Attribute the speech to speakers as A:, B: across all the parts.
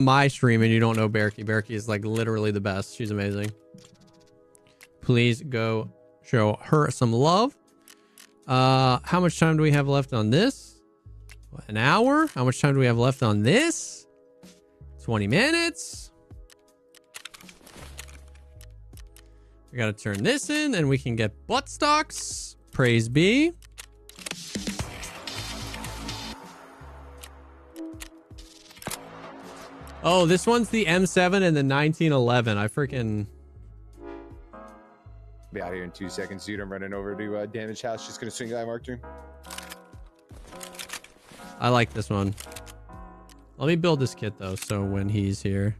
A: my stream and you don't know Berkey. Berkey is like literally the best. She's amazing. Please go show her some love. How much time do we have left on this? An hour? How much time do we have left on this? 20 minutes. We gotta turn this in and we can get buttstocks. Praise be. Oh, this one's the M7 and the 1911. I freaking...
B: Be out here in 2 seconds, dude. I'm running over to Damage House. Just gonna swing by Mark 3.
A: I like this one. Let me build this kit though, so when he's here.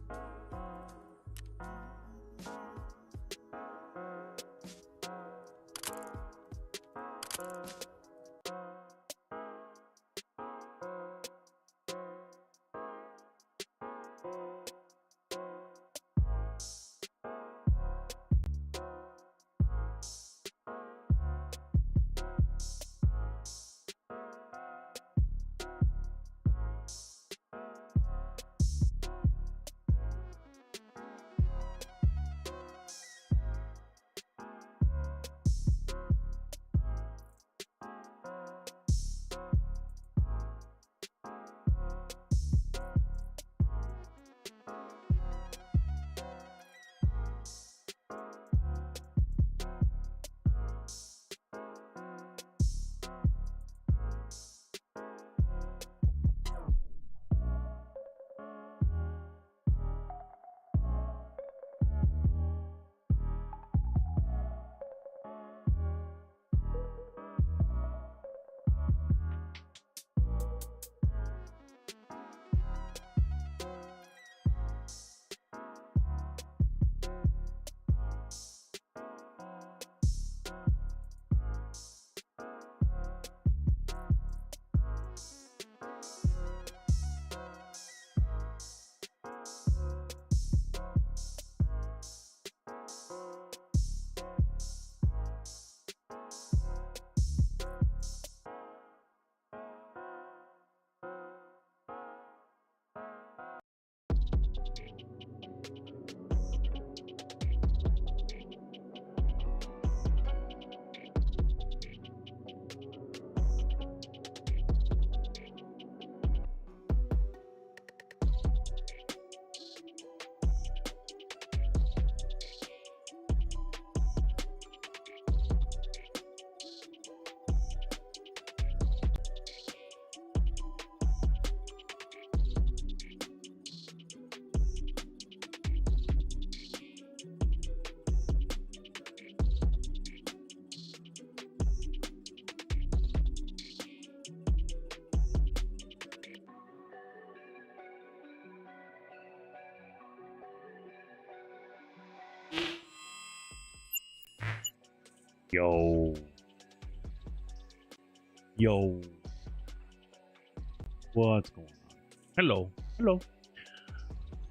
C: Yo. Yo. What's going on? Hello. Hello.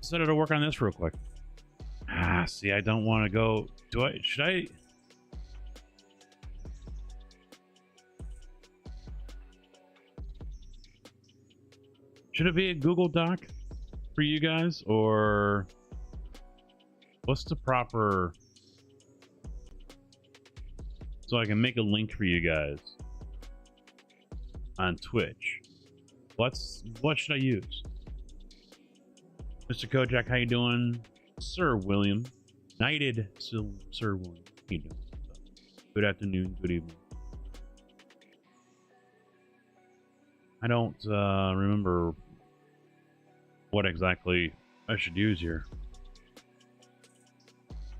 C: Decided to work on this real quick. See, I don't want to go. Should I? Should it be a Google Doc for you guys, or what's the proper, so I can make a link for you guys on Twitch? What should I use? Mr. Kojak, how you doing? Sir William. Knighted Sir William. How you doing? Good afternoon, good evening. I don't remember what exactly I should use here.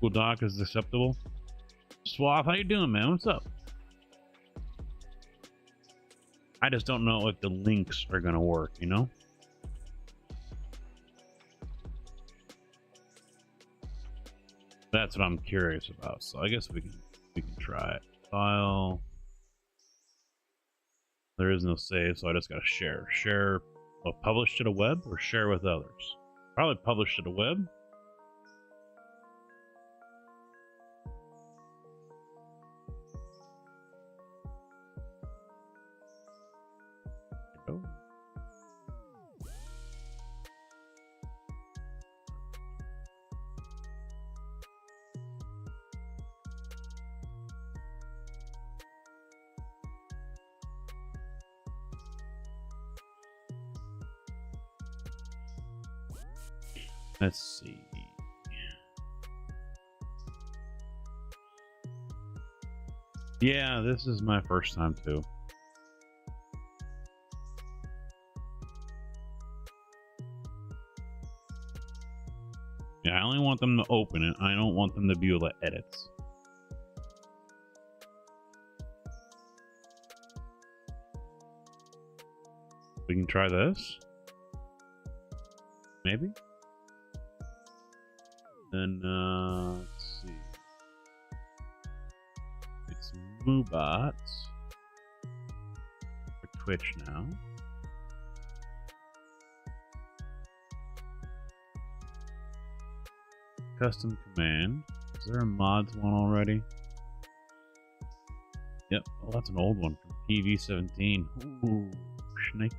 C: Google Doc is acceptable. Swath, how you doing, man? What's up? I just don't know if the links are gonna work, you know? That's what I'm curious about. So I guess we can try it. File. There is no save, so I just gotta share. Share, publish to the web or share with others? Probably publish to the web. Let's see. Yeah, this is my first time too. Yeah, I only want them to open it. I don't want them to view the edits. We can try this. Maybe. Then let's see. It's Moobot for Twitch now. Custom command. Is there a mods one already? Yep. Oh, that's an old one from PV17. Ooh, shnikes.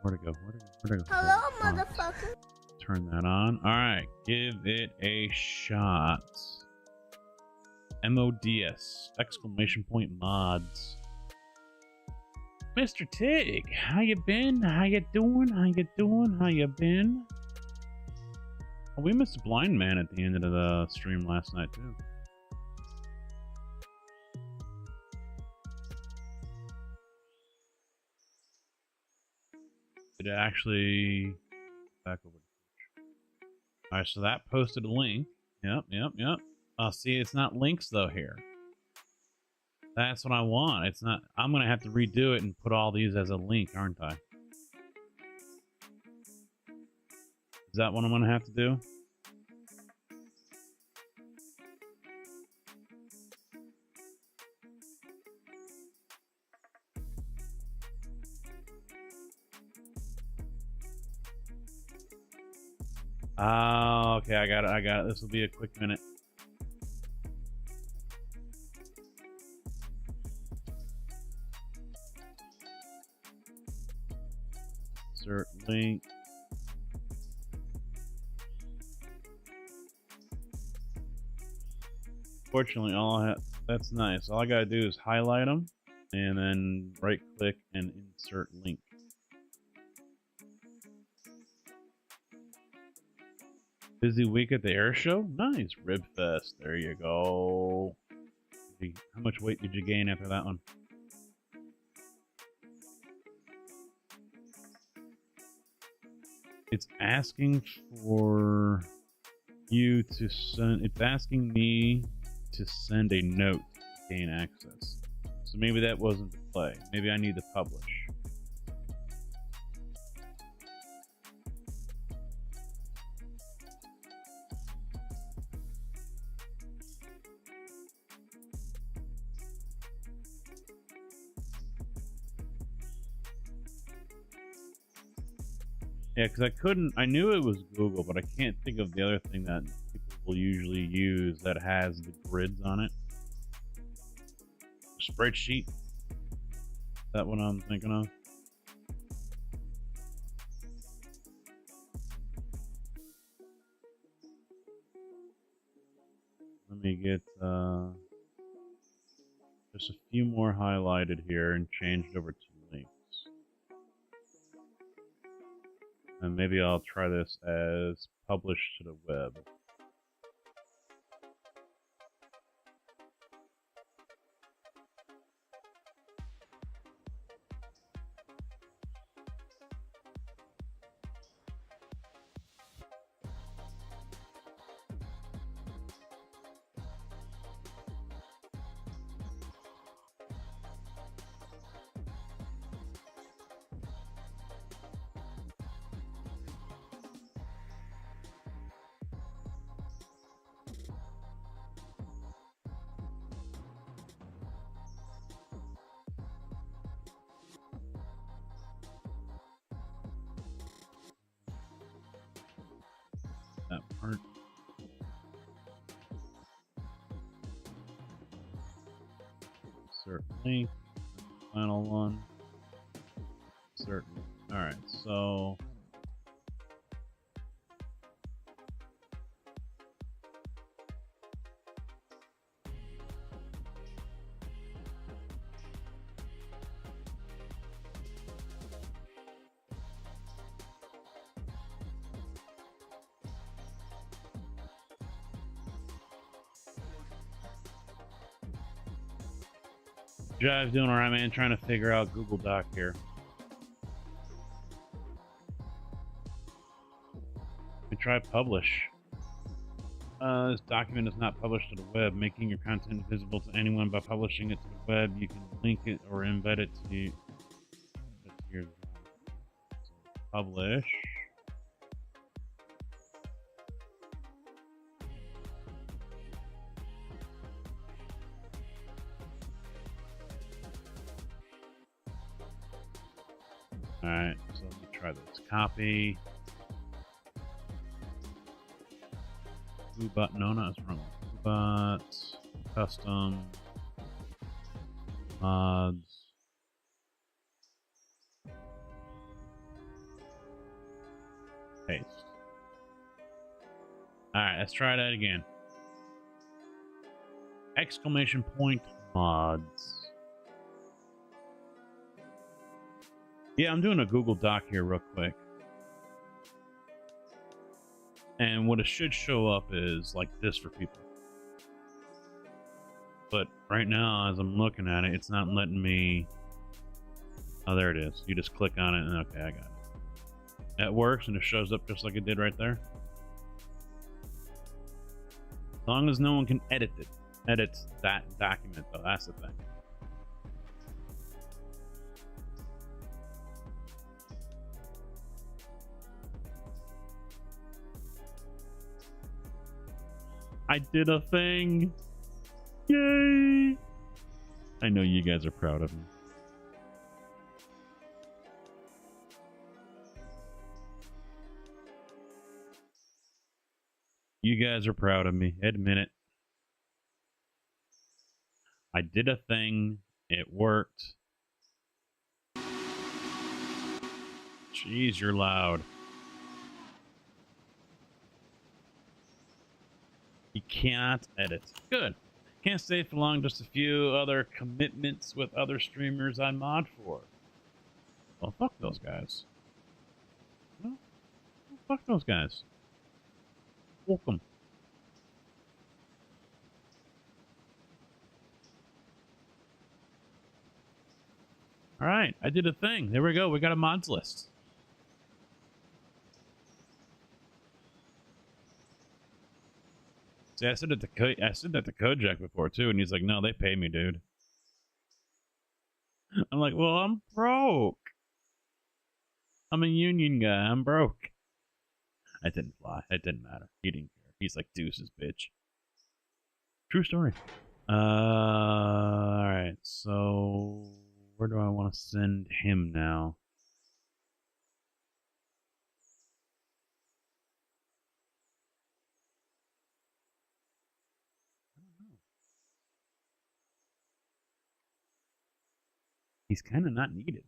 C: Where'd it go? Where'd it go?
D: Hello, motherfucker.
C: Turn that on. All right, give it a shot. MODS! Exclamation point mods. Mr. Tig, how you been? How you doing? How you doing? How you been? Oh, we missed a blind man at the end of the stream last night too. Did it actually back over? All right, so that posted a link. Yep. See, it's not links though here. That's what I want. It's not. I'm gonna have to redo it and put all these as a link, aren't I? Is that what I'm gonna have to do? Oh, okay, I got it. This will be a quick minute. Insert link. Fortunately, that's nice. All I gotta do is highlight them and then right click and insert link. Busy week at the air show? Nice. Rib Fest. There you go. How much weight did you gain after that one? It's asking for you to send... It's asking me to send a note to gain access. So maybe that wasn't the play. Maybe I need to publish. Yeah, because I knew it was Google, but I can't think of the other thing that people will usually use that has the grids on it. Spreadsheet. Is that what I'm thinking of? Let me get just a few more highlighted here and changed over to links. And maybe I'll try this as published to the web. Insert link. Final one. Insert. All right. So. Jive's doing all right, man. Trying to figure out Google Doc here. We try publish. This document is not published to the web. Making your content visible to anyone by publishing it to the web, you can link it or embed it to your publish. All right, so let me try this. Copy. Boot, no, no, it's wrong. But custom mods. Paste. All right, let's try that again. Exclamation point mods. Yeah, I'm doing a Google Doc here real quick. And what it should show up is like this for people. But right now, as I'm looking at it, it's not letting me... Oh, there it is. You just click on it and okay, I got it. That works and it shows up just like it did right there. As long as no one can edit that document though, that's the thing. I did a thing. Yay! I know you guys are proud of me. You guys are proud of me. Admit it. I did a thing. It worked. Jeez, you're loud. You cannot edit. Good. Can't stay for long. Just a few other commitments with other streamers I mod for. Well, fuck those guys. Well, fuck those guys. Welcome. All right, I did a thing. There we go. We got a mods list. See, I said that to Kojak before too, and he's like, "No, they pay me, dude." I'm like, "Well, I'm broke. I'm a union guy. I'm broke." I didn't fly. It didn't matter. He didn't care. He's like, "Deuces, bitch." True story. All right. So, where do I want to send him now? He's kind of not needed.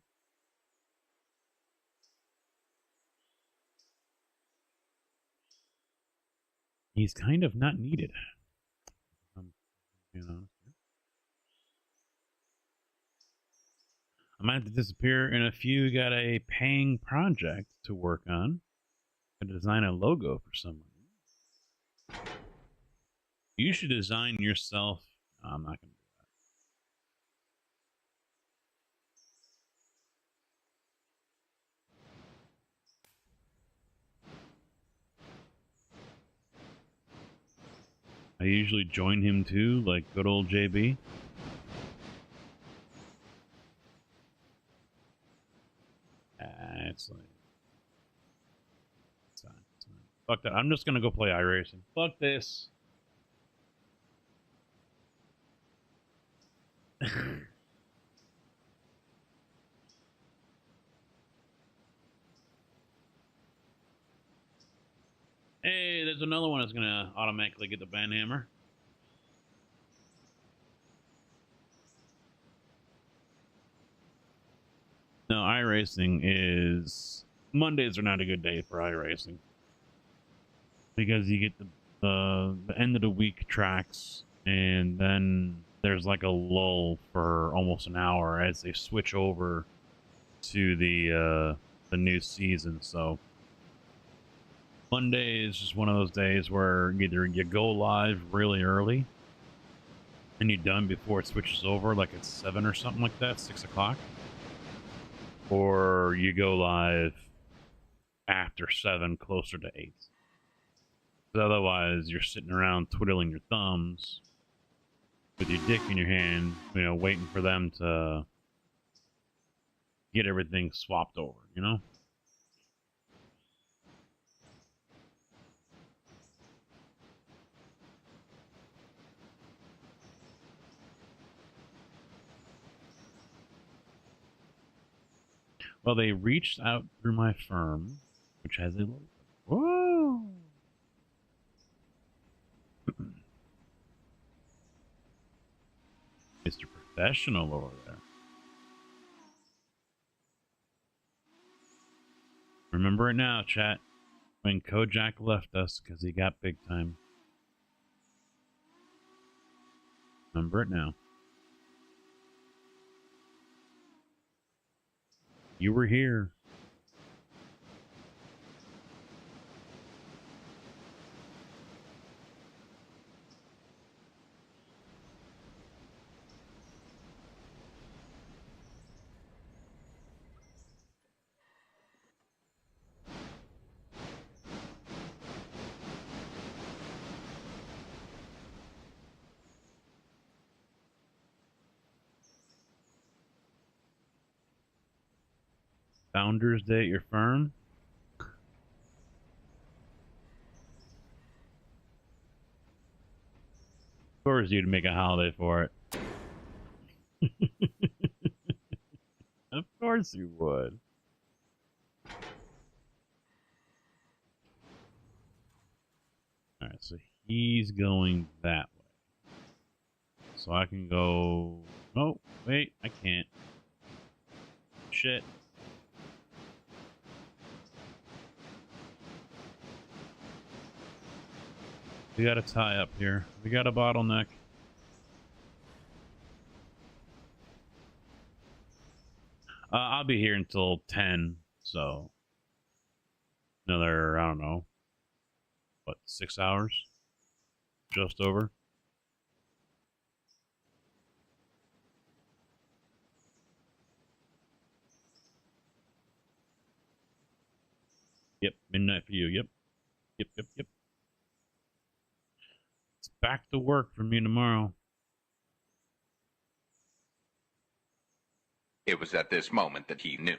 C: He's kind of not needed. I'm being honest here. I might have to disappear in a few. Got a paying project to work on. To design a logo for someone. You should design yourself. No, I'm not going to do that. I usually join him too, like good old JB. It's like, it's fine. Fuck that. I'm just gonna go play iRacing. Fuck this. Hey, there's another one that's gonna automatically get the banhammer. iRacing is Mondays are not a good day for iRacing because you get the end of the week tracks, and then there's like a lull for almost an hour as they switch over to the new season. So Monday is just one of those days where either you go live really early and you're done before it switches over, like at 7 or something like that, 6 o'clock, or you go live after 7, closer to 8. Because otherwise, you're sitting around twiddling your thumbs with your dick in your hand, you know, waiting for them to get everything swapped over, you know? Well, they reached out through my firm, which has a little... Whoa! Mr. Professional over there. Remember it now, chat. When Kojak left us because he got big time. Remember it now. You were here. Founders Day at your firm? Of course you'd make a holiday for it. Of course you would. Alright, so he's going that way. So I can go... Oh, wait, I can't. Shit. We got a tie up here. We got a bottleneck. I'll be here until 10, so another, I don't know, what, 6 hours? Just over. Yep, midnight for you. Yep. Yep. It's back to work for me tomorrow.
D: It was at this moment that he knew.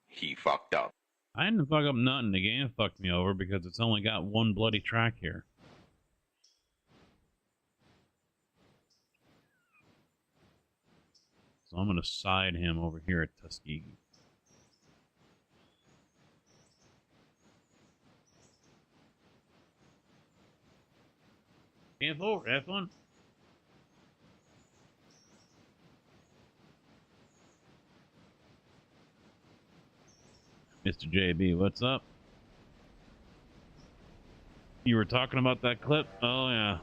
D: He fucked up.
C: I didn't fuck up nothing. The game fucked me over because it's only got one bloody track here. So I'm going to side him over here at Tuskegee. Camp over. Have fun. Mr. JB, what's up? You were talking about that clip? Oh, yeah.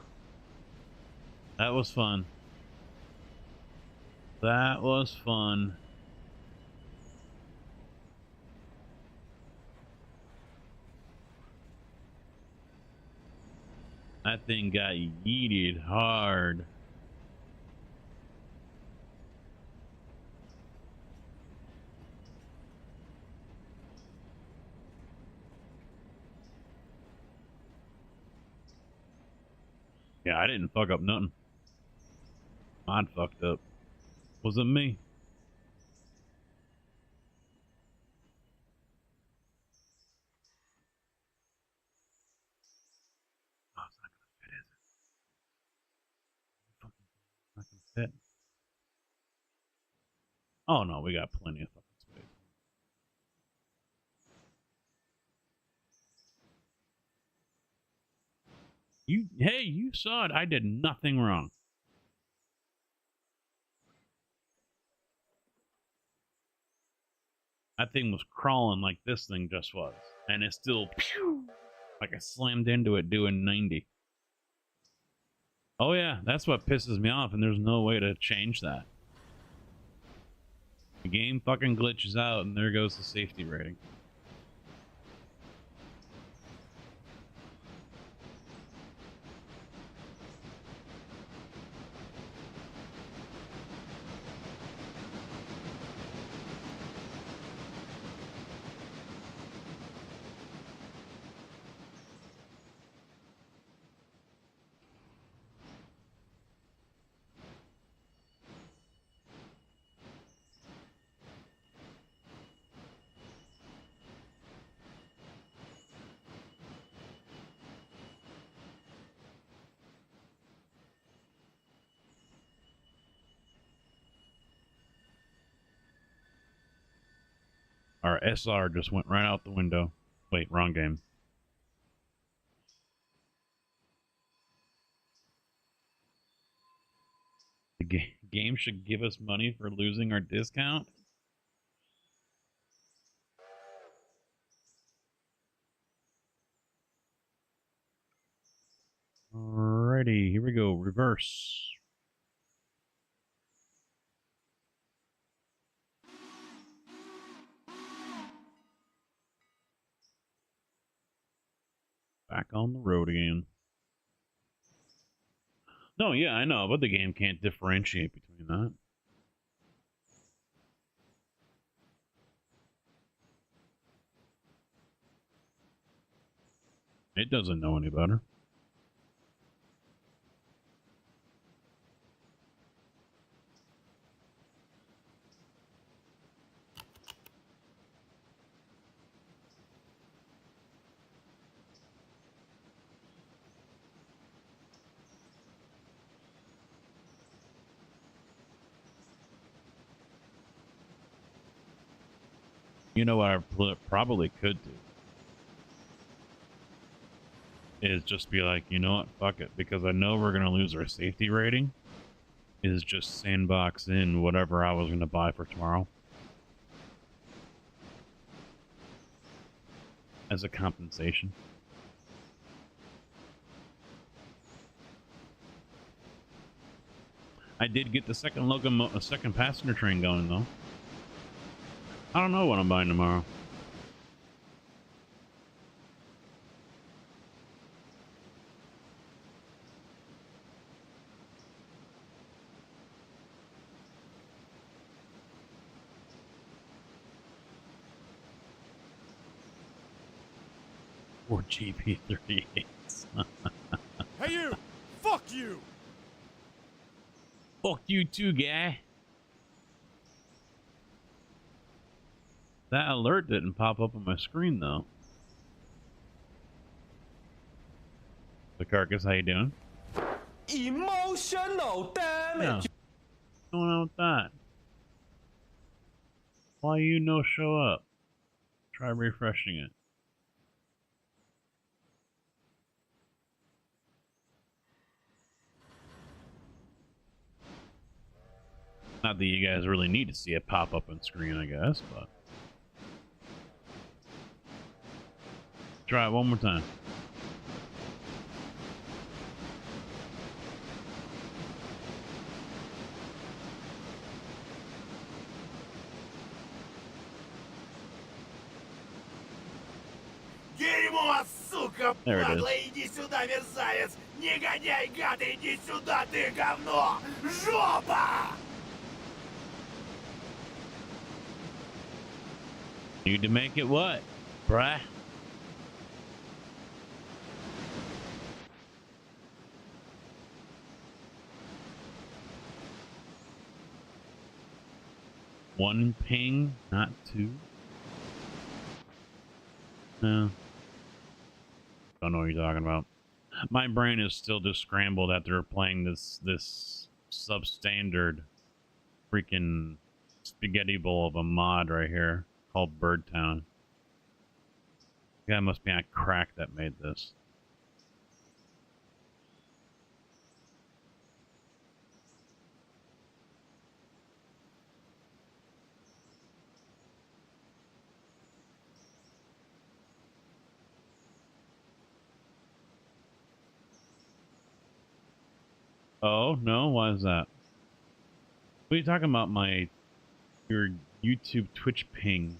C: That was fun. That was fun. That thing got yeeted hard. Yeah, I didn't fuck up nothing. Mod fucked up. Wasn't me. Oh, it's not gonna fit, is it? Not gonna fit. Oh no, we got plenty of fucking space. Hey, you saw it. I did nothing wrong. That thing was crawling like this thing just was. And it still, pew, like I slammed into it doing 90. Oh yeah, that's what pisses me off, and there's no way to change that. The game fucking glitches out, and there goes the safety rating. Our SR just went right out the window. Wait, wrong game. The game should give us money for losing our discount? Alrighty, here we go. Reverse. Back on the road again. No, yeah, I know, but the game can't differentiate between that. It doesn't know any better. You know what I probably could do? Is just be like, you know what, fuck it, because I know we're going to lose our safety rating, is just sandbox in whatever I was going to buy for tomorrow. As a compensation. I did get the second passenger train going, though. I don't know what I'm buying tomorrow. Or GP38s.
E: Hey you! Fuck you!
C: Fuck you too, guy. That alert didn't pop up on my screen, though. The Carcass, how you doing?
E: Emotional damage!
C: Yeah. What's going on with that? Why you no show up? Try refreshing it. Not that you guys really need to see it pop up on screen, I guess, but... Try it one more time.
E: Дерьмо, сука,
C: There it
E: падла,
C: is.
E: иди сюда, мерзавец! Негодяй, гад, иди сюда, ты говно! Жопа!
C: Need to make it what, bruh? One ping, not two. No. Don't know what you're talking about. My brain is still just scrambled after playing this substandard freaking spaghetti bowl of a mod right here called Birdtown. Guy must be on crack that made this. Oh, no? Why is that? What are you talking about, your YouTube Twitch ping?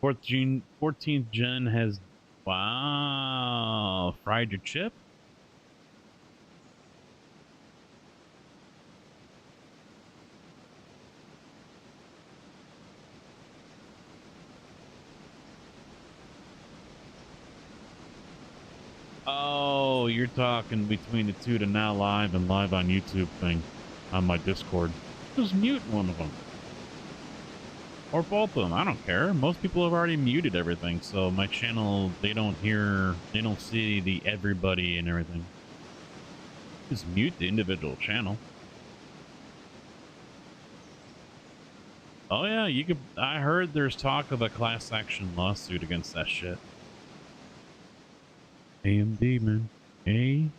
C: 14th gen has... Wow. Fried your chip? Oh, you're talking between the two to now live and live on YouTube thing on my Discord. Just mute one of them. Or both of them. I don't care. Most people have already muted everything, so my channel, they don't see the everybody and everything. Just mute the individual channel. Oh yeah, you could. I heard there's talk of a class action lawsuit against that shit. AMD, man. AMD.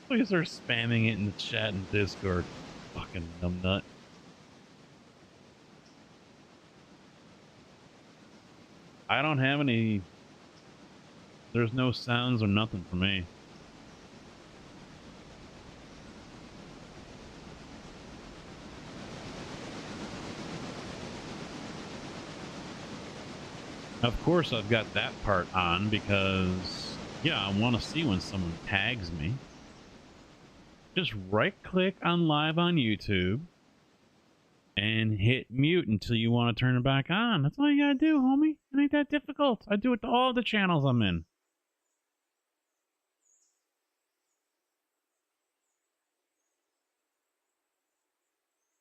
C: Please are spamming it in the chat and Discord. Fucking numbnut. I don't have any... There's no sounds or nothing for me. Of course I've got that part on because, yeah, I want to see when someone tags me. Just right-click on live on YouTube and hit mute until you want to turn it back on. That's all you gotta do, homie. It ain't that difficult. I do it to all the channels I'm in.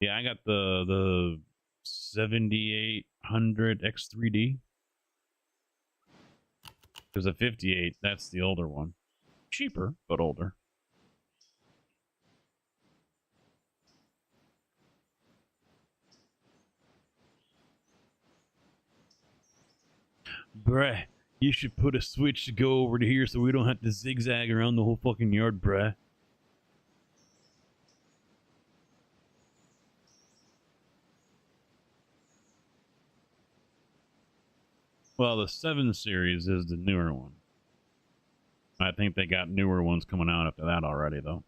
C: Yeah, I got the 7800 X3D. There's a 58. That's the older one. Cheaper, but older. Bruh, you should put a switch to go over to here so we don't have to zigzag around the whole fucking yard, bruh. Well, the 7 series is the newer one. I think they got newer ones coming out after that already, though.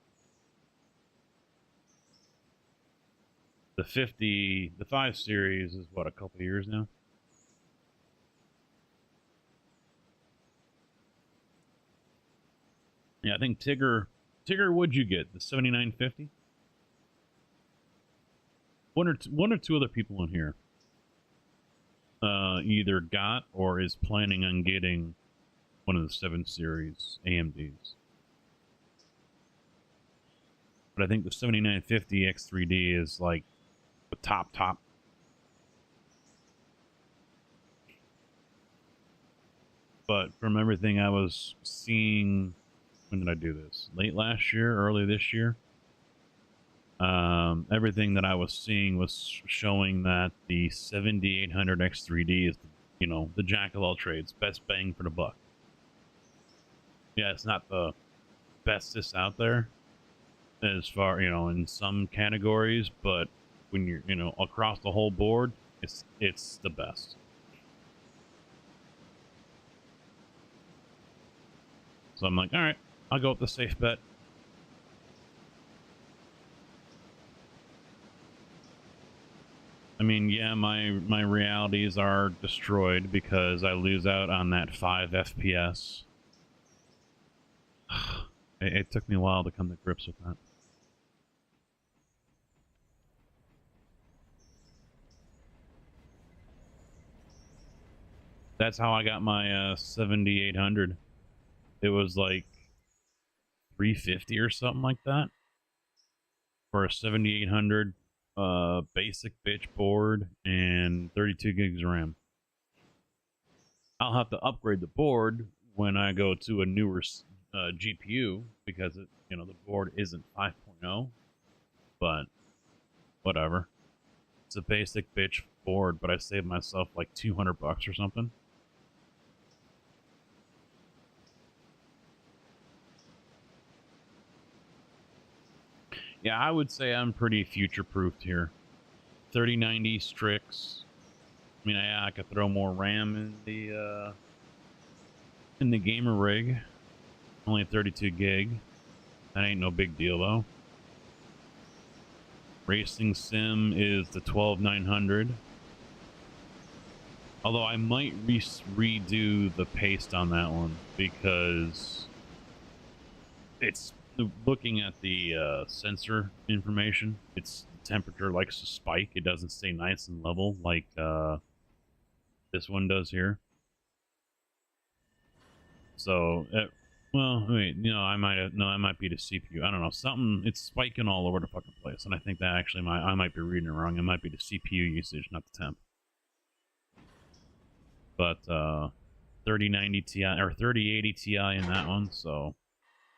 C: The 5 series is, what, a couple years now? Yeah, I think Tigger, what'd you get? The 7950? One or two other people in here either got or is planning on getting one of the 7 series AMDs. But I think the 7950 X3D is like the top. But from everything I was seeing, when did I do this? Late last year, early this year? Everything that I was seeing was showing that the 7800 X3D is, you know, the jack of all trades, best bang for the buck. Yeah, it's not the bestest out there as far, you know, in some categories, but when you're, you know, across the whole board, it's the best. So I'm like, all right, I'll go with the safe bet. I mean, yeah, my realities are destroyed because I lose out on that 5 FPS. It took me a while to come to grips with that. That's how I got my 7800. It was like 350 or something like that for a 7800 basic bitch board and 32 gigs of RAM. I'll have to upgrade the board when I go to a newer GPU because it, you know, the board isn't 5.0, but whatever. It's a basic bitch board, but I saved myself like $200 or something. Yeah, I would say I'm pretty future-proofed here. 3090 Strix. I mean, I could throw more RAM in the gamer rig. Only 32 gig. That ain't no big deal though. Racing sim is the 12900. Although I might redo the paste on that one because it's looking at the sensor information. Its temperature likes to spike. It doesn't stay nice and level like this one does here. So, well, wait, I might be the CPU. I don't know, something. It's spiking all over the fucking place, and I think that actually I might be reading it wrong. It might be the CPU usage, not the temp. But 3090 Ti or 3080 Ti in that one, so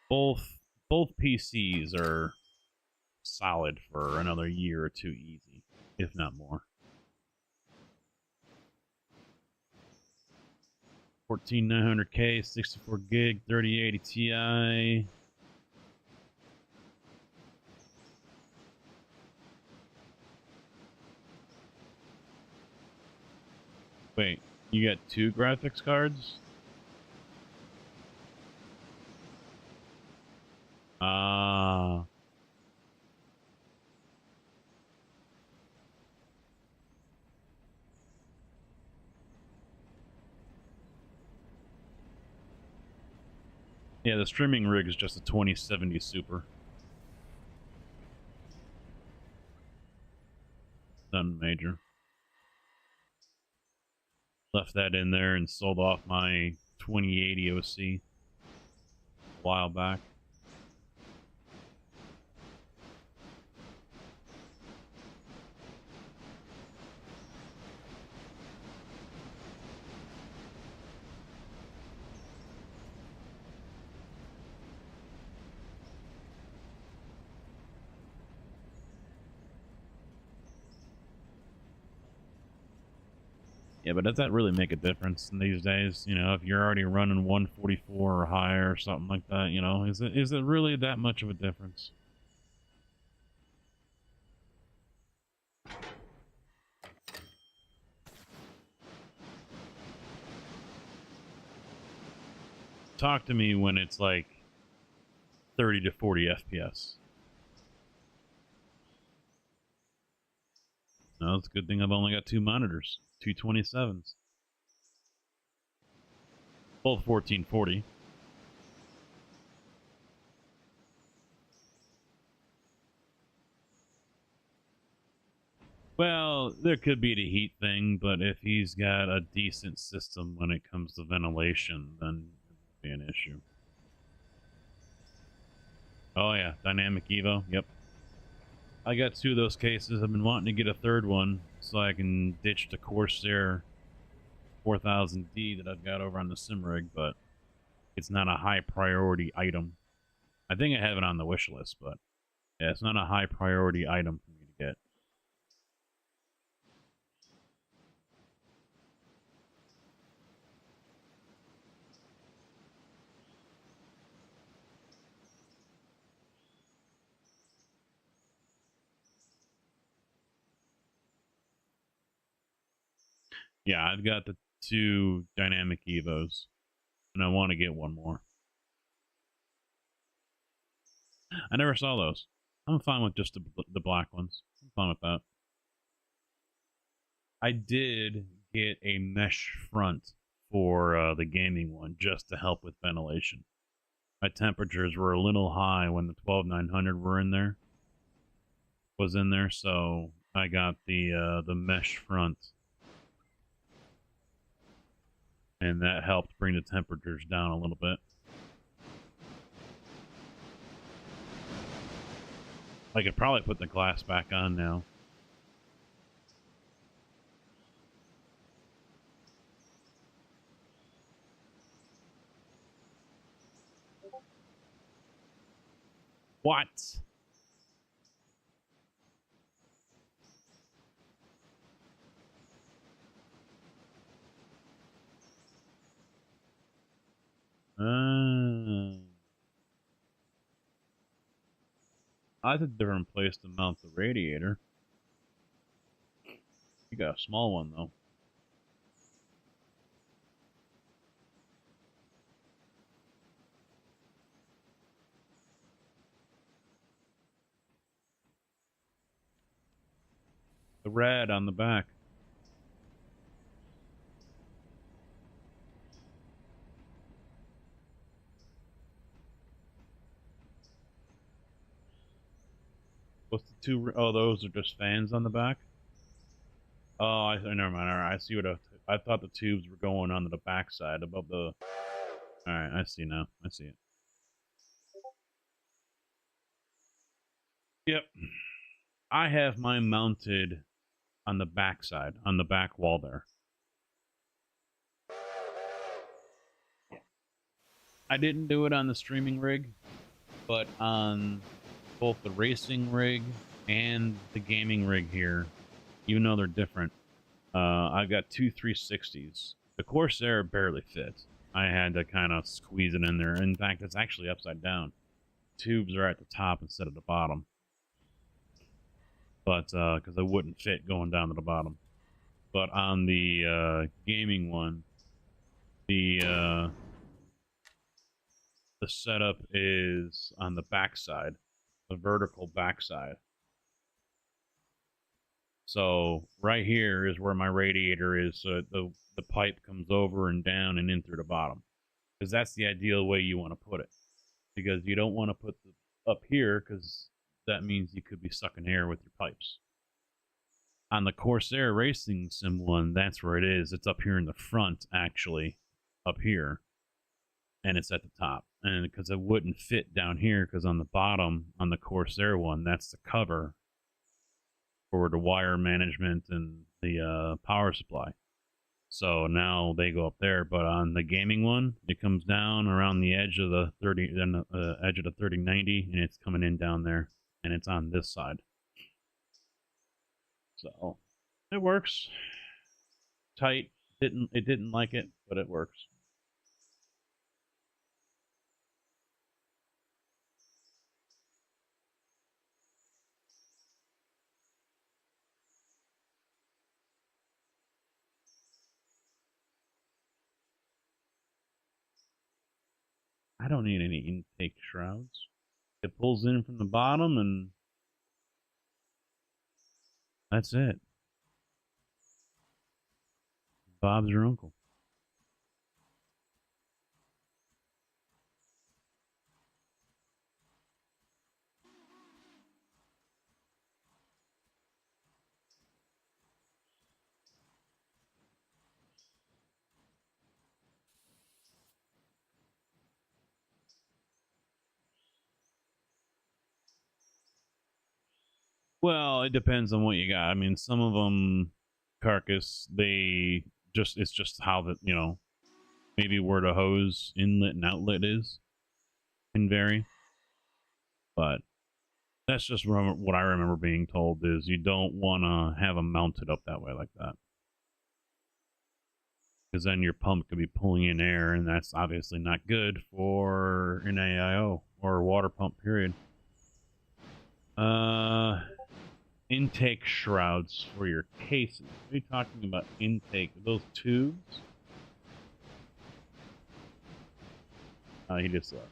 C: both PCs are solid for another year or two, easy, if not more. 14900K, 64 gig, 3080 Ti. Wait, you got two graphics cards? Ah. Yeah, the streaming rig is just a 2070 Super. Nothing major. Left that in there and sold off my 2080 OC a while back. Yeah, but does that really make a difference in these days? If you're already running 144 or higher or something like that, is it really that much of a difference? Talk to me when it's like 30 to 40 FPS. No, it's a good thing I've only got two monitors, two 27s. Both 1440. Well, there could be the heat thing, but if he's got a decent system when it comes to ventilation, then it won't be an issue. Oh yeah, Dynamic Evo, yep. I got two of those cases. I've been wanting to get a third one so I can ditch the Corsair 4000D that I've got over on the sim rig, but it's not a high priority item. I think I have it on the wish list, but yeah, it's not a high priority item for me to get. Yeah, I've got the two Dynamic Evos, and I want to get one more. I never saw those. I'm fine with just the black ones. I'm fine with that. I did get a mesh front for the gaming one just to help with ventilation. My temperatures were a little high when the 12900 was in there, so I got the mesh front, and that helped bring the temperatures down a little bit. I could probably put the glass back on now. What? That's a different place to mount the radiator. You got a small one, though. The red on the back. What's the two? Oh, those are just fans on the back? Oh, never mind. All right, I see what I thought the tubes were going onto the back side above the... Alright, I see now. I see it. Yep. I have mine mounted on the back side, on the back wall there. I didn't do it on the streaming rig, but on both the racing rig and the gaming rig here, even though they're different, I've got two 360s. The Corsair barely fit. I had to kind of squeeze it in there. In fact, it's actually upside down. Tubes are at the top instead of the bottom. But, because it wouldn't fit going down to the bottom. But on the gaming one, the setup is on the backside, the vertical backside. So right here is where my radiator is. So the pipe comes over and down and in through the bottom, because that's the ideal way you want to put it. Because you don't want to put the up here, because that means you could be sucking air with your pipes. On the Corsair Racing Sim one, that's where it is. It's up here in the front, actually, up here, and it's at the top. And because it wouldn't fit down here, because on the bottom, on the Corsair one, that's the cover for the wire management and the power supply. So now they go up there, but on the gaming one, it comes down around the edge of the 3090, and it's coming in down there, and it's on this side. So it works. Tight. It didn't like it, but it works. I don't need any intake shrouds. It pulls in from the bottom, and that's it. Bob's your uncle. Well, it depends on what you got. I mean, some of them, carcass, it's just how the, maybe where the hose inlet and outlet is can vary. But that's just what I remember being told is you don't want to have them mounted up that way like that. Because then your pump could be pulling in air, and that's obviously not good for an AIO or water pump, period. Intake shrouds for your cases. What are you talking about intake? Those tubes? He just left.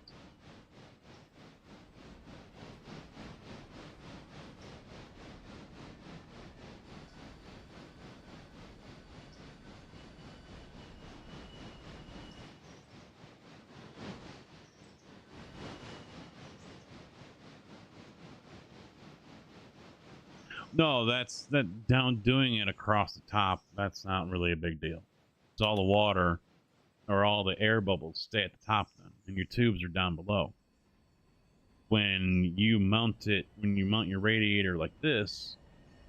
C: No, doing it across the top, that's not really a big deal. It's all the water or all the air bubbles stay at the top then, and your tubes are down below. When you mount your radiator like this,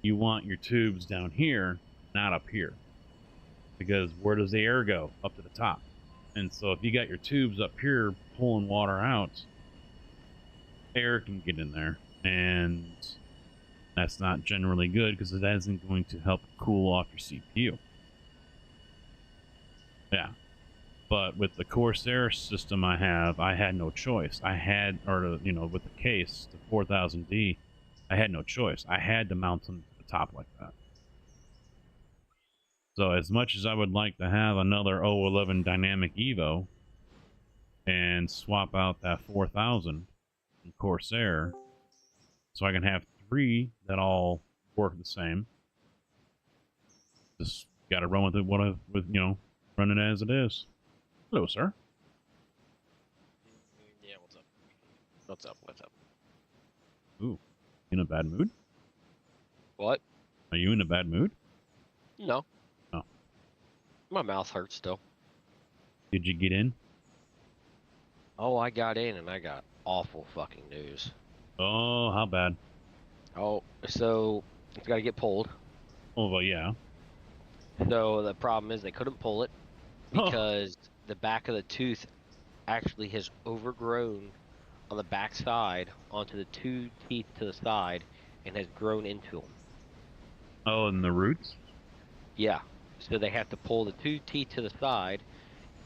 C: you want your tubes down here, not up here. Because where does the air go? Up to the top. And so if you got your tubes up here pulling water out, air can get in there, and that's not generally good because it isn't going to help cool off your CPU. Yeah. But with the Corsair system I have, I had no choice. I had, or you know, with the case, the 4000D, I had no choice. I had to mount them to the top like that. So as much as I would like to have another 011 Dynamic Evo and swap out that 4000 in Corsair, so I can have 3 that all work the same. Just got to run with it. You know, run it as it is. Hello, sir.
F: Yeah, what's up? What's up? What's up?
C: Ooh, in a bad mood?
F: What?
C: Are you in a bad mood?
F: No.
C: Oh.
F: My mouth hurts still.
C: Did you get in?
F: Oh, I got in and I got awful fucking news.
C: Oh, how bad?
F: Oh, so it's got to get pulled.
C: Oh, well, yeah.
F: So the problem is they couldn't pull it because the back of the tooth actually has overgrown on the back side onto the 2 teeth to the side and has grown into them.
C: Oh, and the roots?
F: Yeah. So they have to pull the 2 teeth to the side,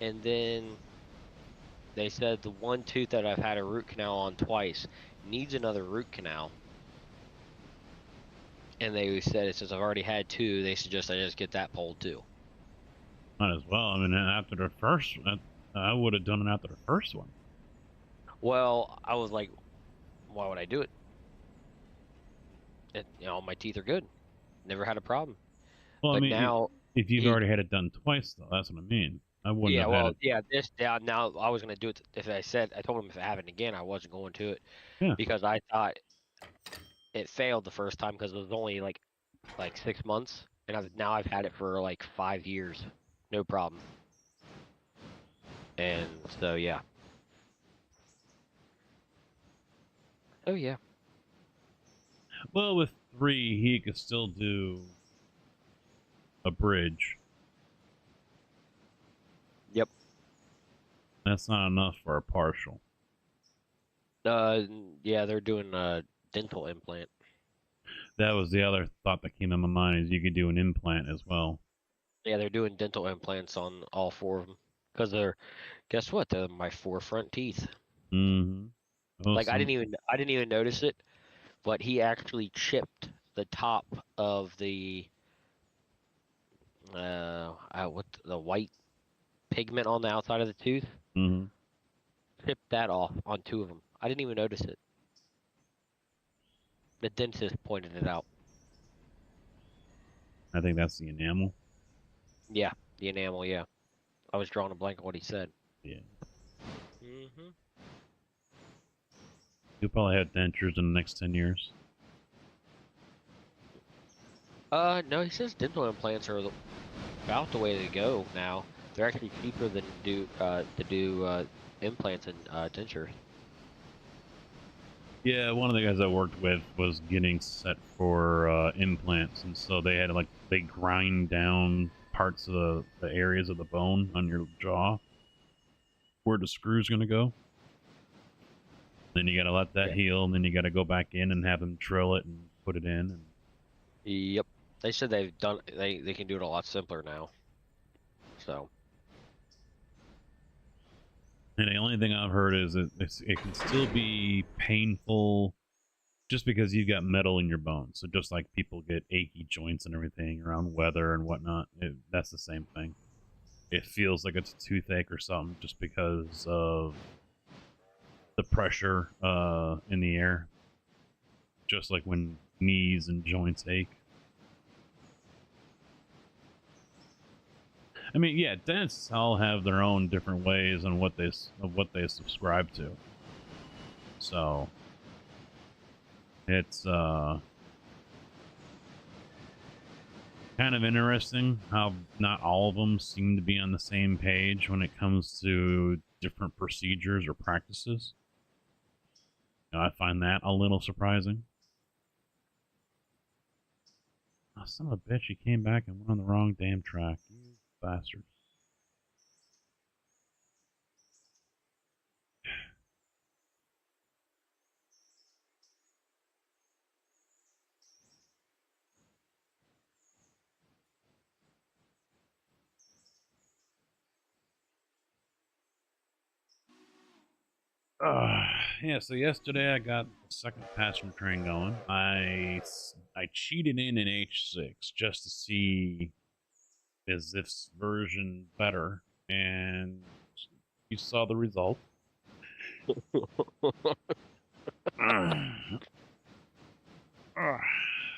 F: and then they said the 1 tooth that I've had a root canal on twice needs another root canal. And they said, since I've already had 2, they suggest I just get that pulled too.
C: Might as well. I mean, after the first, I would have done it after the first one.
F: Well, I was like, why would I do it? You know, my teeth are good. Never had a problem.
C: Well,
F: But
C: I mean,
F: now,
C: if you've already had it done twice, though, that's what I mean. I wouldn't
F: yeah,
C: have
F: well,
C: had it.
F: yeah, now I was gonna do it. If I told them if it happened again, I wasn't going to it
C: Yeah.
F: because I thought it failed the first time because it was only like 6 months, and I've had it for like 5 years, no problem. And so yeah. Oh yeah.
C: Well, with 3, he could still do a bridge.
F: Yep.
C: That's not enough for a partial.
F: Yeah, they're doing a dental implant.
C: That was the other thought that came in my mind, is you could do an implant as well.
F: Yeah, they're doing dental implants on all 4 of them because guess what? They're my 4 front teeth.
C: Mm-hmm. Oh,
F: Like I didn't even notice it, but he actually chipped the top of the the white pigment on the outside of the tooth.
C: Mm-hmm.
F: Chipped that off on 2 of them. I didn't even notice it. The dentist pointed it out.
C: I think that's the enamel.
F: Yeah, the enamel. Yeah, I was drawing a blank on what he said.
C: Yeah.
F: Mm-hmm.
C: You'll probably have dentures in the next 10 years.
F: No, he says dental implants are about the way to go now. They're actually cheaper than to do implants and dentures.
C: Yeah, one of the guys I worked with was getting set for implants, and so they had they grind down parts of the areas of the bone on your jaw where the screw's going to go. Then you got to let that heal, and then you got to go back in and have them drill it and put it in. And
F: Yep, they said they can do it a lot simpler now. So.
C: And the only thing I've heard is that it can still be painful just because you've got metal in your bones. So just like people get achy joints and everything around weather and whatnot, that's the same thing. It feels like it's a toothache or something just because of the pressure in the air. Just like when knees and joints ache. I mean, yeah, dentists all have their own different ways on what they subscribe to. So it's kind of interesting how not all of them seem to be on the same page when it comes to different procedures or practices. You know, I find that a little surprising. Oh, son of a bitch, he came back and went on the wrong damn track. You bastard. Yeah, so yesterday I got the second passenger train going. I cheated in an H6 just to see is this version better, and you saw the result.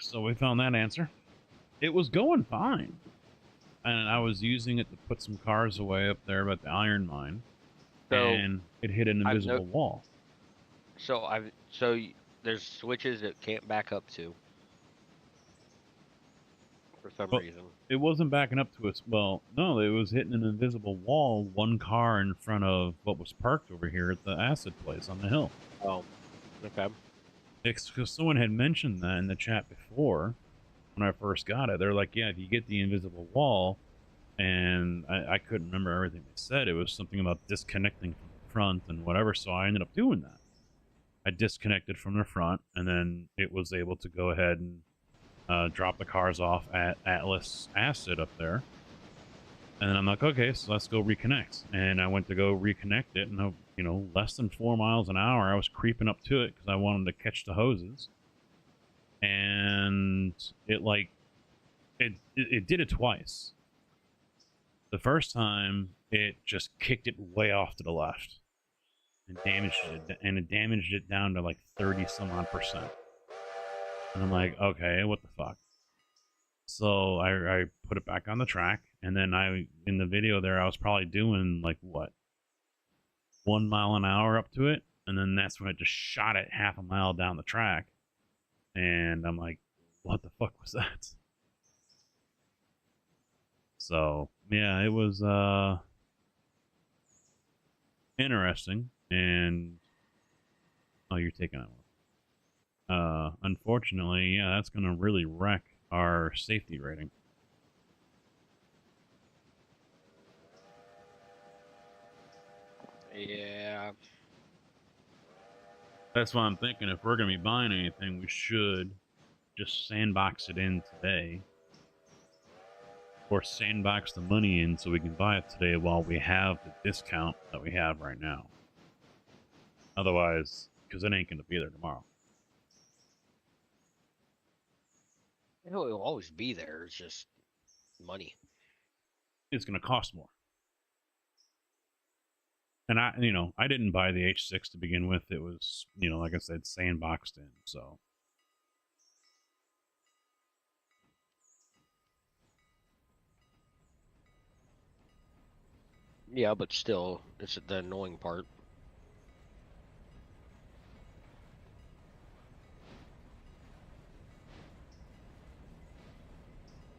C: So we found that answer. It was going fine, and I was using it to put some cars away up there at the iron mine,
F: So
C: and it hit an
F: I've
C: invisible wall.
F: there's switches it can't back up to for some
C: Well,
F: reason.
C: it wasn't backing up to us. Well, no, it was hitting an invisible wall, one car in front of what was parked over here at the acid place on the hill.
F: Oh, okay.
C: Because someone had mentioned that in the chat before when I first got it. They're like, yeah, if you get the invisible wall, and I couldn't remember everything they said. It was something about disconnecting from the front and whatever, so I ended up doing that. I disconnected from the front, and then it was able to go ahead and drop the cars off at Atlas Acid up there. And then I'm like, okay, so let's go reconnect. And I went to go reconnect it, and less than 4 miles an hour, I was creeping up to it because I wanted to catch the hoses. And it did it twice. The first time, it just kicked it way off to the left and damaged it, and it damaged it down to like 30 some odd %. And I'm like, okay, what the fuck? So I put it back on the track, and then in the video there, I was probably doing like what, 1 mile an hour up to it, and then that's when it just shot it half a mile down the track, and I'm like, what the fuck was that? So yeah, it was interesting, and you're taking that one. Unfortunately, yeah, that's gonna really wreck our safety rating.
F: Yeah.
C: That's why I'm thinking if we're gonna be buying anything, we should just sandbox it in today, or sandbox the money in so we can buy it today while we have the discount that we have right now. Otherwise, because it ain't gonna be there tomorrow.
F: It will always be there. It's just money.
C: It's gonna cost more. And I didn't buy the H6 to begin with. It was, like I said, sandboxed in. So
F: Yeah, but still, it's the annoying part.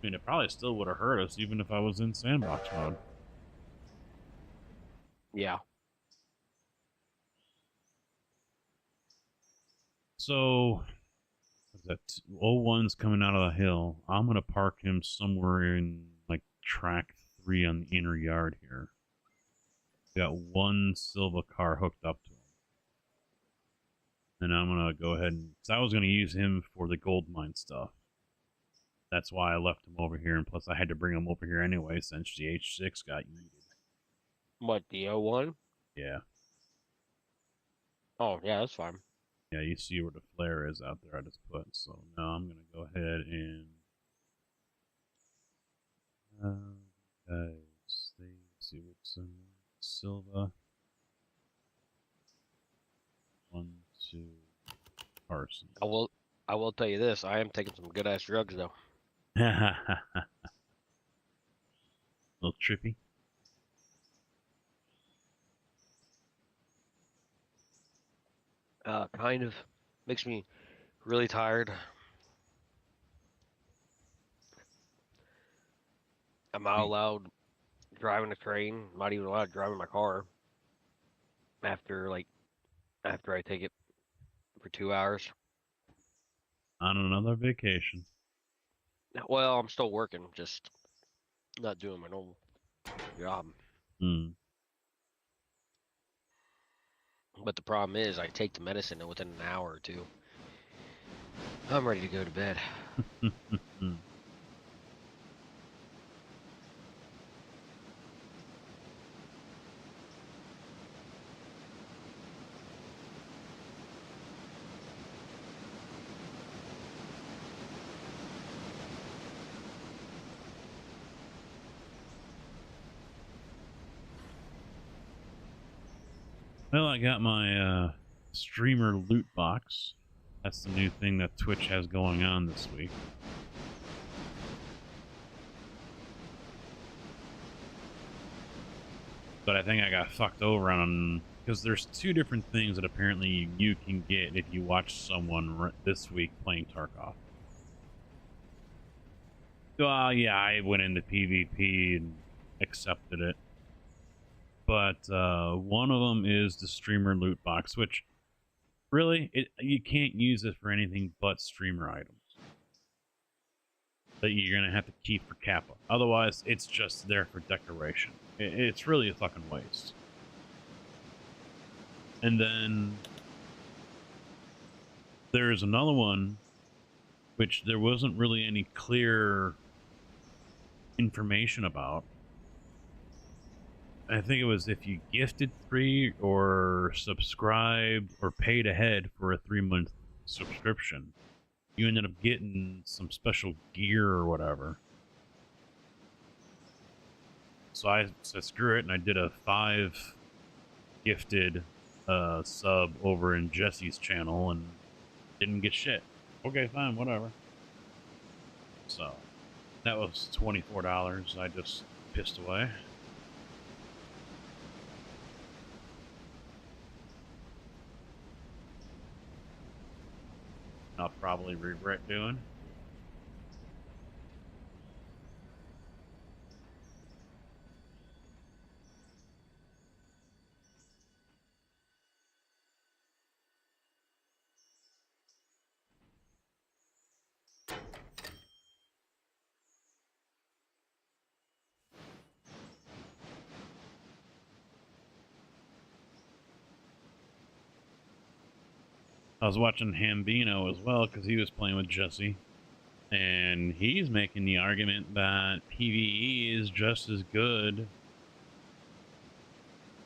C: I mean, it probably still would have hurt us even if I was in sandbox mode.
F: Yeah.
C: So, what's that? 01's coming out of the hill. I'm going to park him somewhere in, like, track 3 on the inner yard here. Got one Silva car hooked up to him. And I'm going to go ahead and... Because I was going to use him for the gold mine stuff. That's why I left him over here, and plus I had to bring him over here anyway since the H6 got yeeted.
F: What, the 01?
C: Yeah.
F: Oh, yeah, that's fine.
C: Yeah, you see where the flare is out there I just put. So now I'm going to go ahead and... guys, they see what's in Silva. 1, 2, Carson.
F: I will tell you this. I am taking some good ass drugs though.
C: Little trippy.
F: Kind of makes me really tired. I'm not allowed driving a train. I'm not even allowed driving my car after I take it for 2 hours.
C: On another vacation.
F: Well, I'm still working, just not doing my normal job. But the problem is, I take the medicine, and within an hour or two, I'm ready to go to bed.
C: Well, I got my streamer loot box. That's the new thing that Twitch has going on this week. But I think I got fucked over on, because there's two different things that apparently you can get if you watch someone this week playing Tarkov. Well, yeah, I went into PvP and accepted it. But one of them is the streamer loot box, which really, you can't use it for anything but streamer items that you're going to have to keep for Kappa. Otherwise, it's just there for decoration. It's really a fucking waste. And then there's another one, which there wasn't really any clear information about. I think it was if you gifted 3 or subscribed or paid ahead for a 3-month subscription, you ended up getting some special gear or whatever. So I said screw it, and I did a 5 gifted sub over in Jesse's channel and didn't get shit. Okay, fine, whatever. So that was $24 I just pissed away. I'll probably regret doing. I was watching Hambino as well because he was playing with Jesse, and he's making the argument that PvE is just as good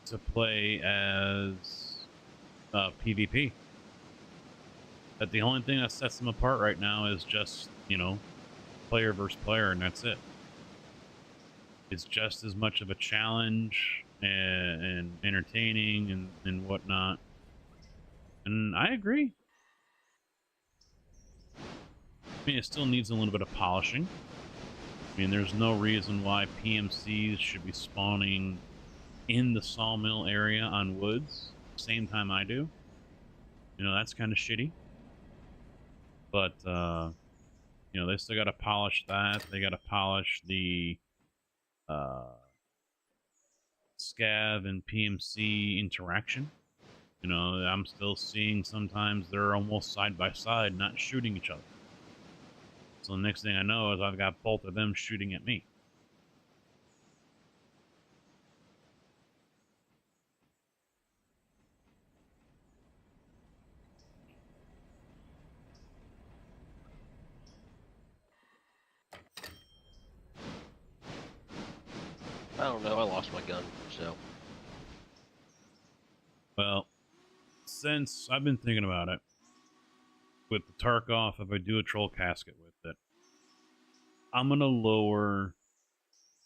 C: to play as PvP. That the only thing that sets them apart right now is just, you know, player versus player, and that's it. It's just as much of a challenge and entertaining and whatnot. And I agree. I mean, it still needs a little bit of polishing. I mean, there's no reason why PMCs should be spawning in the Sawmill area on woods, same time I do. You know, that's kind of shitty. But, you know, they still got to polish that. They got to polish the scav and PMC interaction. You know, I'm still seeing sometimes they're almost side by side, not shooting each other. So the next thing I know is I've got both of them shooting at me.
F: I don't know. I lost my gun, so.
C: Well, since I've been thinking about it, with the Tarkov, if I do a troll casket with it, I'm gonna lower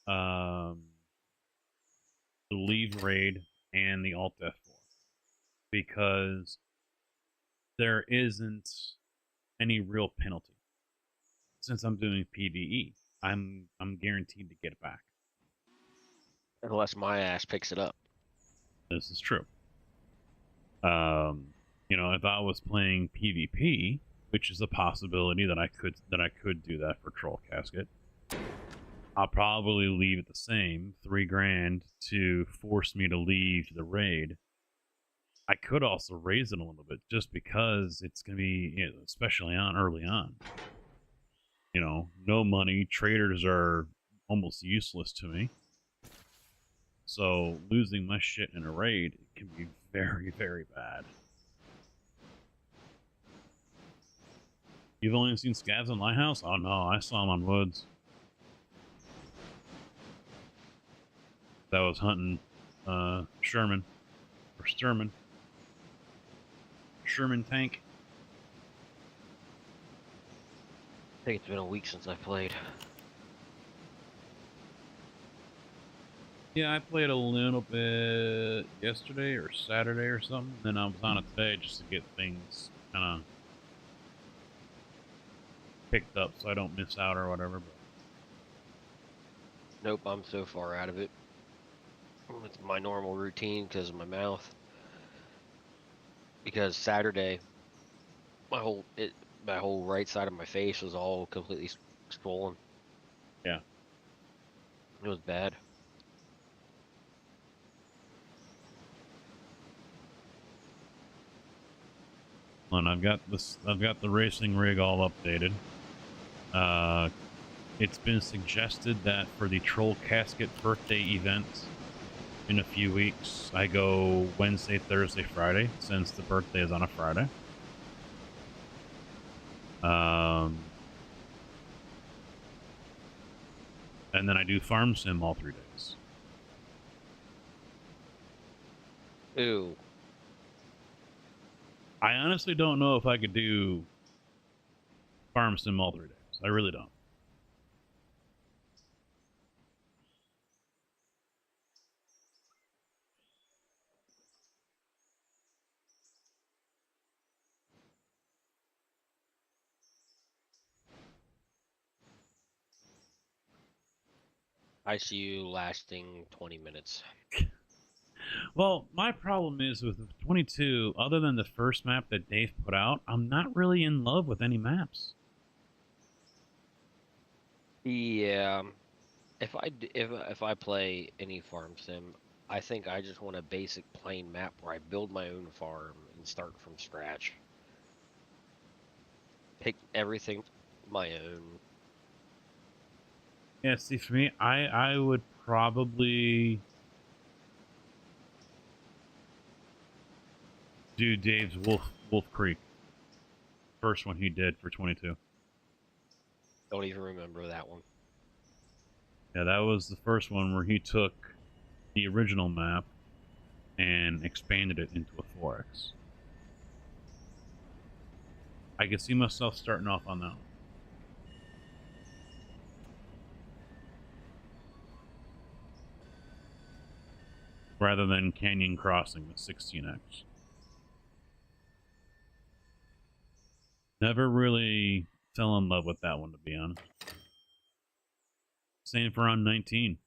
C: the leave raid and the alt F4 because there isn't any real penalty. Since I'm doing PvE, I'm guaranteed to get it back.
F: Unless my ass picks it up.
C: This is true. You know, if I was playing PvP, which is a possibility that I could do that for Troll Casket, I'll probably leave it the same, $3,000 to force me to leave the raid. I could also raise it a little bit just because it's gonna be, you know, especially early on. You know, no money. Traders are almost useless to me. So losing my shit in a raid can be very, very bad. You've only seen scavs on Lighthouse? Oh no, I saw them on woods. That was hunting Sherman. Or Sturman. Sherman tank.
F: I think it's been a week since I played.
C: Yeah, I played a little bit yesterday or Saturday or something. Then I was on it today just to get things kind of picked up so I don't miss out or whatever. But
F: Nope, I'm so far out of it. It's my normal routine because of my mouth. Because Saturday, my whole right side of my face was all completely swollen.
C: yeah.
F: It was bad.
C: And I've got the racing rig all updated. It's been suggested that for the Troll Casket birthday event in a few weeks, I go Wednesday, Thursday, Friday, since the birthday is on a Friday. And then I do farm sim all 3 days.
F: Ooh.
C: I honestly don't know if I could do farm sim all 3 days. I really don't.
F: I see you lasting 20 minutes.
C: Well, my problem is with 22, other than the first map that Dave put out, I'm not really in love with any maps.
F: Yeah. If I play any farm sim, I think I just want a basic plain map where I build my own farm and start from scratch. Pick everything my own.
C: Yeah, see, for me, I would probably do Dave's Wolf Creek. First one he did for 22.
F: Don't even remember that one.
C: Yeah, that was the first one where he took the original map and expanded it into a 4X. I could see myself starting off on that one. Rather than Canyon Crossing with 16X. Never really fell in love with that one, to be honest. Same for on 19.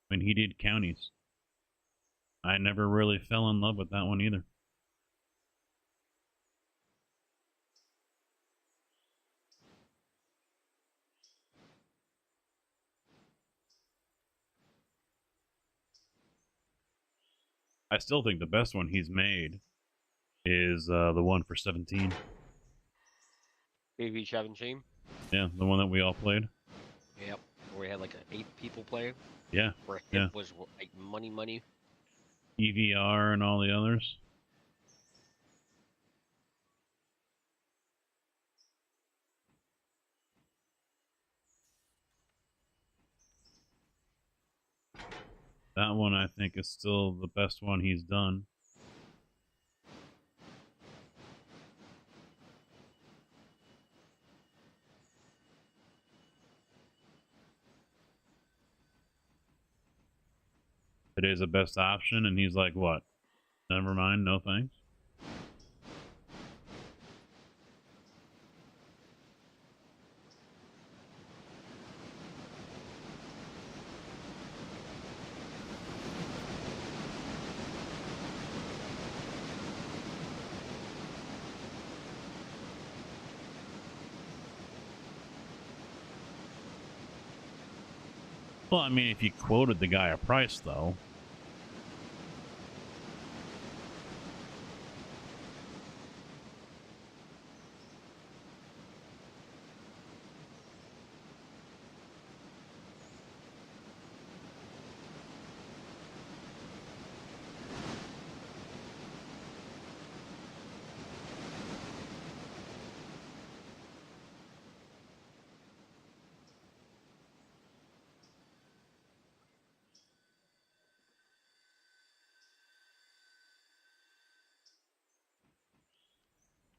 C: When he did counties. I never really fell in love with that one either. I still think the best one he's made is the one for 17.
F: BB 17?
C: Yeah, the one that we all played.
F: Yep. Where we had like 8 people playing.
C: Yeah,
F: Where it
C: yeah.
F: was like money.
C: EVR and all the others. That one I think is still the best one he's done. It is the best option, and he's like, what? Never mind, no thanks. Well, I mean, if you quoted the guy a price, though.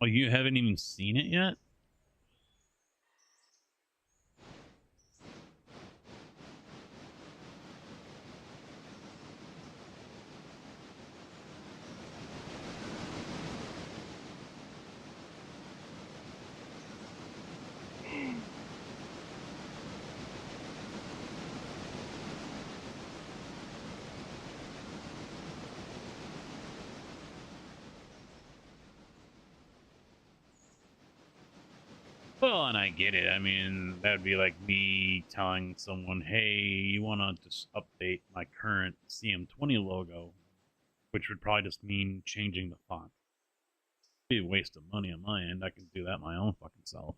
C: Oh, you haven't even seen it yet? Well, and I get it. I mean, that would be like me telling someone, hey, you want to just update my current CM20 logo, which would probably just mean changing the font. It'd be a waste of money on my end. I can do that my own fucking self.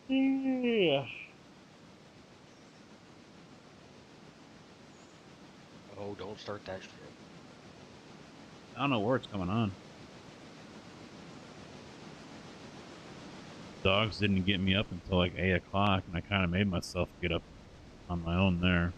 C: Yeah.
F: Oh, don't start that shit.
C: I don't know where it's coming on. Dogs didn't get me up until like 8 o'clock, and I kind of made myself get up on my own there.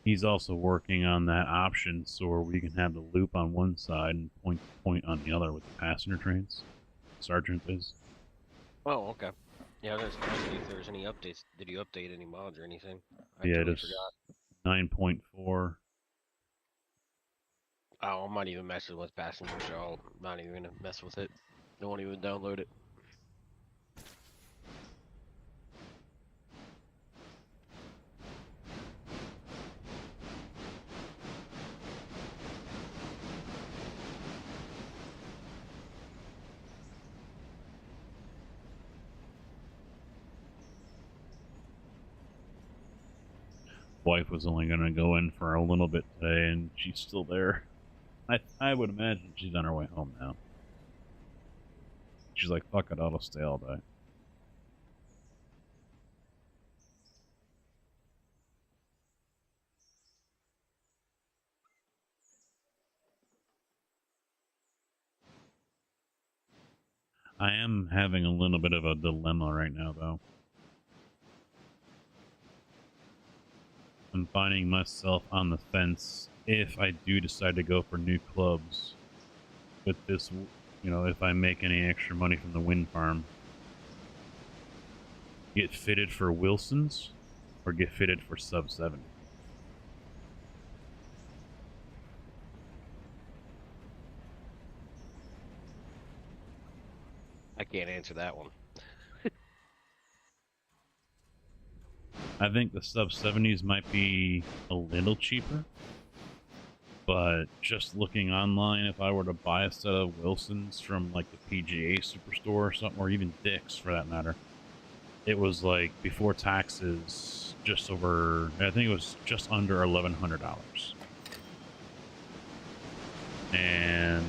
C: He's also working on that option so where we can have the loop on one side and point to point on the other with the passenger trains. Sergeant is.
F: Oh, okay. Yeah, I was gonna ask you if there's any updates. Did you update any mods or anything? I
C: Yeah,
F: totally
C: just
F: forgot.
C: 9.4.
F: Oh, I'm not even messing with passenger, so I'm not even gonna mess with it. Don't want to even download it.
C: Wife was only going to go in for a little bit today, and she's still there. I would imagine she's on her way home now. She's like, fuck it, I'll stay all day. I am having a little bit of a dilemma right now, though. I'm finding myself on the fence if I do decide to go for new clubs with this, you know, if I make any extra money from the wind farm. Get fitted for Wilson's or get fitted for sub 70.
F: I can't answer that one.
C: I think the sub 70s might be a little cheaper, but just looking online, if I were to buy a set of Wilsons from like the PGA Superstore or something, or even Dick's for that matter, it was like before taxes just over, I think it was just under $1,100. And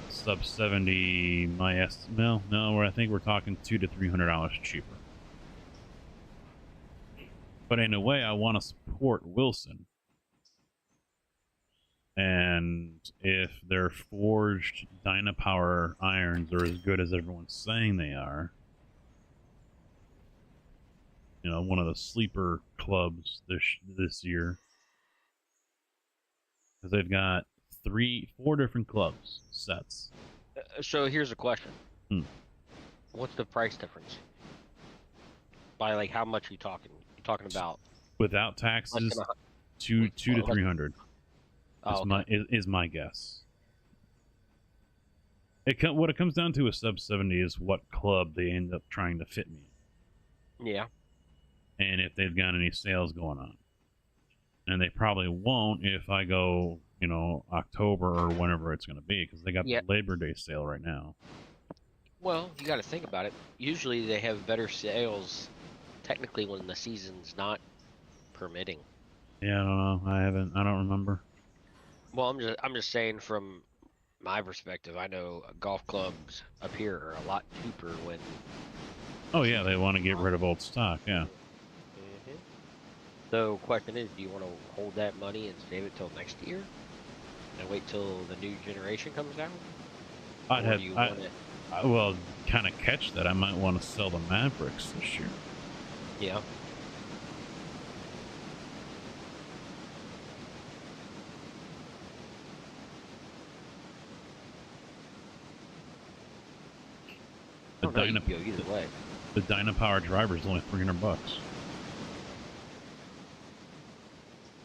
C: sub 70, my estimate, no, I think we're talking $200 to $300 cheaper. But in a way, I want to support Wilson. And if their forged Dynapower irons are as good as everyone's saying they are, you know, one of the sleeper clubs this year, because they've got 4 different clubs sets.
F: So here's a question.
C: Hmm.
F: What's the price difference? By like how much are you talking? You talking about
C: Without taxes, two to 300 is my guess. What it comes down to is sub 70 is what club they end up trying to fit me in.
F: Yeah.
C: And if they've got any sales going on. And they probably won't if I go, you know, October or whenever it's going to be, because they got the Labor Day sale right now.
F: Well, you got to think about it. Usually they have better sales technically when the season's not permitting.
C: Yeah, I don't know. I don't remember.
F: Well, I'm just saying from my perspective, I know golf clubs up here are a lot cheaper when.
C: Oh yeah, they want to get rid of old stock. Yeah.
F: Mm-hmm. So, question is, do you want to hold that money and save it till next year, and wait till the new generation comes out?
C: Well, kind of catch that. I might want to sell the Mavericks this year.
F: Yeah. You can go either way.
C: The Dynapower driver is only $300.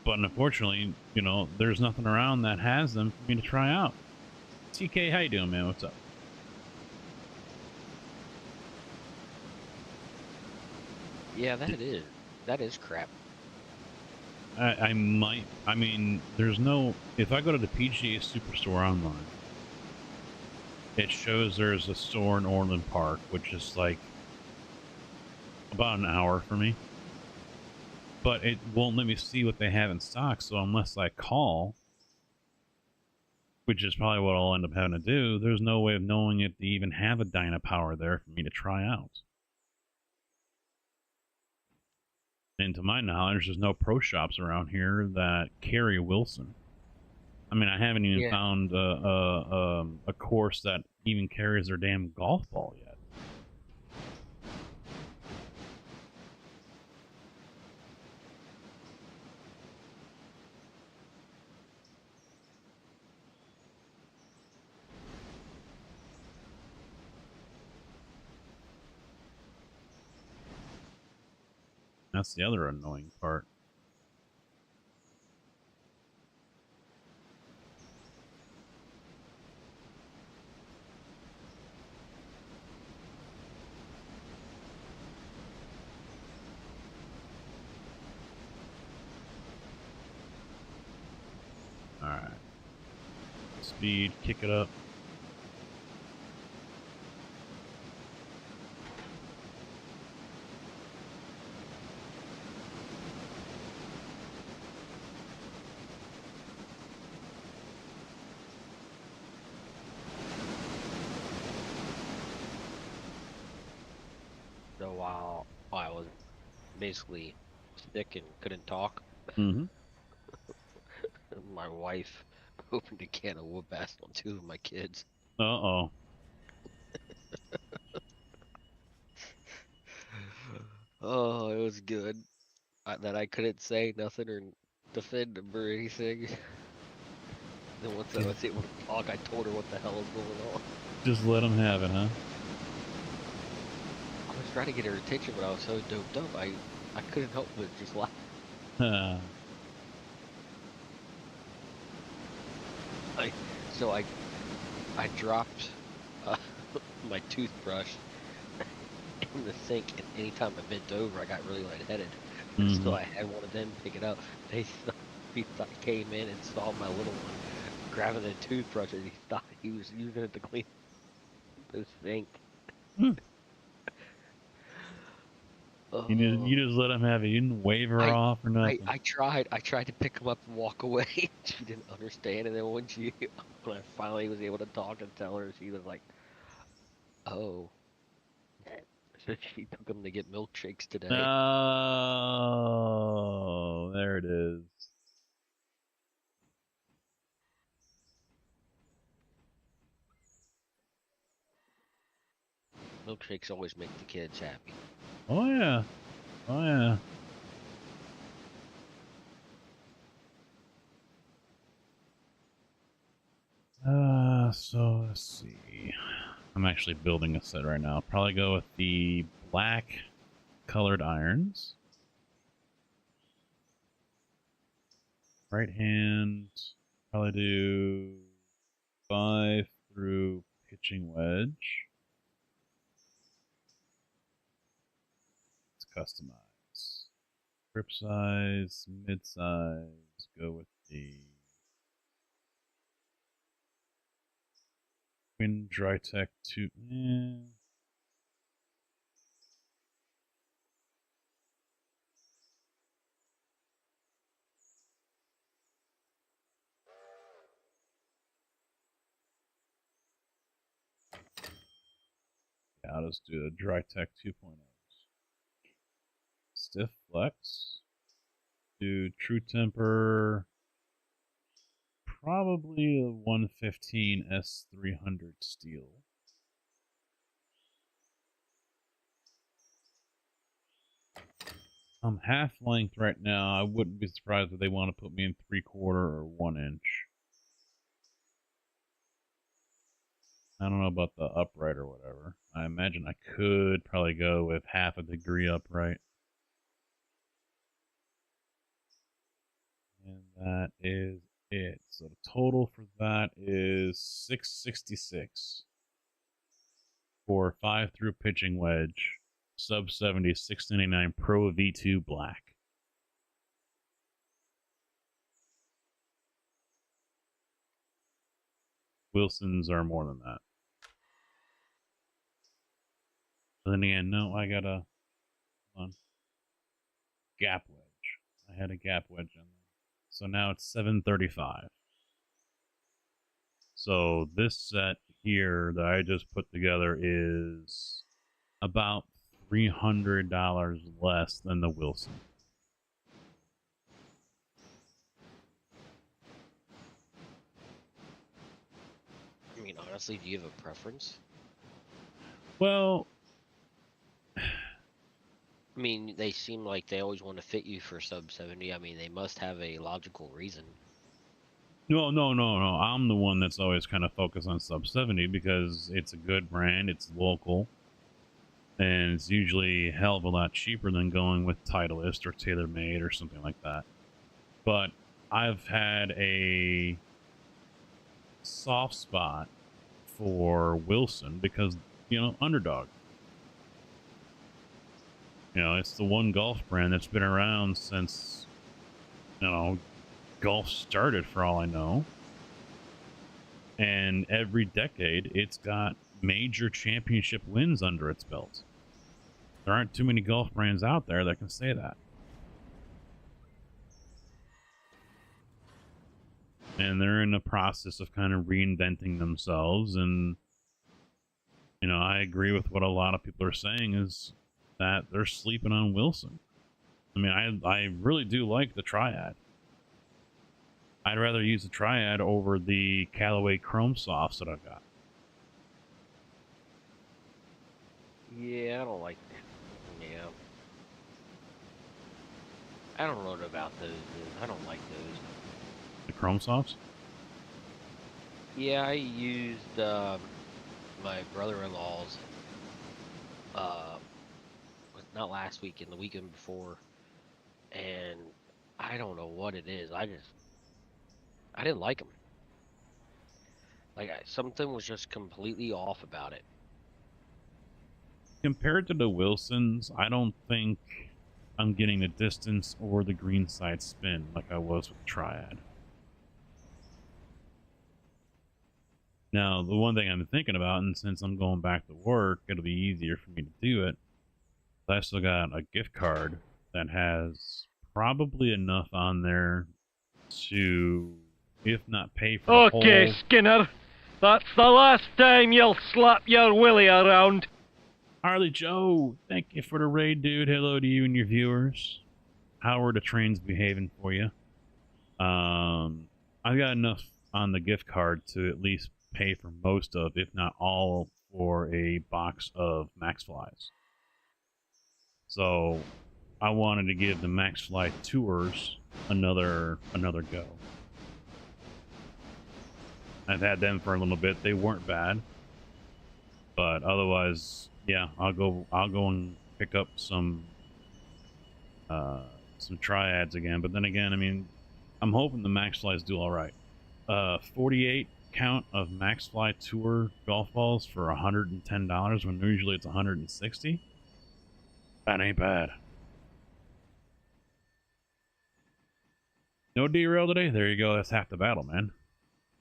C: But unfortunately, you know, there's nothing around that has them for me to try out. TK, how you doing, man? What's up?
F: Yeah, that is crap.
C: I mean, there's no, if I go to the PGA Superstore online, it shows there's a store in Orland Park, which is like about an hour for me. But it won't let me see what they have in stock, so unless I call, which is probably what I'll end up having to do, there's no way of knowing if they even have a Dynapower there for me to try out. And to my knowledge, there's no pro shops around here that carry Wilson. I mean, I haven't even found a course that even carries their damn golf ball yet. That's the other annoying part. Alright. Speed, kick it up.
F: So while I was basically sick and couldn't talk,
C: Mm-hmm.
F: my wife opened a can of whoop ass on 2 of my kids.
C: Uh-oh.
F: Oh, it was good. That I couldn't say nothing or defend them or anything. Then once I was able to talk, I told her what the hell was going on.
C: Just let them have it, huh?
F: I was trying to get her attention, but I was so doped up, I couldn't help but just laugh. So I I dropped my toothbrush in the sink, and anytime I bent over, I got really lightheaded.
C: Mhm.
F: So I had one of them pick it up. He thought, came in and saw my little one grabbing the toothbrush, and he thought he was using it to clean the sink.
C: Hmm.
F: Oh.
C: You just let him have it. You didn't wave her
F: I,
C: off or nothing.
F: I tried to pick him up and walk away. She didn't understand, and then when when I finally was able to talk and tell her, she was like, "Oh." So she took him to get milkshakes today.
C: Oh, there it is.
F: Milkshakes always make the kids happy.
C: Oh yeah. Oh yeah. So let's see. I'm actually building a set right now. I'll probably go with the black colored irons. Right hand, probably do 5 through pitching wedge. Let's customize. Grip size, mid size, go with the Wind Dry Tech 2. Yeah, I'll just do a Dry Tech 2.0. Stiff Flex. Do True Temper. Probably a 115 S300 steel. I'm half length right now. I wouldn't be surprised if they want to put me in 3/4 or 1 inch. I don't know about the upright or whatever. I imagine I could probably go with 1/2 degree upright. And that is it. So the total for that is 666 for 5 through pitching wedge, sub 70, 699 Pro V2 black. Wilsons are more than that. But then again, no, I got a gap wedge. I had a gap wedge in there. So now it's 735. So this set here that I just put together is about $300 less than the Wilson.
F: I mean, honestly, do you have a preference?
C: Well,
F: I mean, they seem like they always want to fit you for sub 70. I mean, they must have a logical reason.
C: no. I'm the one that's always kind of focused on sub 70 because it's a good brand, it's local, and it's usually a hell of a lot cheaper than going with Titleist or TaylorMade or something like that. But I've had a soft spot for Wilson because, underdog. It's the one golf brand that's been around since, golf started, for all I know. And every decade, it's got major championship wins under its belt. There aren't too many golf brands out there that can say that. And they're in the process of kind of reinventing themselves. And, I agree with what a lot of people are saying is that they're sleeping on Wilson. I mean, I really do like the Triad. I'd rather use the Triad over the Callaway Chrome Softs that I've got.
F: Yeah, I don't like. Yeah. I don't know about those. I don't like those.
C: The Chrome Softs?
F: Yeah, I used my brother-in-law's. Not last week, and the weekend before, and I don't know what it is. I didn't like them. Like something was just completely off about it.
C: Compared to the Wilsons, I don't think I'm getting the distance or the green side spin like I was with Triad. Now, the one thing I'm thinking about, and since I'm going back to work, it'll be easier for me to do it. I still got a gift card that has probably enough on there to, if not pay for the
G: Okay,
C: whole...
G: Skinner. That's the last time you'll slap your willy around.
C: Harley Joe, thank you for the raid, dude. Hello to you and your viewers. How are the trains behaving for you? I've got enough on the gift card to at least pay for most of, if not all, for a box of Max Flies. So I wanted to give the Max Fly tours another go. I've had them for a little bit. They weren't bad, but otherwise, yeah, I'll go and pick up some triads again. But then again, I mean, I'm hoping the Max Flies do all right. 48 count of Max Fly Tour golf balls for $110 when usually it's $160. That ain't bad. No derail today? There you go. That's half the battle, man.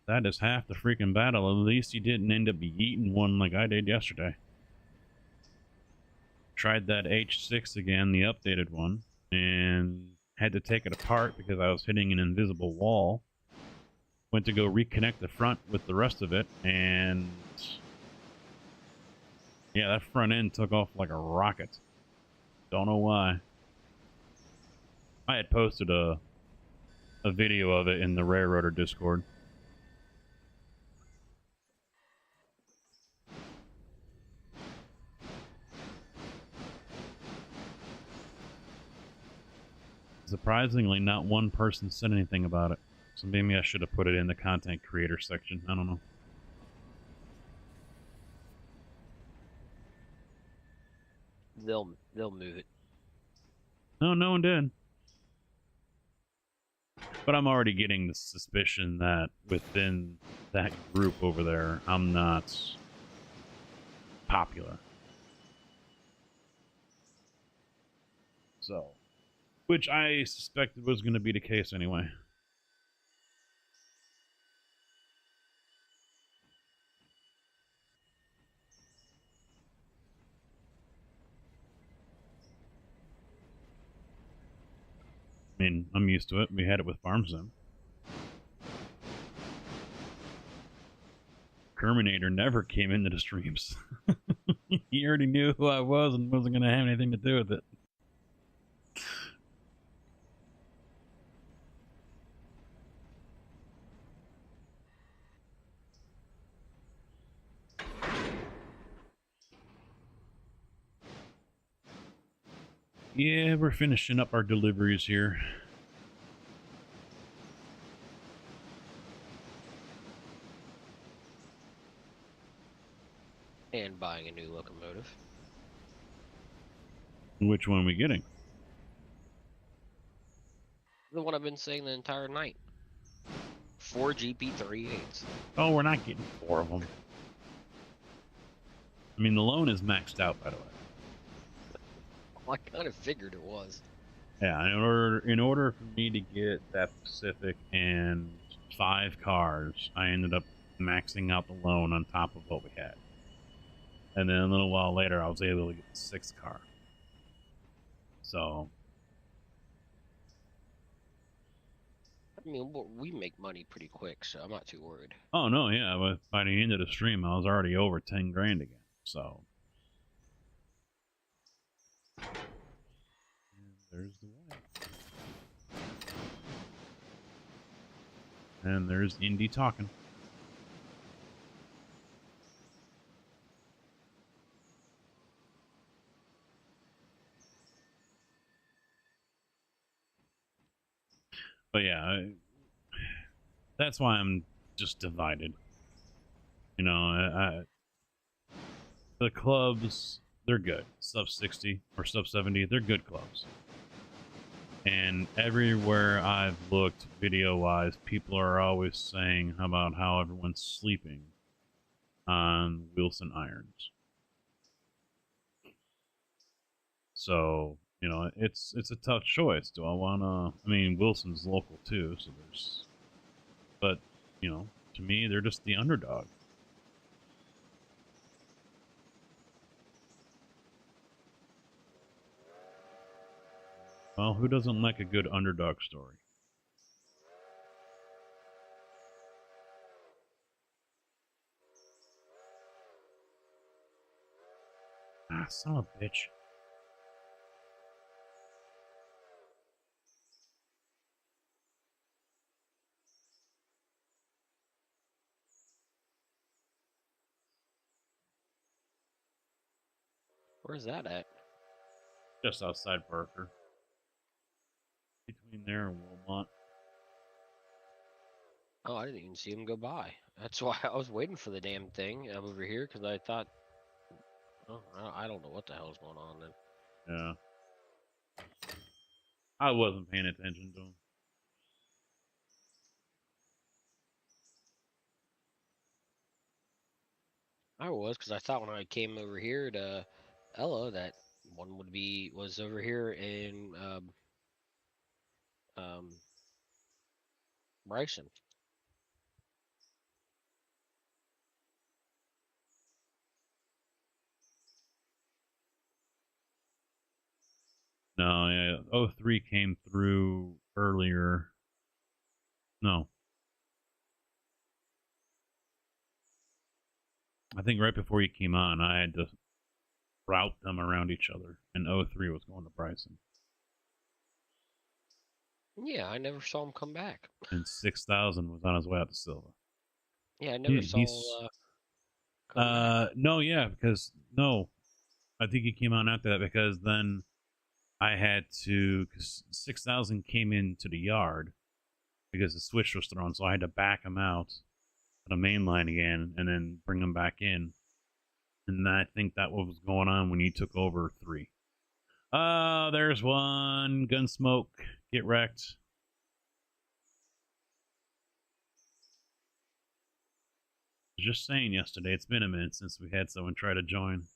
C: That is half the freaking battle. At least you didn't end up eating one like I did yesterday. Tried that H6 again, the updated one, and had to take it apart because I was hitting an invisible wall. Went to go reconnect the front with the rest of it, and yeah, that front end took off like a rocket. Don't know why. I had posted a video of it in the Railroader Discord. Surprisingly, not one person said anything about it. So maybe I should have put it in the content creator section. I don't know.
F: They'll move it.
C: No, no one did. But I'm already getting the suspicion that within that group over there, I'm not popular. So, which I suspected was going to be the case anyway. I mean, I'm used to it. We had it with Farm Sim. Terminator never came into the streams. He already knew who I was and wasn't going to have anything to do with it. Yeah, we're finishing up our deliveries here.
F: And buying a new locomotive.
C: Which one are we getting?
F: The one I've been saying the entire night. 4 GP38s.
C: Oh, we're not getting 4 of them. I mean, the loan is maxed out, by the way.
F: Well, I kind of figured it was.
C: Yeah, in order for me to get that Pacific and 5 cars, I ended up maxing out the loan on top of what we had. And then a little while later, I was able to get the 6th car. So,
F: I mean, we make money pretty quick, so I'm not too worried.
C: oh no, yeah, but by the end of the stream, I was already over 10 grand again. So, and there's the way. And there's Indy talking. But yeah, that's why I'm just divided. You know, the clubs, they're good. Sub 60 or sub 70, they're good clubs. And everywhere I've looked video-wise, people are always saying about how everyone's sleeping on Wilson irons. So, you know, it's a tough choice. Do I want to... I mean, Wilson's local too, so there's... But, you know, to me, they're just the underdog. Well, who doesn't like a good underdog story? Ah, son of a bitch.
F: Where's that at?
C: Just outside Parker. Between there and Wilmot.
F: Oh, I didn't even see him go by. That's why I was waiting for the damn thing over here, because I thought, oh, I don't know what the hell's going on then.
C: Yeah. I wasn't paying attention to him.
F: I was, because I thought when I came over here to Ella that one was over here in Bryson.
C: No, yeah. 03 came through earlier. No. I think right before you came on, I had to route them around each other, and 03 was going to Bryson.
F: Yeah, I never saw him come back.
C: And 6000 was on his way out to Silva.
F: Yeah, I never saw. Come back.
C: No, yeah, because no, I think he came on after that because then I had to, because 6000 came into the yard because the switch was thrown, so I had to back him out to the main line again and then bring him back in. And I think that was going on when you took over 3. There's one. Gunsmoke. Get wrecked. I was just saying yesterday, it's been a minute since we had someone try to join.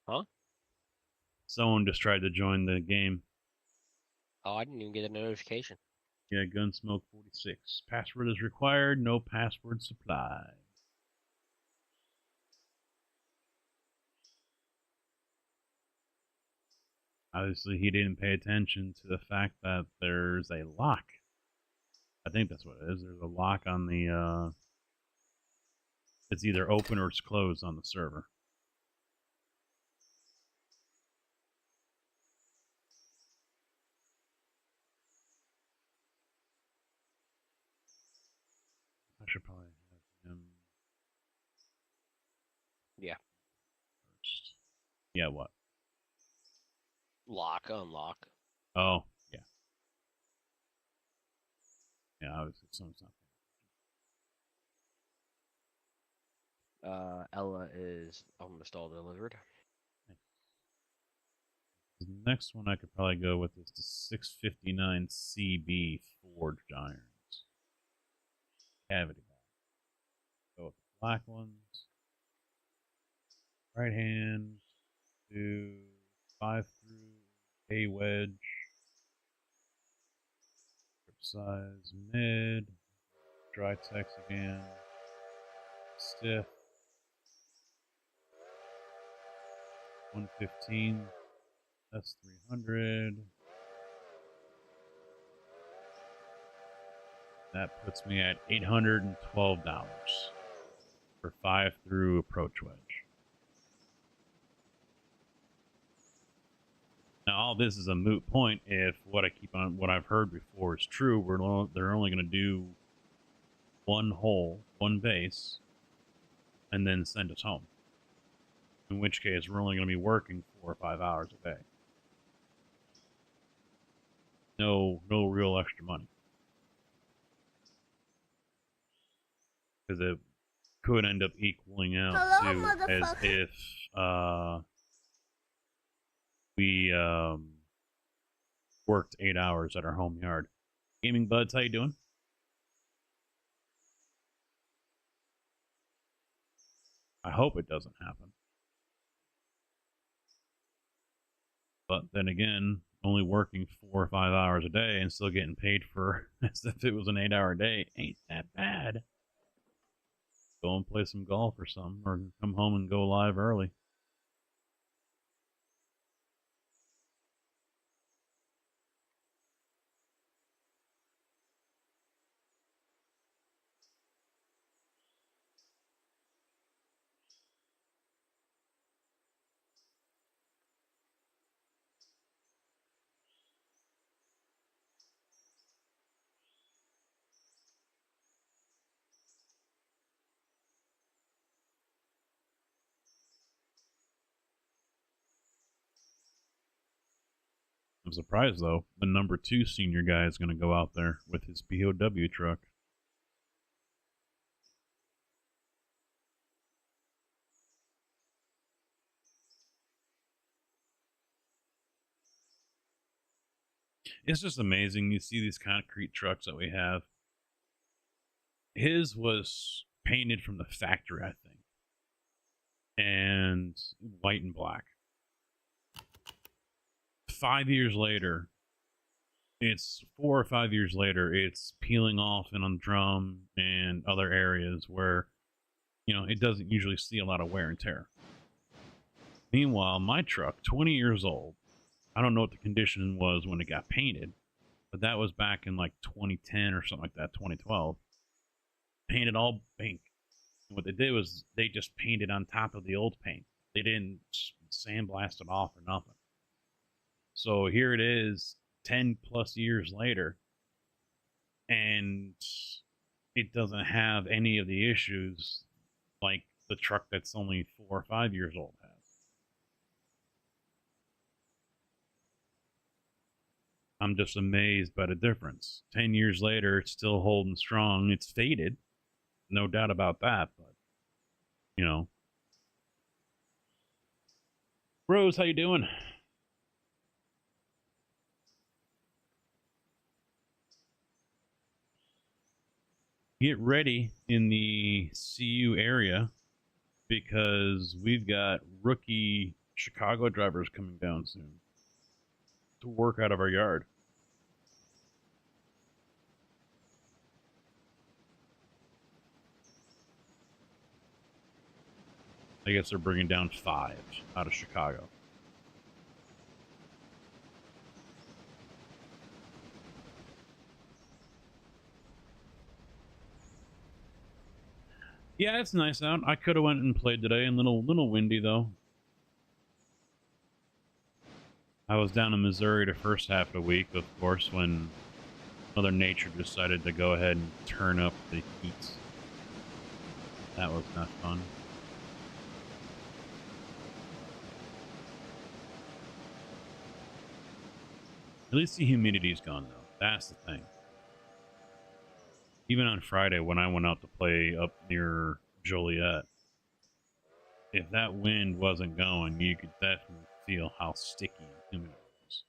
F: Huh?
C: Someone just tried to join the game.
F: Oh, I didn't even get a notification.
C: Yeah, Gunsmoke 46. Password is required. No password supplied. Obviously, he didn't pay attention to the fact that there's a lock. I think that's what it is. There's a lock on the, it's either open or it's closed on the server. I should probably have him
F: Yeah.
C: first. Yeah, what?
F: Lock, unlock.
C: Oh, yeah. Yeah, obviously someone's not.
F: Ella is almost all delivered.
C: The next one I could probably go with is the 659 CB forged irons. Cavity back. Go with the black ones. Right hand. Do 5 through A wedge. Grip size mid. Dry text again. Stiff. 115. That's 300. That puts me at $812 for 5 through approach wedge. Now, all this is a moot point if what I've heard before is true. They're only going to do one hole, one base, and then send us home. In which case, we're only going to be working 4 or 5 hours a day. No real extra money. Because it could end up equaling out to as if we worked 8 hours at our home yard. Gaming Buds, how you doing? I hope it doesn't happen. But then again, only working 4 or 5 hours a day and still getting paid for as if it was an 8-hour day ain't that bad. Go and play some golf or something, or come home and go live early. I'm surprised, though. The number 2 senior guy is going to go out there with his BOW truck. It's just amazing. You see these concrete trucks that we have. His was painted from the factory, I think, and white and black. 5 years later, it's 4 or 5 years later, it's peeling off and on drum and other areas where, you know, it doesn't usually see a lot of wear and tear. Meanwhile, my truck, 20 years old, I don't know what the condition was when it got painted, but that was back in like 2010 or something like that, 2012. Painted all pink. And what they did was they just painted on top of the old paint. They didn't sandblast it off or nothing. So here it is 10 plus years later, and it doesn't have any of the issues like the truck that's only 4 or 5 years old has. I'm just amazed by the difference. 10 years later, it's still holding strong. It's faded, no doubt about that, but, you know. Rose, how you doing? Get ready in the CU area because we've got rookie Chicago drivers coming down soon to work out of our yard. I guess they're bringing down 5 out of Chicago. Yeah, it's nice out. I could have went and played today, and little windy though. I was down in Missouri the first half of the week, of course, when Mother Nature decided to go ahead and turn up the heat. That was not fun. At least the humidity's gone, though. That's the thing. Even on Friday, when I went out to play up near Joliet, if that wind wasn't going, you could definitely feel how sticky and humid it was.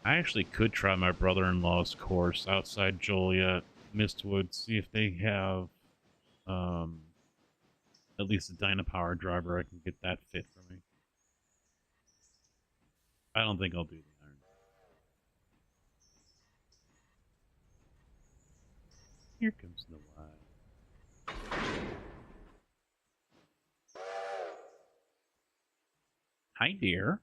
C: I actually could try my brother-in-law's course outside Joliet, Mistwood, see if they have at least a Dynapower driver. I can get that fit for me. I don't think I'll do the iron. Here comes the light. Hi, dear.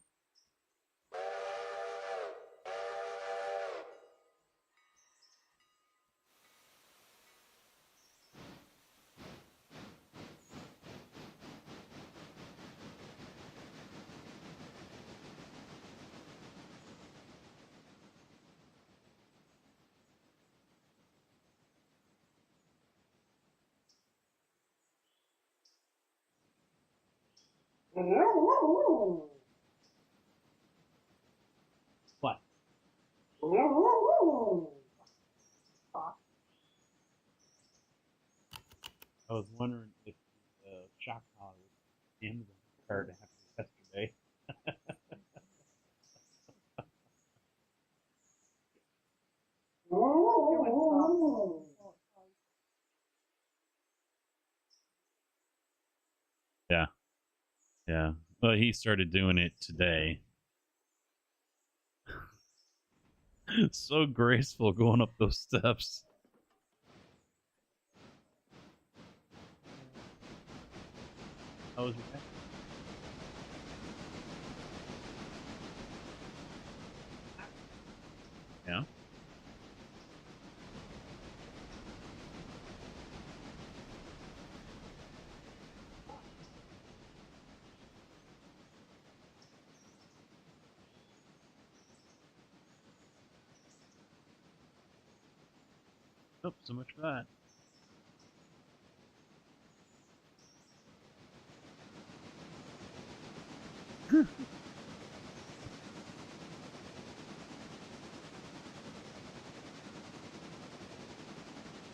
C: What? I was wondering if the shock collar was Amazon card happened yesterday. Yeah. Yeah. Well, he started doing it today. So graceful going up those steps. How was your day? Yeah. Oh, so much for that.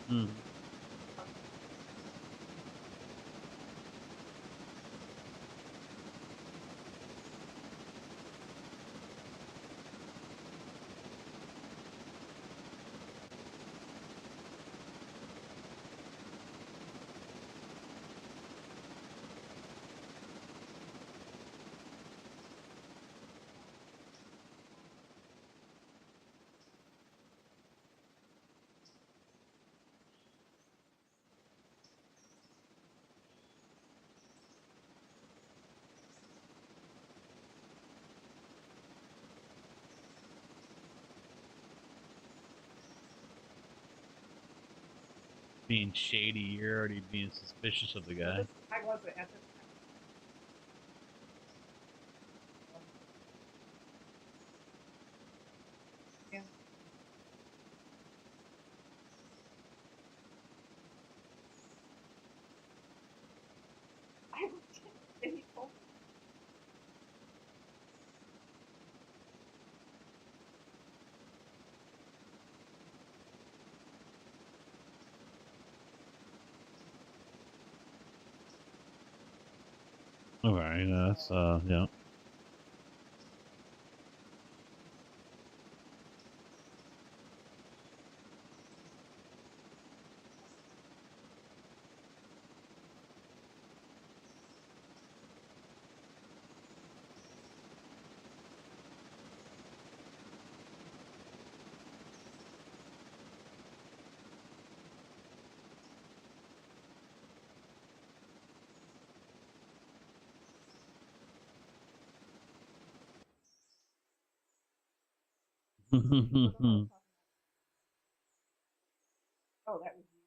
C: Mm. Being shady, you're already being suspicious of the guy.
H: I wasn't at the time. I was and he told me.
C: Okay, that's yeah.
H: Oh, that was you.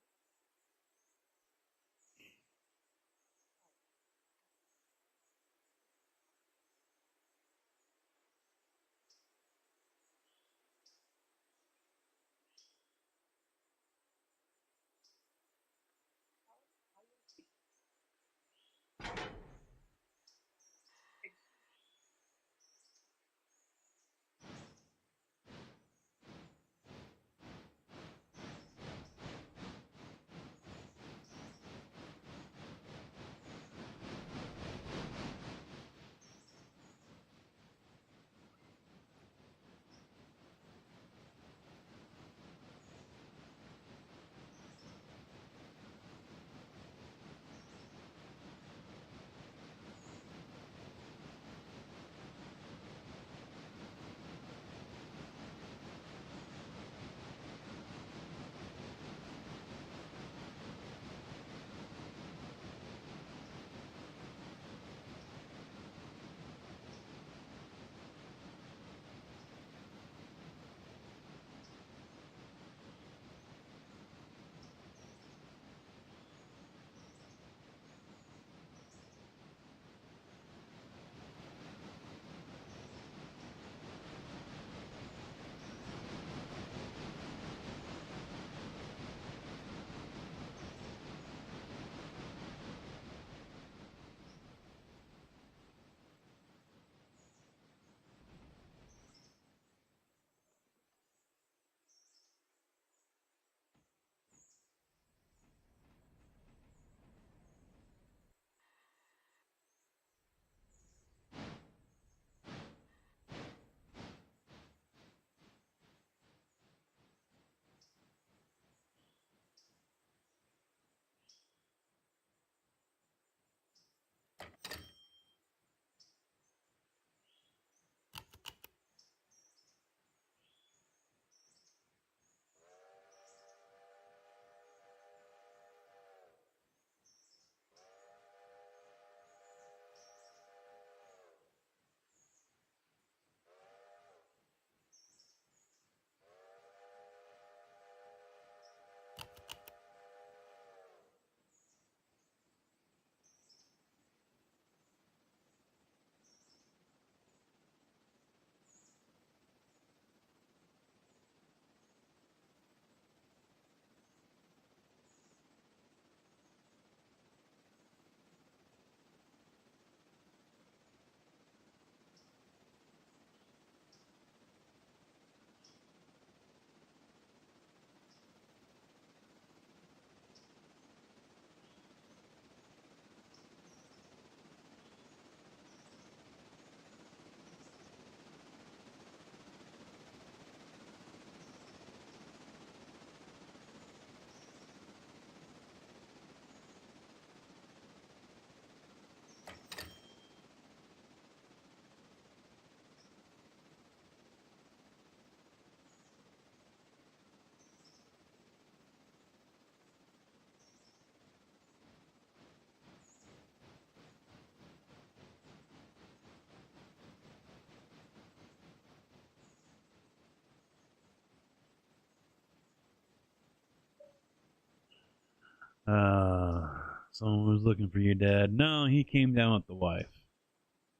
C: Someone was looking for your dad. No, he came down with the wife.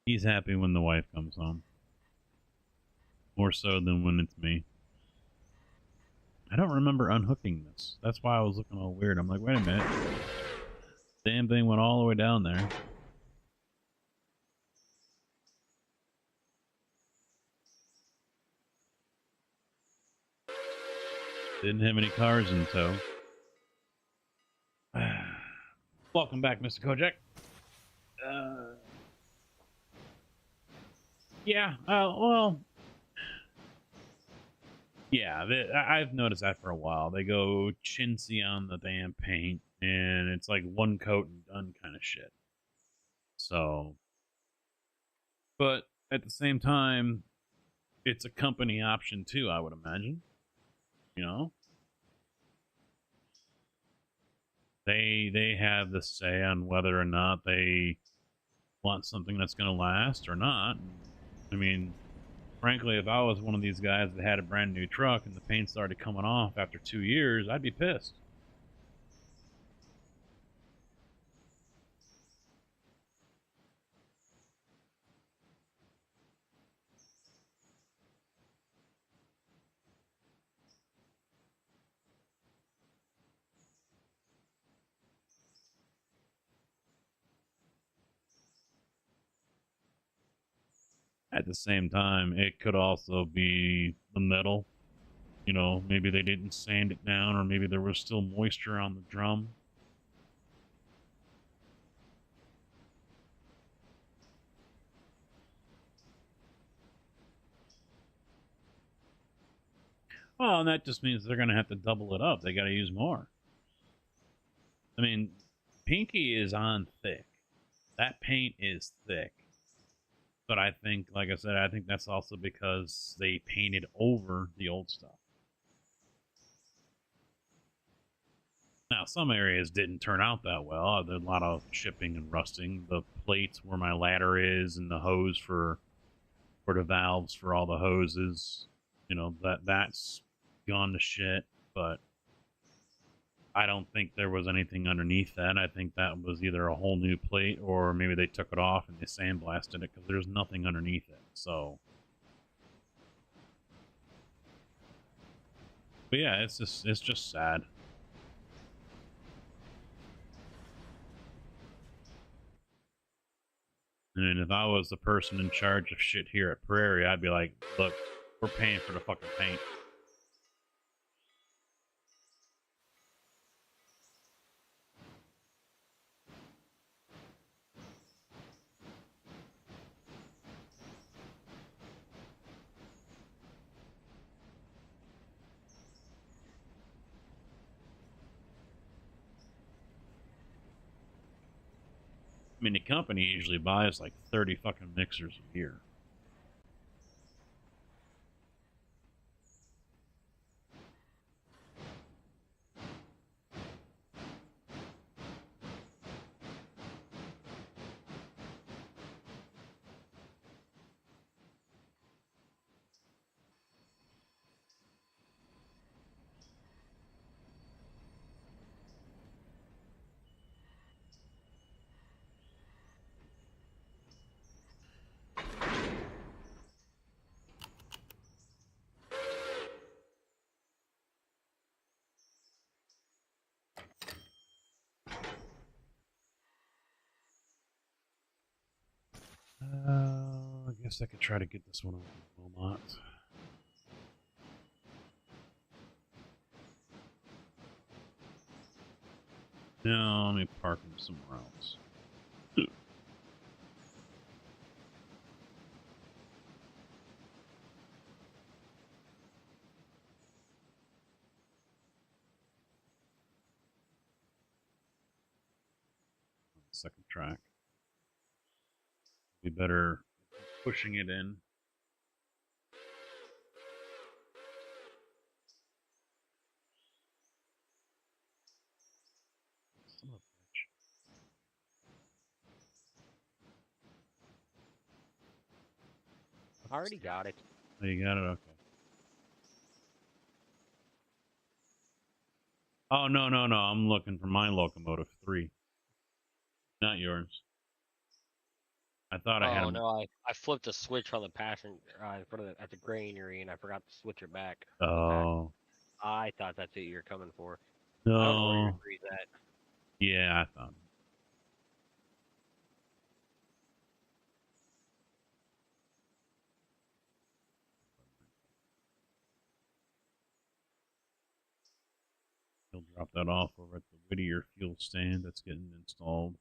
C: He's happy when the wife comes home. More so than when it's me. I don't remember unhooking this. That's why I was looking all weird. I'm like, wait a minute. Damn thing went all the way down there. Didn't have any cars in tow. Welcome back, Mr. Kojak. Yeah, well, yeah, I've noticed that for a while. They go chintzy on the damn paint, and it's like one coat and done kind of shit. So, but at the same time, it's a company option too, I would imagine. You know? They have the say on whether or not they want something that's going to last or not. I mean, frankly, if I was one of these guys that had a brand new truck and the paint started coming off after 2 years, I'd be pissed. At the same time, it could also be the metal. You know, maybe they didn't sand it down, or maybe there was still moisture on the drum. Well, and that just means they're going to have to double it up. They got to use more. I mean, Pinky is on thick. That paint is thick. But I think, like I said, I think that's also because they painted over the old stuff. Now, some areas didn't turn out that well. There's a lot of chipping and rusting. The plates where my ladder is and the hose for the valves for all the hoses, you know, that's gone to shit. But I don't think there was anything underneath that. I think that was either a whole new plate or maybe they took it off and they sandblasted it because there's nothing underneath it. So, but yeah, it's just sad. And if I was the person in charge of shit here at Prairie, I'd be like, look, we're paying for the fucking paint. I mean, the company usually buys like 30 fucking mixers a year. I guess I could try to get this one over to Wilmot. No, let me park him somewhere else. Second track. We better pushing it in. Son of a bitch.
F: I already got it.
C: Oh, you got it? Okay. Oh, no, no, no. I'm looking for my locomotive 3. Not yours. I thought I had
F: Oh
C: them.
F: no, I flipped a switch on the passenger in front of at the granary, and I forgot to switch it back.
C: Oh,
F: I thought that's what you're coming for. I don't know where your
C: no.
F: three's at.
C: Yeah, I found it. He'll drop that off over at the Whittier fuel stand that's getting installed.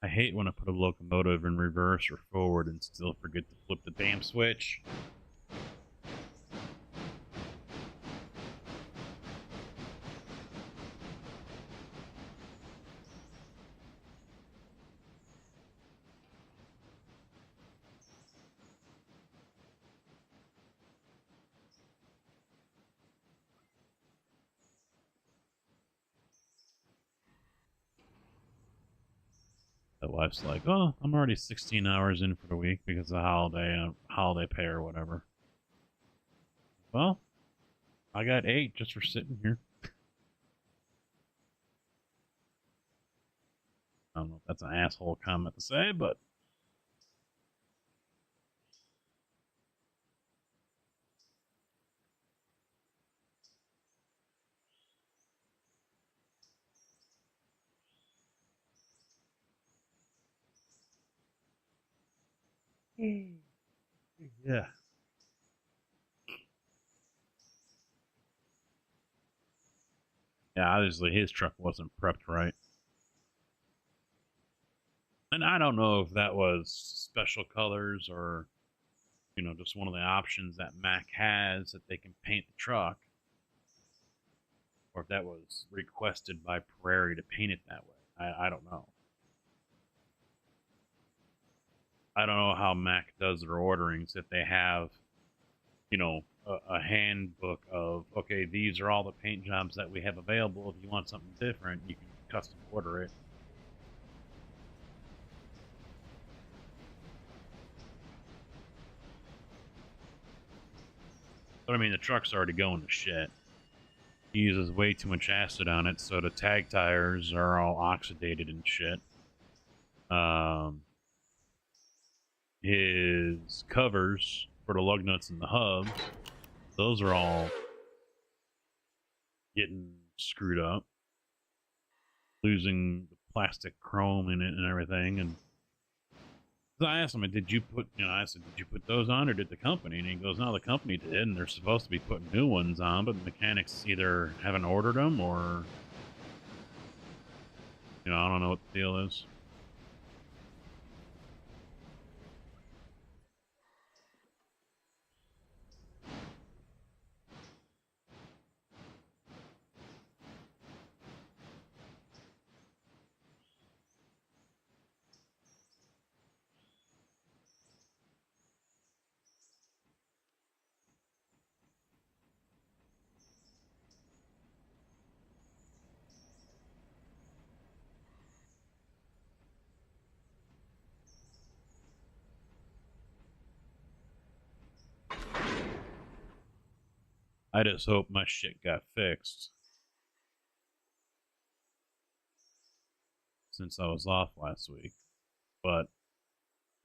C: I hate when I put a locomotive in reverse or forward and still forget to flip the damn switch. The wife's like, "Oh, I'm already 16 hours in for the week because of holiday pay or whatever." Well, I got 8 just for sitting here. I don't know if that's an asshole comment to say, but yeah. Yeah, obviously his truck wasn't prepped right. And I don't know if that was special colors or, just one of the options that Mac has that they can paint the truck. Or if that was requested by Prairie to paint it that way. I don't know. I don't know how Mac does their orderings. If they have, a handbook of, okay, these are all the paint jobs that we have available. If you want something different, you can custom order it. But I mean, the truck's already going to shit. He uses way too much acid on it, so the tag tires are all oxidated and shit. His covers for the lug nuts and the hubs, those are all getting screwed up, losing the plastic chrome in it and everything. And I asked him, did you put those on, or did the company? And he goes, no, the company did, and they're supposed to be putting new ones on, but the mechanics either haven't ordered them or, I don't know what the deal is. I just hope my shit got fixed since I was off last week. But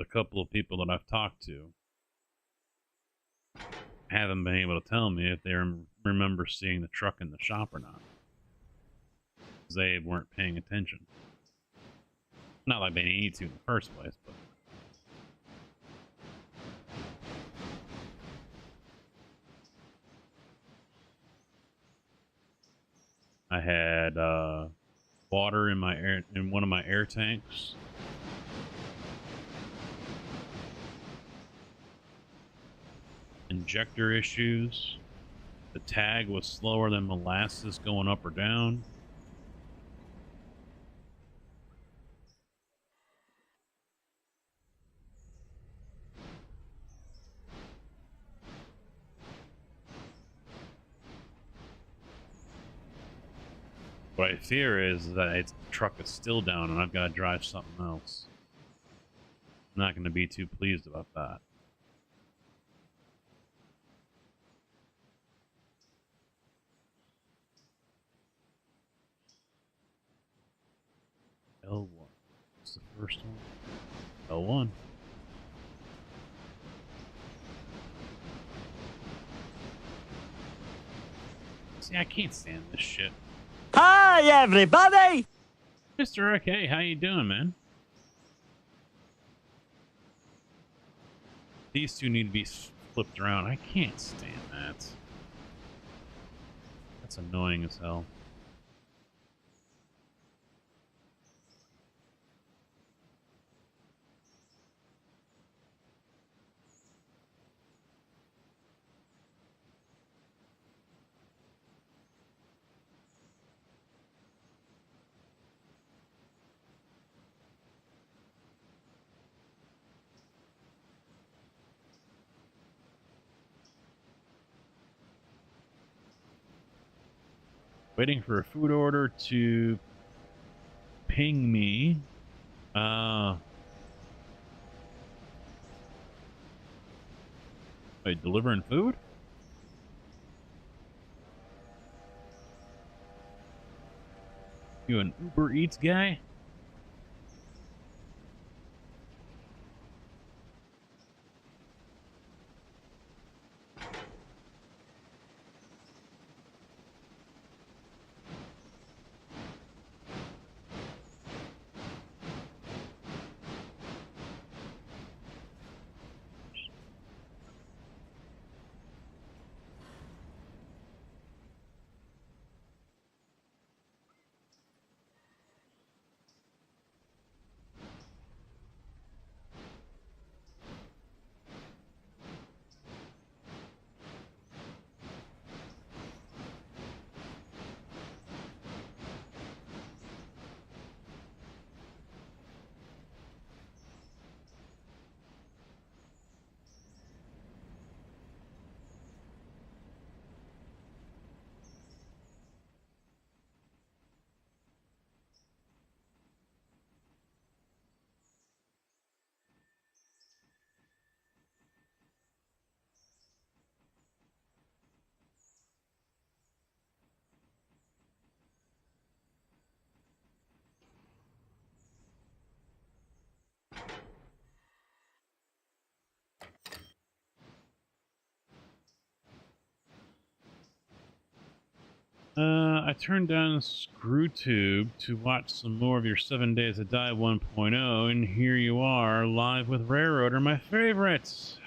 C: a couple of people that I've talked to haven't been able to tell me if they remember seeing the truck in the shop or not. They weren't paying attention. Not like they need to in the first place, but I had water in one of my air tanks. Injector issues. The tag was slower than molasses going up or down. What I fear is that the truck is still down and I've got to drive something else. I'm not going to be too pleased about that. first one. L1. See, I can't stand this shit.
G: Hi, everybody!
C: Mr. Okay, how you doing, man? These two need to be flipped around. I can't stand that. That's annoying as hell. Waiting for a food order to ping me. Wait, delivering food? You an Uber Eats guy? I turned down ScrewTube to watch some more of your 7 Days to Die 1.0, and here you are, live with Railroader, my favorites.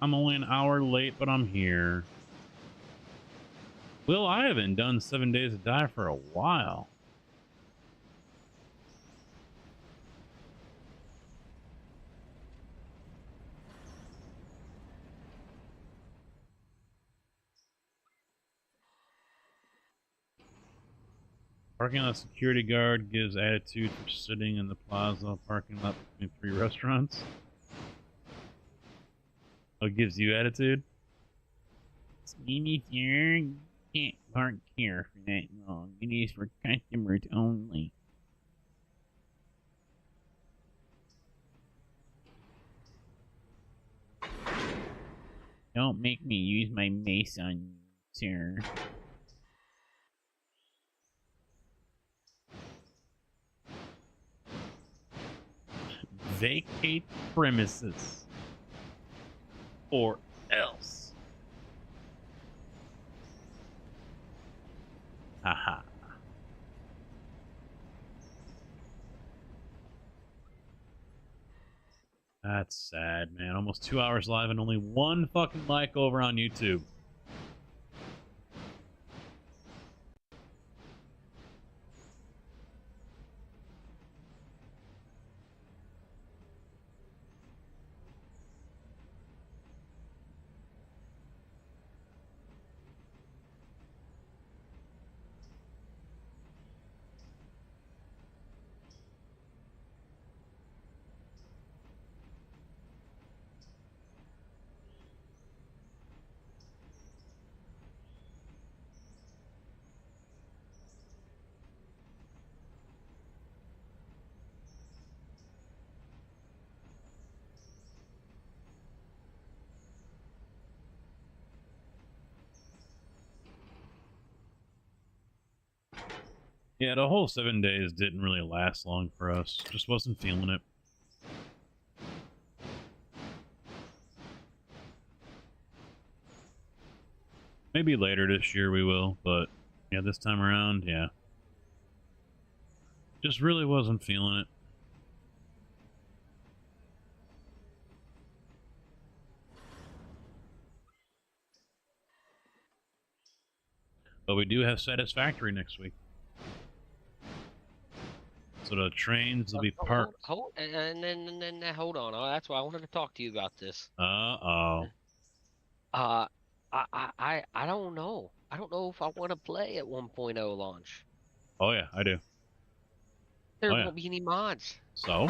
C: I'm only an hour late, but I'm here. Will, I haven't done 7 Days to Die for a while. Parking lot security guard gives attitude for sitting in the plaza parking lot between 3 restaurants. Oh, gives you attitude? Excuse me, sir. You can't park here for that long. It is for customers only. Don't make me use my mace on you, sir. Vacate premises. Or else. Haha. That's sad, man. Almost 2 hours live and only one fucking like over on YouTube. Yeah, the whole 7 days didn't really last long for us. Just wasn't feeling it. Maybe later this year we will, but yeah, this time around, yeah. Just really wasn't feeling it. But we do have Satisfactory next week. So the trains will be parked.
F: Hold hold on. That's why I wanted to talk to you about this.
C: Uh-oh.
F: I don't know. I don't know if I want to play at 1.0 launch.
C: Oh yeah, I do.
F: There
C: Oh, yeah.
F: won't be any mods.
C: So?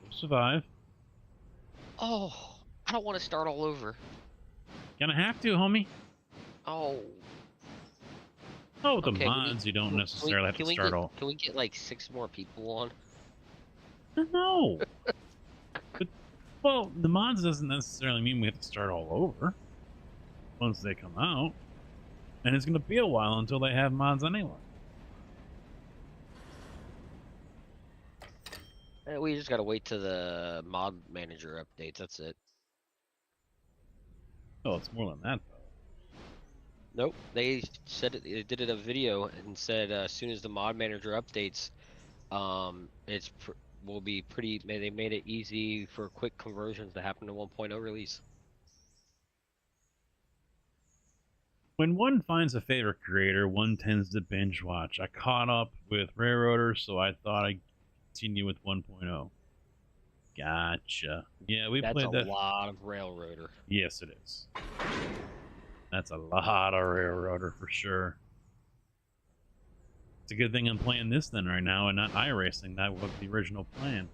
C: We'll survive.
F: Oh, I don't want to start all over.
C: Gonna have to, homie.
F: Oh.
C: Oh, with the
F: Okay,
C: mods, you don't necessarily have to start all.
F: Can we get like 6 more people on?
C: No. But, well, the mods doesn't necessarily mean we have to start all over once they come out. And it's going to be a while until they have mods anyway.
F: We just gotta wait till the mod manager updates. That's it.
C: Oh, it's more than that, though.
F: Nope. They said it. They did it a video and said as soon as the mod manager updates, will be pretty. They made it easy for quick conversions to happen to 1.0 release.
C: When one finds a favorite creator, one tends to binge watch. I caught up with Railroader, so I thought I'd continue with 1.0. Gotcha. Yeah, we
F: That's
C: played that.
F: a lot of Railroader.
C: Yes, it is. That's a lot of Railroader for sure. It's a good thing I'm playing this then right now and not iRacing. That was the original plan.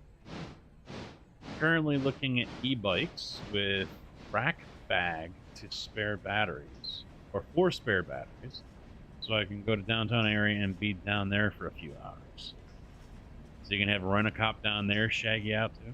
C: Currently looking at e-bikes with rack bag to spare batteries, or 4 spare batteries, so I can go to downtown area and be down there for a few hours. So you can have Rent-A-Cop down there, Shaggy out too.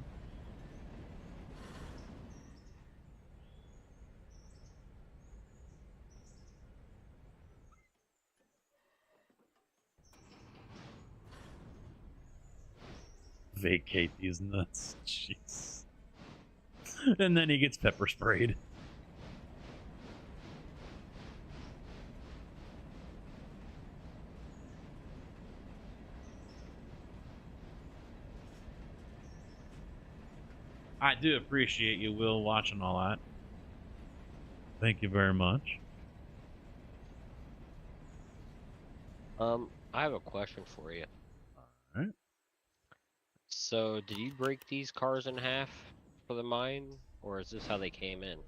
C: Vacate these nuts. Jeez. And then he gets pepper sprayed. I do appreciate you, Will, watching all that. Thank you very much.
F: I have a question for you.
C: Alright.
F: So, did you break these cars in half for the mine, or is this how they came in?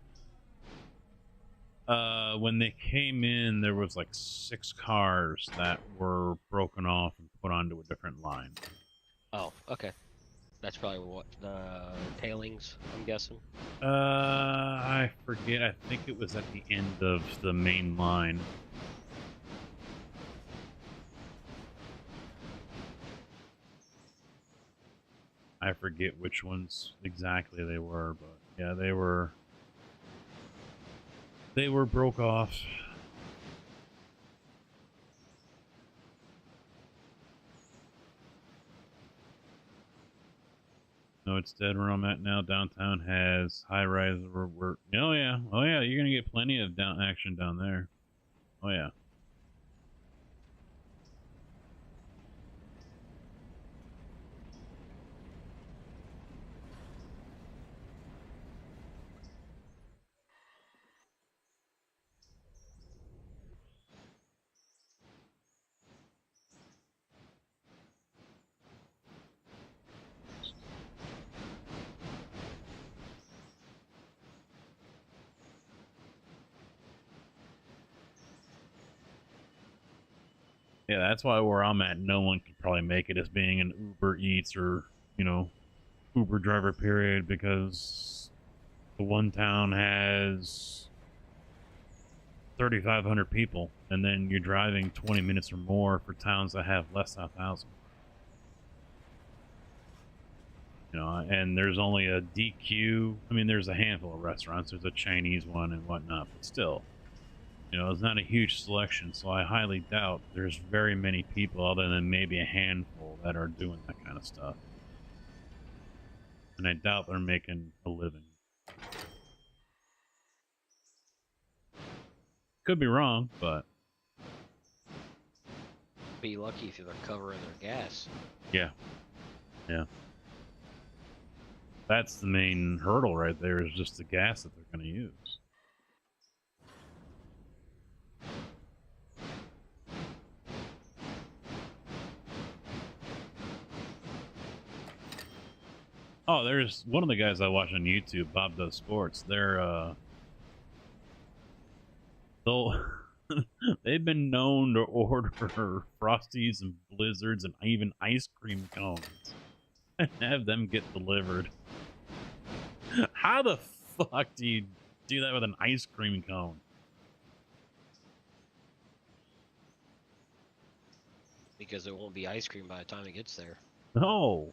C: When they came in, there was like 6 cars that were broken off and put onto a different line.
F: Oh, okay. That's probably what the tailings, I'm guessing.
C: I forget. I think it was at the end of the main line. I forget which ones exactly they were, but yeah, they were broke off. No, it's dead where I'm at now. Downtown has high rise. Oh yeah, you're gonna get plenty of action down there. Oh yeah. Yeah, that's why where I'm at, no one could probably make it as being an Uber Eats or, Uber driver period, because the one town has 3,500 people, and then you're driving 20 minutes or more for towns that have less than 1,000. And there's only a DQ. I mean, there's a handful of restaurants. There's a Chinese one and whatnot, but still. It's not a huge selection, so I highly doubt there's very many people other than maybe a handful that are doing that kind of stuff. And I doubt they're making a living. Could be wrong, but
F: Be lucky if they're covering their gas.
C: yeah. Yeah. That's the main hurdle right there, is just the gas that they're going to use. Oh, there's one of the guys I watch on YouTube, Bob Does Sports. They've been known to order Frosties and Blizzards and even ice cream cones and have them get delivered. How the fuck do you do that with an ice cream cone?
F: Because there won't be ice cream by the time it gets there.
C: No.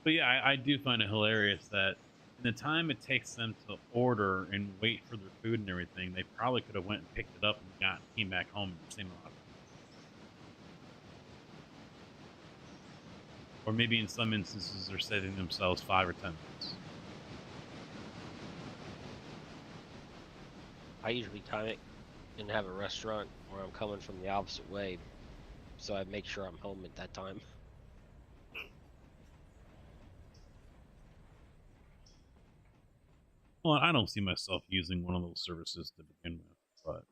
C: But yeah, I do find it hilarious that in the time it takes them to order and wait for their food and everything, they probably could have went and picked it up and came back home in the same amount of time. Or maybe in some instances they're saving themselves 5 or 10 minutes.
F: I usually time it and have a restaurant where I'm coming from the opposite way, so I make sure I'm home at that time.
C: Well, I don't see myself using one of those services to begin with, but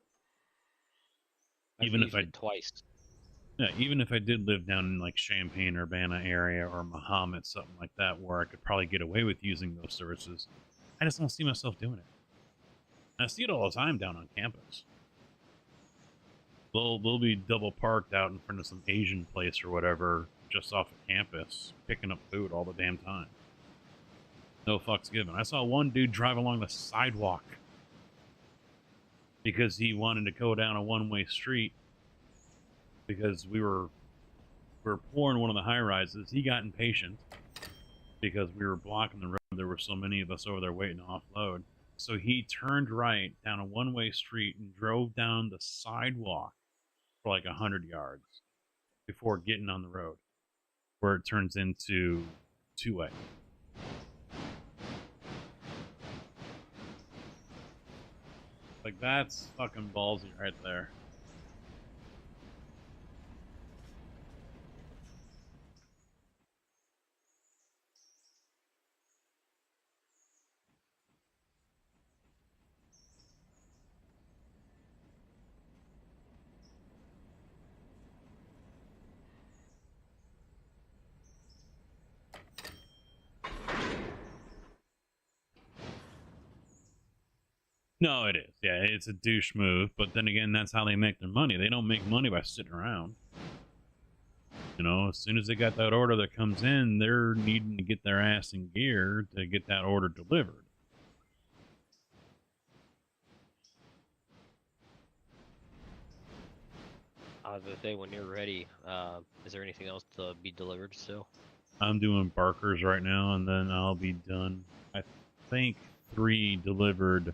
C: even if I
F: twice.
C: Yeah, even if I did live down in like Champaign, Urbana area or Mahomet, something like that, where I could probably get away with using those services, I just don't see myself doing it. And I see it all the time down on campus. They'll be double parked out in front of some Asian place or whatever, just off of campus, picking up food all the damn time. No fucks given. I saw one dude drive along the sidewalk because he wanted to go down a one-way street because we were pouring one of the high rises. He got impatient because we were blocking the road. There were so many of us over there waiting to offload. So he turned right down a one-way street and drove down the sidewalk for like 100 yards before getting on the road, where it turns into two-way. Like, that's fucking ballsy right there. No, it is. Yeah, it's a douche move. But then again, that's how they make their money. They don't make money by sitting around. You know, as soon as they got that order that comes in, they're needing to get their ass in gear to get that order delivered.
F: I was gonna say, when you're ready, is there anything else to be delivered still?
C: I'm doing Barkers right now, and then I'll be done. I think 3 delivered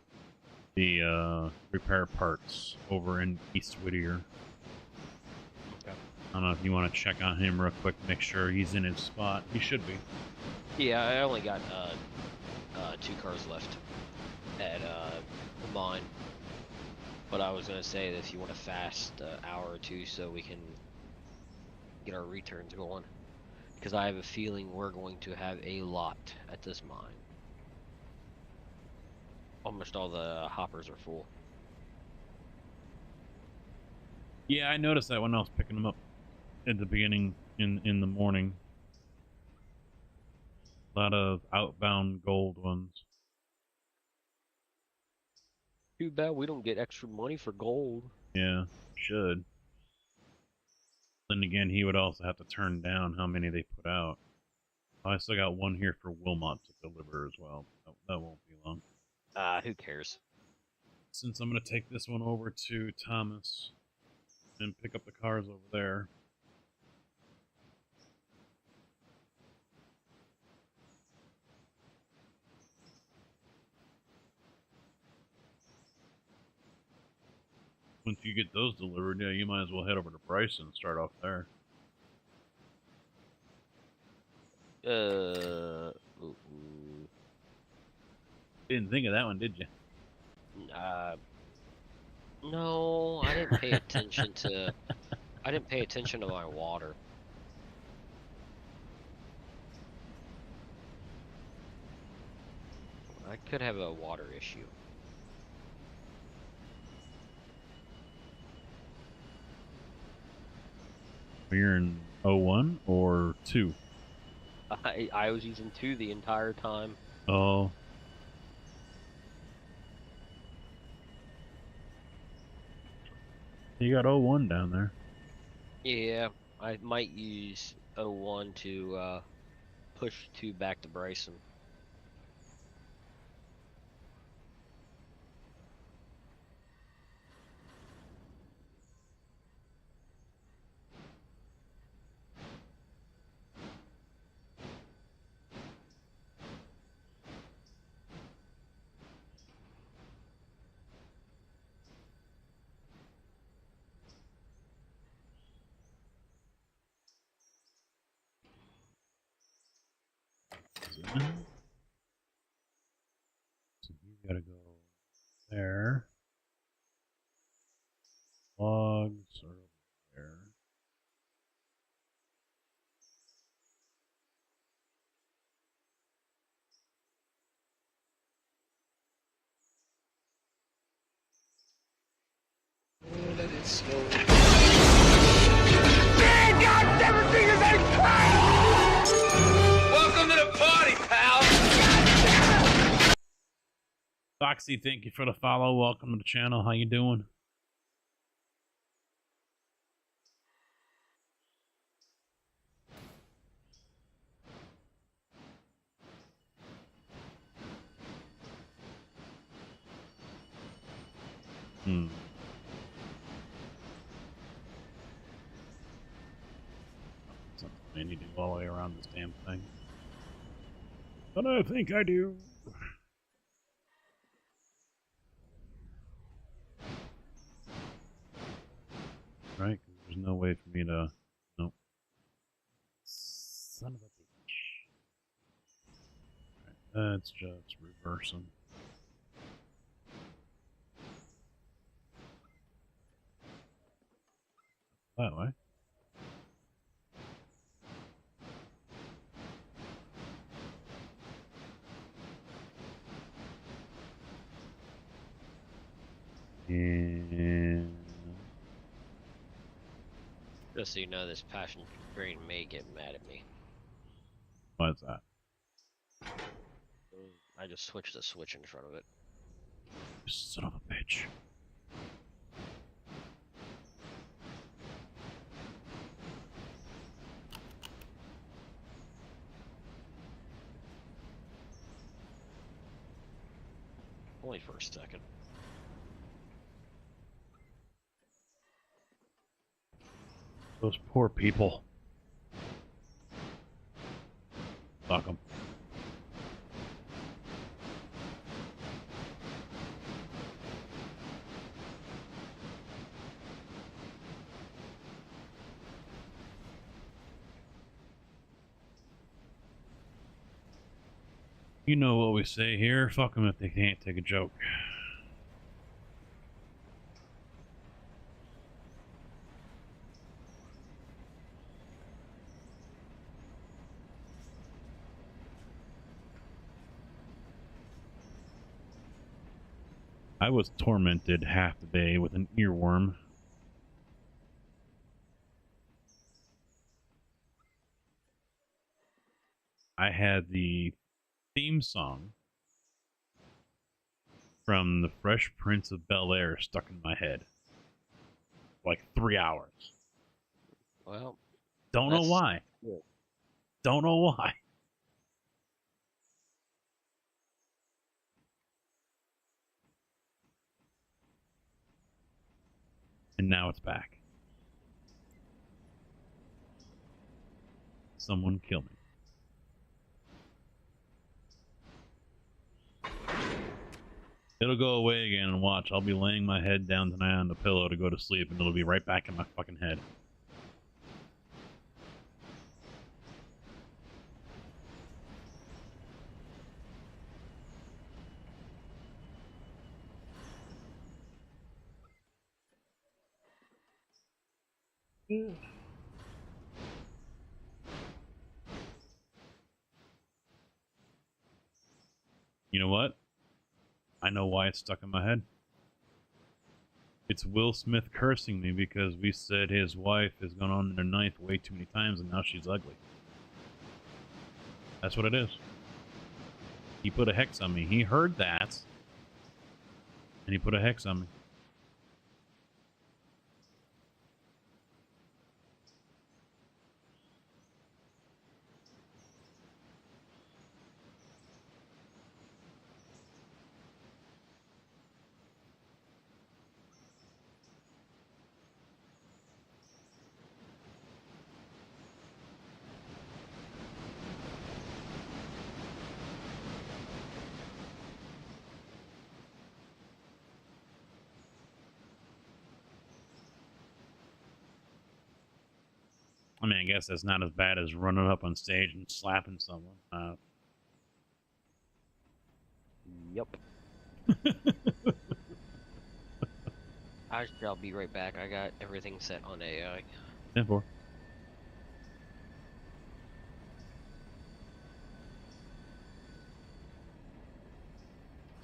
C: the repair parts over in East Whittier.
F: Okay.
C: I don't know if you want to check on him real quick, make sure he's in his spot. He should be.
F: Yeah, I only got 2 cars left at mine. But I was gonna say that if you want to fast an hour or 2 so we can get our returns going, because I have a feeling we're going to have a lot at this mine. Almost all the hoppers are full.
C: Yeah, I noticed that when I was picking them up at the beginning in the morning. A lot of outbound gold ones.
F: Too bad we don't get extra money for gold.
C: Yeah, should. Then again, he would also have to turn down how many they put out. I still got one here for Wilmot to deliver as well. That won't be long.
F: Who cares?
C: Since I'm going to take this one over to Thomas and pick up the cars over there. Once you get those delivered, yeah, you might as well head over to Bryson and start off there.
F: ooh,
C: Didn't think of that one, did you?
F: no, I didn't pay attention to. I didn't pay attention to my water. I could have a water issue.
C: You're in 01 or 2?
F: I was using 2 the entire time.
C: Oh. You got 01 down there.
F: Yeah, I might use 01 to push 2 back to Bryson.
C: So you gotta go there. Logs are over there.
E: Welcome to the party, pal!
C: Foxy, thank you for the follow. Welcome to the channel. How you doing? Something I need to do all the way around this damn thing. But I think I do. Right? 'Cause there's no way for me to. Nope. Son of a bitch. Right, that's just reversing. That way. And
F: Just so you know, this passion train may get mad at me.
C: what's that?
F: I just switched the switch in front of it.
C: Son of a bitch.
F: Only for a second.
C: Those poor people. Fuck them. You know what we say here. Fuck them if they can't take a joke. I was tormented half the day with an earworm. I had the theme song from The Fresh Prince of Bel-Air stuck in my head. Like 3 hours.
F: Well,
C: Don't know
F: that's
C: why.
F: good.
C: Don't know why. And now it's back. Someone kill me. It'll go away again and watch. I'll be laying my head down tonight on the pillow to go to sleep and it'll be right back in my fucking head. You know what? I know why it's stuck in my head. It's Will Smith cursing me because we said his wife has gone on their ninth way too many times and now she's ugly. That's what it is. He put a hex on me. He heard that. And he put a hex on me. I mean, I guess that's not as bad as running up on stage and slapping someone.
F: Yep. I shall be right back. I got everything set on AI.
C: 10-4.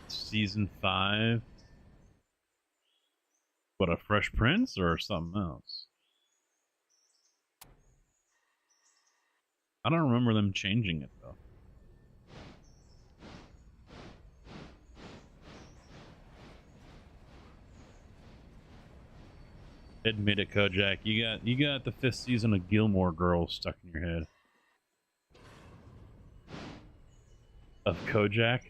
C: Season 5. What, a Fresh Prince or something else? I don't remember them changing it, though. Admit it, Kojak. You got the 5th season of Gilmore Girls stuck in your head. Of Kojak?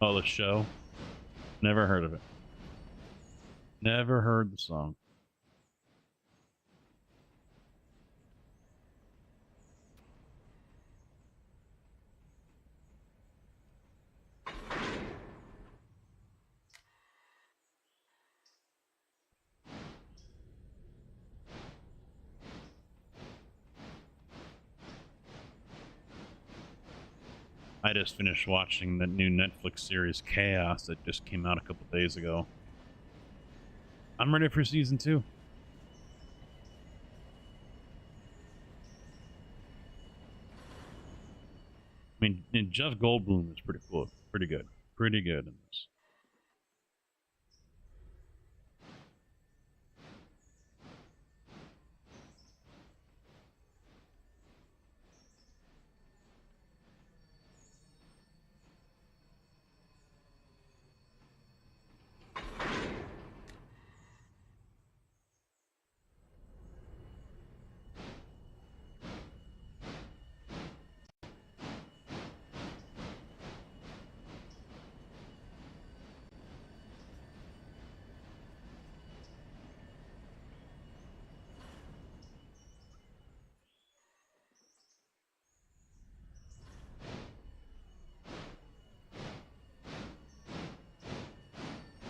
C: Oh, the show? Never heard of it. Never heard the song. I just finished watching the new Netflix series Chaos that just came out a couple days ago. I'm ready for season 2. I mean, and Jeff Goldblum is pretty cool, pretty good in this.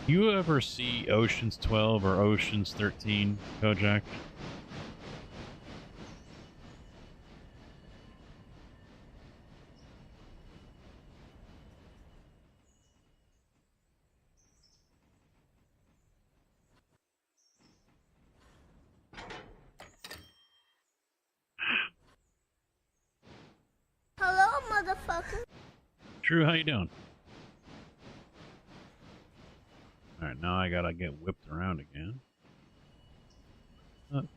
C: You ever see Ocean's 12 or Ocean's 13, Kojak?
I: Hello, motherfucker.
C: True, how you doing? Alright, now I gotta get whipped around again.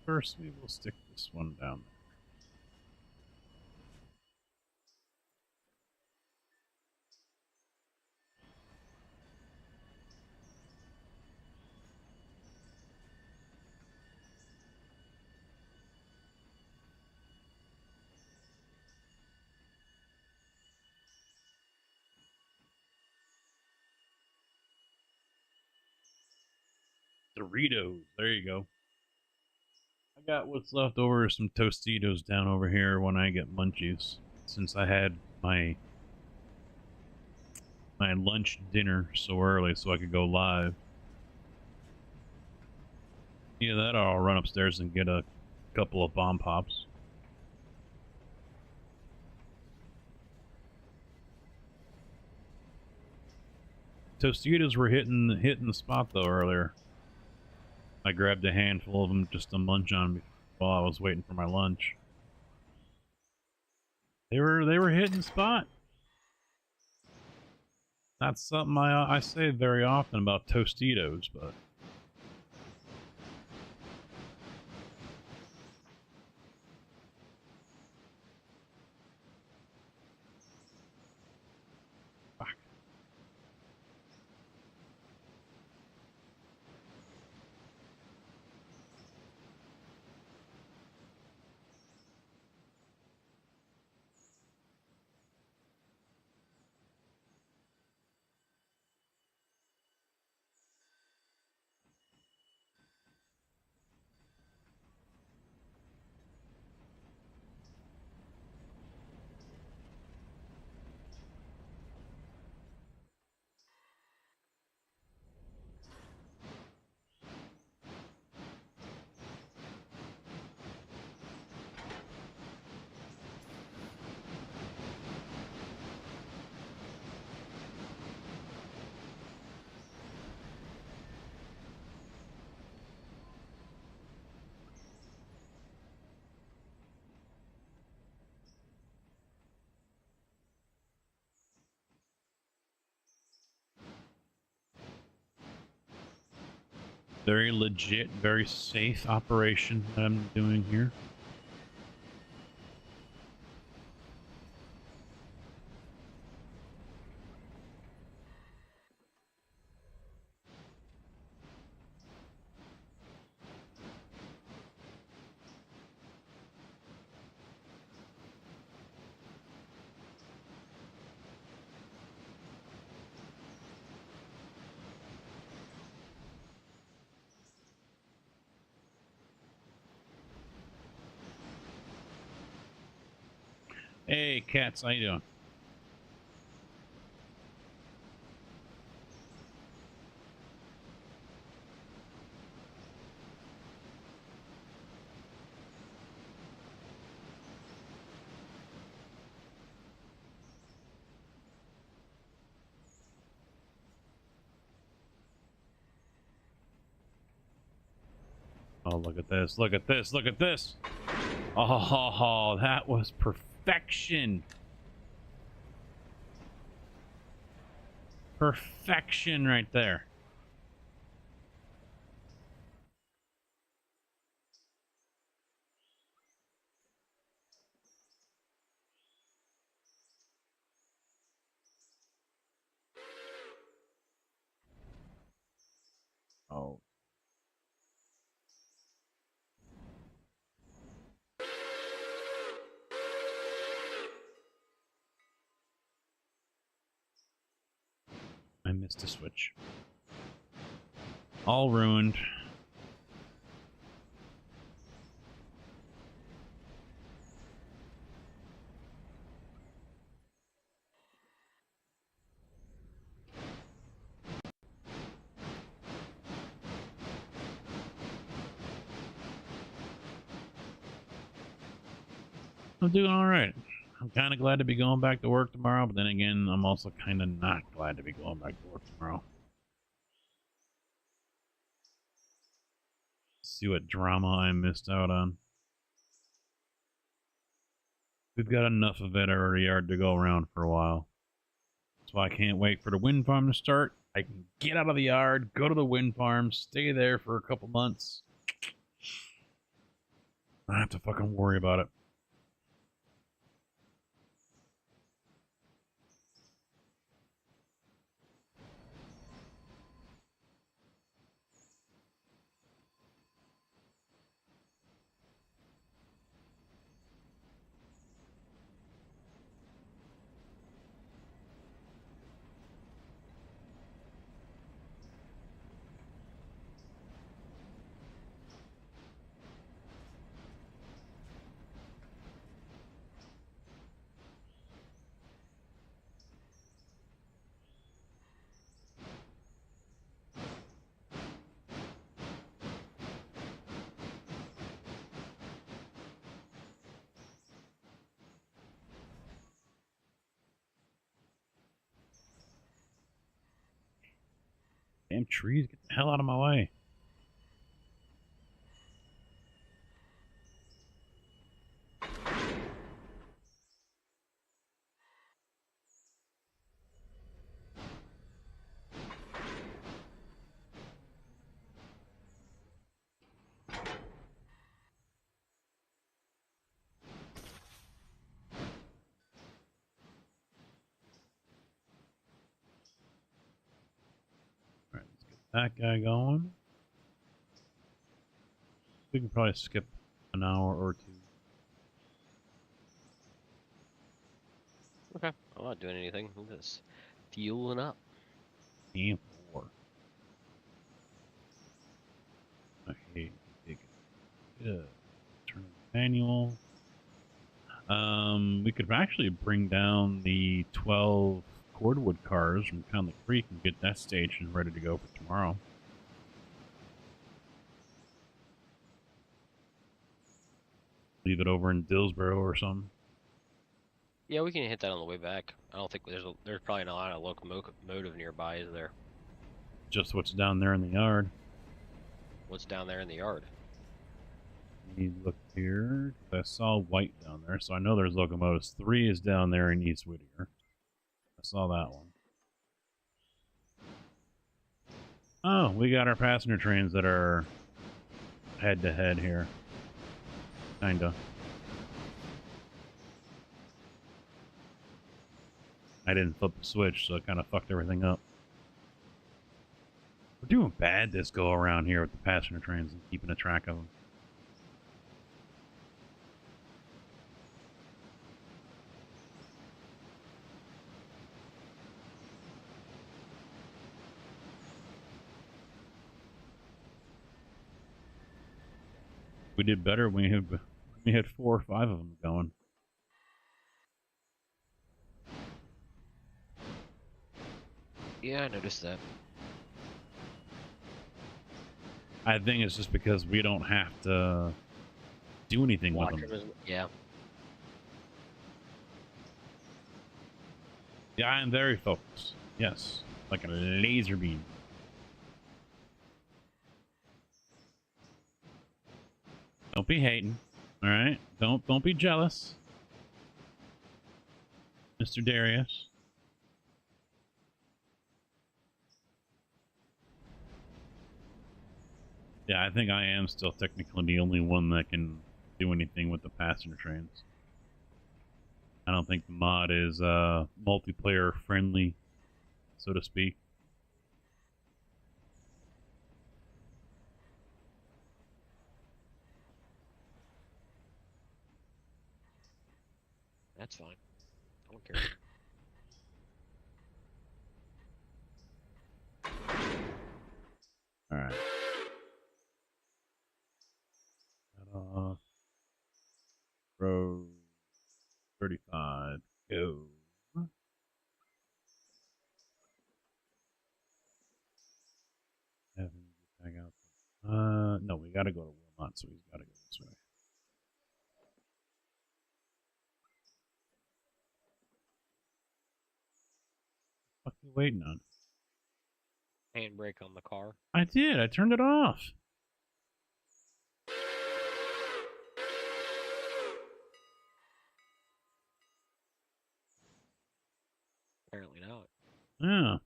C: First, we will stick this one down there. Doritos, there you go. I got what's left over, some Tostitos down over here when I get munchies. Since I had my lunch dinner so early so I could go live. Yeah, that I'll run upstairs and get a couple of bomb pops. Tostitos were hitting the spot though earlier. I grabbed a handful of them just to munch on while I was waiting for my lunch. They were hitting spot. Not something I say very often about Tostitos, but fuck. Very legit, very safe operation that I'm doing here. Hey, Cats, how you doing? Oh, look at this, look at this, look at this! Oh, that was perfection! Perfection right there. Oh. I missed a switch. All ruined. I'm doing all right. I'm kind of glad to be going back to work tomorrow, but then again, I'm also kind of not glad to be going back to work tomorrow. See what drama I missed out on. We've got enough of Whittier Yard to go around for a while. That's why I can't wait for the wind farm to start. I can get out of the yard, go to the wind farm, stay there for a couple months. I don't have to fucking worry about it. Damn trees, get the hell out of my way. that guy going. We can probably skip an hour or two.
F: Okay. I'm not doing anything. I'm just fueling up.
C: Damn war. Okay, take it. Good. Turn on manual. We could actually bring down the 12 cordwood cars from Conley Creek and get that station ready to go for tomorrow. Leave it over in Dillsboro or something.
F: Yeah, we can hit that on the way back. I don't think there's probably not a lot of locomotive nearby, is there?
C: Just what's down there in the yard.
F: What's down there in the yard?
C: Let me look here. I saw white down there, so I know there's locomotives. 3 is down there in East Whittier. I saw that one. Oh, we got our passenger trains that are head-to-head here. Kinda. I didn't flip the switch, so it kind of fucked everything up. We're doing bad this go around here with the passenger trains and keeping a track of them. We did better when we had 4 or 5 of them going.
F: Yeah, I noticed that.
C: I think it's just because we don't have to do anything with them.
F: Yeah.
C: Yeah, I am very focused. Yes, like a laser beam. Don't be hating, all right? Don't be jealous, Mr. Darius. Yeah, I think I am still technically the only one that can do anything with the passenger trains. I don't think the mod is multiplayer friendly, so to speak.
F: That's fine. I don't care.
C: All right. Row 35. Go. Have him get back out. No, we gotta go to Wilmot, so he's gotta go this way. What are you waiting on?
F: Handbrake on the car.
C: I did. I turned it off.
F: Apparently not.
C: Yeah.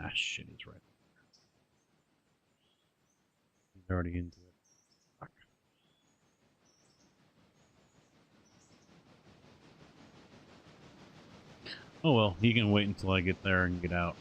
C: Ah, shit, he's right. He's already into it. Fuck. Oh well, he can wait until I get there and get out.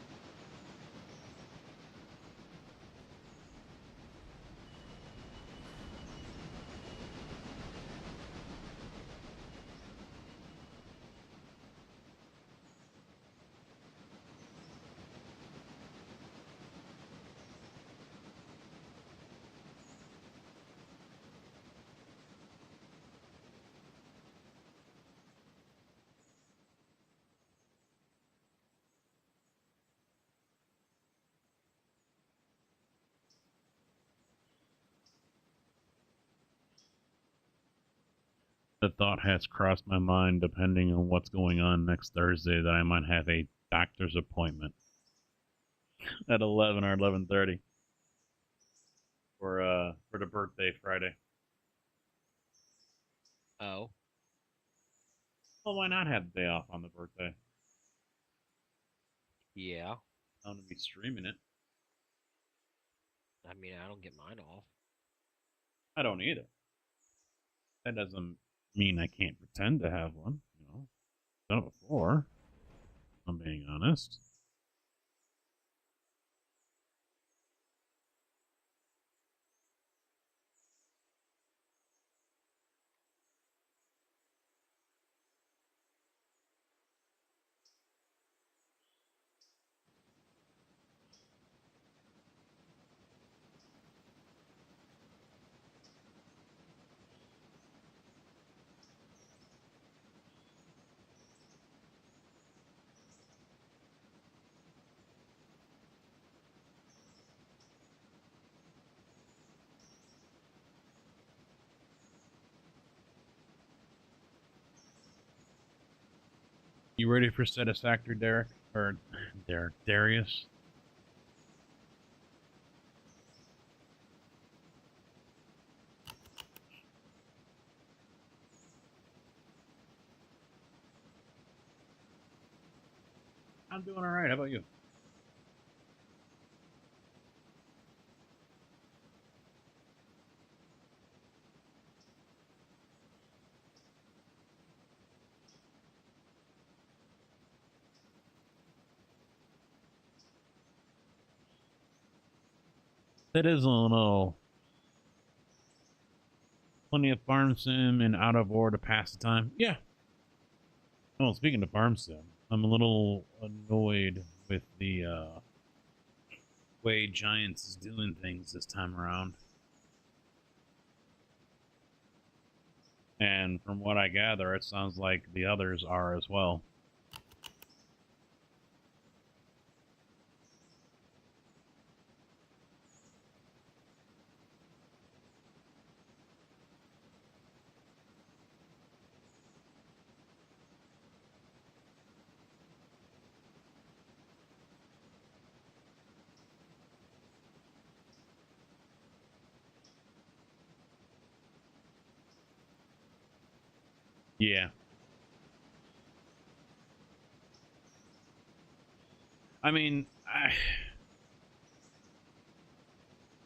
C: The thought has crossed my mind, depending on what's going on next Thursday, that I might have a doctor's appointment at 11 or 11:30 for the birthday Friday.
F: Oh.
C: Well, why not have the day off on the birthday?
F: Yeah.
C: I'm gonna be streaming it.
F: I mean, I don't get mine off.
C: I don't either. That doesn't mean I can't pretend to have one. You know, done it before. I'm being honest. You ready for Satisfactory, Derek? Or Darius? I'm doing all right. How about you? That is a little. Plenty of farm sim and out of order to pass the time. Yeah. Well, speaking of farm sim, I'm a little annoyed with the way Giants is doing things this time around. And from what I gather, it sounds like the others are as well. Yeah. I mean, I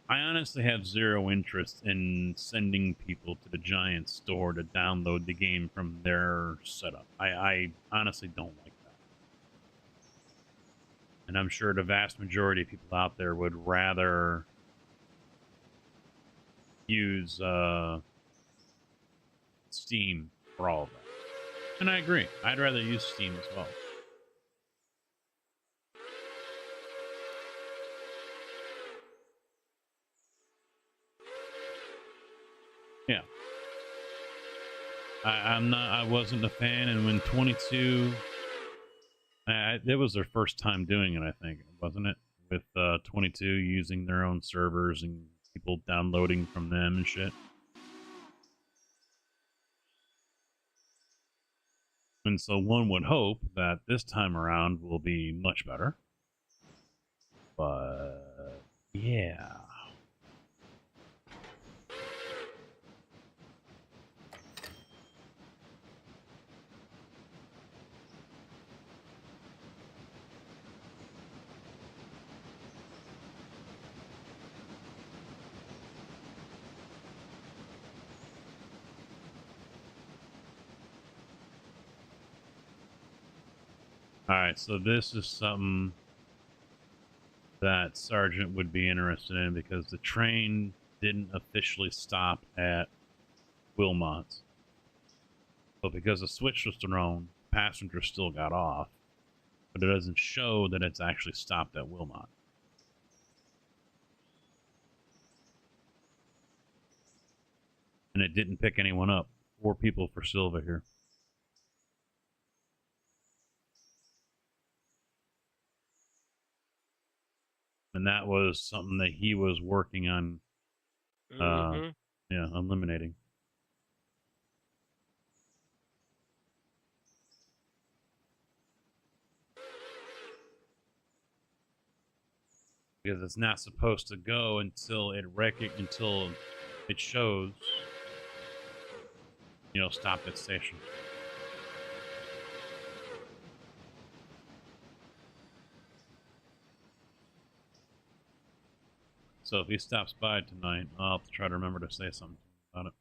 C: honestly have zero interest in sending people to the Giant store to download the game from their setup. I honestly don't like that. And I'm sure the vast majority of people out there would rather use Steam for all of that. And I agree. I'd rather use Steam as well. Yeah. I wasn't a fan, and when 22, it was their first time doing it, I think, wasn't it? With 22 using their own servers and people downloading from them and shit. And so one would hope that this time around will be much better. But yeah. Alright, so this is something that Sergeant would be interested in because the train didn't officially stop at Wilmot. But because a switch was thrown, passengers still got off. But it doesn't show that it's actually stopped at Wilmot. And it didn't pick anyone up. 4 people for Silva here. And that was something that he was working on, eliminating. Because it's not supposed to go until it shows, stop at station. So if he stops by tonight, I'll have to try to remember to say something about it.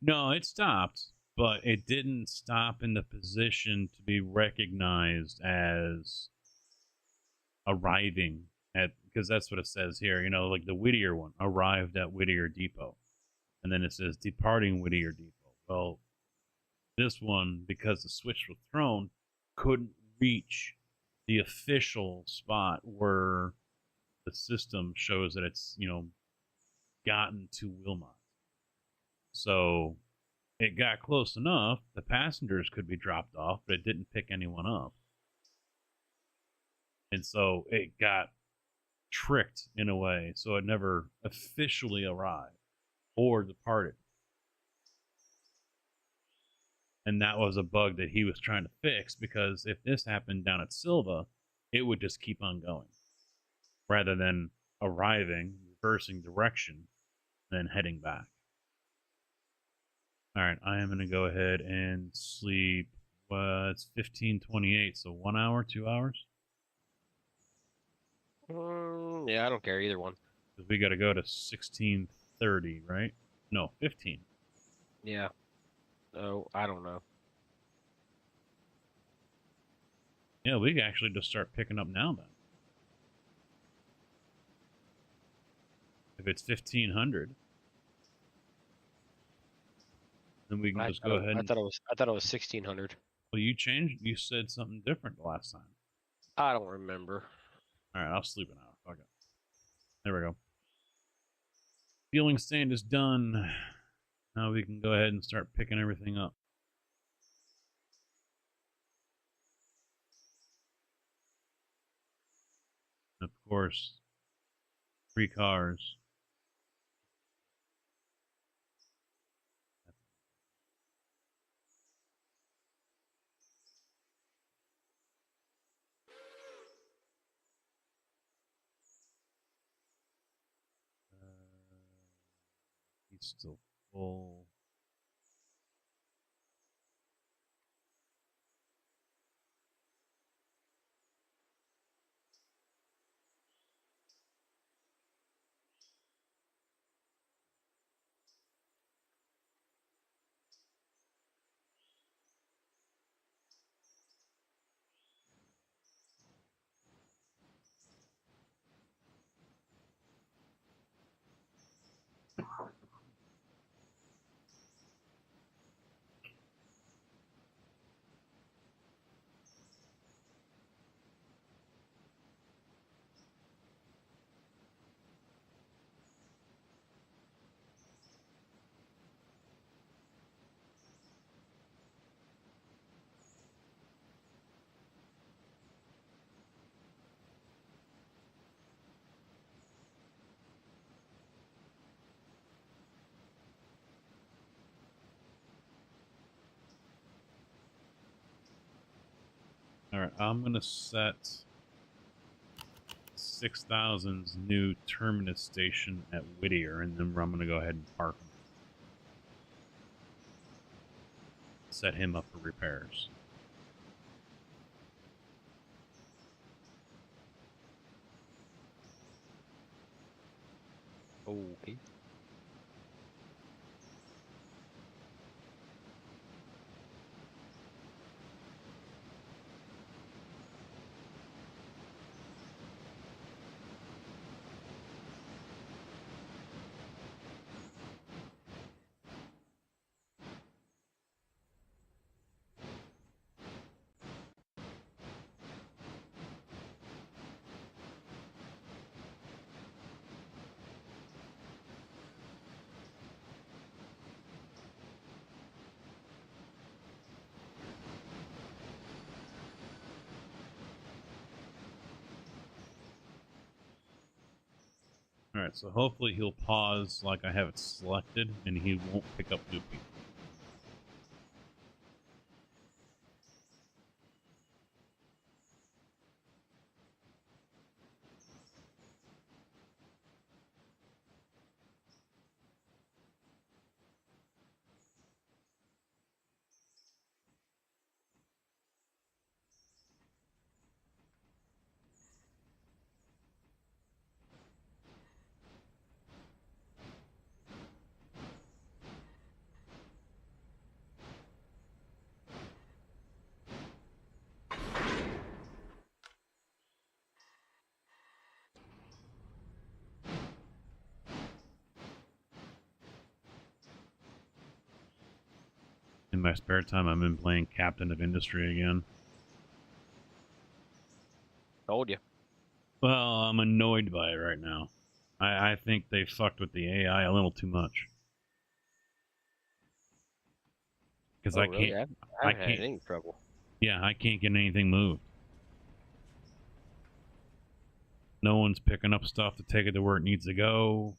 C: No, it stopped, but it didn't stop in the position to be recognized as arriving at, because that's what it says here. You know, like the Whittier one arrived at Whittier Depot, and then it says departing Whittier Depot. Well, this one, because the switch was thrown, couldn't reach the official spot where the system shows that it's, you know, gotten to Wilmot. So it got close enough. The passengers could be dropped off, but it didn't pick anyone up. And so it got tricked in a way. So it never officially arrived or departed. And that was a bug that he was trying to fix, because if this happened down at Silva, it would just keep on going rather than arriving, reversing direction, then heading back. All right, I am going to go ahead and sleep. It's 15:28, so 1 hour, 2 hours?
F: Yeah, I don't care either one.
C: Because we got to go to 16:30, right? No, 15.
F: Yeah. Oh, I don't know.
C: Yeah, we can actually just start picking up now then. If it's 1500, then we can just go ahead.
F: I thought it was 1600.
C: Well, you changed. You said something different the last time.
F: I don't remember.
C: All right, I'll sleep an hour. Fuck it. There we go. Fueling stand is done. Now we can go ahead and start picking everything up. Of course, 3 cars. He's still full. All right, I'm going to set 6000's new terminus station at Whittier, and then I'm going to go ahead and park him. Set him up for repairs.
F: Okay.
C: All right, so hopefully he'll pause like I have it selected, and he won't pick up new people. In my spare time, I've been playing Captain of Industry again.
F: Told you.
C: Well, I'm annoyed by it right now. I think they fucked with the AI a little too much. Because
F: Oh,
C: I
F: really?
C: can't.
F: I haven't had any trouble.
C: Yeah, I can't get anything moved. No one's picking up stuff to take it to where it needs to go.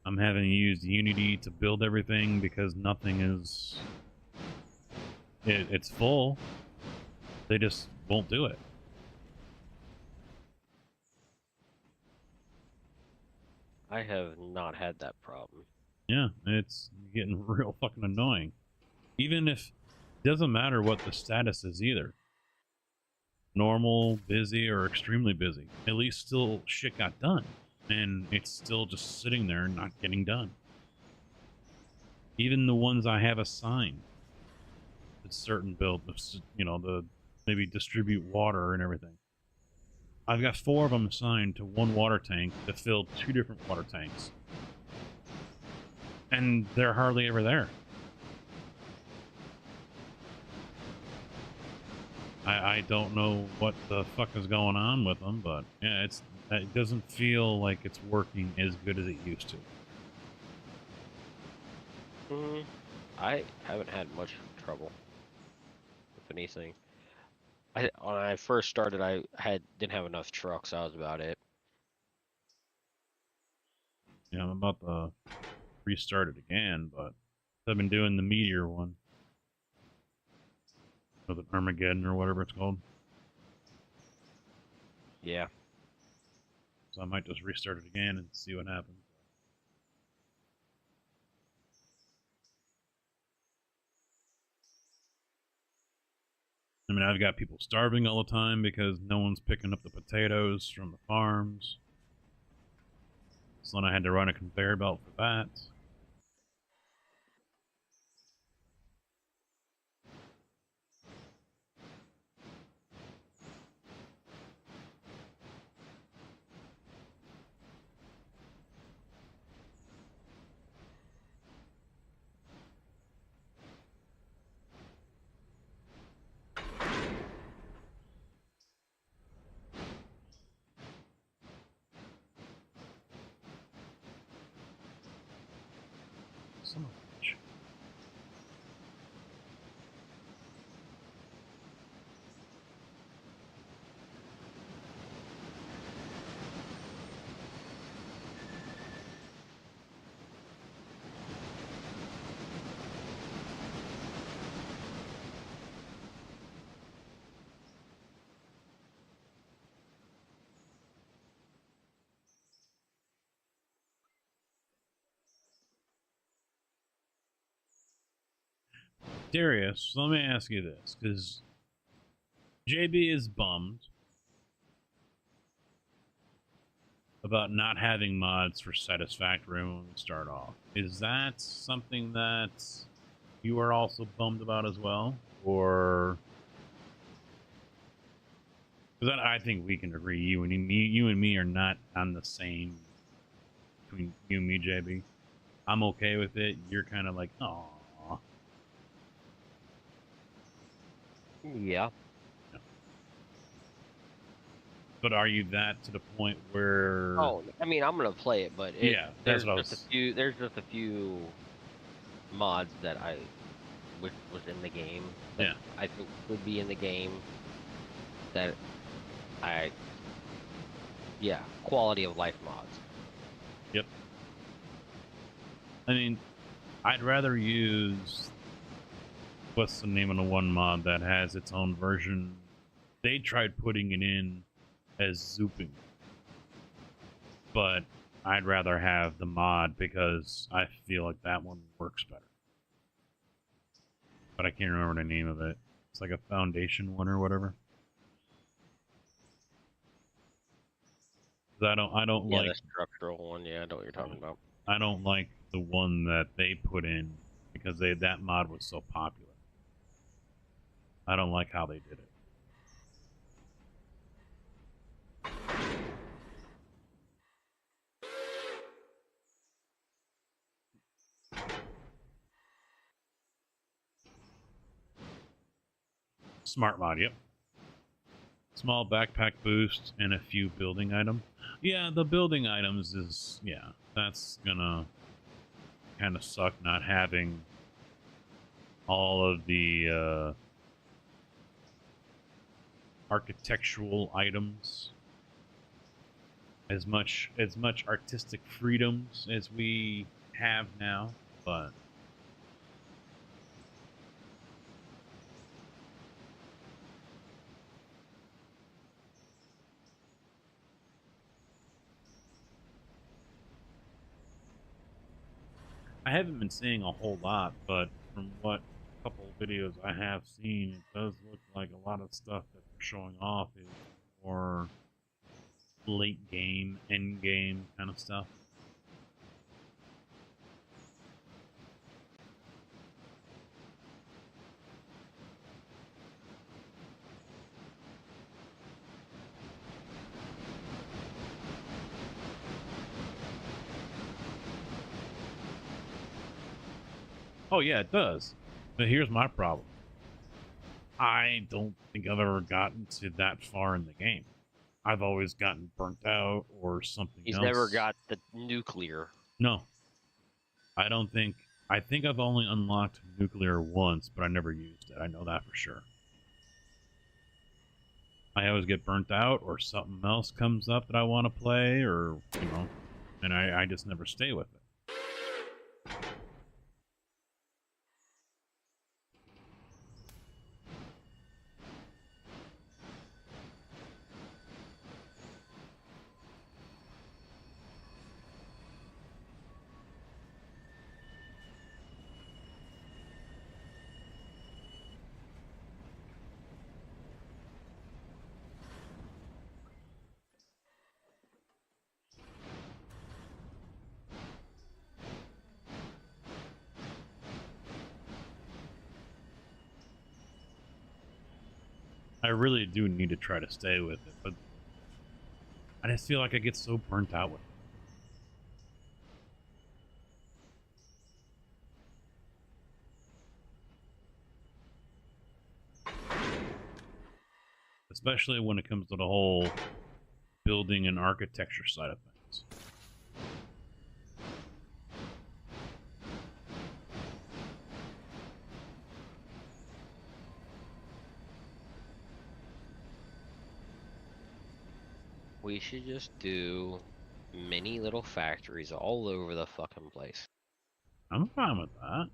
C: I'm having to use Unity to build everything because nothing is... It's full. They just won't do it.
F: I have not had that problem.
C: Yeah, it's getting real fucking annoying. Even if... It doesn't matter what the status is either. Normal, busy, or extremely busy. At least still shit got done. And it's still just sitting there not getting done. Even the ones I have assigned. It's certain build, you know, the maybe distribute water and everything. I've got 4 of them assigned to one water tank to fill 2 different water tanks. And they're hardly ever there. I don't know what the fuck is going on with them, but yeah, it doesn't feel like it's working as good as it used to.
F: I haven't had much trouble with anything. When I first started, I didn't have enough trucks. That was about it.
C: Yeah, I'm about to restart it again, but I've been doing the Meteor one. Or the Armageddon or whatever it's called.
F: Yeah.
C: So I might just restart it again and see what happens. I mean, I've got people starving all the time because no one's picking up the potatoes from the farms. So then I had to run a conveyor belt for that. Son of a bitch. Darius, let me ask you this, because JB is bummed about not having mods for Satisfactory when we start off. Is that something that you are also bummed about as well? Or... Because I think we can agree, you and me are not on the same between you and me, JB. I'm okay with it. You're kind of like, oh.
F: Yeah.
C: But are you that to the point where?
F: Oh, I mean, I'm gonna play it, but
C: yeah, that's
F: there's
C: what I
F: just
C: was.
F: a few. There's just a few mods that I wish was in the game. That
C: Yeah.
F: I think would be in the game. That yeah, quality of life mods.
C: Yep. I mean, I'd rather use. What's the name of the one mod that has its own version? They tried putting it in as zooping, but I'd rather have the mod because I feel like that one works better. But I can't remember the name of it. It's like a foundation one or whatever. I don't
F: Yeah,
C: like
F: the structural one. Yeah, I know what you're talking about.
C: I don't like the one that they put in because that mod was so popular. I don't like how they did it. Smart mod, yep. Small backpack boost and a few building items. Yeah, the building items is, yeah, that's gonna kind of suck not having all of the architectural items. As much artistic freedoms as we have now, but I haven't been seeing a whole lot, but from what couple videos I have seen, it does look like a lot of stuff that they're showing off is more late game, end game kind of stuff. Oh yeah, it does. But here's my problem. I don't think I've ever gotten to that far in the game. I've always gotten burnt out or something
F: He's
C: else.
F: never got the nuclear.
C: No. I don't think... I think I've only unlocked nuclear once, but I never used it. I know that for sure. I always get burnt out, or something else comes up that I want to play, or, you know, and I just never stay with it. I really do need to try to stay with it, but I just feel like I get so burnt out with it. Especially when it comes to the whole building and architecture side of things.
F: We should just do many little factories all over the fucking place.
C: I'm fine with that.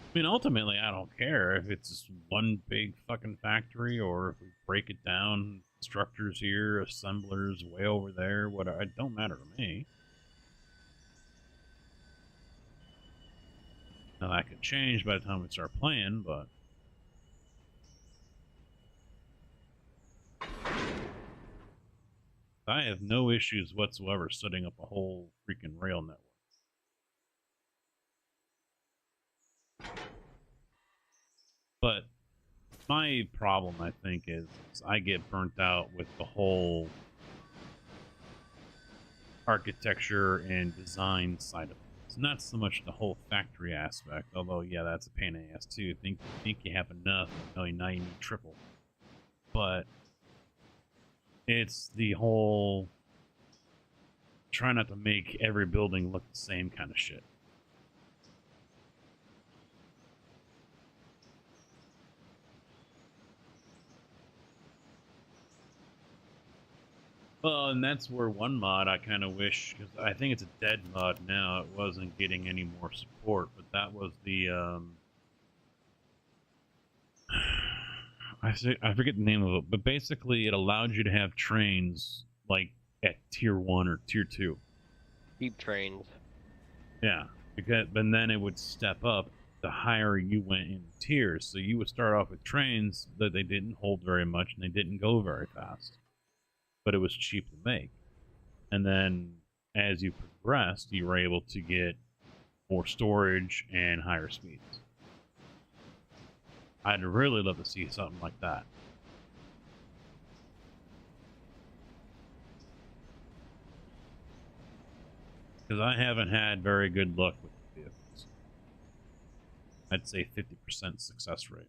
C: I mean, ultimately, I don't care if it's just one big fucking factory or if we break it down, structures here, assemblers way over there, whatever. It don't matter to me. Now, that could change by the time we start playing, but... I have no issues whatsoever setting up a whole freaking rail network. But my problem, I think, is I get burnt out with the whole architecture and design side of things. Not so much the whole factory aspect, although, yeah, that's a pain in the ass, too. Think you have enough, now you need triple. But it's the whole try not to make every building look the same kind of shit. Well, and that's where one mod I kind of wish, because I think it's a dead mod now, it wasn't getting any more support, but that was the, I forget the name of it, but basically it allowed you to have trains, like, at Tier 1 or Tier 2.
F: Keep trains.
C: Yeah, because, but then it would step up the higher you went in tiers, so you would start off with trains that they didn't hold very much and they didn't go very fast. But it was cheap to make. And then as you progressed, you were able to get more storage and higher speeds. I'd really love to see something like that. Because I haven't had very good luck with the vehicles. I'd say 50% success rate.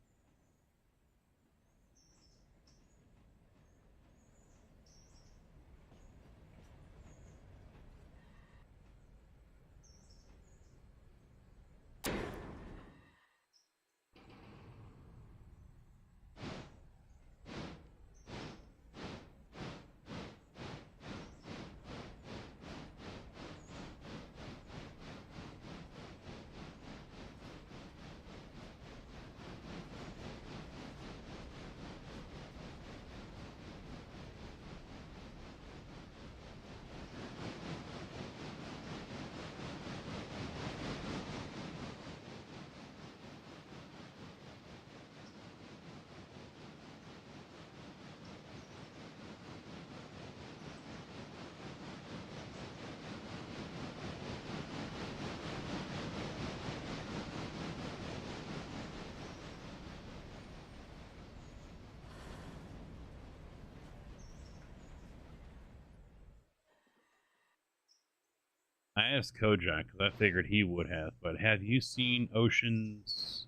C: I asked Kojak because I figured he would have, but have you seen Oceans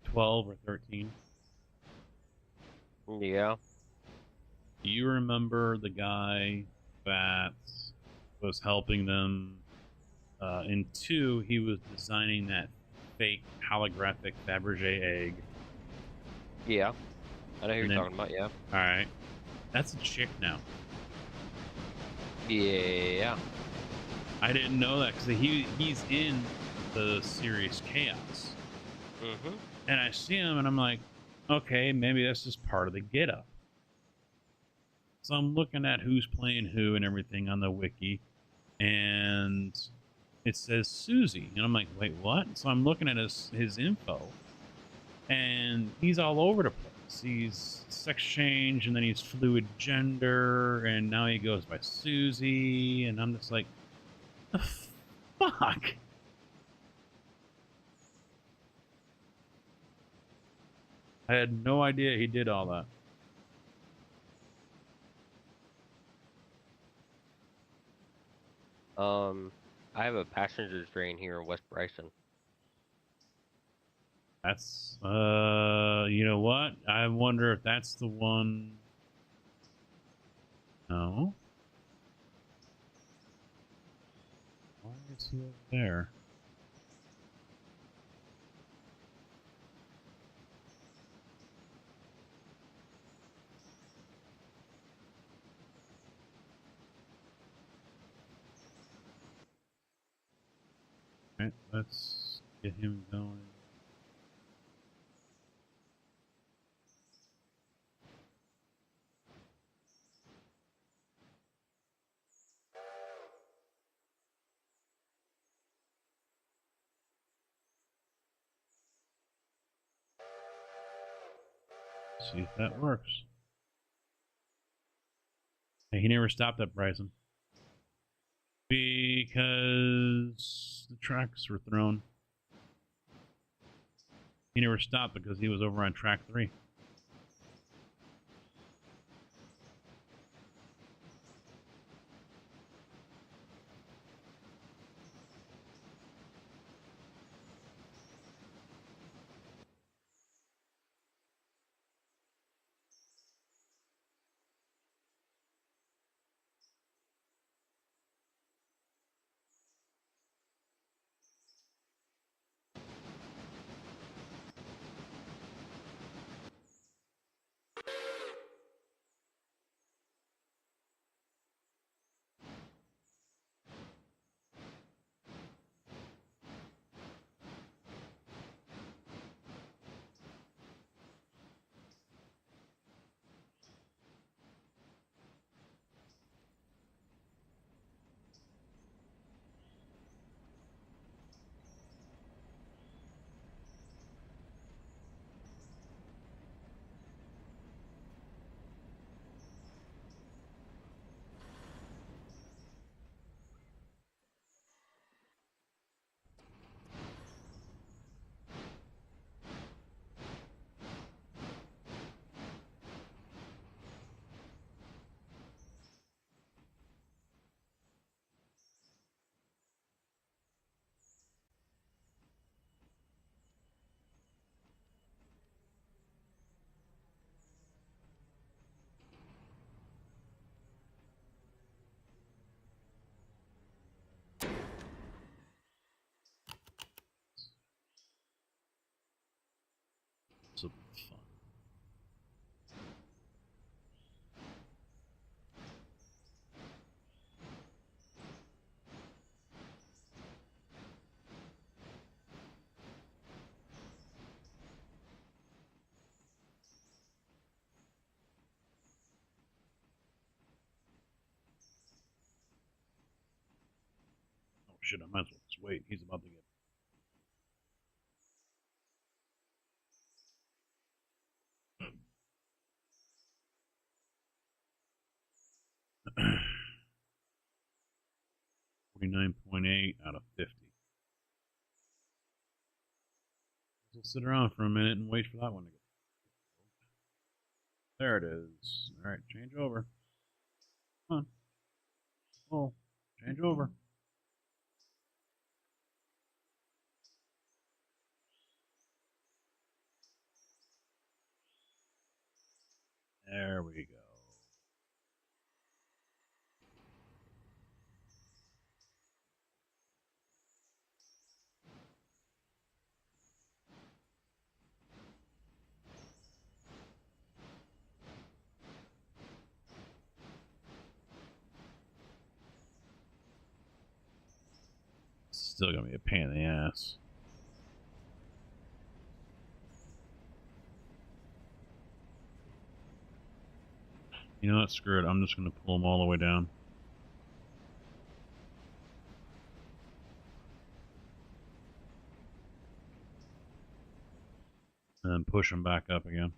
C: 12 or 13?
F: Yeah.
C: Do you remember the guy that was helping them? In 2, he was designing that fake holographic Fabergé egg.
F: Yeah. I know who
C: And
F: you're
C: then-
F: talking about, yeah.
C: Alright. That's a chick now.
F: Yeah.
C: I didn't know that because he's in the series Chaos.
F: Mm-hmm.
C: And I see him and I'm like, okay, maybe that's just part of the get up. So I'm looking at who's playing who and everything on the wiki, and it says Susie. And I'm like, wait, what? So I'm looking at his info, and he's all over the place. He's sex change, and then he's fluid gender, and now he goes by Susie, and I'm just like, the fuck? I had no idea he did all that.
F: I have a passenger train here in West Bryson.
C: That's, you know what? I wonder if that's the one. No. Why is he over there? Right, let's get him going. See if that works. Hey, he never stopped at Bryson. Because the tracks were thrown. He never stopped because he was over on track 3. will be fun. Oh shit, I might as well just wait. He's about to get. $49.8 out of 50. We'll sit around for a minute and wait for that one to get. There it is. All right, change over. Come on. Oh, change over. There we go. Still gonna be a pain in the ass. You know what? Screw it. I'm just gonna pull them all the way down. And then push them back up again.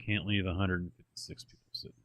C: Can't leave 156 people sitting there.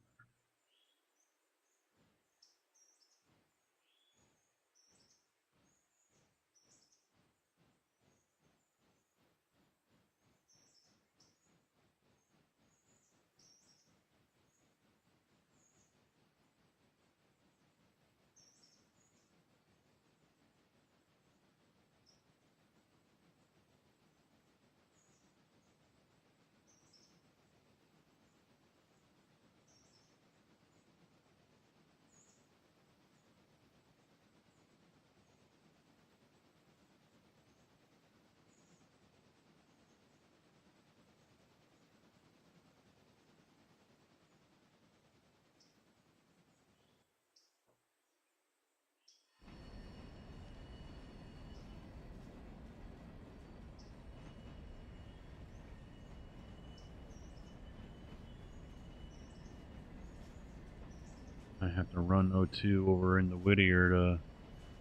C: I have to run O2 over in the Whittier to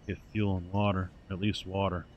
C: get fuel and water, at least water.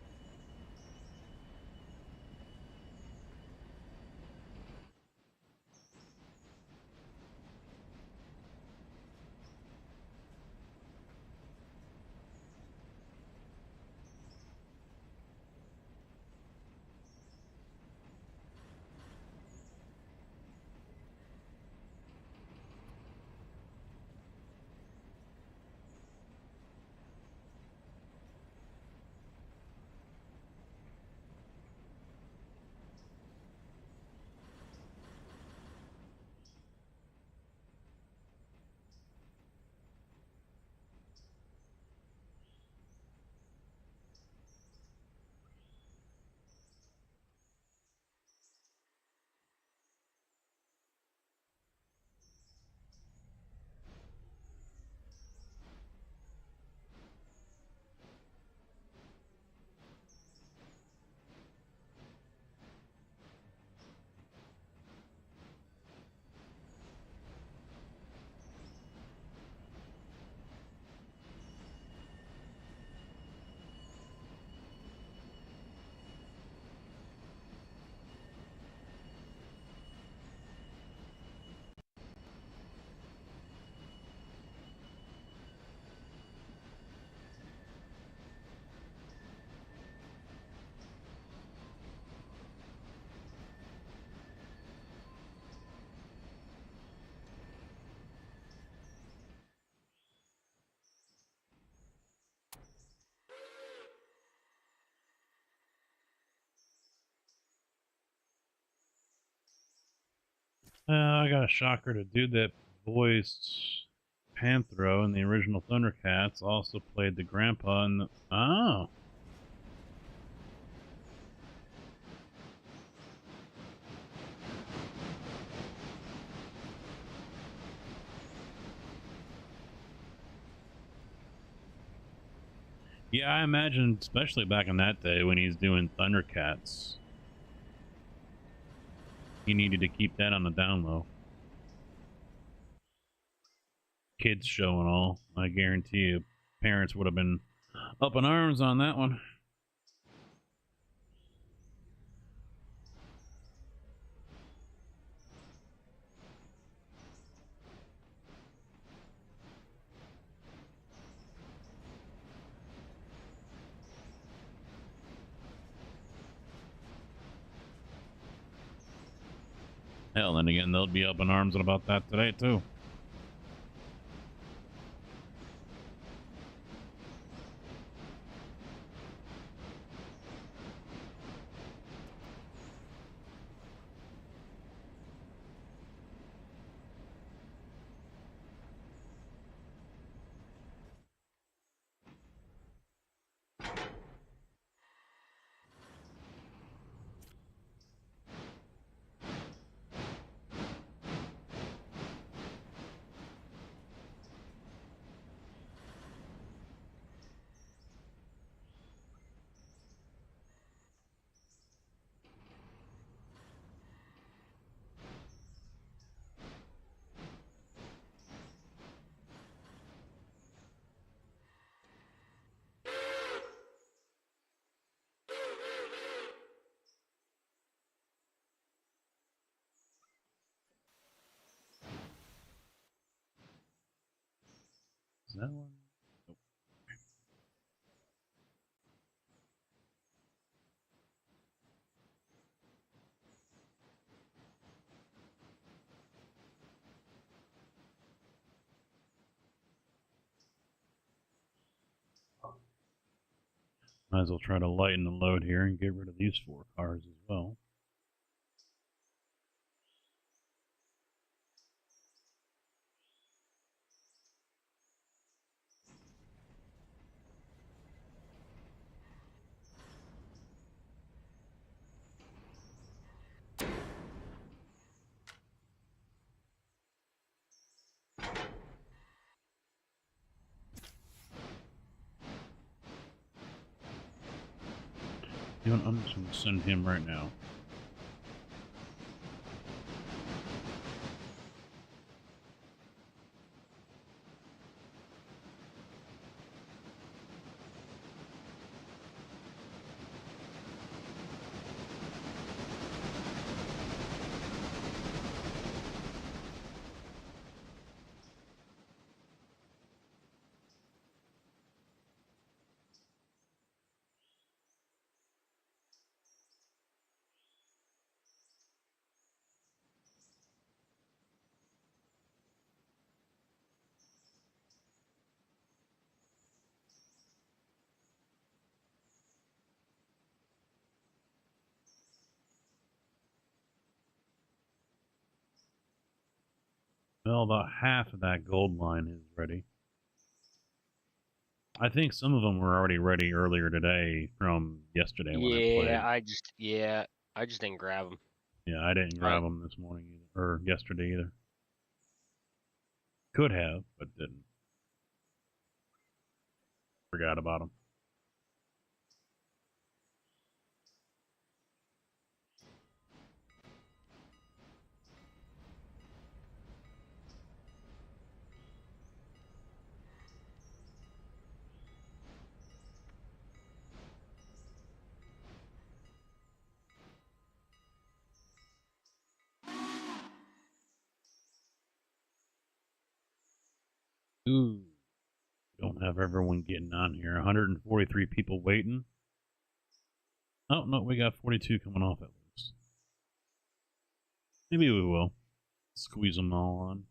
C: I got a shocker. The dude that voiced Panthro in the original Thundercats also played the grandpa in the... Oh. Yeah, I imagine, especially back in that day when he's doing Thundercats, he needed to keep that on the down low. Kids show and all. I guarantee you, parents would have been up in arms on that one. Hell, then again, they'll be up in arms about that today, too. Is that one? Nope. Might as well try to lighten the load here and get rid of these 4 cars as well. You know what, I'm just going to send him right now. Well, about half of that gold line is ready. I think some of them were already ready earlier today from yesterday when I played.
F: I just didn't grab them.
C: Yeah, I didn't grab them this morning either, or yesterday either. Could have, but didn't. Forgot about them. Ooh. Don't have everyone getting on here. 143 people waiting. Oh, no, we got 42 coming off at least. Maybe we will. Squeeze them all on.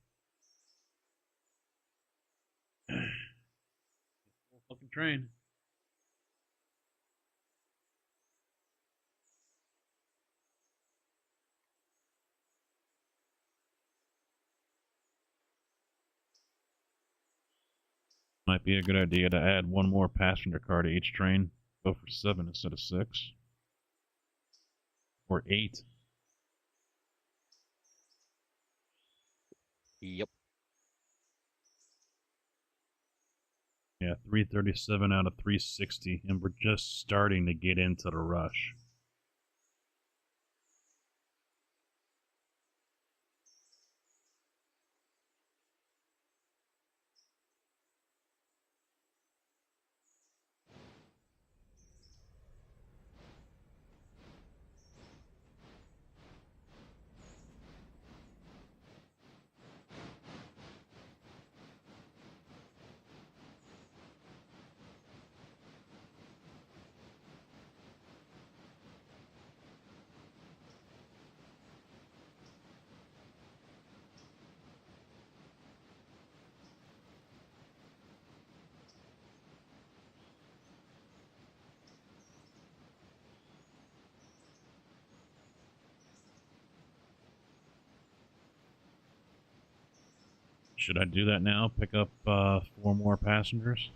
C: Fucking train. Might be a good idea to add one more passenger car to each train. Go for 7 instead of 6. Or 8.
F: Yep.
C: Yeah, 337 out of 360, and we're just starting to get into the rush. Should I do that now? Pick up 4 more passengers?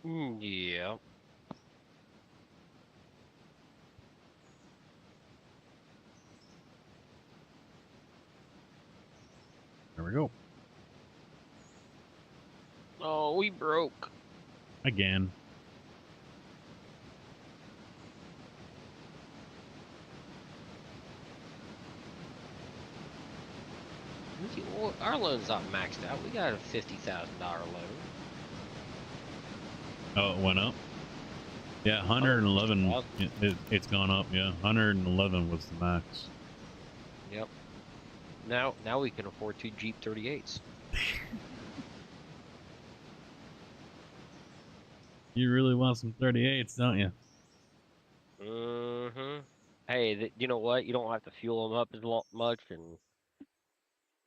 F: Yeah.
C: There we go.
F: Oh, we broke.
C: Again.
F: Our loan's not maxed out. We got a $50,000 loan.
C: Oh, it went up? Yeah, 111. It's gone up, yeah. 111 was the max.
F: Yep. Now we can afford 2 Jeep 38s.
C: You really want some 38s, don't you?
F: Mm-hmm. Hey, you know what? You don't have to fuel them up as much, and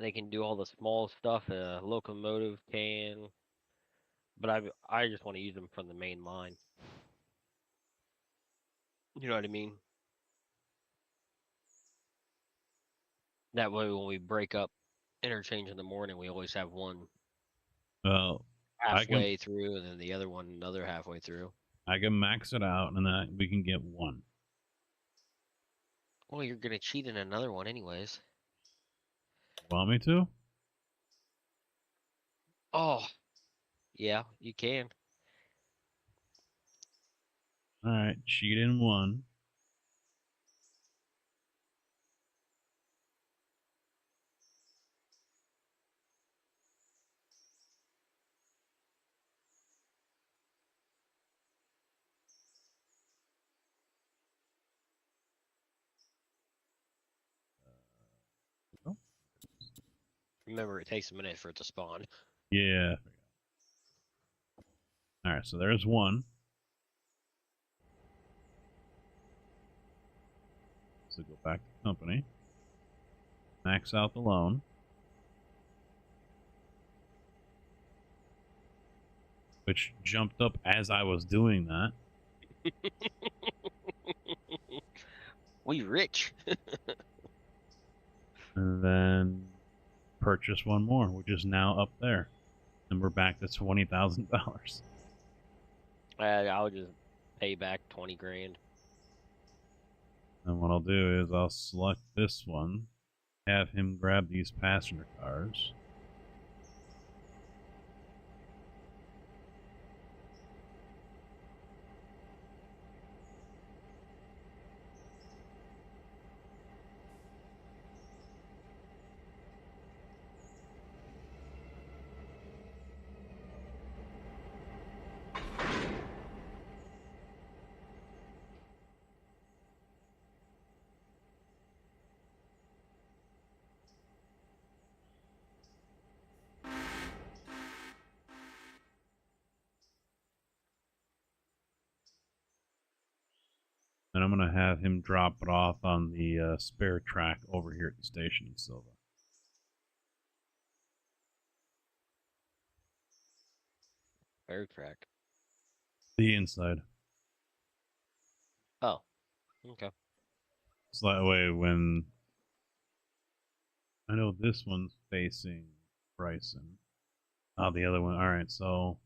F: they can do all the small stuff a locomotive can. But I just want to use them from the main line. You know what I mean? That way, when we break up interchange in the morning, we always have one
C: Well,
F: halfway through, and then the other one another halfway through.
C: I can max it out, and then we can get 1.
F: Well, you're gonna cheat in another one, anyways.
C: Want me to?
F: Oh, yeah, you can.
C: Alright, cheat in 1.
F: Remember, it takes a minute for it to spawn.
C: Yeah. Alright, so there's 1. So go back to company. Max out the loan. Which jumped up as I was doing that.
F: We rich.
C: And then purchase 1 more, which is now up there. And we're back to $20,000.
F: I'll just pay back 20 grand.
C: And what I'll do is I'll select this one, have him grab these passenger cars. And I'm going to have him drop it off on the spare track over here at the station in Silva.
F: Air track.
C: The inside.
F: Oh, okay.
C: So that way when I know this one's facing Bryson. Oh, the other one. All right, so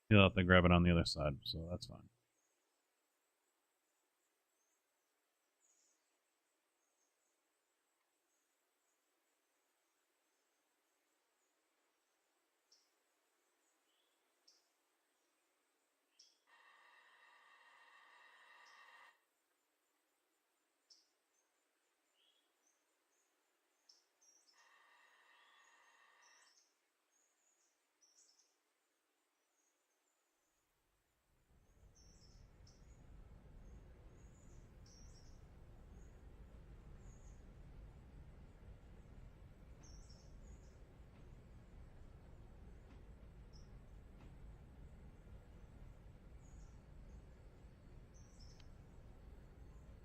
C: he'll have to grab it on the other side, so that's fine.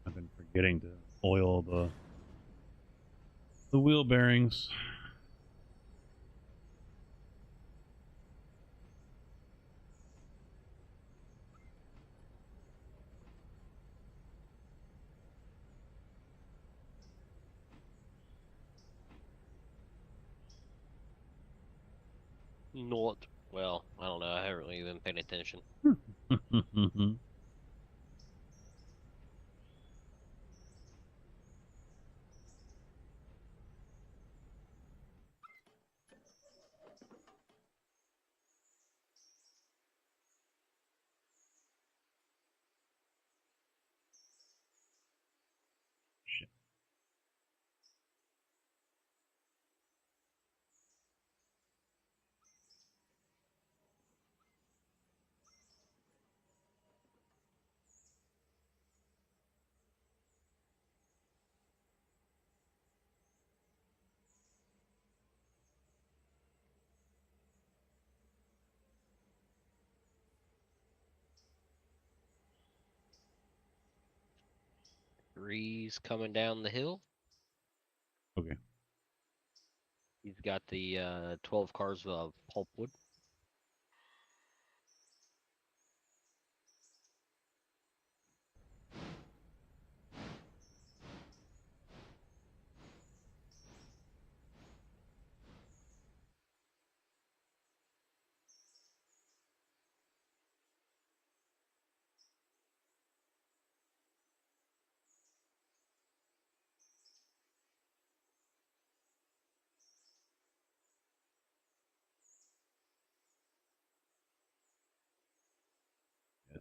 C: I've been forgetting to oil the wheel bearings.
F: Not well. I don't know. I haven't really been paying attention.
C: Shit.
F: Three's coming down the hill.
C: Okay.
F: He's got the 12 cars of pulpwood.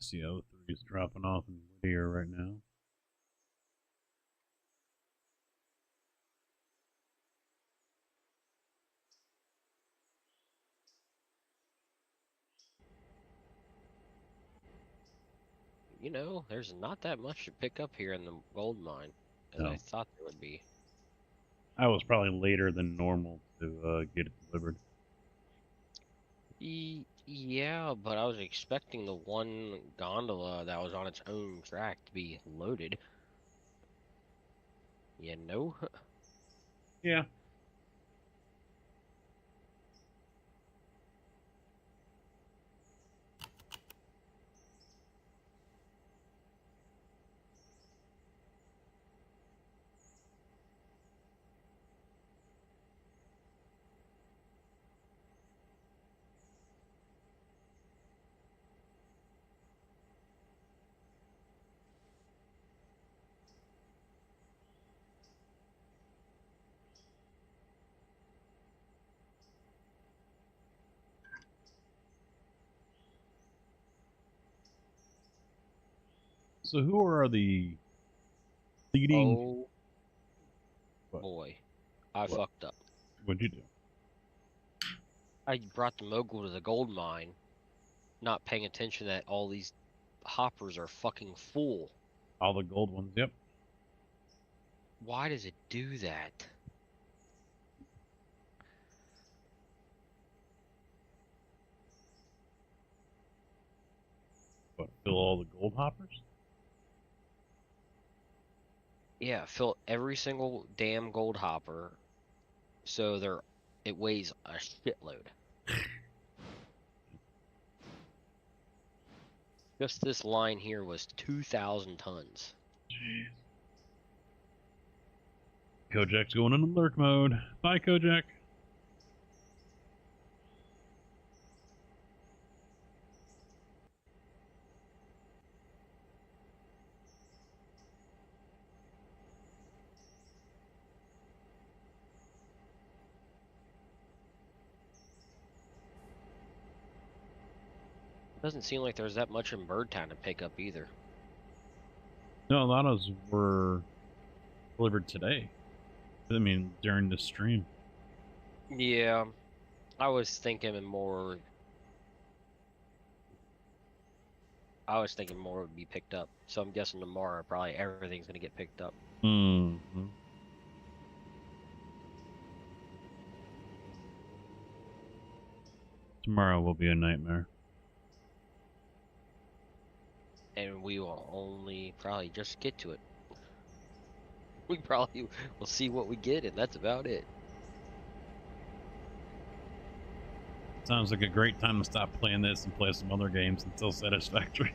C: SCO 3 is dropping off in Whittier right now.
F: You know, there's not that much to pick up here in the gold mine as
C: No.
F: I thought there would be.
C: I was probably later than normal to get it delivered.
F: Yeah, but I was expecting the one gondola that was on its own track to be loaded. You know?
C: Yeah. So who are the leading?
F: Oh
C: What?
F: boy, I
C: What?
F: fucked up.
C: What'd you do?
F: I brought the mogul to the gold mine, not paying attention that all these hoppers are fucking full.
C: All the gold ones. Yep.
F: Why does it do that?
C: What? Fill all the gold hoppers?
F: Yeah, fill every single damn gold hopper so it weighs a shitload. Just this line here was 2,000 tons.
C: Jeez. Kojak's going into lurk mode. Bye, Kojak.
F: Doesn't seem like there's that much in Birdtown to pick up either.
C: No, a lot of those were delivered today. I mean, during the stream.
F: Yeah, I was thinking more. I was thinking more would be picked up. So I'm guessing tomorrow probably everything's gonna get picked up.
C: Mm-hmm. Tomorrow will be a nightmare.
F: And we will only probably just get to it. We probably will see what we get, and that's about it.
C: Sounds like a great time to stop playing this and play some other games until Satisfactory.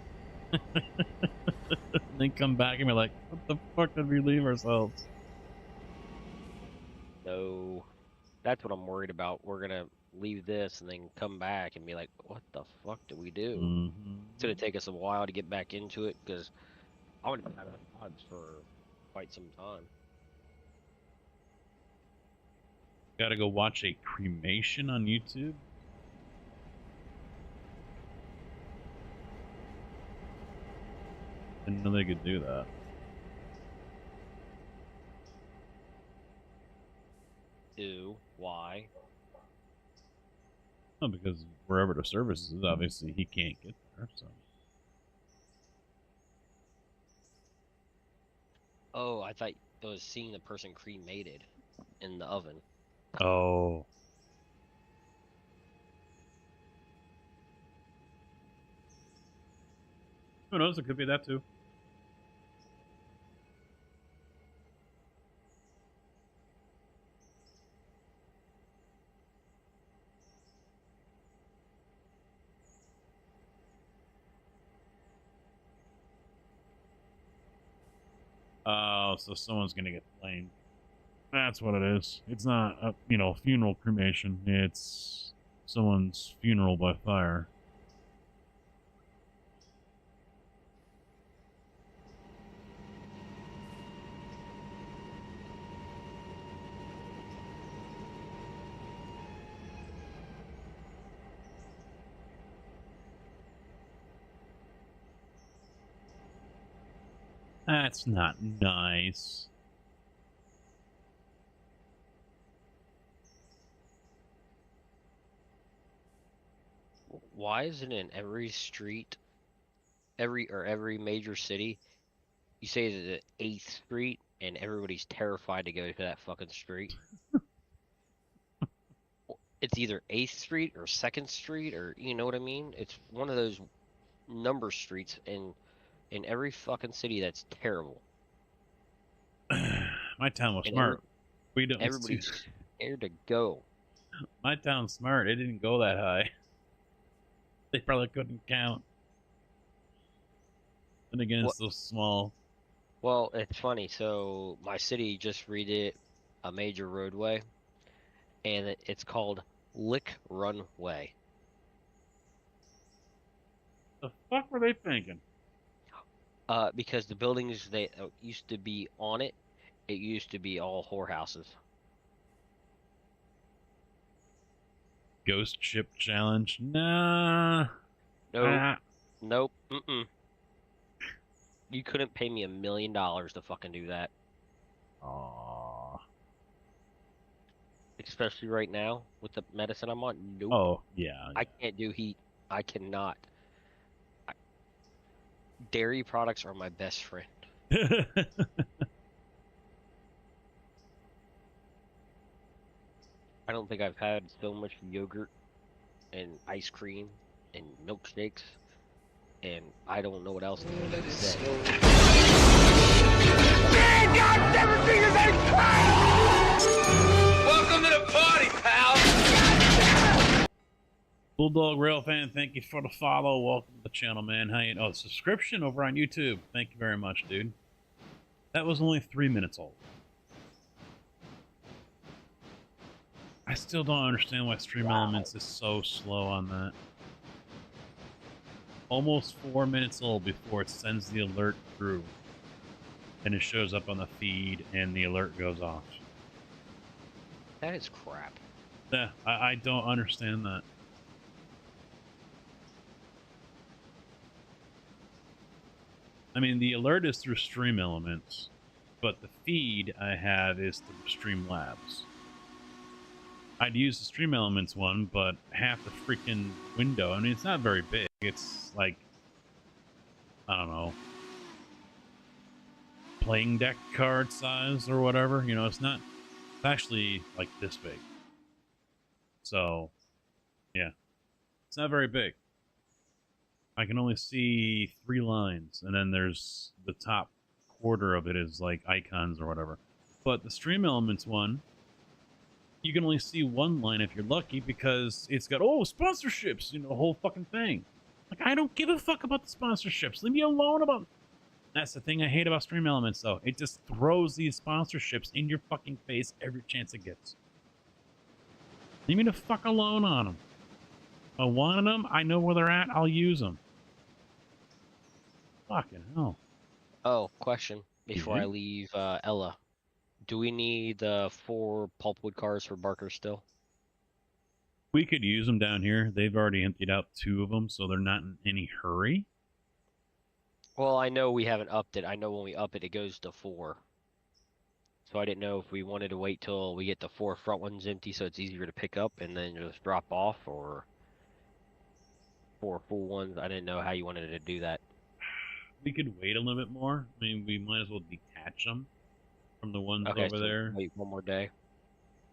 C: Then come back and be like, what the fuck did we leave ourselves?
F: So that's what I'm worried about. We're gonna leave this and then come back and be like, what the fuck did we do?
C: Mm-hmm.
F: It's gonna take us a while to get back into it because I would have had odds for quite some time.
C: Gotta go watch a cremation on YouTube. Didn't know they could do that.
F: Why?
C: No, because wherever the service is, obviously he can't get there. So.
F: Oh, I thought it was seeing the person cremated in the oven.
C: Oh. Who knows? It could be that too. Oh, so someone's gonna get blamed. That's what it is. It's not a, funeral cremation. It's someone's funeral by fire. That's not nice.
F: Why isn't in every street, every major city, you say the 8th Street and everybody's terrified to go to that fucking street? It's either 8th Street or 2nd Street, or you know what I mean? It's one of those number streets in every fucking city. That's terrible.
C: My town was
F: And
C: smart. We don't.
F: Everybody's scared to go.
C: My town's smart. It didn't go that high. They probably couldn't count. And again, it's so small.
F: Well, it's funny. So my city just redid a major roadway, and it's called Lick Runway.
C: The fuck were they thinking?
F: Because the buildings that used to be on it, it used to be all whorehouses.
C: Ghost ship challenge? Nah.
F: Nope. Nope. Mm-mm. You couldn't pay me $1 million to fucking do that.
C: Aww.
F: Especially right now with the medicine I'm on. Nope.
C: Oh, yeah.
F: I can't do heat. I cannot. Dairy products are my best friend. I don't think I've had so much yogurt and ice cream and milkshakes, and I don't know what else to say.
E: Welcome to the party, pal!
C: Bulldog Rail Fan, thank you for the follow. Welcome to the channel, man. How you? Oh, subscription over on YouTube. Thank you very much, dude. That was only 3 minutes old. I still don't understand why Stream Elements is so slow on that. Almost 4 minutes old before it sends the alert through. And it shows up on the feed and the alert goes off.
F: That is crap.
C: Yeah, I don't understand that. I mean, the alert is through Stream Elements, but the feed I have is through Streamlabs. I'd use the Stream Elements one, but half the freaking window, I mean, it's not very big. It's like, I don't know, playing deck card size or whatever. You know, it's not, it's actually like this big. So, yeah, it's not very big. I can only see 3 lines, and then there's the top quarter of it is like icons or whatever. But the Stream Elements one, you can only see 1 line if you're lucky, because it's got, oh, sponsorships, you know, the whole fucking thing. Like, I don't give a fuck about the sponsorships. Leave me alone about... That's the thing I hate about Stream Elements, though. It just throws these sponsorships in your fucking face every chance it gets. Leave me the fuck alone on them. If I wanted them, I know where they're at, I'll use them. Fucking hell.
F: Oh, question before
C: Yeah.
F: I leave Ella. Do we need 4 pulpwood cars for Barker still?
C: We could use them down here. They've already emptied out 2 of them, so they're not in any hurry.
F: Well, I know we haven't upped it. I know when we up it, it goes to 4. So I didn't know if we wanted to wait till we get the 4 front ones empty so it's easier to pick up and then just drop off, or 4 full ones. I didn't know how you wanted to do that.
C: We could wait a little bit more. I mean, we might as well detach them from the ones
F: Okay,
C: over
F: so
C: there.
F: wait 1 more day.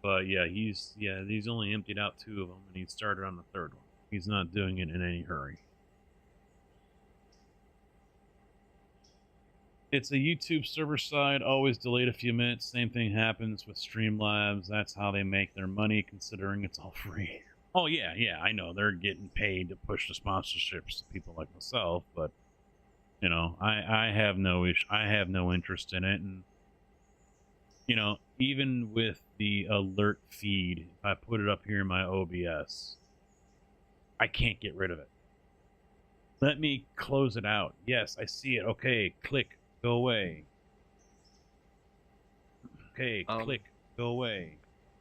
C: But yeah, he's only emptied out 2 of them, and he started on the 3rd one. He's not doing it in any hurry. It's a YouTube server side, always delayed a few minutes. Same thing happens with Streamlabs. That's how they make their money, considering it's all free. Oh yeah, I know they're getting paid to push the sponsorships to people like myself, but you know, I have no issue. I have no interest in it, and you know, even with the alert feed, if I put it up here in my OBS, I can't get rid of it. Let me close it out. Yes, I see it. Okay, click, go away. Okay, click, go away.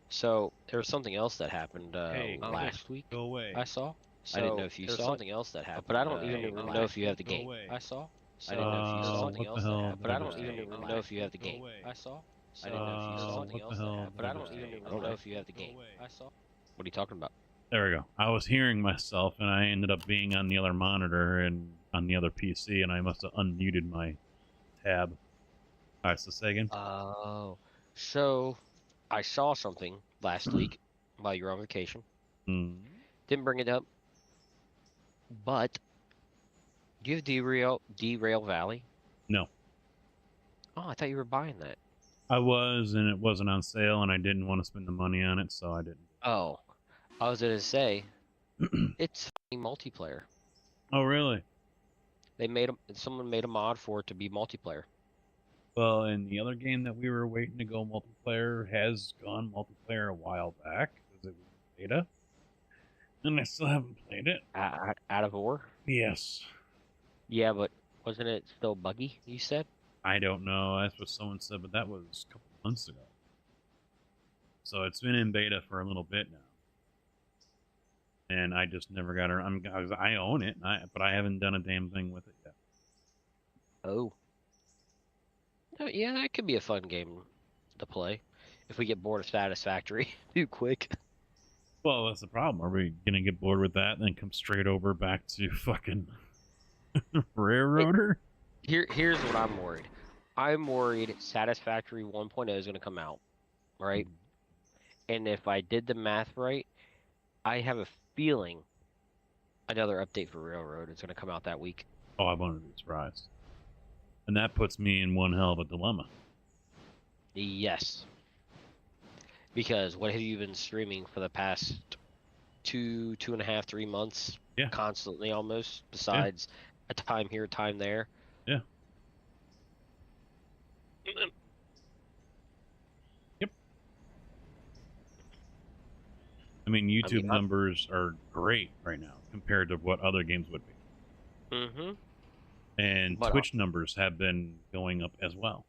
F: So there was something else that happened
C: Okay,
F: last week.
C: Go away.
F: I saw. I didn't know if you saw
I: something else that happened.
F: but I don't even know if you have the
C: Go
F: game.
C: away.
I: I saw.
F: I didn't know if you saw
I: something
C: what
I: else
C: the
I: that
C: hell?
I: happened.
F: but I don't
C: Did
F: even
C: say?
F: know if you have the
C: Go
F: game.
C: away.
I: I saw.
F: I didn't know if you saw
I: something
C: what
I: else
C: the
I: that
C: hell?
I: happened.
F: but I don't
C: Did
F: even
C: say?
F: know if you have the
C: Go
F: game.
C: away.
I: I saw.
F: What are you talking about?
C: There we go. I was hearing myself, and I ended up being on the other monitor and on the other PC, and I must have unmuted my tab. All right, so say again.
F: Oh, so I saw something last week while you were on vacation. Didn't bring it up, but do you have Derail Valley?
C: No.
F: Oh, I thought you were buying that.
C: I was, and it wasn't on sale, and I didn't want to spend the money on it, so I didn't.
F: Oh, I was gonna say it's f***ing multiplayer.
C: Oh, really?
F: Someone made a mod for it to be multiplayer.
C: Well, and the other game that we were waiting to go multiplayer has gone multiplayer a while back because it was beta, and I still haven't played it.
F: Out of Ore?
C: Yes.
F: Yeah, but wasn't it still buggy? You said.
C: I don't know. That's what someone said, but that was a couple months ago. So it's been in beta for a little bit now. And I just never got around. I own it, but I haven't done a damn thing with it yet.
F: Oh. Oh, yeah, that could be a fun game to play if we get bored of Satisfactory too quick.
C: Well, that's the problem. Are we going to get bored with that and then come straight over back to fucking Railroader?
F: Here's what I'm worried. I'm worried Satisfactory 1.0 is going to come out, right? And if I did the math right, I have a feeling another update for Railroad is going to come out that week.
C: Oh, I wouldn't be surprised. And that puts me in one hell of a dilemma.
F: Yes. Because what have you been streaming for the past two and a half, 3 months.
C: Yeah.
F: Constantly almost. Besides a time here, time there.
C: Yeah. Yep. I mean, YouTube numbers are great right now compared to what other games would be.
F: Mm-hmm.
C: And
F: But,
C: Twitch numbers have been going up as well.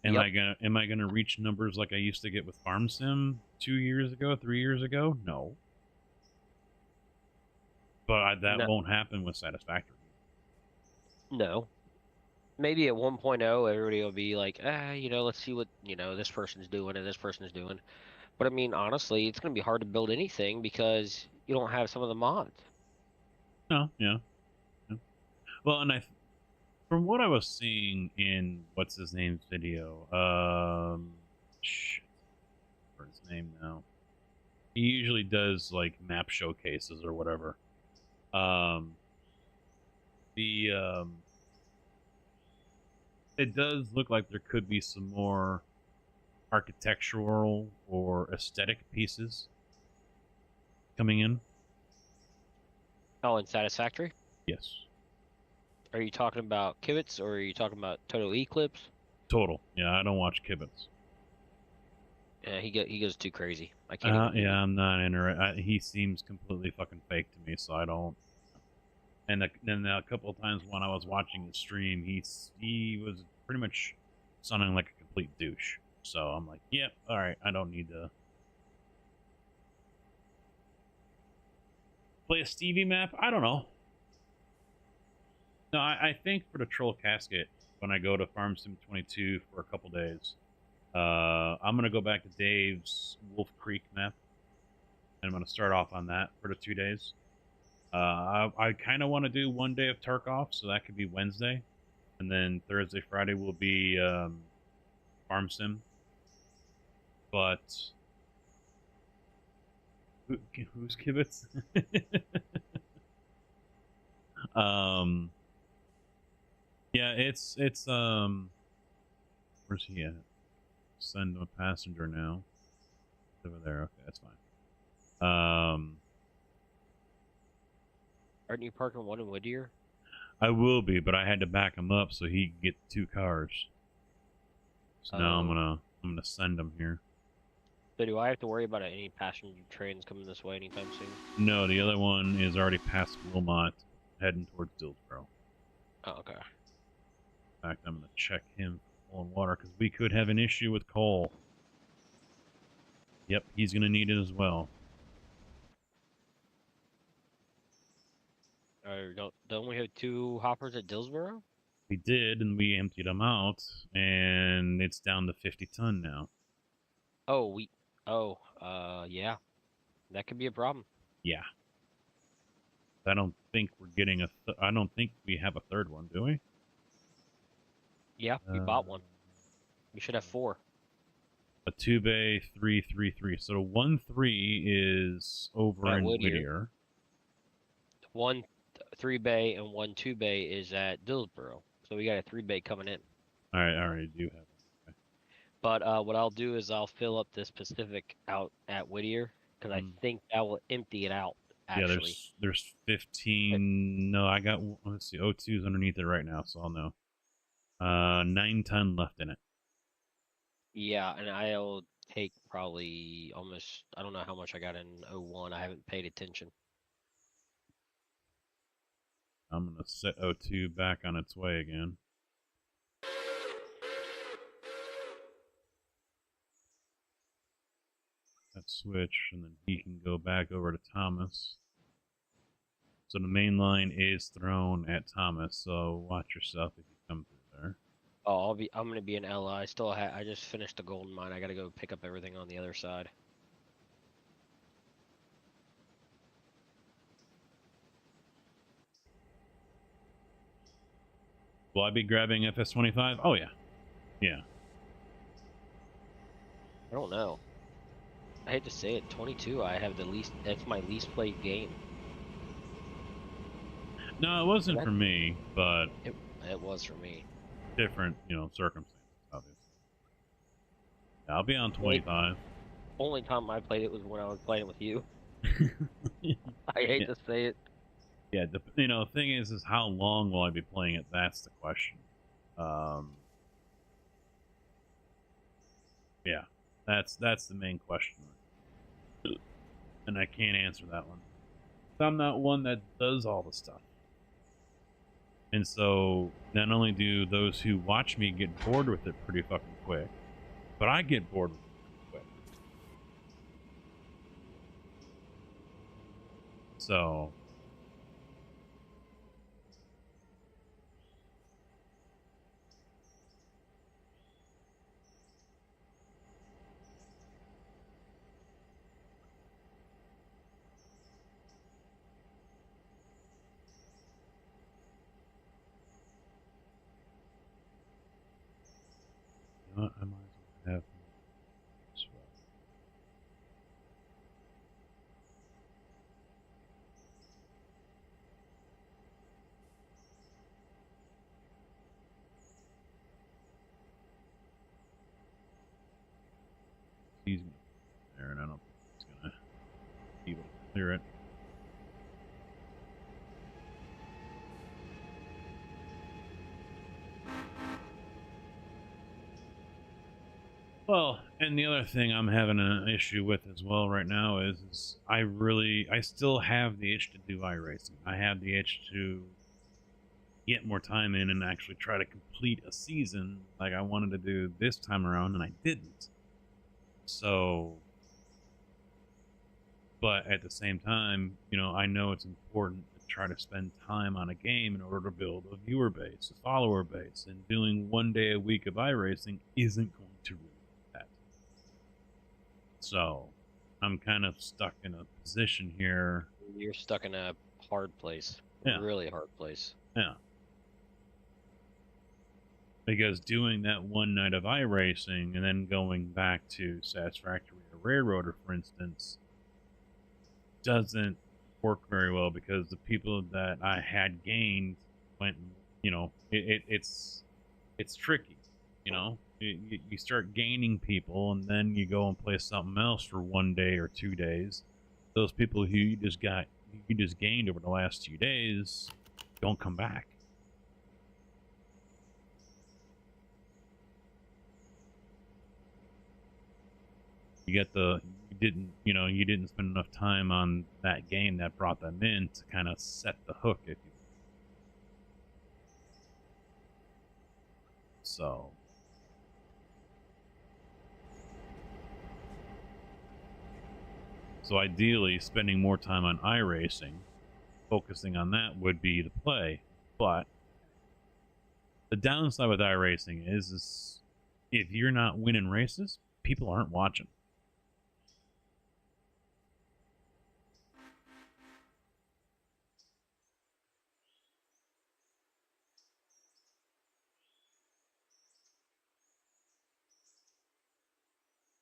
C: Am I gonna reach numbers like I used to get with Farm Sim 2 years ago, 3 years ago? No. But that won't happen with Satisfactory.
F: No. Maybe at 1.0, everybody will be like, let's see what, this person's doing and this person's doing. But I mean, honestly, it's going to be hard to build anything because you don't have some of the mods.
C: No, yeah. Well, and from what I was seeing in what's his name's video, shit, what's his name now? He usually does like map showcases or whatever. It does look like there could be some more architectural or aesthetic pieces coming in.
F: Oh, and Satisfactory?
C: Yes.
F: Are you talking about Kibitz or are you talking about Total Eclipse?
C: Total. Yeah, I don't watch Kibitz.
F: Yeah, he goes too crazy. I can't.
C: Yeah, I'm not interested. He seems completely fucking fake to me, so I don't. And then a couple of times when I was watching his stream, he was pretty much sounding like a complete douche. So I'm like, yep, all right, I don't need to play a Stevie map. I don't know. No, I think for the Troll Casket, when I go to Farm Sim 22 for a couple days, I'm going to go back to Dave's Wolf Creek map. And I'm going to start off on that for the 2 days. I kind of want to do 1 day of Tarkov, so that could be Wednesday. And then Thursday, Friday will be Farm Sim. But who's Kibitz? Yeah, it's where's he at? Send a passenger now. Over there. Okay, that's fine.
F: Aren't you parking one in Whittier?
C: I will be, but I had to back him up so he could get 2 cars. So now I'm gonna send him here.
F: So do I have to worry about any passenger trains coming this way anytime soon?
C: No, the other one is already past Wilmot, heading towards Dillsboro.
F: Oh, okay.
C: In fact, I'm gonna check him for coal and water because we could have an issue with coal. Yep, he's gonna need it as well.
F: Don't we have 2 hoppers at Dillsboro?
C: We did, and we emptied them out, and it's down to 50 ton now.
F: Yeah. That could be a problem.
C: Yeah. I don't think we're getting I don't think we have a third one, do we?
F: Yeah, we bought one. We should have 4.
C: A 2-bay 333. So the 1-3 is over in Whittier.
F: 1 3-bay and 1 2-bay is at Dillsboro. So we got a 3-bay coming in.
C: All right, I already do have it. Okay.
F: But what I'll do is I'll fill up this Pacific out at Whittier because I think that will empty it out. Actually.
C: Yeah, there's 15. No, I got, let's see, O2 is underneath it right now, so I'll know. 9 ton left in it.
F: Yeah, and I'll take probably almost, I don't know how much I got in 01. I haven't paid attention.
C: I'm going to set O2 back on its way again. That switch, and then he can go back over to Thomas. So the main line is thrown at Thomas, so watch yourself if you come through there.
F: Oh, I'm gonna be in LI. I just finished the gold mine. I gotta go pick up everything on the other side.
C: Will I be grabbing FS25? Oh yeah. Yeah.
F: I don't know. I hate to say it, 22 I have the least, that's my least played game.
C: No, it wasn't for me, but
F: it was for me.
C: Different, circumstances, obviously. Yeah, I'll be on 25.
F: only time I played it was when I was playing with you. I hate to say it.
C: Yeah, the thing is how long will I be playing it? That's the question. Yeah, that's the main question, and I can't answer that one. I'm not one that does all the stuff, and so not only do those who watch me get bored with it pretty fucking quick, but I get bored with it pretty quick. So. I might as well have this one. He's gonna put it there, and I don't think he's gonna be able to clear it. Well, and the other thing I'm having an issue with as well right now is I still have the itch to do iRacing. I have the itch to get more time in and actually try to complete a season like I wanted to do this time around, and I didn't. So, but at the same time, I know it's important to try to spend time on a game in order to build a viewer base, a follower base, and doing 1 day a week of iRacing isn't going to really do that. So, I'm kind of stuck in a position here.
F: You're stuck in a hard place.
C: Yeah.
F: Really hard place.
C: Yeah. Because doing that one night of iRacing and then going back to Satisfactory or Railroader, for instance, doesn't work very well because the people that I had gained went, it's tricky, you start gaining people and then you go and play something else for 1 day or 2 days. Those people who you just gained over the last 2 days don't come back. You didn't spend enough time on that game that brought them in to kind of set the hook, if you will. So ideally, spending more time on iRacing, focusing on that would be the play. But the downside with iRacing is if you're not winning races, people aren't watching.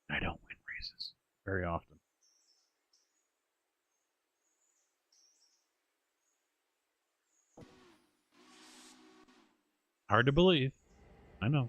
C: I don't win races very often. Hard to believe. I know.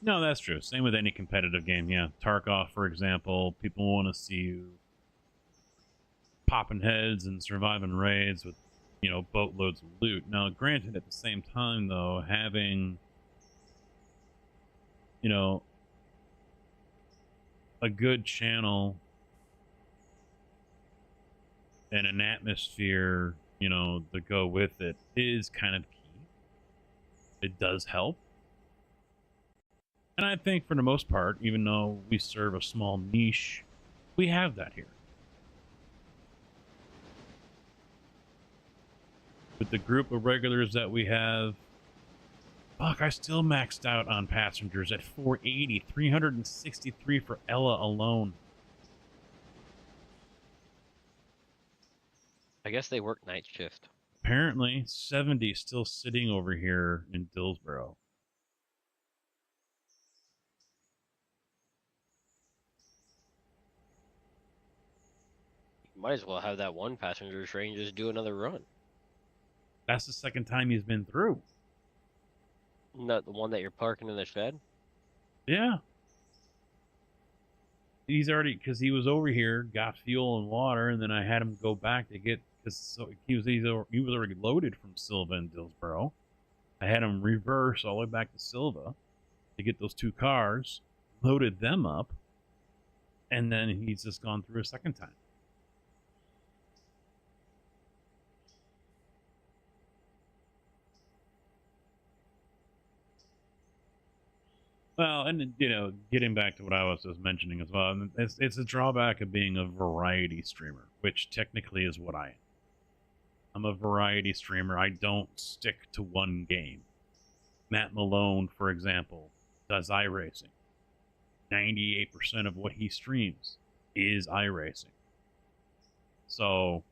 C: No, that's true. Same with any competitive game. Yeah, Tarkov, for example, people want to see you popping heads and surviving raids with, boatloads of loot. Now, granted, at the same time, though, having, a good channel and an atmosphere, to go with it is kind of key. It does help. And I think for the most part, even though we serve a small niche, we have that here. with the group of regulars that we have. Fuck, I still maxed out on passengers at 480, 363 for Ella alone.
F: I guess they work night shift.
C: Apparently, 70 still sitting over here in Dillsboro.
F: You might as well have that one passenger train just do another run.
C: That's the second time he's been through.
F: Not the one that you're parking in the shed?
C: Yeah. He's already, because he was over here, got fuel and water, and then I had him go back to get, because so he was already loaded from Silva and Dillsboro. I had him reverse all the way back to Silva to get those two cars, loaded them up, and then he's just gone through a second time. Well, and you know, getting back to what I was just mentioning as well, it's a drawback of being a variety streamer, which technically is what I am. I'm a variety streamer. I don't stick to one game. Matt Malone, for example, does iRacing. 98% of what he streams is iRacing. So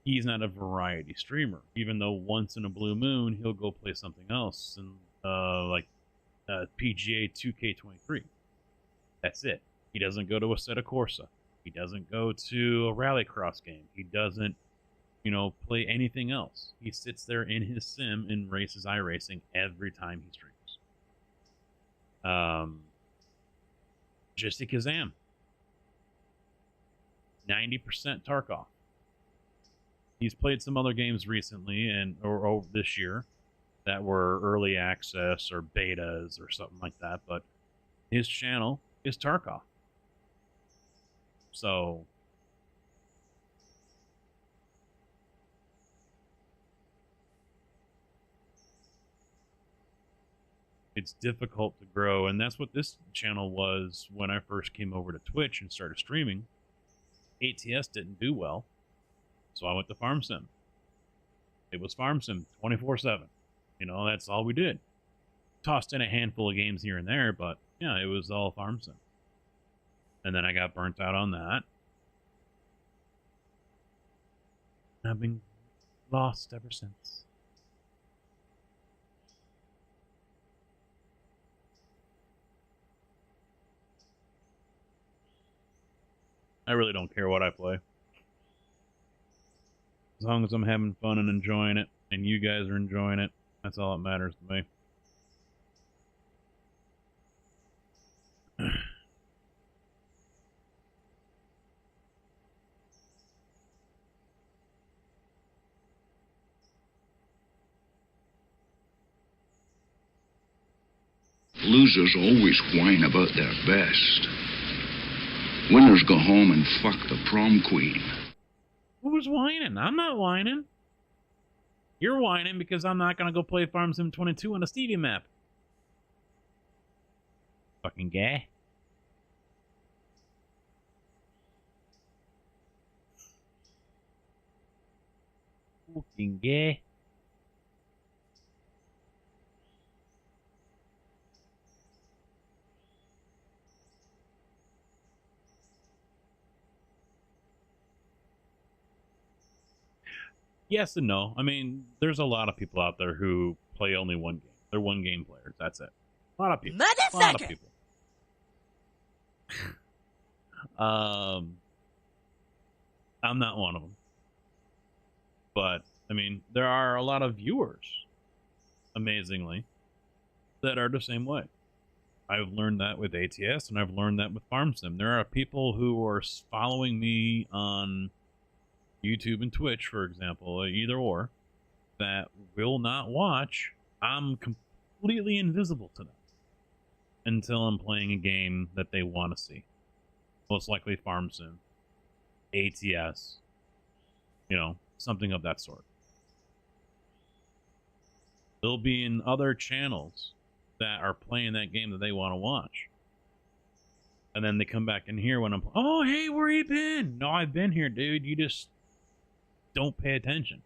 C: he's not a variety streamer, even though once in a blue moon he'll go play something else, and PGA 2K23. That's it. He doesn't go to Assetto Corsa. He doesn't go to a rallycross game. He doesn't, play anything else. He sits there in his sim and races iRacing every time he streams. Jisty Kazam. 90% Tarkov. He's played some other games recently or this year that were early access or betas or something like that, but his channel is Tarkov. So it's difficult to grow, and that's what this channel was when I first came over to Twitch and started streaming. ATS didn't do well, so I went to Farm Sim. It was Farm Sim 24/7. That's all we did. Tossed in a handful of games here and there, but yeah, it was all Farm Sim. And then I got burnt out on that. I've been lost ever since. I really don't care what I play. As long as I'm having fun and enjoying it, and you guys are enjoying it, that's all that matters to me.
I: Losers always whine about their best. Winners go home and fuck the prom queen.
C: Who's whining? I'm not whining. You're whining because I'm not going to go play Farm Sim 22 on a Stevie map. Fucking gay. Fucking gay. Yes and no. I mean, there's a lot of people out there who play only one game. They're one game players. That's it. A lot of people. A lot of people. I'm not one of them. But, I mean, there are a lot of viewers, amazingly, that are the same way. I've learned that with ATS, and I've learned that with Farm Sim. There are people who are following me on YouTube and Twitch, for example, either or, that will not watch. I'm completely invisible to them until I'm playing a game that they want to see. Most likely Farm Sim, ATS, something of that sort. They'll be in other channels that are playing that game that they want to watch. And then they come back in here when I'm, oh, hey, where you been? No, I've been here, dude. You just don't pay attention.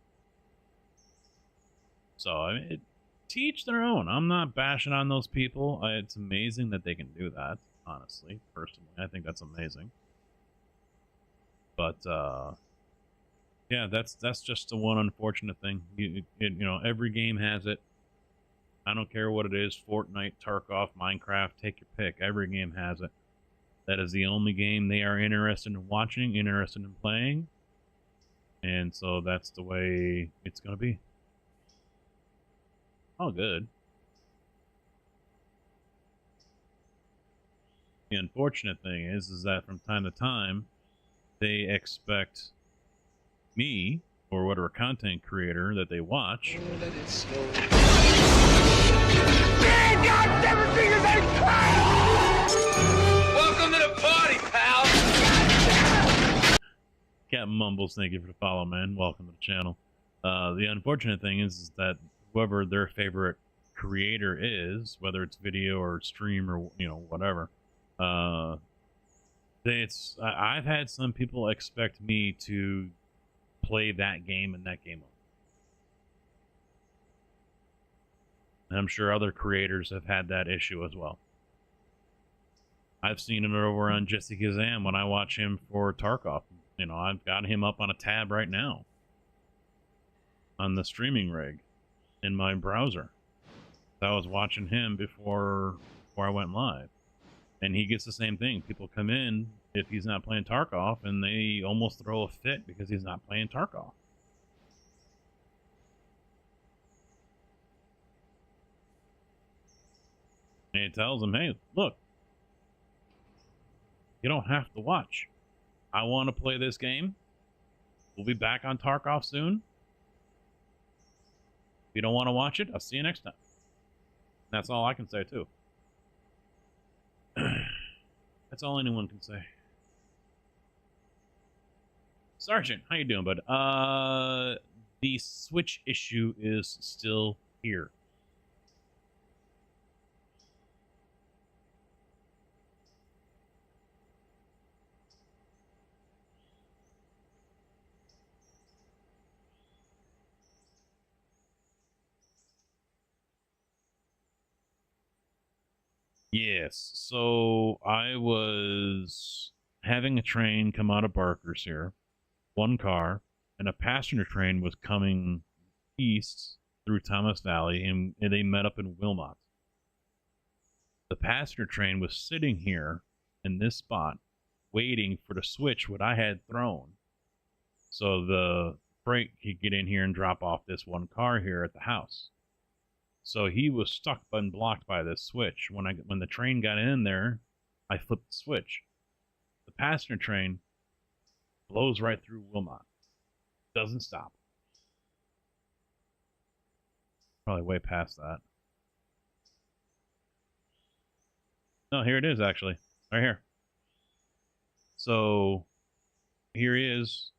C: So I mean, teach their own. I'm not bashing on those people. It's amazing that they can do that. Honestly, personally, I think that's amazing. But yeah, that's just the one unfortunate thing. You know, every game has it. I don't care what it is, Fortnite, Tarkov, Minecraft, take your pick. Every game has it. That is the only game they are interested in watching, interested in playing. And so that's the way it's going to be. Oh, good. The unfortunate thing is that from time to time, they expect me, or whatever content creator that they watch,
E: Welcome to the party, pal!
C: Captain Mumbles, thank you for the follow, man. Welcome to the channel. The unfortunate thing is that whoever their favorite creator is, whether it's video or stream or whatever, I've had some people expect me to play that game and that game only. And I'm sure other creators have had that issue as well. I've seen it over on Jesse Kazam when I watch him for Tarkov. I've got him up on a tab right now on the streaming rig in my browser. I was watching him before I went live. And he gets the same thing. People come in if he's not playing Tarkov, and they almost throw a fit because he's not playing Tarkov. And he tells them, hey, look, you don't have to watch. I want to play this game. We'll be back on Tarkov soon. If you don't want to watch it, I'll see you next time. That's all I can say, too. That's all anyone can say. Sergeant, how you doing, bud? The Switch issue is still here. Yes, so I was having a train come out of Barker's here, one car, and a passenger train was coming east through Thomas Valley, and they met up in Wilmot. The passenger train was sitting here in this spot, waiting for the switch what I had thrown, so the freight could get in here and drop off this one car here at the house. So he was stuck and blocked by this switch. When the train got in there, I flipped the switch. The passenger train blows right through Wilmot. Doesn't stop. Probably way past that. No, here it is actually. Right here. So here he is.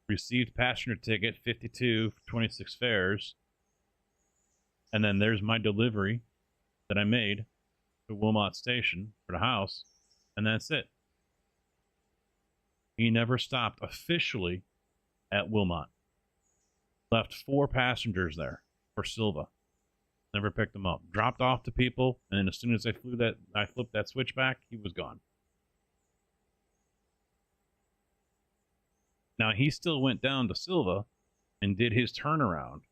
C: Received passenger ticket 52 for 26 fares. And then there's my delivery that I made to Wilmot Station for the house, and that's it. He never stopped officially at Wilmot. Left 4 passengers there for Silva. Never picked them up. Dropped off to people, and then as soon as I flipped that switch back, he was gone. Now he still went down to Silva and did his turnaround.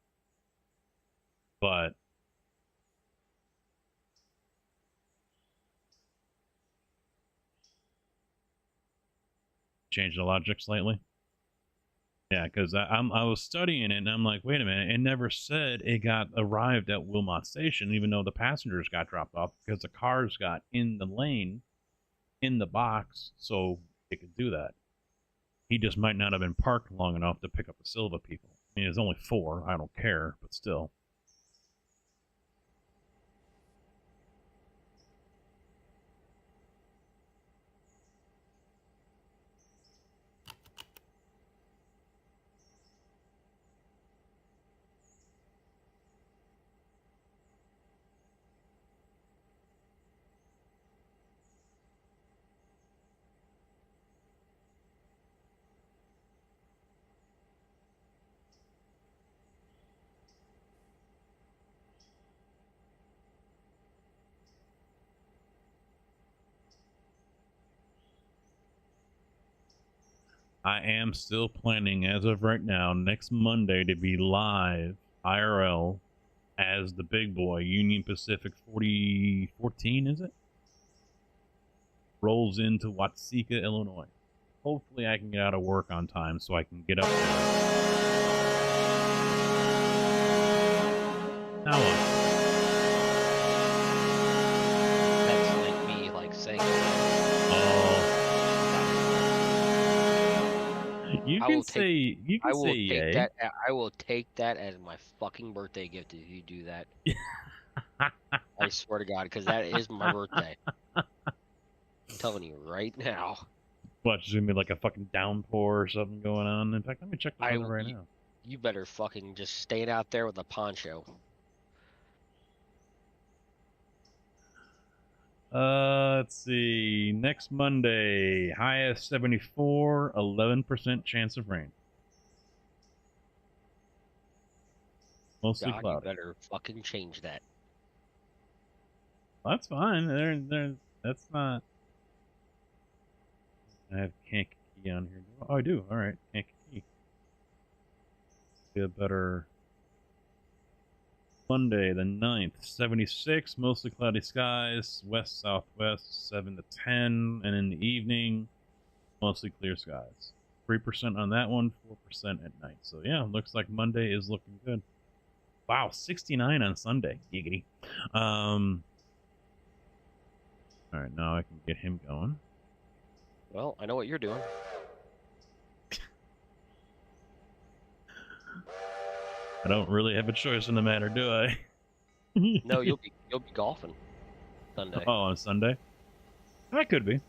C: But change the logic slightly. Yeah, because I was studying it and I'm like, wait a minute, it never said it got arrived at Wilmot Station, even though the passengers got dropped off, because the cars got in the lane, in the box, so it could do that. He just might not have been parked long enough to pick up the Silva people. I mean, there's only 4, I don't care, but still. I am still planning, as of right now, next Monday to be live IRL as the big boy, Union Pacific 4014, is it? Rolls into Watsika, Illinois. Hopefully I can get out of work on time so I can get up there. Now what?
F: That's like me, like saying.
C: Oh. You can say yay.
F: That. I will take that as my fucking birthday gift if you do that. I swear to God, because that is my birthday. I'm telling you right now.
C: What, there's gonna be like a fucking downpour or something going on? In fact, let me check the weather right now.
F: You better fucking just stand out there with a poncho.
C: Let's see. Next Monday, high of 74, 11% chance of rain. Mostly
F: God,
C: cloudy.
F: you better fucking change that.
C: That's fine. That's not. I have Kankakee on here. Oh, I do. All right, Kankakee. Be a better Monday, the 9th, 76, mostly cloudy skies, west-southwest, 7 to 10, and in the evening, mostly clear skies. 3% on that one, 4% at night. So yeah, looks like Monday is looking good. Wow, 69 on Sunday. Giggity. All right, now I can get him going.
F: Well, I know what you're doing.
C: I don't really have a choice in the matter, do I?
F: No, you'll be golfing Sunday.
C: Oh, on Sunday? That could be.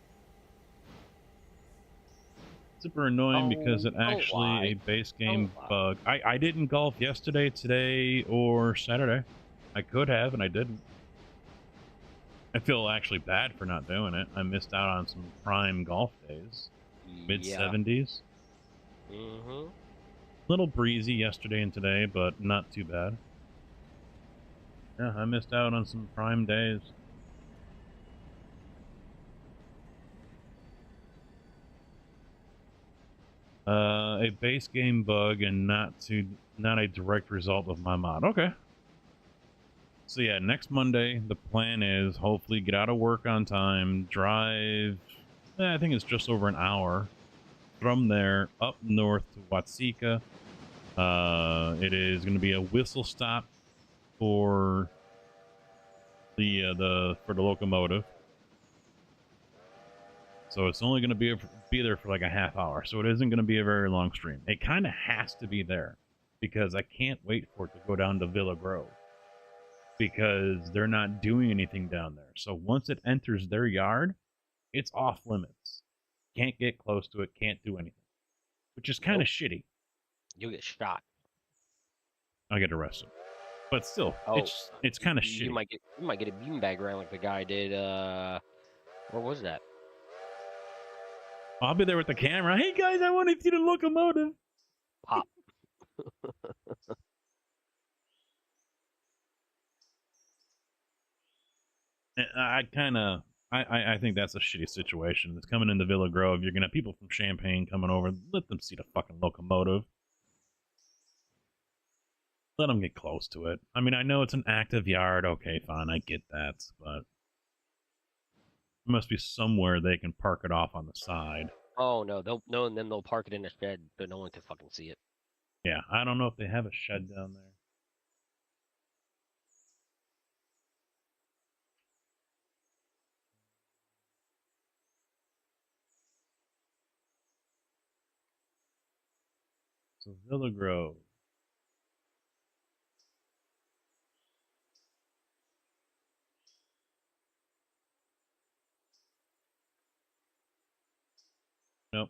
C: Super annoying because it actually a base game bug. I didn't golf yesterday, today, or Saturday. I could have, and I didn't. I feel actually bad for not doing it. I missed out on some prime golf days. Mid-70s.
F: Mm-hmm.
C: Little breezy yesterday and today, but not too bad. Yeah, I missed out on some prime days. A base game bug and not a direct result of my mod. Okay. So yeah, next Monday, the plan is hopefully get out of work on time, drive, I think it's just over an hour, from there up north to Watsika. It is going to be a whistle stop for the locomotive. So it's only going to be there for like a half hour. So it isn't going to be a very long stream. It kind of has to be there because I can't wait for it to go down to Villa Grove because they're not doing anything down there. So once it enters their yard, it's off limits. Can't get close to it. Can't do anything, which is kind of shitty.
F: You'll get shot.
C: I'll get arrested. But still, it's kind of shitty.
F: You might get a beanbag round like the guy did. Where was that?
C: I'll be there with the camera. Hey guys, I want to see the locomotive.
F: Pop.
C: I think that's a shitty situation. It's coming into Villa Grove. You're gonna have people from Champaign coming over. Let them see the fucking locomotive. Let them get close to it. I mean, I know it's an active yard. Okay, fine, I get that, but there must be somewhere they can park it off on the side.
F: Oh no, and then they'll park it in a shed, but no one can fucking see it.
C: Yeah, I don't know if they have a shed down there. So Villa Grove. Nope.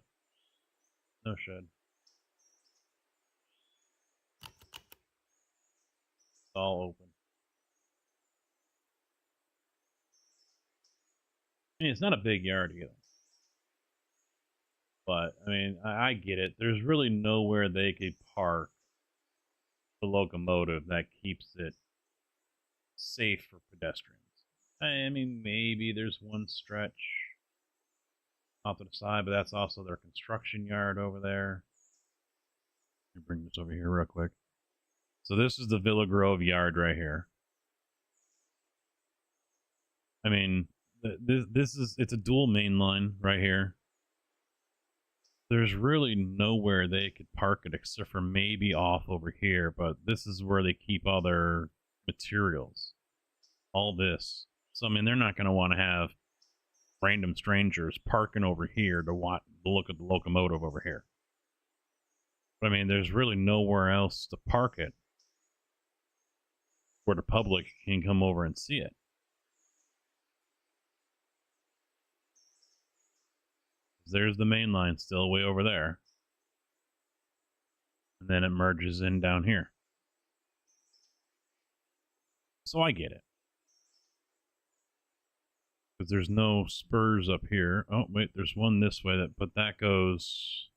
C: No shed. It's all open. I mean, it's not a big yard either. But, I mean, I get it. There's really nowhere they could park the locomotive that keeps it safe for pedestrians. I mean, maybe there's one stretch. off to the side, but that's also their construction yard over there. Let me bring this over here real quick. So this is the Villa Grove yard right here. I mean, it's a dual main line right here. There's really nowhere they could park it except for maybe off over here, but this is where they keep all their materials. All this. So, I mean, they're not going to want to have random strangers parking over here to look at the locomotive over here. But, I mean, there's really nowhere else to park it where the public can come over and see it. There's the main line still way over there. And then it merges in down here. So I get it. Because there's no spurs up here. Oh, wait, there's one this way, but that goes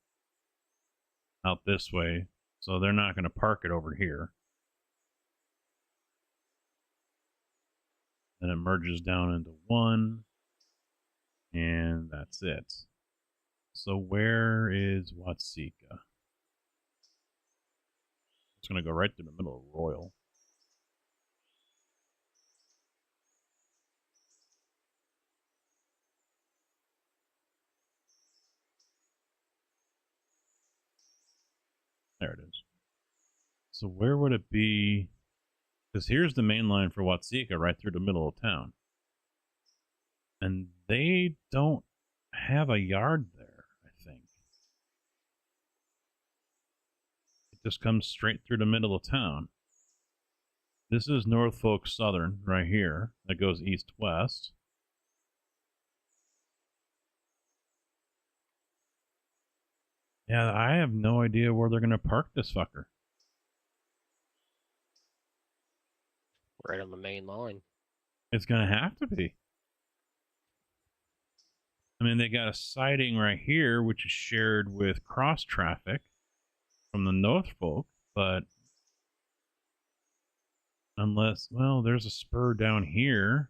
C: out this way. So they're not going to park it over here. Then it merges down into one. And that's it. So where is Watsika? It's going to go right through the middle of Royal. There it is. So where would it be? Because here's the main line for Watsika right through the middle of town. And they don't have a yard there. Just comes straight through the middle of town. This is Norfolk Southern right here that goes east-west. Yeah, I have no idea where they're going to park this fucker.
F: Right on the main line.
C: It's going to have to be. I mean, they got a siding right here, which is shared with cross traffic from the Norfolk, but unless, well, there's a spur down here.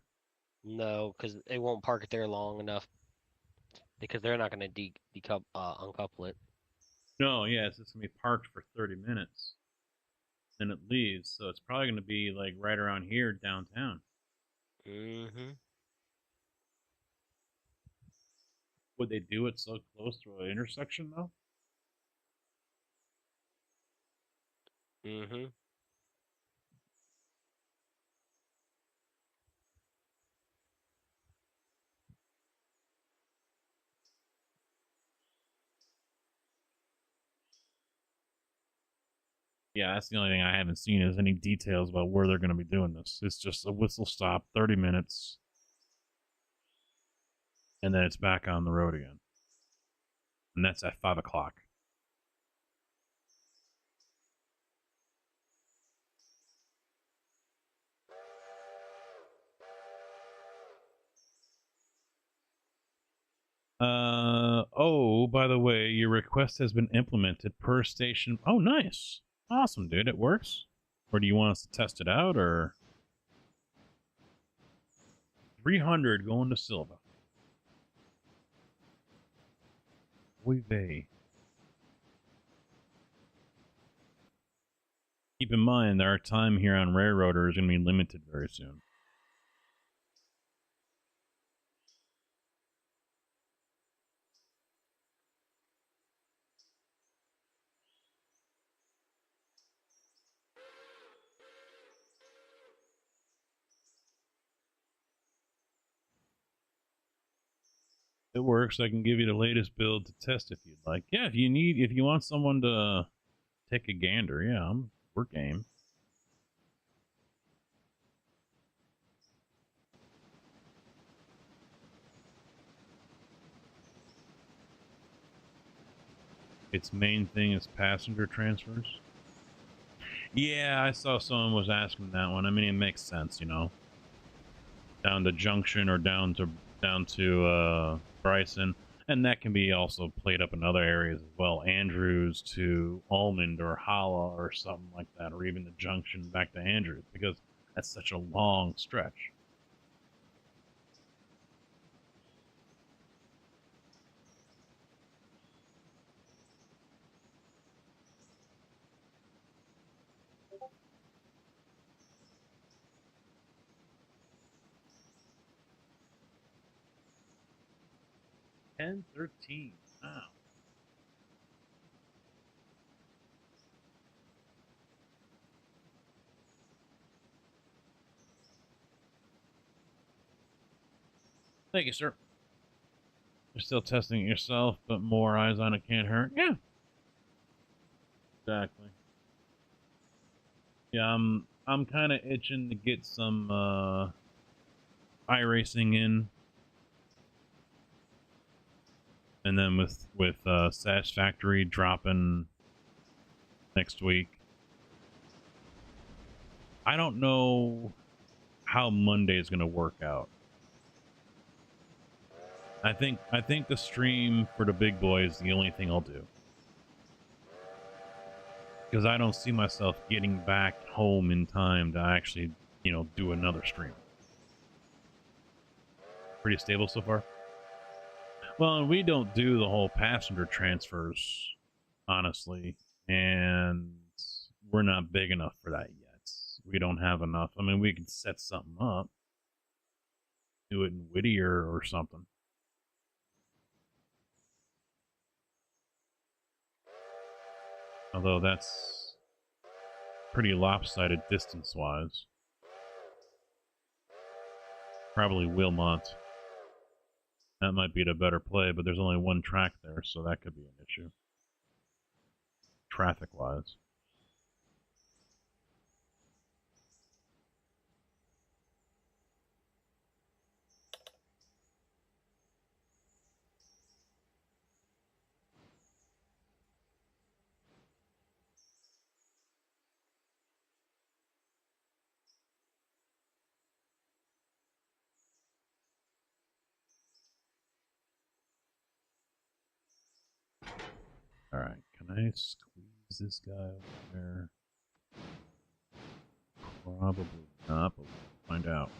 F: No, because they won't park it there long enough. Because they're not going to uncouple it.
C: No, yeah, it's just going to be parked for 30 minutes. Then it leaves, so it's probably going to be like right around here downtown.
F: Mm-hmm.
C: Would they do it so close to an intersection, though?
F: Mm-hmm.
C: Yeah, that's the only thing I haven't seen is any details about where they're going to be doing this. It's just a whistle stop, 30 minutes, and then it's back on the road again. And that's at 5 o'clock. Oh, by the way, your request has been implemented per station. Oh, nice. Awesome, dude. It works. Or do you want us to test it out, or 300 going to Silva? Oy vey. Keep in mind, our time here on Railroader is going to be limited very soon. It works. I can give you the latest build to test if you'd like. Yeah, if you want someone to take a gander, yeah, we're game. Its main thing is passenger transfers. Yeah, I saw someone was asking that one. I mean, it makes sense, you know. Down to Junction or down to Bryson, and that can be also played up in other areas as well. Andrews to Almond or Holla or something like that, or even the Junction back to Andrews, because that's such a long stretch. $10.13. Wow. Thank you, sir. You're still testing it yourself, but more eyes on it can't hurt. Yeah. Exactly. Yeah, I'm kind of itching to get some iRacing in, and then with Satisfactory dropping next week. I don't know how Monday is going to work out. I think the stream for the big boy is the only thing I'll do. Because I don't see myself getting back home in time to actually, you know, do another stream. Pretty stable so far? Well, we don't do the whole passenger transfers, honestly. And we're not big enough for that yet. We don't have enough. I mean, we could set something up. Do it in Whittier or something. Although that's pretty lopsided distance-wise. Probably Wilmot. That might be the better play, but there's only one track there, so that could be an issue. Traffic-wise. Alright, can I squeeze this guy over there? Probably not, but we'll find out.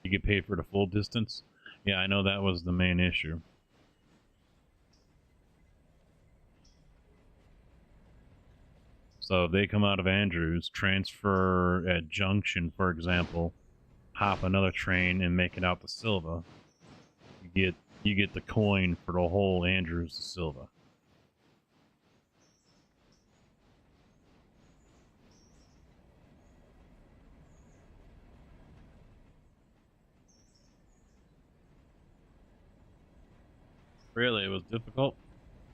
C: You get paid for the full distance? Yeah, I know that was the main issue. So if they come out of Andrews, transfer at Junction, for example, hop another train and make it out to Silva, you get the coin for the whole Andrews to Silva. Really, it was difficult?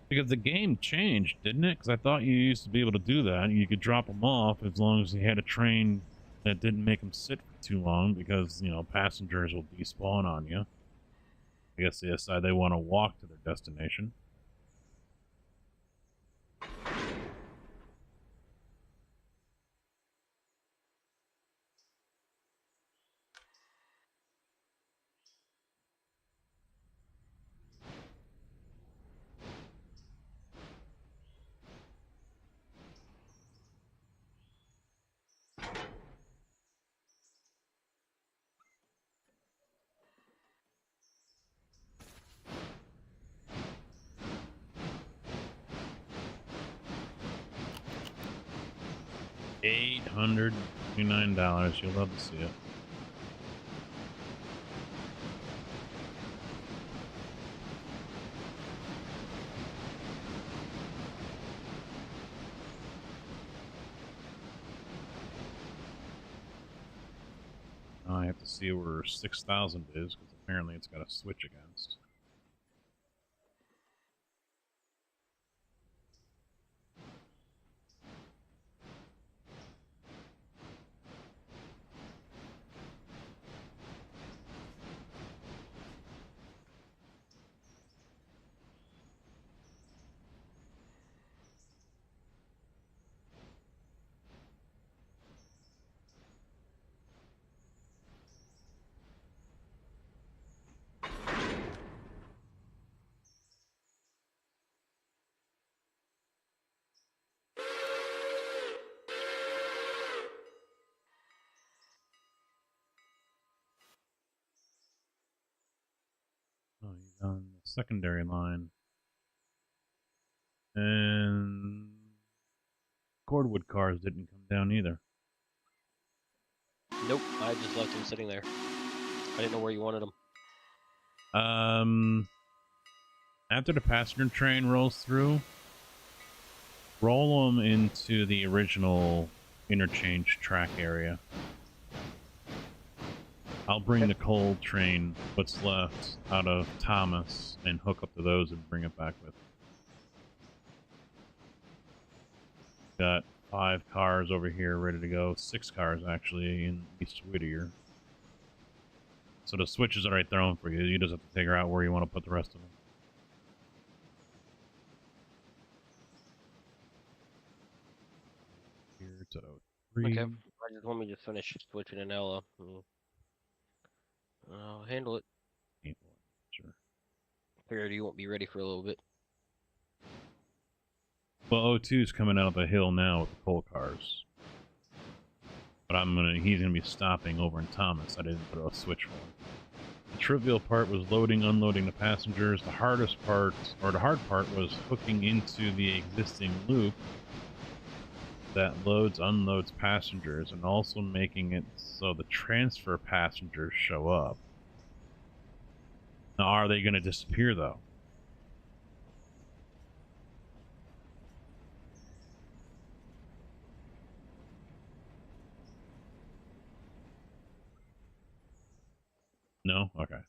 C: Because the game changed, didn't it? Because I thought you used to be able to do that. You could drop them off as long as you had a train that didn't make them sit for too long, because, you know, passengers will despawn on you. I guess they decide they want to walk to their destination. $829. You'll love to see it. Now I have to see where 6,000 is, because apparently it's got a switch against. Oh, he's on the secondary line. And cordwood cars didn't come down either.
F: Nope, I just left them sitting there. I didn't know where you wanted them.
C: After the passenger train rolls through, roll them into the original interchange track area. I'll bring the coal train, what's left, out of Thomas and hook up to those and bring it back with me. Got 5 cars over here ready to go. 6 cars, actually, in East Whittier. So the switches are right there on for you. You just have to figure out where you want to put the rest of them. Here to 03.
F: Okay, I just want me to finish switching in Ella. I'll handle it.
C: Sure.
F: Figured you won't be ready for a little bit.
C: Well, O2's coming out of the hill now with the coal cars. But he's gonna be stopping over in Thomas. I didn't throw a switch for him. The trivial part was loading, unloading the passengers. The hardest part, or the hard part, was hooking into the existing loop that loads, unloads passengers, and also making it so the transfer passengers show up. Now, are they gonna disappear, though? No? Okay.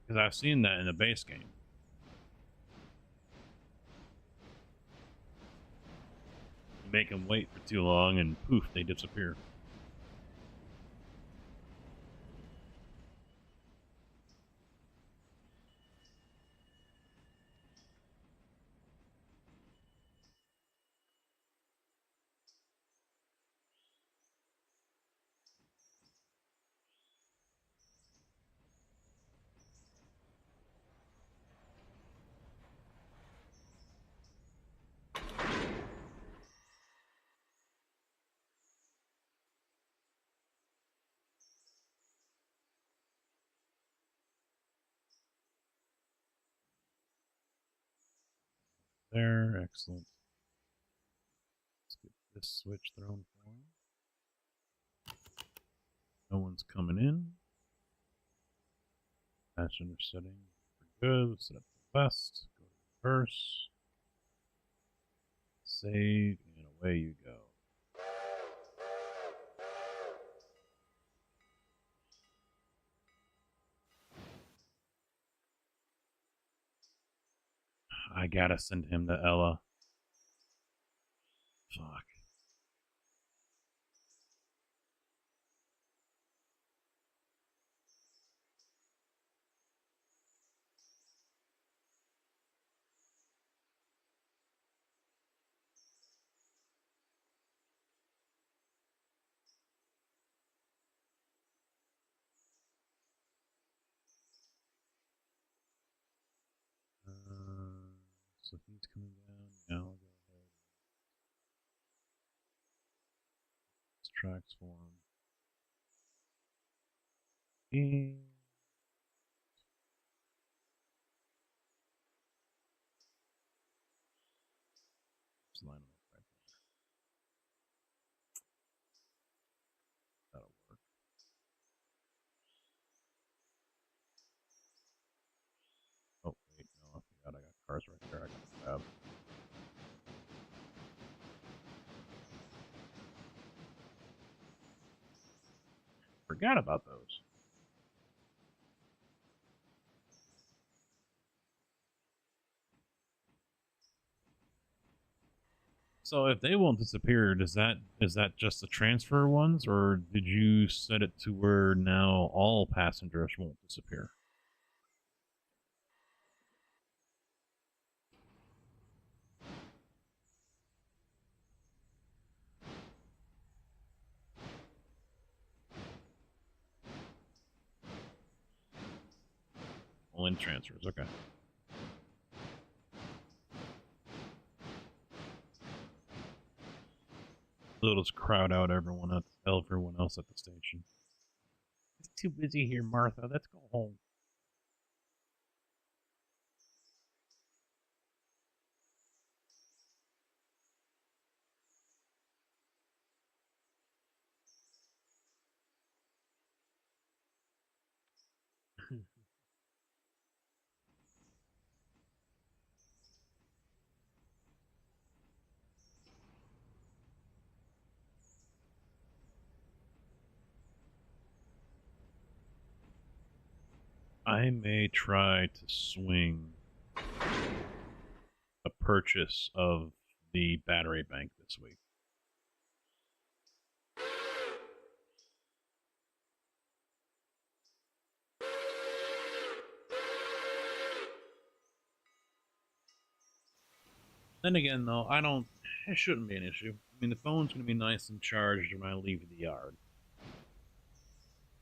C: Because I've seen that in the base game. You make them wait for too long and poof, they disappear. There, excellent. Let's get this switch thrown for him. No one's coming in. Passenger setting for good. Let's set up the best. Go to reverse. Save, and away you go. I gotta send him to Ella. Fuck. So he's coming down. Now I'll go ahead. This tracks for him. And just line him up right there. That'll work. Oh wait, no, I forgot I got cars right there. I gotta grab. Forgot about those. So if they won't disappear, is that just the transfer ones, or did you set it to where now all passengers won't disappear? All in transfers, okay. So it'll just crowd out everyone else at the station. It's too busy here, Martha. Let's go home. I may try to swing a purchase of the battery bank this week. Then again, though, it shouldn't be an issue. I mean, the phone's going to be nice and charged when I leave the yard.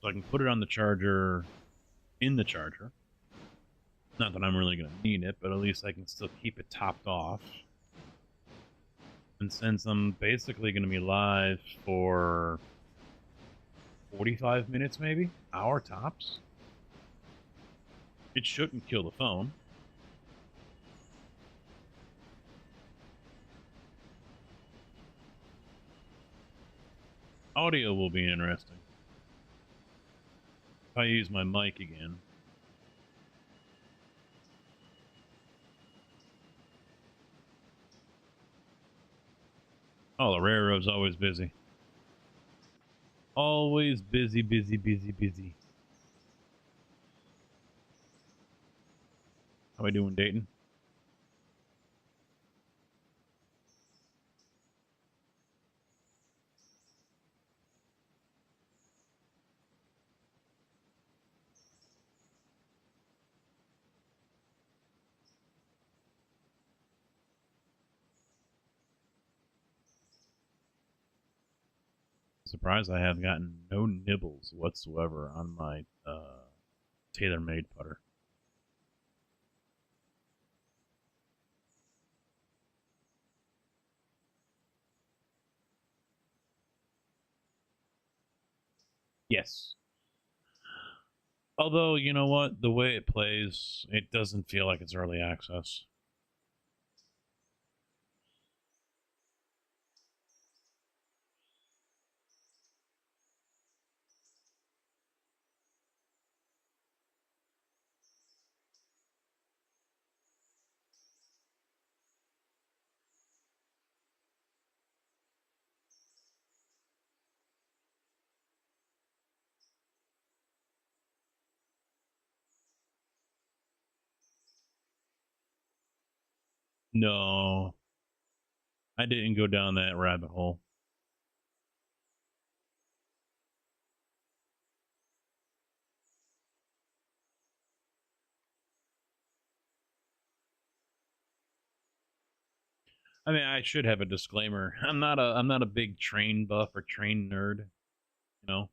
C: So I can put it on the charger, in the charger. Not that I'm really going to need it, but at least I can still keep it topped off. And since I'm basically going to be live for 45 minutes, maybe, hour tops, it shouldn't kill the phone. Audio will be interesting. If I use my mic again. Oh, the railroad's always busy. Always busy, busy, busy, busy. How we doing, Dayton? Surprised I have gotten no nibbles whatsoever on my tailor-made putter. Yes. Although, you know what? The way it plays, it doesn't feel like it's early access. No, I didn't go down that rabbit hole. I mean, I should have a disclaimer. I'm not a big train buff or train nerd. You know,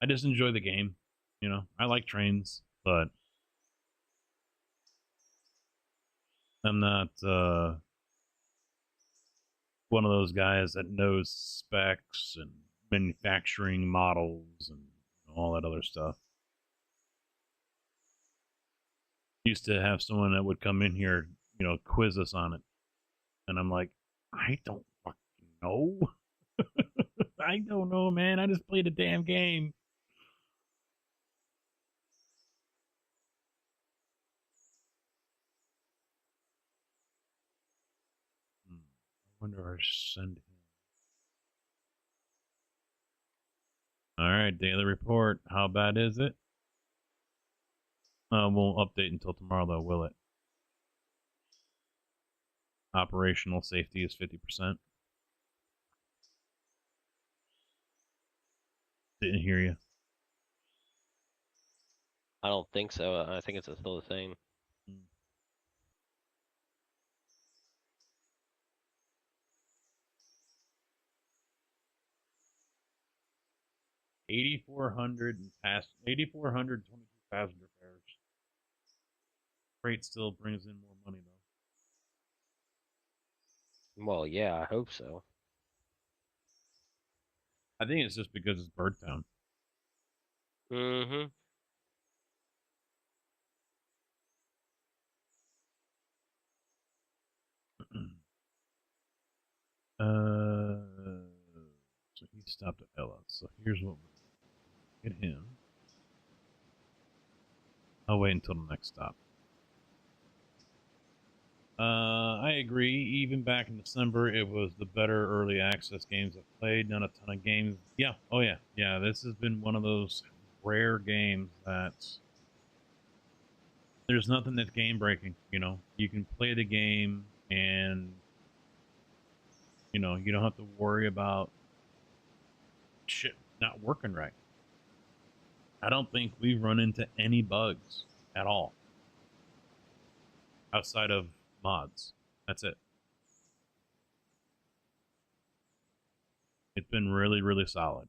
C: I just enjoy the game. You know, I like trains, but I'm not one of those guys that knows specs and manufacturing models and all that other stuff. Used to have someone that would come in here, you know, quiz us on it. And I'm like, I don't fucking know. I don't know, man. I just played a damn game. I wonder if I should send him. All right, daily report. How bad is it? Won't update until tomorrow, though, will it? Operational safety is 50%. Didn't hear you.
F: I don't think so. I think it's still the same.
C: 8,400 and past 8,422 passenger fares. Freight still brings in more money though.
F: Well, yeah, I hope so.
C: I think it's just because it's Birdtown.
F: Mm-hmm.
C: So he stopped at Ella. So here's what we're get him. I'll wait until the next stop. I agree. Even back in December, it was the better early access games I've played. Not a ton of games. Yeah. Oh yeah. Yeah. This has been one of those rare games that there's nothing that's game breaking. You know, you can play the game and you know you don't have to worry about shit not working right. I don't think we've run into any bugs at all outside of mods. That's it. It's been really, really solid.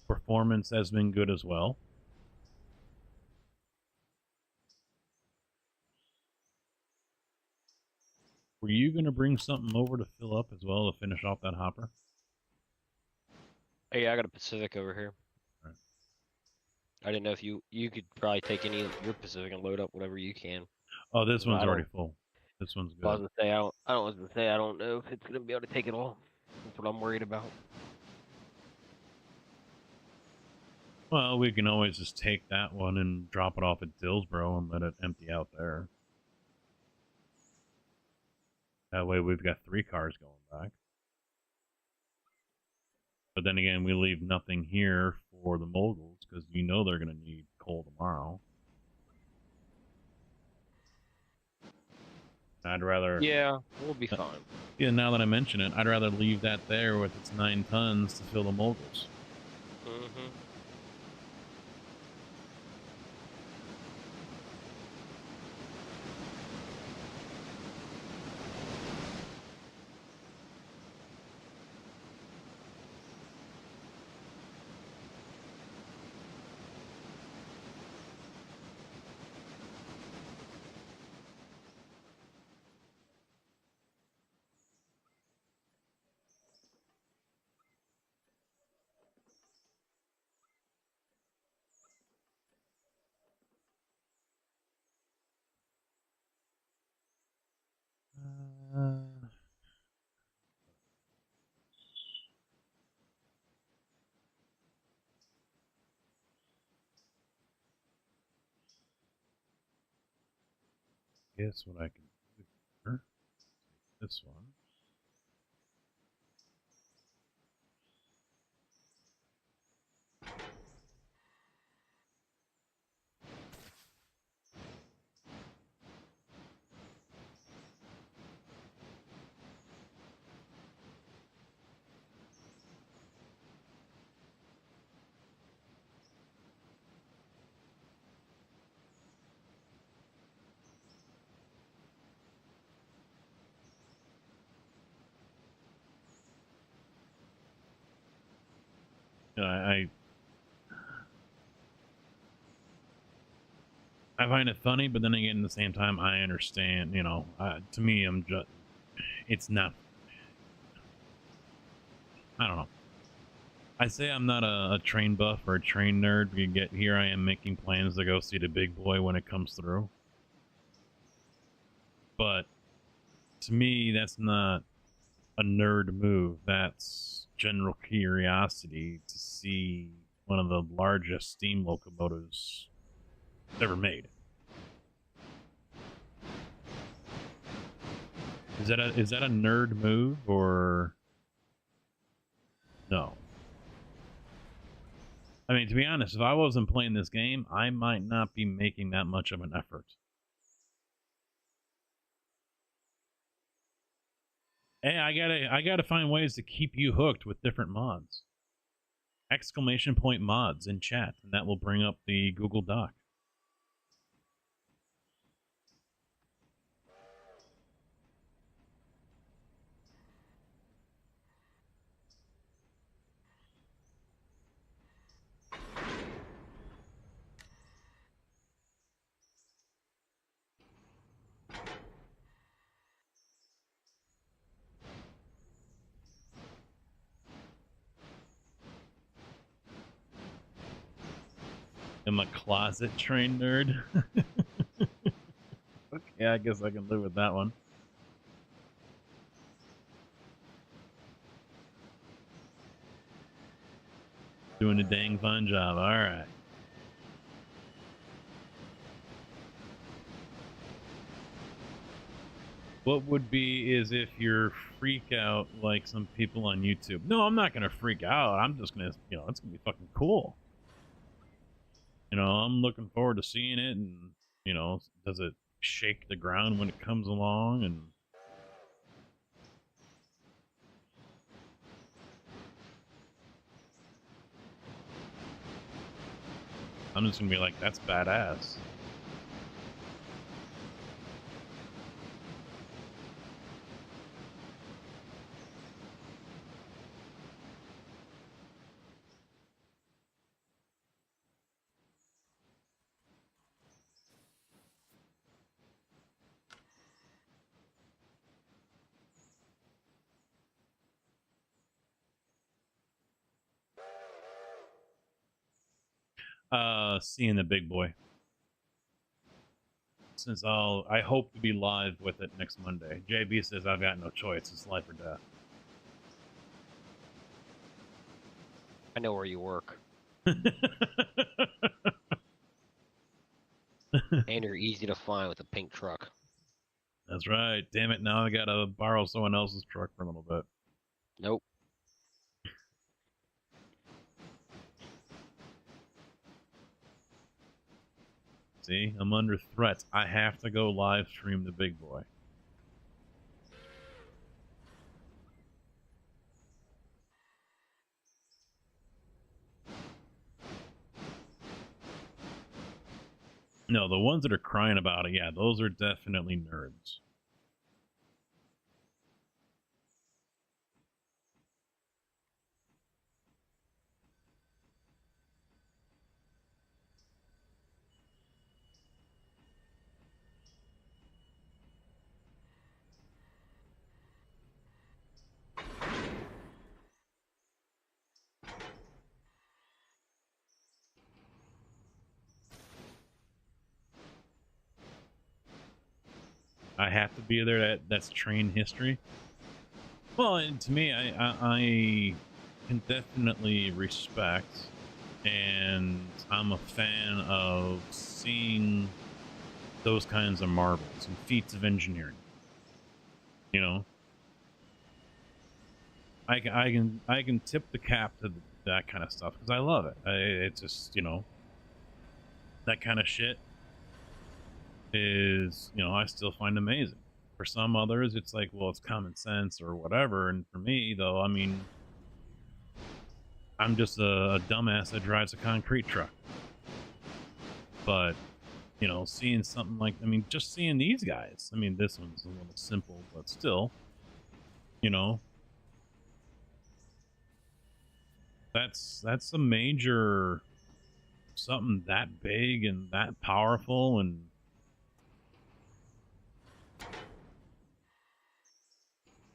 C: Performance has been good as well. Were you going to bring something over to fill up as well to finish off that hopper?
F: Hey, I got a Pacific over here.
C: Right.
F: I didn't know if you could probably take any of your Pacific and load up whatever you can.
C: Oh, this one's
F: I
C: already
F: don't-
C: full. This one's
F: I was
C: good.
F: gonna say I don't know if it's gonna be able to take it all. That's what I'm worried about.
C: Well, we can always just take that one and drop it off at Dillsboro and let it empty out there. That way we've got 3 cars going back. But then again, we leave nothing here for the moguls because you know they're going to need coal tomorrow. I'd rather...
F: Yeah, we'll be fine.
C: Yeah, now that I mention it, I'd rather leave that there with its 9 tons to fill the moguls.
F: Mm-hmm.
C: Guess what I can do here. This one. I find it funny, but then again, at the same time, I understand. You know, to me, I'm just. It's not. I don't know. I say I'm not a train buff or a train nerd, but yet here I am making plans to go see the big boy when it comes through. But to me, that's not a nerd move. That's general curiosity to see one of the largest steam locomotives ever made. Is that a nerd move or no? I mean, to be honest, if I wasn't playing this game, I might not be making that much of an effort. Hey, I gotta find ways to keep you hooked with different mods. Exclamation point mods in chat, and that will bring up the Google Doc. I'm a closet train nerd. Okay, I guess I can live with that one. Doing a dang fine job. All right. What would be is if you're freak out like some people on YouTube. No, I'm not gonna freak out. I'm just gonna, you know, it's gonna be fucking cool. You know, I'm looking forward to seeing it, and you know, does it shake the ground when it comes along? And I'm just gonna be like, that's badass. Seeing the big boy. Since I hope to be live with it next Monday. JB says I've got no choice. It's life or death.
F: I know where you work. And you're easy to find with a pink truck.
C: That's right. Damn it, now I gotta borrow someone else's truck for a little bit.
F: Nope.
C: See, I'm under threat. I have to go live stream the big boy. No, the ones that are crying about it, yeah, those are definitely nerds. I have to be there. That's train history. Well, and to me, I can definitely respect, and I'm a fan of seeing those kinds of marvels and feats of engineering. You know, I can tip the cap to that kind of stuff because I love it. It's just, you know, that kind of shit is, you know, I still find amazing. For some others, it's like, well, it's common sense or whatever. And for me, though, I mean, I'm just a dumbass that drives a concrete truck. But, you know, seeing something like, I mean, just seeing these guys. I mean, this one's a little simple, but still, you know, that's a major something that big and that powerful, and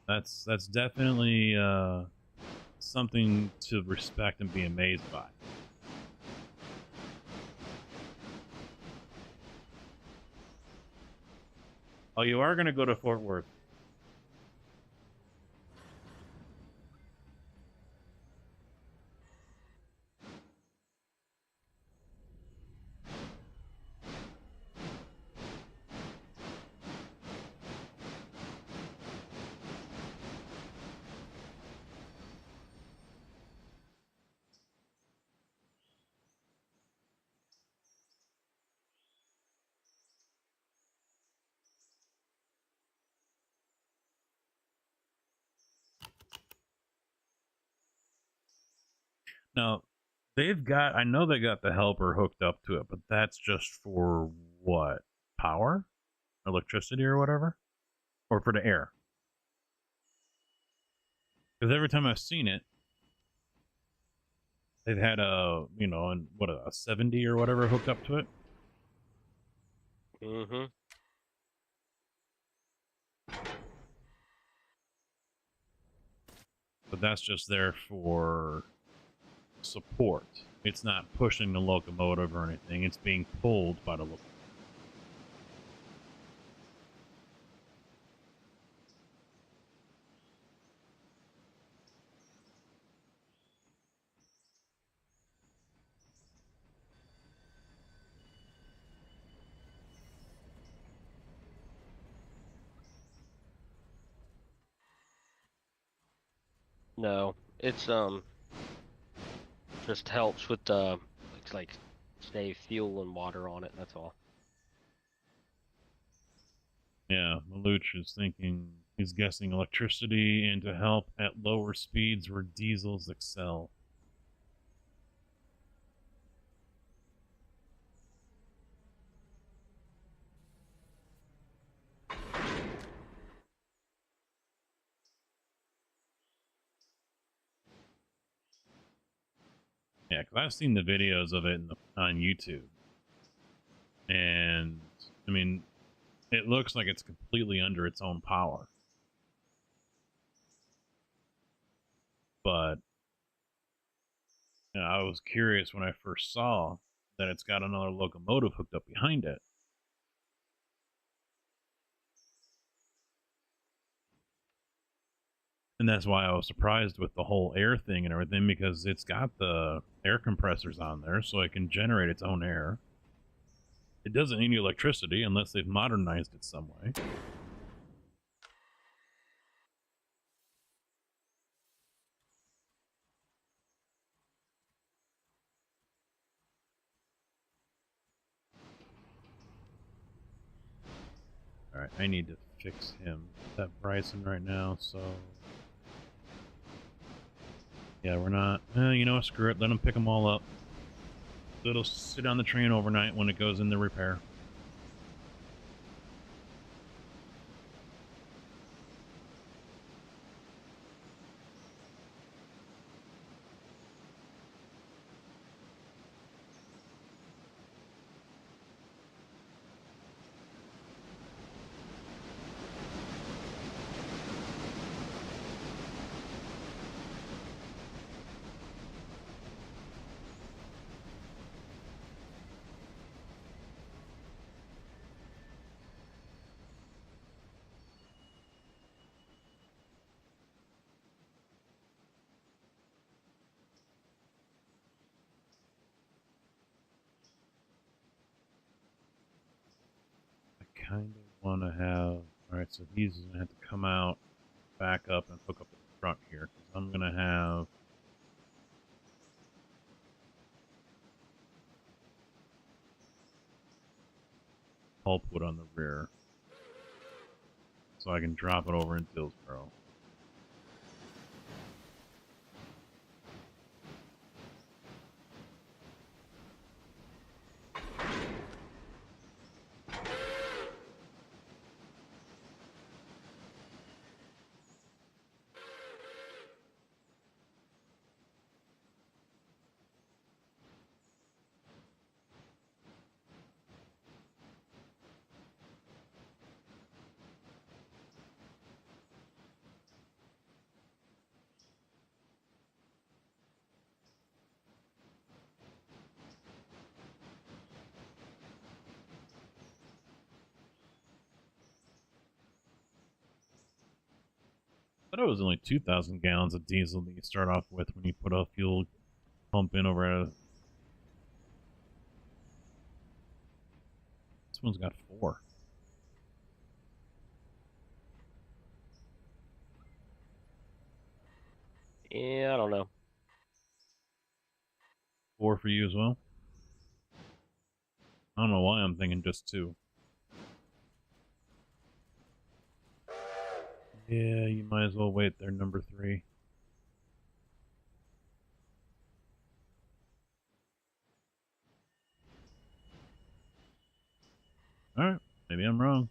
C: that's definitely something to respect and be amazed by. Oh, you are going to go to Fort Worth? Now, they've got, I know they got the helper hooked up to it, but that's just for what? Power? Electricity or whatever? Or for the air? Because every time I've seen it, they've had a, you know, a 70 or whatever hooked up to it.
F: Mm-hmm.
C: But that's just there for support. It's not pushing the locomotive or anything. It's being pulled by the locomotive.
F: No, it's just helps with the like save fuel and water on it. That's all.
C: Yeah, Maluch is thinking, he's guessing electricity and to help at lower speeds where diesels excel. Yeah, because I've seen the videos of it on YouTube. And, I mean, it looks like it's completely under its own power. But you know, I was curious when I first saw that it's got another locomotive hooked up behind it. And that's why I was surprised with the whole air thing and everything, because it's got the air compressors on there so it can generate its own air. It doesn't need electricity unless they've modernized it some way. Alright, I need to fix him. That Bryson right now, so... Yeah, we're not... you know what, screw it. Let him pick them all up. So it'll sit on the train overnight when it goes into repair. Kind of want to have... Alright, so he's going to have to come out, back up, and hook up the front here. Because I'm going to have... pulpwood on the rear. So I can drop it over in Dillsboro. I thought it was only 2,000 gallons of diesel that you start off with when you put a fuel pump in over a... This one's got 4.
F: Yeah, I don't know.
C: 4 for you as well? I don't know why I'm thinking just 2. Yeah, you might as well wait there, number 3. Alright, maybe I'm wrong.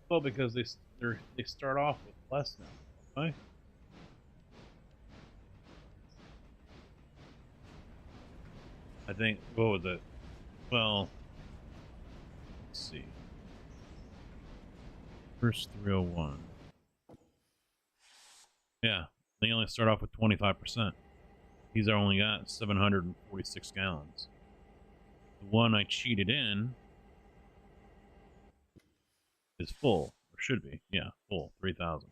C: Well, because they start off with less now, right? I think, what was it? Well, let's see. First 301. Yeah, they only start off with 25%. These are only got 746 gallons. The one I cheated in is full, or should be. Yeah, full, 3,000.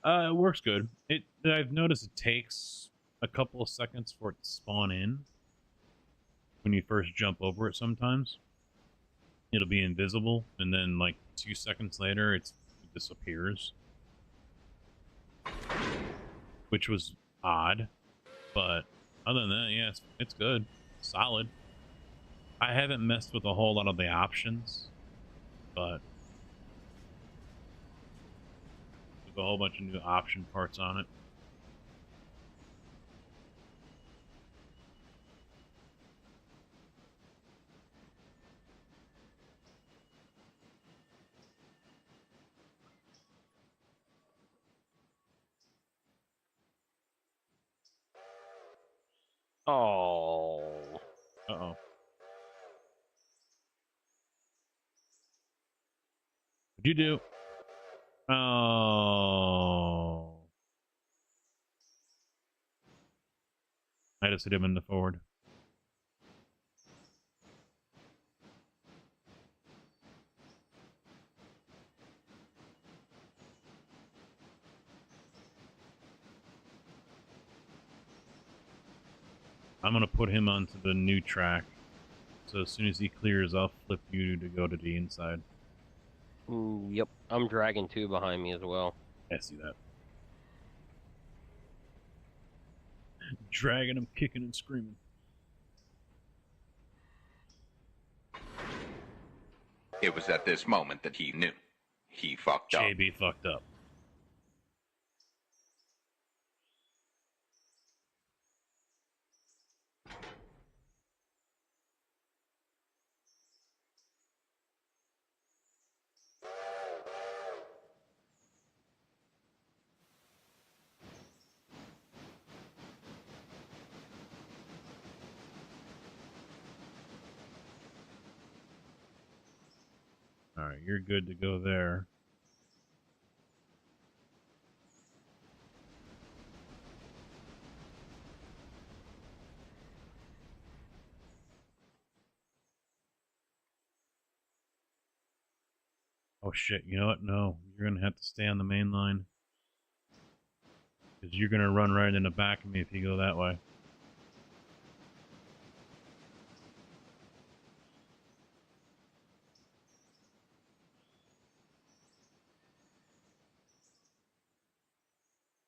C: It works good. I've noticed it takes a couple of seconds for it to spawn in when you first jump over it sometimes. It'll be invisible, and then like 2 seconds later, it disappears. Which was odd, but other than that, yeah, it's good. Solid. I haven't messed with a whole lot of the options, but a whole bunch of new option parts on it.
F: Oh.
C: Uh-oh. What'd you do? Oh. I just hit him in the forward. I'm going to put him onto the new track. So as soon as he clears, I'll flip you to go to the inside.
F: Yep. I'm dragging 2 behind me as well.
C: I see that. Dragging him, kicking and screaming.
D: It was at this moment that he knew. He fucked up.
C: JB fucked up. Alright, you're good to go there. Oh shit, you know what? No, you're gonna have to stay on the main line. Because you're gonna run right in the back of me if you go that way.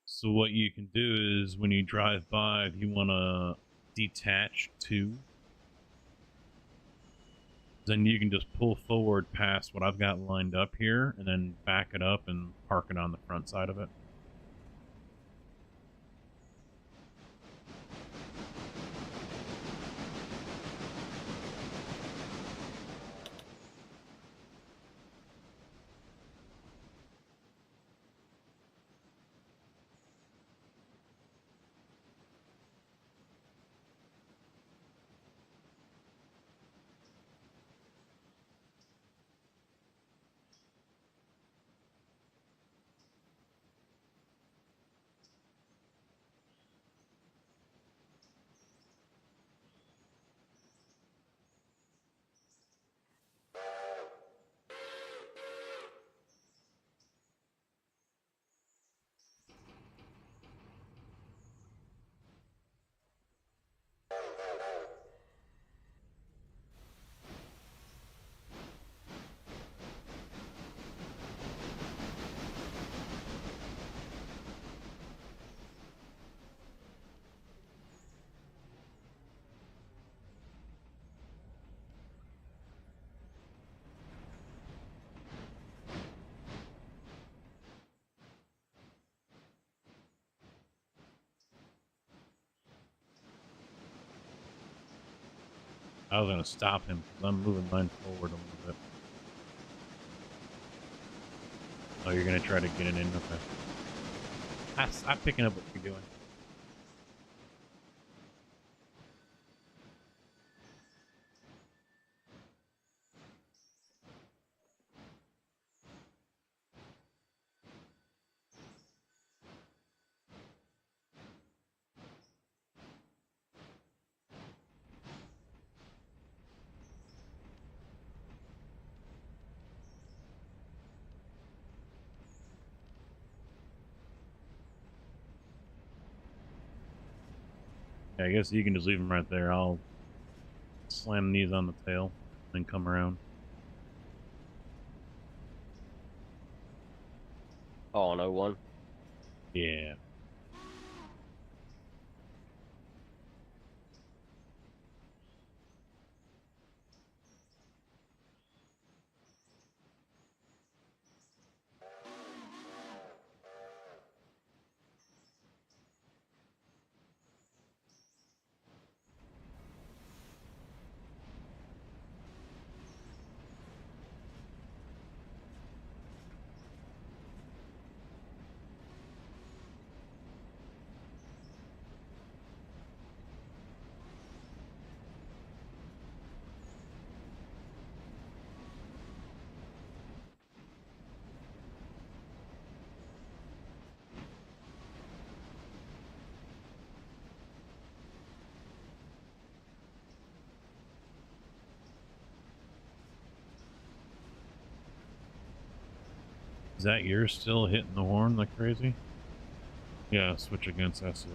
C: So what you can do is when you drive by, if you want to detach 2, then you can just pull forward past what I've got lined up here and then back it up and park it on the front side of it. I was gonna stop him because I'm moving mine forward a little bit. Oh, you're gonna try to get it in? Okay. I'm picking up what you're doing. Yeah, I guess you can just leave them right there. I'll slam these on the tail and come around.
F: Oh, no one.
C: Yeah. Is that yours still hitting the horn like crazy? Yeah, switch against SEO.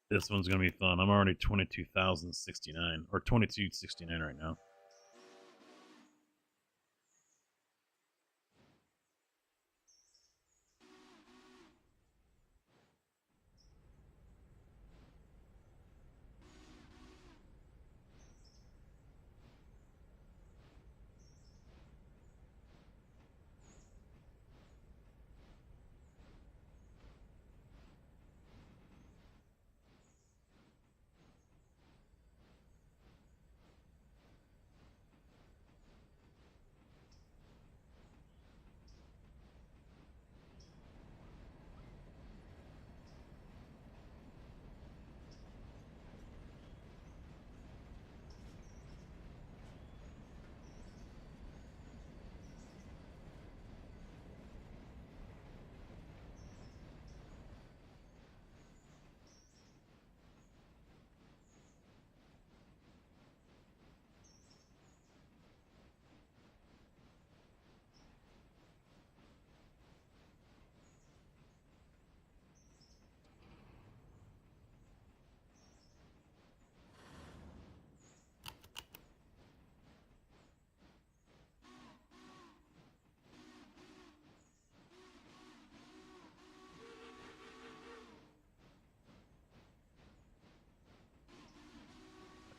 C: This one's gonna be fun. I'm already 22,069 or 2269 right now.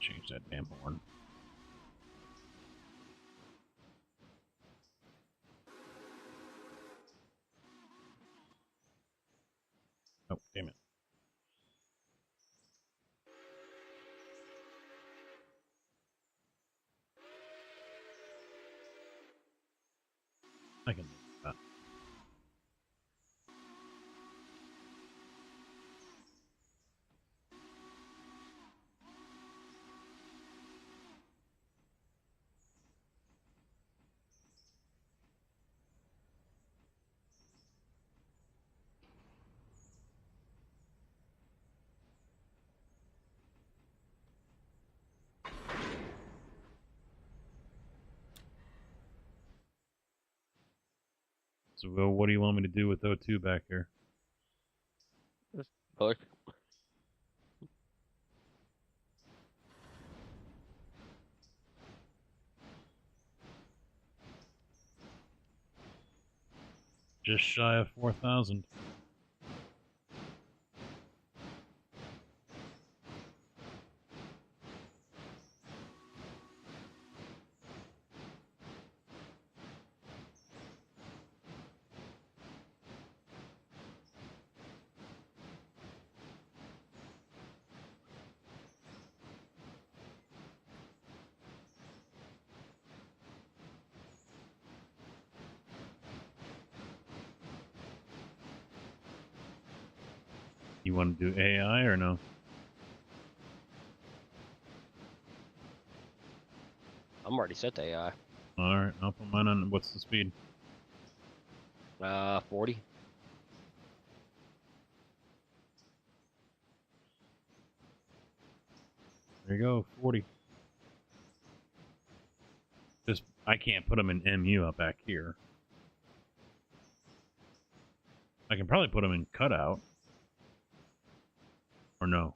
C: Change that damn horn. Oh, damn it. I can do that. So, what do you want me to do with O2 back here?
F: Just push.
C: Just shy of 4,000. You want to do AI or no?
F: I'm already set to AI.
C: Alright, I'll put mine on. What's the speed?
F: 40.
C: There you go, 40. Just, I can't put them in MU up back here. I can probably put them in cutout. Or no?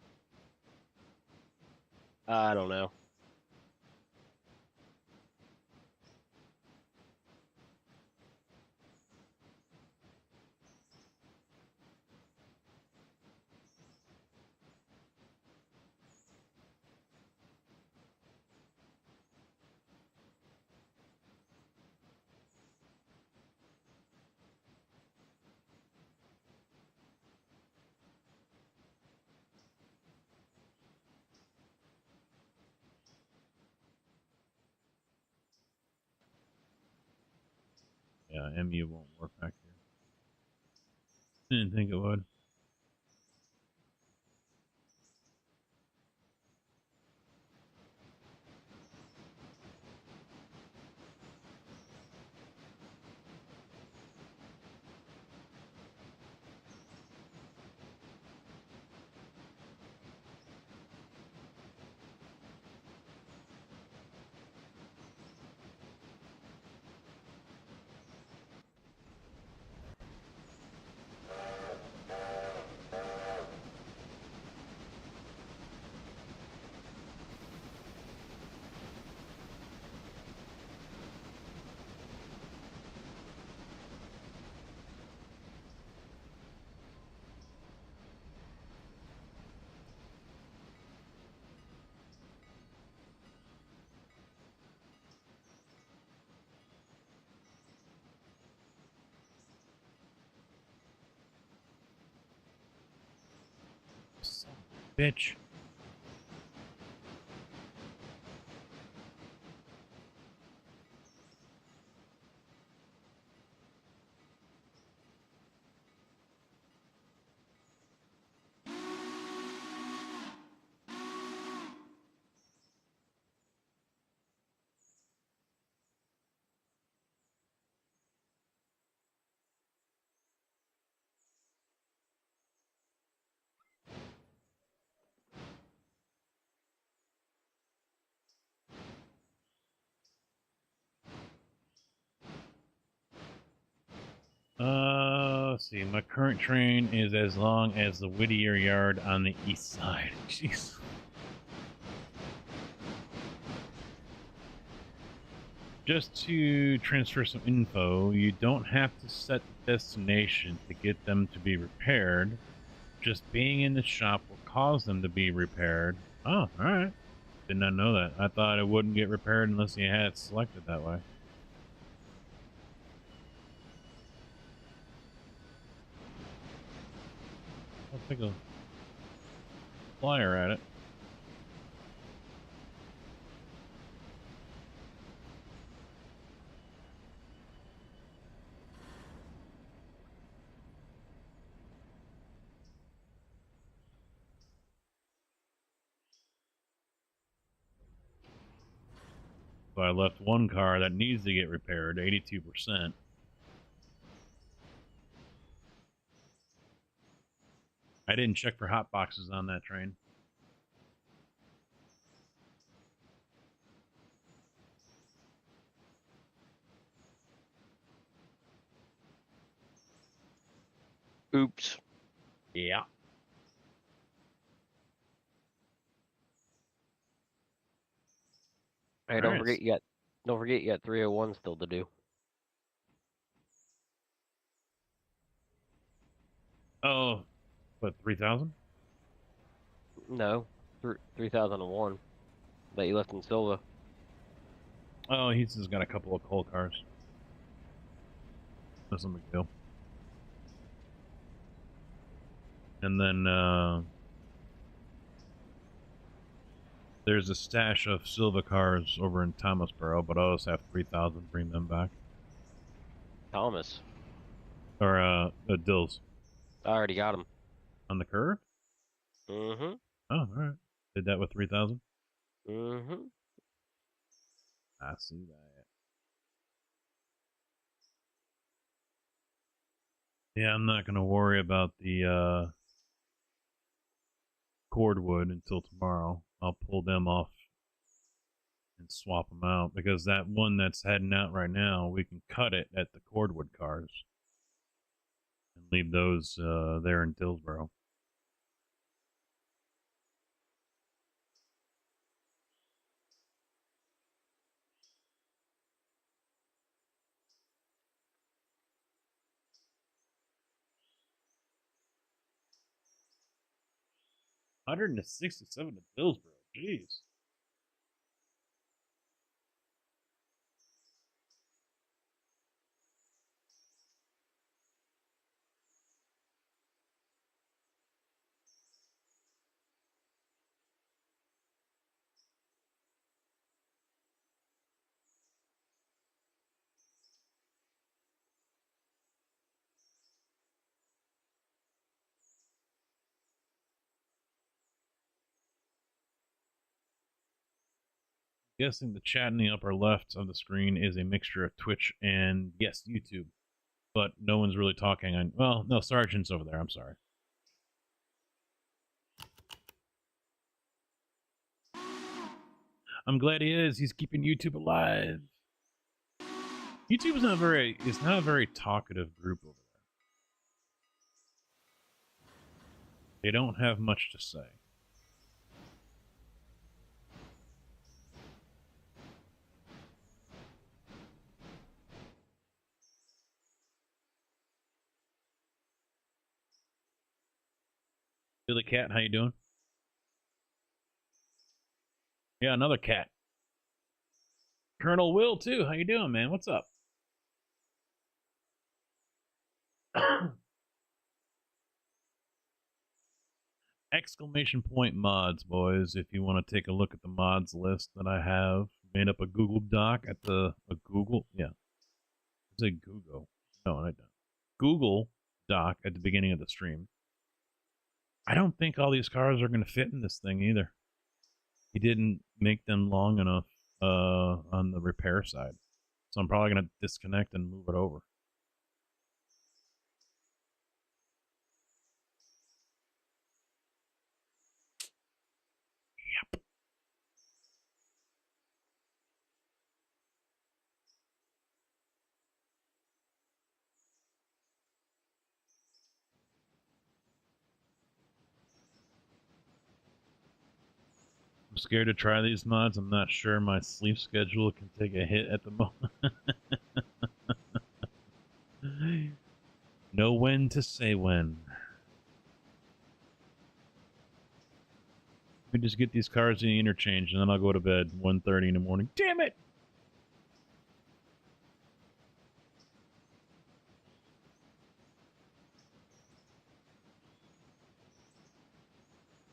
F: I don't know.
C: Yeah, MU won't work back here. Didn't think it would. Son of a bitch. Let's see. My current train is as long as the Whittier Yard on the east side. Jeez. Just to transfer some info, you don't have to set the destination to get them to be repaired. Just being in the shop will cause them to be repaired. Oh, alright. Did not know that. I thought it wouldn't get repaired unless you had it selected that way. I'll take a flyer at it. So I left one car that needs to get repaired, 82%. I didn't check for hot boxes on that train.
F: Oops.
C: Yeah.
F: Hey,
C: All
F: don't
C: right.
F: forget you got 301 still to do.
C: Oh, what, 3,000?
F: No, 3001 that you left in Silva.
C: Oh, he's just got a couple of coal cars. That's no big deal. And then there's a stash of Silva cars over in Thomasboro, but I also have 3,000. Bring them back.
F: Thomas.
C: Or Dills.
F: I already got him.
C: On the curve?
F: Mm-hmm.
C: Oh, all right. Did that with 3,000?
F: Mm-hmm.
C: I see that. Yeah, I'm not going to worry about the cordwood until tomorrow. I'll pull them off and swap them out because that one that's heading out right now, we can cut it at the cordwood cars and leave those there in Dillsboro. $167 to Dillsboro. Jeez. Guessing the chat in the upper left of the screen is a mixture of Twitch and, yes, YouTube. But no one's really talking on... Well, no, Sergeant's over there. I'm sorry. I'm glad he is. He's keeping YouTube alive. YouTube is not a very talkative group over there. They don't have much to say. Billy Cat, how you doing? Yeah, another cat. Colonel Will too. How you doing, man? What's up? Exclamation point mods, boys. If you want to take a look at the mods list that I have, made up a Google Doc at a Google, yeah. It's a Google. No, I don't. Google Doc at the beginning of the stream. I don't think all these cars are going to fit in this thing either. He didn't make them long enough on the repair side. So I'm probably going to disconnect and move it over. Yep. I'm scared to try these mods. I'm not sure my sleep schedule can take a hit at the moment. Know when to say when. We just get these cars in the interchange and then I'll go to bed 1:30 in the morning. Damn it!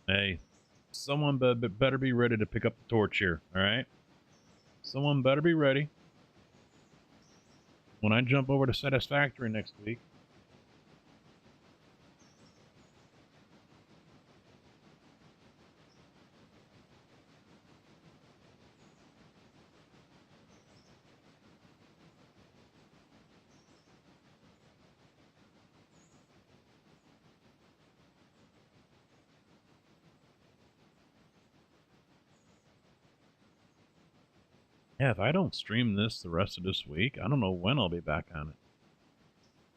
C: Hey, someone better be ready to pick up the torch here, alright? Someone better be ready. When I jump over to Satisfactory next week, yeah, if I don't stream this the rest of this week, I don't know when I'll be back on it.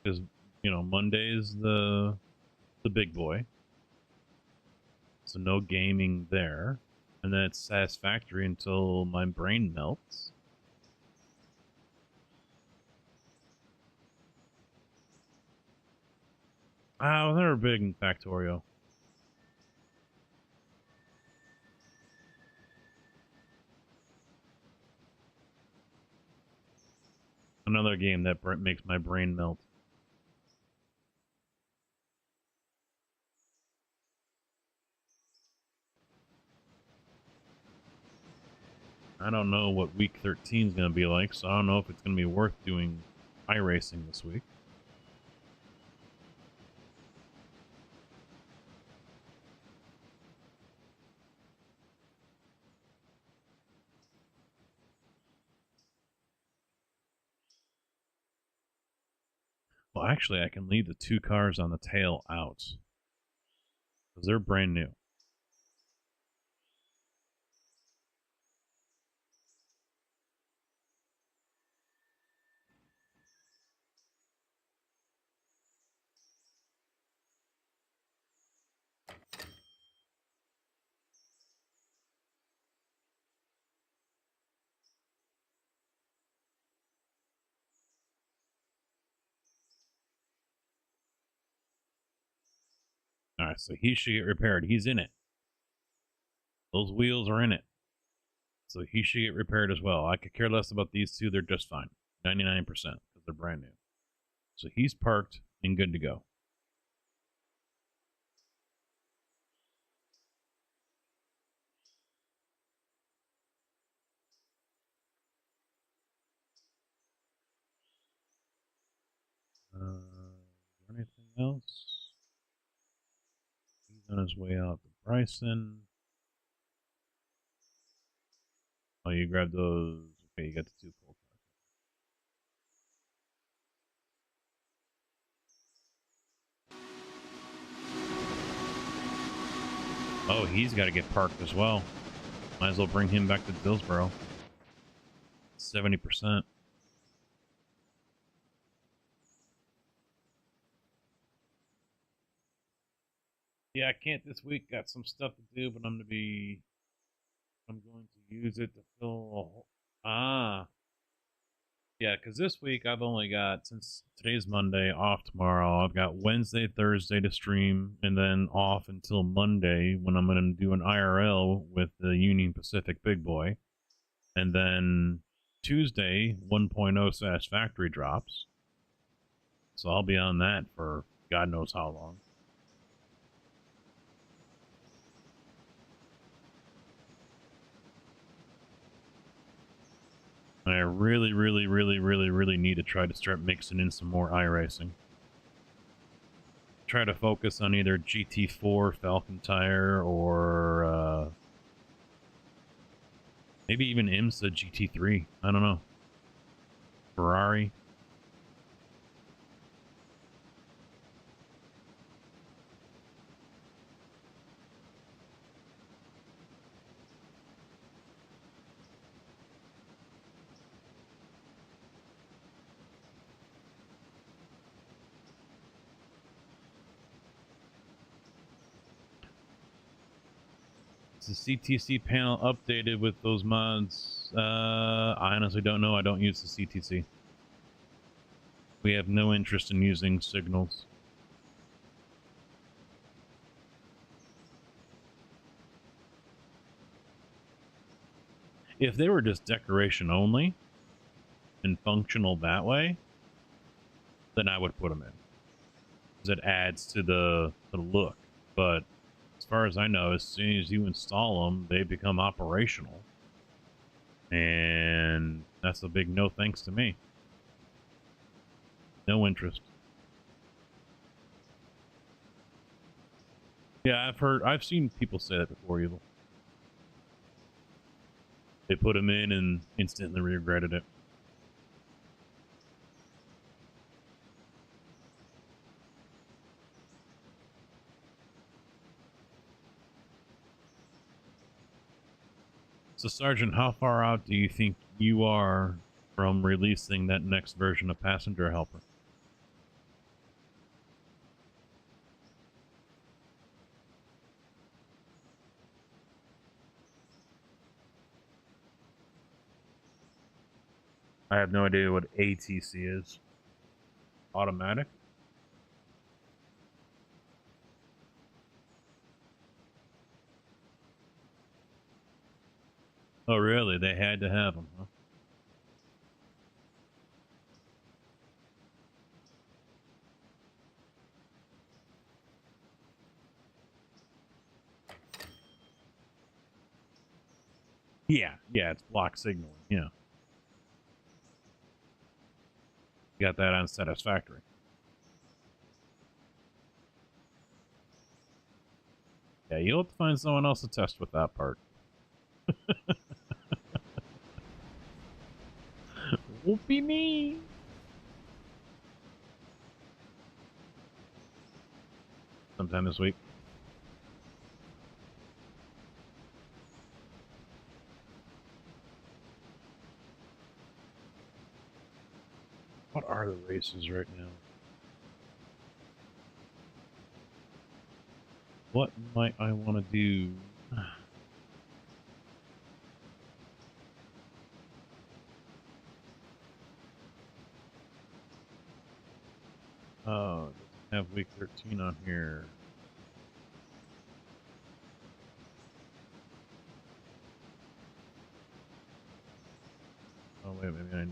C: Because you know, Monday's the big boy. So no gaming there. And then it's satisfactory until my brain melts. I was never big in Factorio. Another game that makes my brain melt. I don't know what week 13 is going to be like, so I don't know if it's going to be worth doing iRacing this week. Well, actually, I can leave the 2 cars on the tail out, because they're brand new. Alright, so he should get repaired. He's in it. Those wheels are in it. So he should get repaired as well. I could care less about these 2. They're just fine. 99%, because they're brand new. So he's parked and good to go. Anything else? He's on his way out to Bryson. Oh, you grabbed those. Okay, you got the 2 full cars. Oh, he's got to get parked as well. Might as well bring him back to Dillsboro. 70%. Yeah, I can't this week. Got some stuff to do, but I'm going to use it to fill a hole. Yeah, because this week I've only got, since today's Monday, off tomorrow. I've got Wednesday, Thursday to stream, and then off until Monday when I'm going to do an IRL with the Union Pacific Big Boy. And then Tuesday, 1.0 Satisfactory drops. So I'll be on that for God knows how long. And I really, really, really, really, really need to try to start mixing in some more iRacing. Try to focus on either GT4 Falcon Tire or maybe even IMSA GT3. I don't know. Ferrari. Is the CTC panel updated with those mods? I honestly don't know. I don't use the CTC. We have no interest in using signals. If they were just decoration only and functional that way, then I would put them in. Because it adds to the look. But as far as I know, as soon as you install them, they become operational. And that's a big no thanks to me. No interest. Yeah, I've seen people say that before, Evil. They put them in and instantly regretted it. So, Sergeant, how far out do you think you are from releasing that next version of Passenger Helper? I have no idea what ATC is. Automatic? Oh, really? They had to have them, huh? Yeah, it's block signaling, yeah. Got that on Satisfactory. Yeah, you'll have to find someone else to test with that part. Won't be me. Sometime this week. What are the races right now? What might I want to do? Oh, it doesn't have week 13 on here. Oh, wait, maybe I do.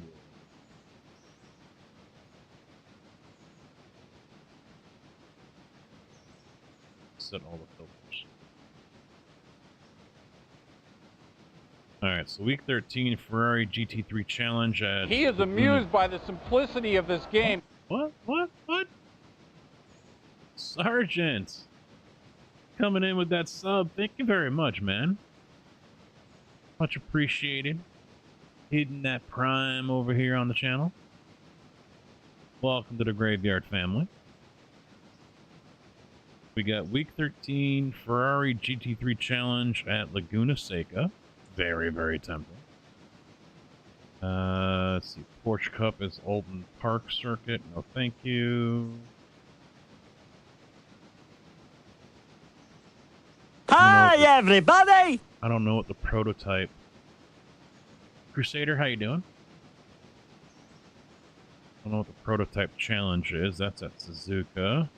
C: Set all the filters. Alright, so week 13 Ferrari GT3 Challenge at...
G: He is amused by the simplicity of this game.
C: What? Sergeant! Coming in with that sub. Thank you very much, man. Much appreciated. Hitting that prime over here on the channel. Welcome to the Graveyard family. We got week 13 Ferrari GT3 Challenge at Laguna Seca. Very, very tempting. Let's see. Porsche Cup is Oldham Park Circuit. No, thank you.
G: Hi, everybody!
C: I don't know what the prototype. Crusader, how you doing? I don't know what the prototype challenge is. That's at Suzuka.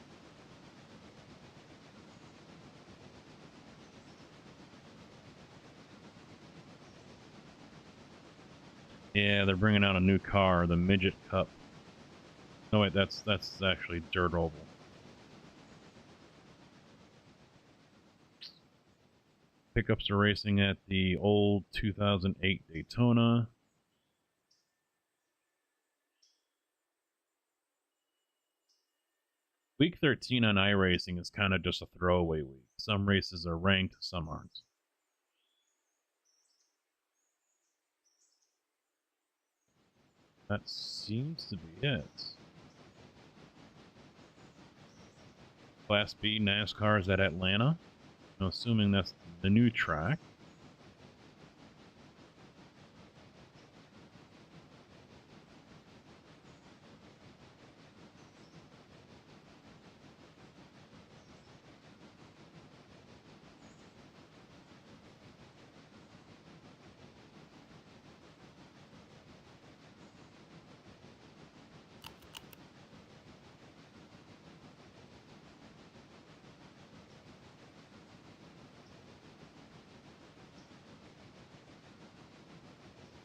C: Yeah, they're bringing out a new car, the Midget Cup. No, wait, that's actually Dirt Oval. Pickups are racing at the old 2008 Daytona. Week 13 on iRacing is kind of just a throwaway week. Some races are ranked, some aren't. That seems to be it. Class B NASCAR is at Atlanta. I'm assuming that's the new track.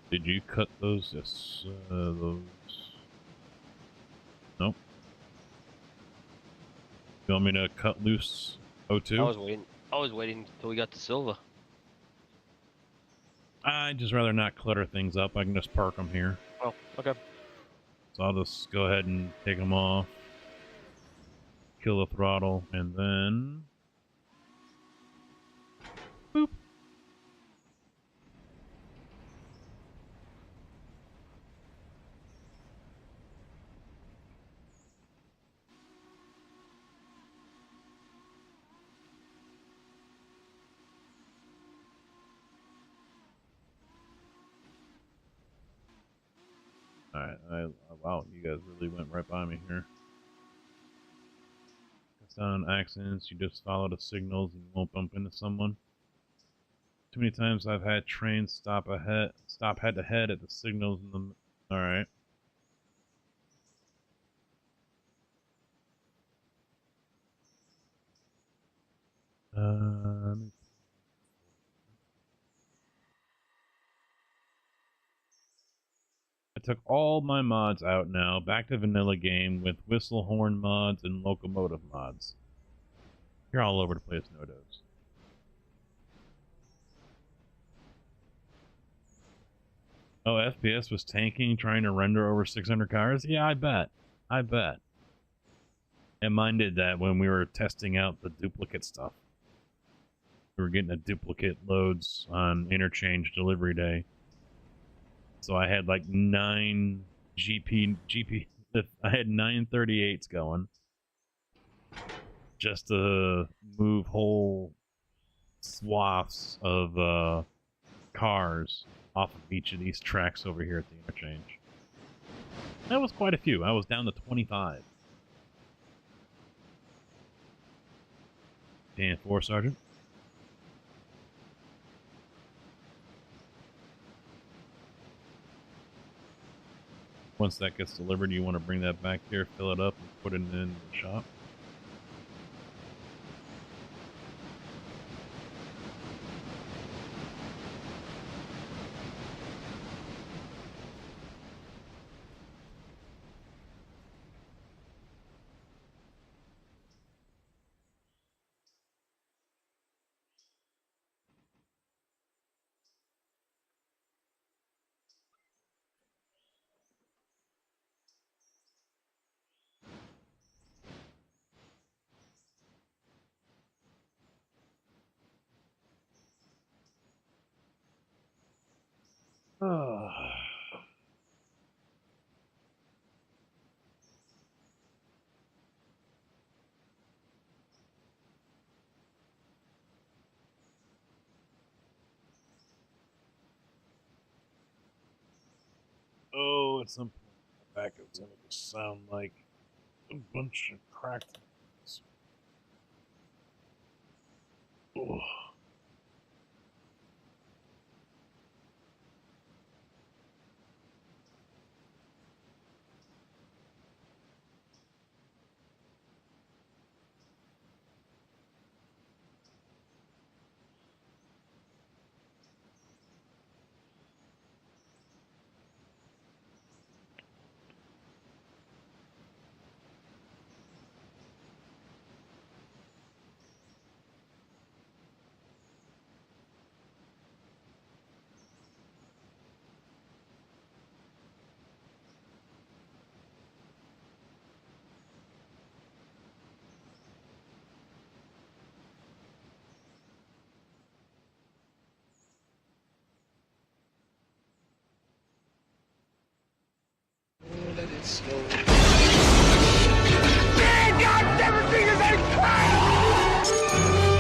C: Did you cut those? Yes, those. Nope. You want me to cut loose O2?
F: I was waiting until we got to Silva.
C: I'd just rather not clutter things up. I can just park them here.
F: Oh, okay.
C: So I'll just go ahead and take them off. Kill the throttle, and then... boop. Alright, wow, you guys really went right by me here. Cuts down on accidents, you just follow the signals and you won't bump into someone. Too many times I've had trains stop head to head at the signals All right. I took all my mods out now. Back to vanilla game with whistle horn mods and locomotive mods. You're all over the place, no-dos. Oh, FPS was tanking, trying to render over 600 cars? Yeah, I bet. I bet. And mine did that when we were testing out the duplicate stuff. We were getting a duplicate loads on interchange delivery day. So I had like 9 I had 938s going. Just to move whole swaths of cars off of each of these tracks over here at the interchange. That was quite a few. I was down to 25. Dan 4 Sergeant. Once that gets delivered, you want to bring that back here, fill it up, and put it in the shop. Oh, at some point, the back it's going to sound like a bunch of cracked. Oh.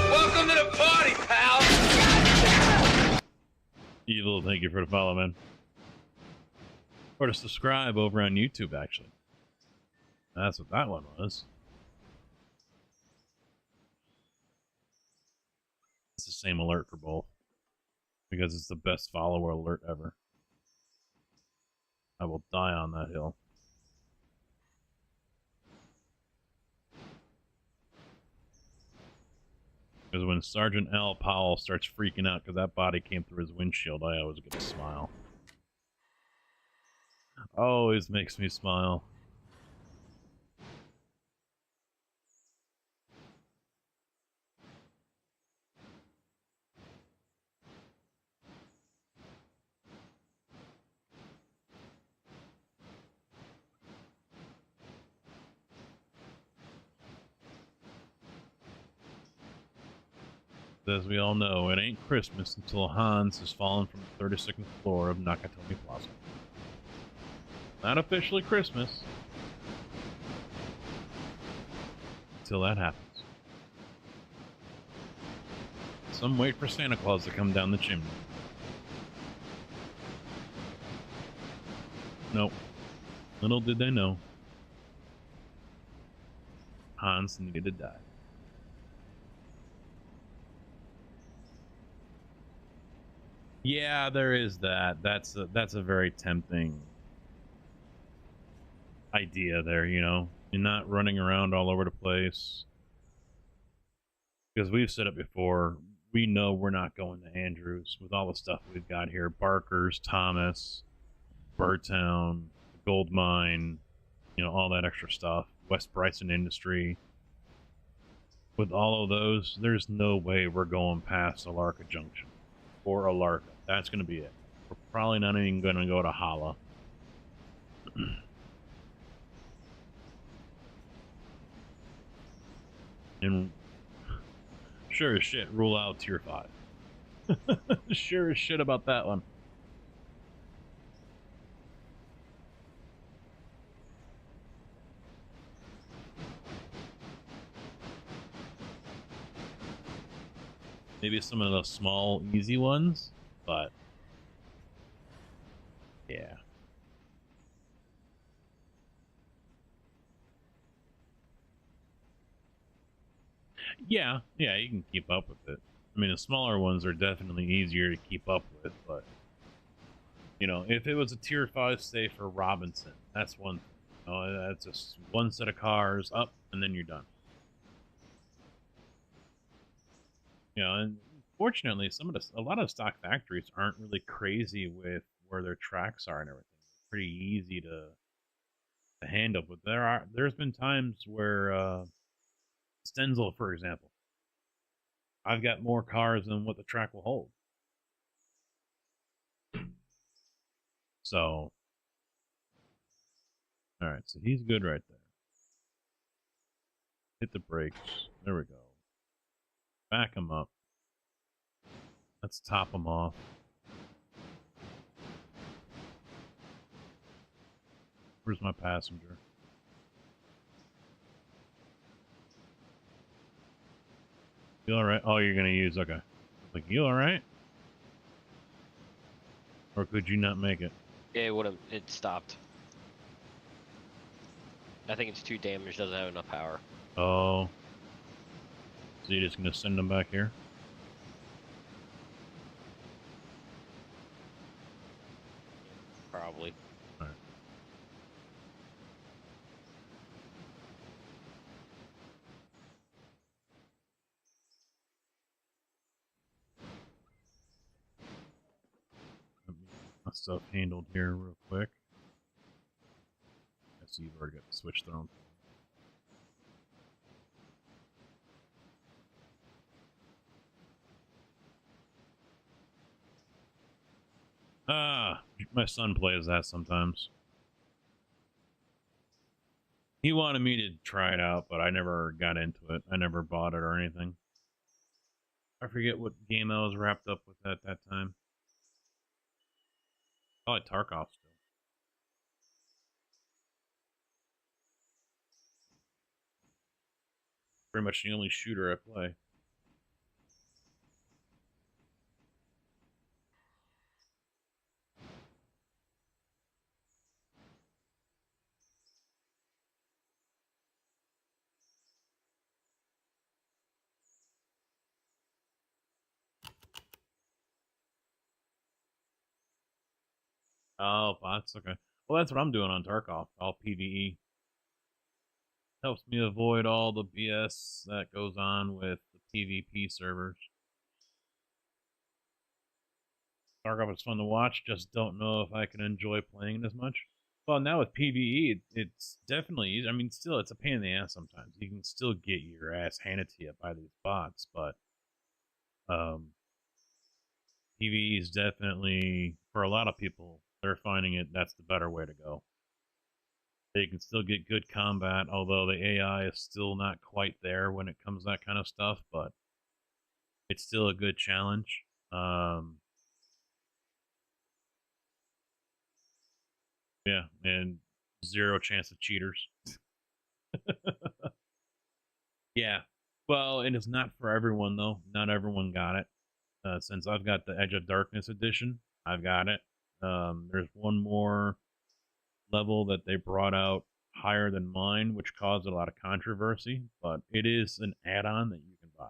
E: Welcome to the party, pal!
C: Evil, thank you for the follow, man. Or to subscribe over on YouTube, actually. That's what that one was. It's the same alert for both. Because it's the best follower alert ever. I will die on that hill. Because when Sergeant Al Powell starts freaking out because that body came through his windshield, I always get a smile. Always makes me smile. As we all know, it ain't Christmas until Hans has fallen from the 32nd floor of Nakatomi Plaza. Not officially Christmas. Until that happens. Some wait for Santa Claus to come down the chimney. Nope. Little did they know. Hans needed to die. Yeah, there is that. That's a very tempting idea there, you know? You're not running around all over the place. Because we've said it before, we know we're not going to Andrews with all the stuff we've got here. Barker's, Thomas, Birdtown, the Gold Mine, you know, all that extra stuff. West Bryson Industry. With all of those, there's no way we're going past Alarka Junction. Or Alarka. That's going to be it. We're probably not even going to go to Hala. And sure as shit, rule out tier 5. Sure as shit about that one. Maybe some of the small, easy ones, but yeah. Yeah, you can keep up with it. I mean, the smaller ones are definitely easier to keep up with, but you know, if it was a tier 5 say for Robinson, that's one thing. You know, that's just one set of cars up and then you're done. You know, and fortunately, a lot of stock factories aren't really crazy with where their tracks are and everything. It's pretty easy to handle. But there's been times where Stenzel, for example, I've got more cars than what the track will hold. So, all right, so he's good right there. Hit the brakes. There we go. Back him up. Let's top him off. Where's my passenger? You alright? Oh, you're gonna use, okay. Like, you alright? Or could you not make it?
F: Yeah, it stopped. I think it's too damaged, doesn't have enough power.
C: Oh. So you're just gonna send them back here?
F: Probably.
C: Alright. Let me get my stuff handled here real quick. I see you've already got the switch thrown. Ah, my son plays that sometimes. He wanted me to try it out, but I never got into it. I never bought it or anything. I forget what game I was wrapped up with at that time. Probably Tarkov still. Pretty much the only shooter I play. Oh, bots, okay. Well, that's what I'm doing on Tarkov, all PvE. Helps me avoid all the BS that goes on with the PvP servers. Tarkov is fun to watch, just don't know if I can enjoy playing it as much. Well, now with PvE, it's definitely easy. I mean, still, it's a pain in the ass sometimes. You can still get your ass handed to you by these bots, but PvE is definitely, for a lot of people, they're finding it that's the better way to go. They can still get good combat, although the AI is still not quite there when it comes to that kind of stuff, but it's still a good challenge. Yeah, and zero chance of cheaters. Yeah, well, and it's not for everyone, though. Not everyone got it. Since I've got the Edge of Darkness edition, I've got it. There's one more level that they brought out higher than mine, which caused a lot of controversy, but it is an add-on that you can buy.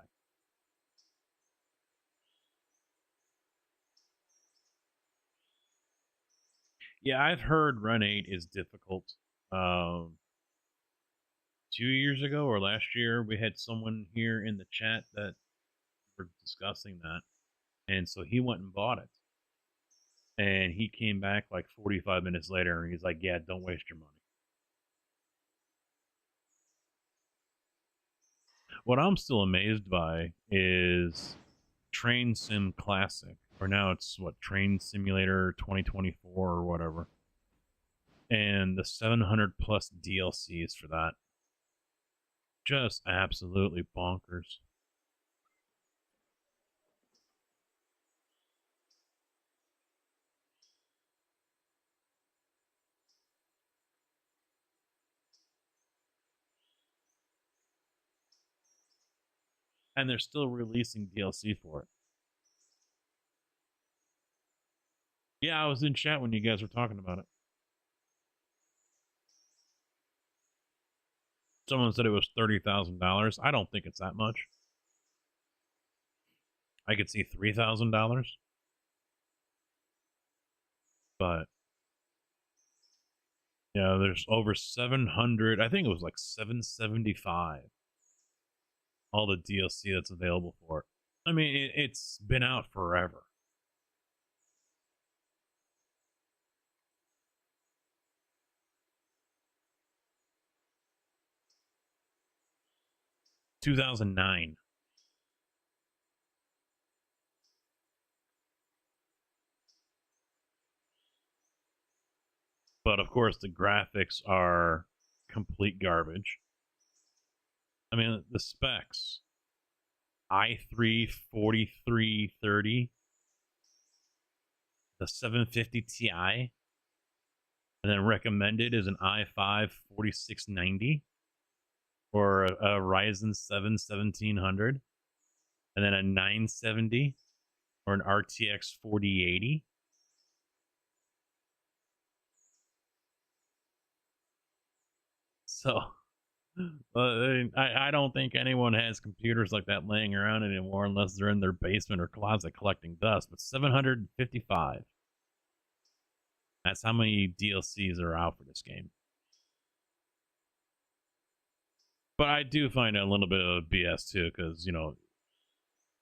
C: Yeah, I've heard Run 8 is difficult. 2 years ago or last year, we had someone here in the chat that were discussing that, and so he went and bought it, and he came back like 45 minutes later, and he's like, "Yeah, don't waste your money." What I'm still amazed by is Train Sim Classic, or now it's what, Train Simulator 2024 or whatever, and the 700 plus DLCs for that. Just absolutely bonkers. And they're still releasing DLC for it. Yeah, I was in chat when you guys were talking about it. Someone said it was $30,000. I don't think it's that much. I could see $3,000. But yeah, there's over 700. I think it was like 775. All the DLC that's available for it. I mean, it's been out forever. $2009. But of course, the graphics are complete garbage. I mean, the specs: i3 4330, the 750 Ti, and then recommended is an i5 4690 or a Ryzen 7 1700, and then a 970 or an RTX 4080. So, I don't think anyone has computers like that laying around anymore unless they're in their basement or closet collecting dust. But 755. That's how many DLCs are out for this game. But I do find it a little bit of BS too, because, you know,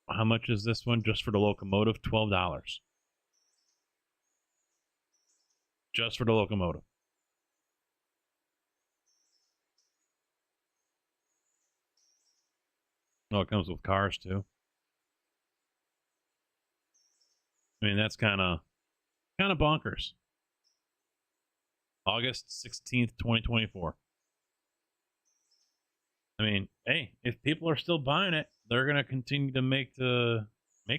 C: how much is this one just for the locomotive? $12. Just for the locomotive. Oh, it comes with cars too. I mean, that's kind of bonkers. August 16th, 2024. I mean, hey, if people are still buying it, they're gonna continue to make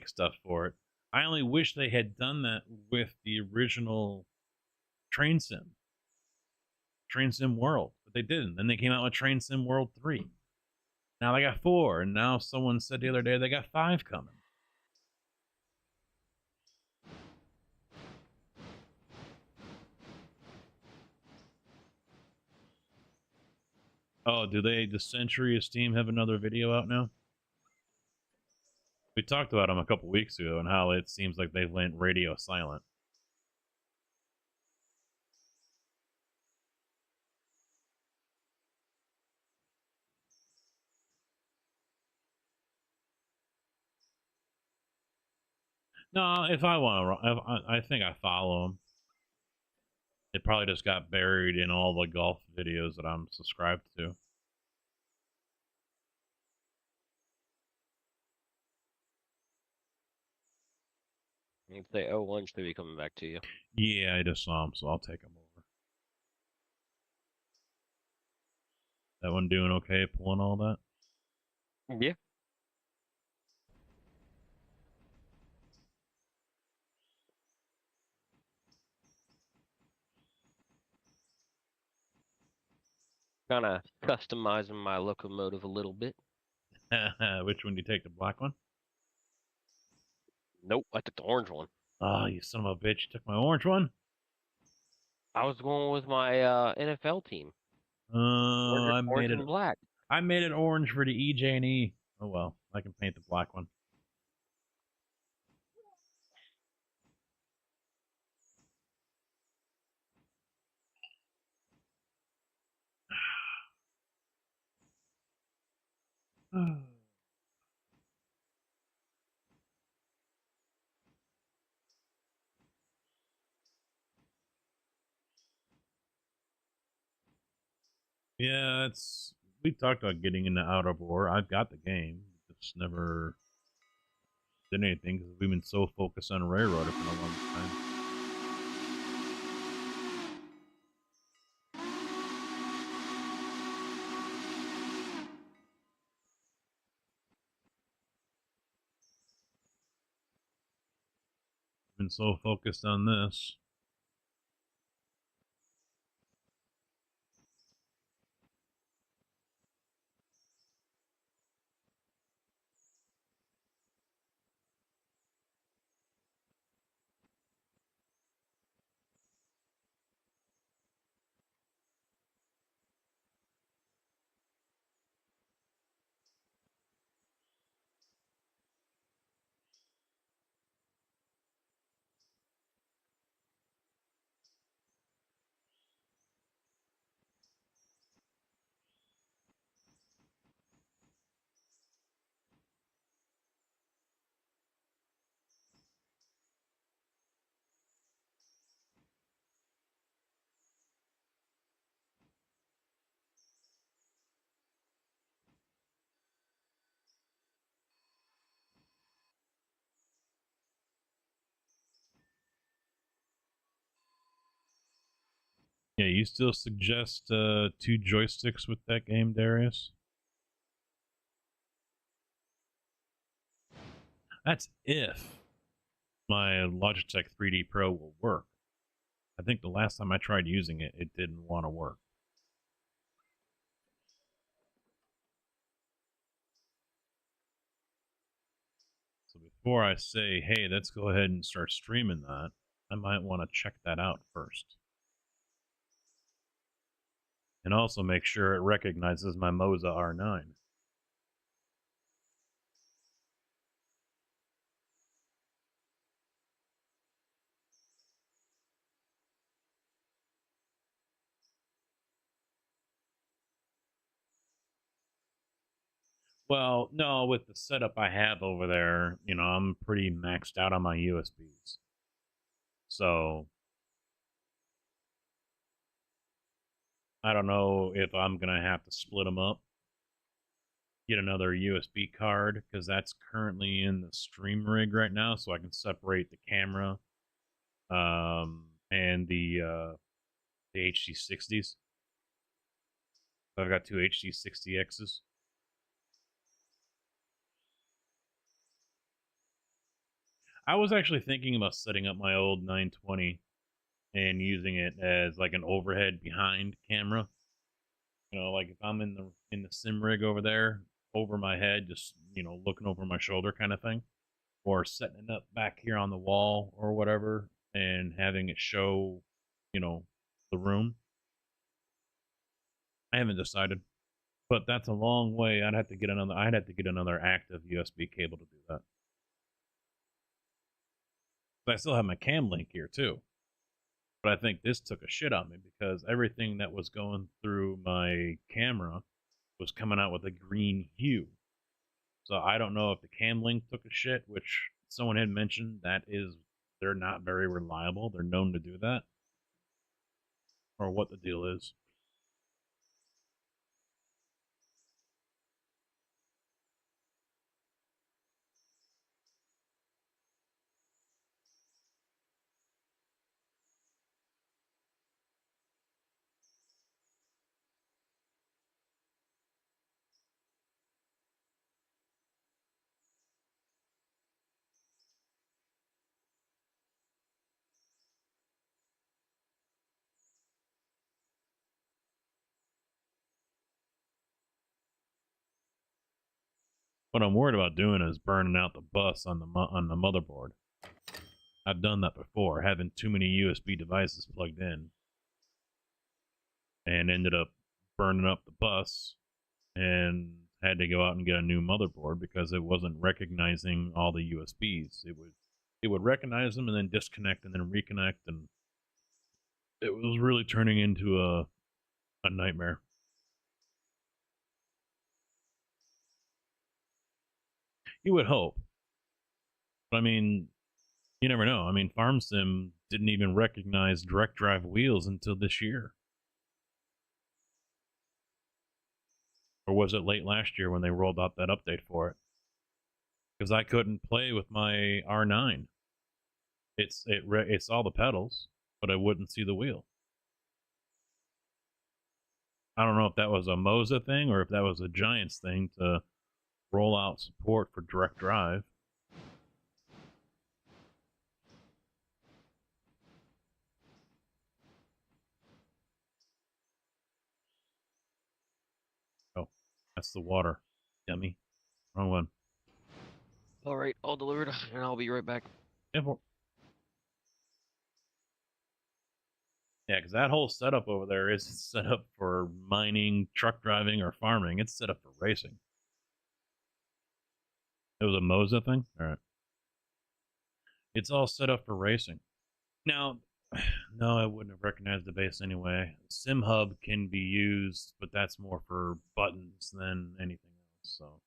C: stuff for it. I only wish they had done that with the original Train Sim World, but they didn't. Then they came out with Train Sim World 3. Now they got 4, and now someone said the other day they got 5 coming. Oh, do the Century of Steam have another video out now? We talked about them a couple weeks ago and how it seems like they've went radio silent. No, if I want to, I think I follow them. It probably just got buried in all the golf videos that I'm subscribed to.
F: You'd say 01 should be coming back to you.
C: Yeah, I just saw him, so I'll take him over. That one doing okay, pulling all that?
F: Yeah. Kind of customizing my locomotive a little bit.
C: Which one do you take, the black one?
F: Nope, I took the orange one.
C: Oh, you son of a bitch, you took my orange one?
F: I was going with my NFL team.
C: I
F: Orange and black.
C: I made it orange for the EJ&E. Oh well, I can paint the black one. Yeah, it's we talked about getting into Out of War. I've got the game, just never did anything because we've been so focused on Railroad for a long time. Been so focused on this. Yeah, you still suggest 2 joysticks with that game, Darius? That's if my Logitech 3D Pro will work. I think the last time I tried using it, it didn't want to work. So before I say, hey, let's go ahead and start streaming that, I might want to check that out first. And also make sure it recognizes my Moza R9. Well, no, with the setup I have over there, you know, I'm pretty maxed out on my USBs. So I don't know if I'm going to have to split them up, get another USB card, because that's currently in the stream rig right now, so I can separate the camera and the HD60s. I've got 2 HD60Xs. I was actually thinking about setting up my old 920 and using it as like an overhead behind camera. You know, like if I'm in the sim rig over there, over my head, just looking over my shoulder kind of thing, or setting it up back here on the wall or whatever, and having it show, the room. I haven't decided, but that's a long way. I'd have to get another active USB cable to do that. But I still have my cam link here too. But I think this took a shit on me because everything that was going through my camera was coming out with a green hue. So I don't know if the cam link took a shit, which someone had mentioned they're not very reliable. They're known to do that. Or what the deal is. What I'm worried about doing is burning out the bus on the motherboard. I've done that before, having too many USB devices plugged in, and ended up burning up the bus, and had to go out and get a new motherboard because it wasn't recognizing all the USBs. It would recognize them and then disconnect and then reconnect, and it was really turning into a nightmare. You would hope. But I mean, you never know. I mean, Farm Sim didn't even recognize direct drive wheels until this year. Or was it late last year when they rolled out that update for it? Because I couldn't play with my R9. It's all the pedals, but I wouldn't see the wheel. I don't know if that was a Moza thing or if that was a Giants thing to roll out support for direct drive. Oh, that's the water. Dummy. Wrong one.
F: All right, all delivered, and I'll be right back.
C: Yeah, because that whole setup over there is set up for mining, truck driving, or farming. It's set up for racing. It was a Moza thing? All right. It's all set up for racing. Now, no, I wouldn't have recognized the base anyway. Sim Hub can be used, but that's more for buttons than anything else, so.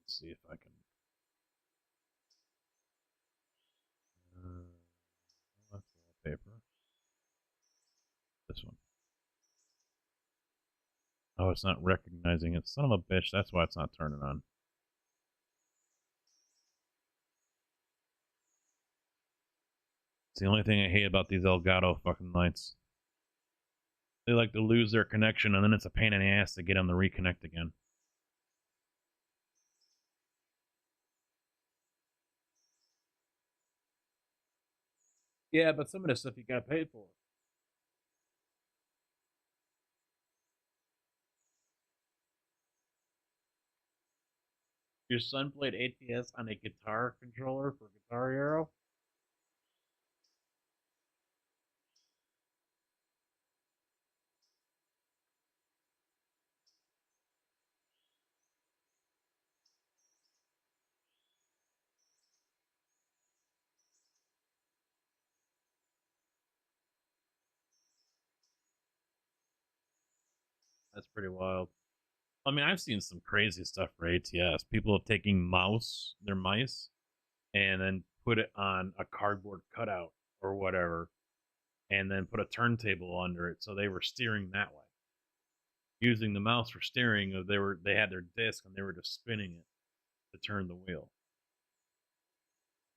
C: Let's see if I can. That's wallpaper. This one. Oh, it's not recognizing it. Son of a bitch. That's why it's not turning on. It's the only thing I hate about these Elgato fucking lights. They like to lose their connection, and then it's a pain in the ass to get them to reconnect again. Yeah, but some of this stuff you gotta pay for. Your son played ATS on a guitar controller for Guitar Hero? That's pretty wild. I mean, I've seen some crazy stuff for ATS. People have taken their mice, and then put it on a cardboard cutout or whatever, and then put a turntable under it so they were steering that way. Using the mouse for steering, they had their disc and they were just spinning it to turn the wheel.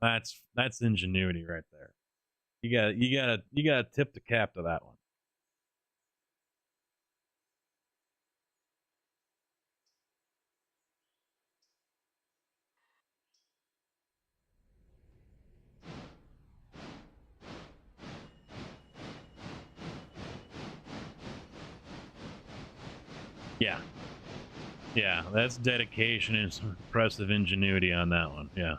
C: That's ingenuity right there. You gotta tip the cap to that one. Yeah. Yeah, that's dedication and some impressive ingenuity on that one. Yeah.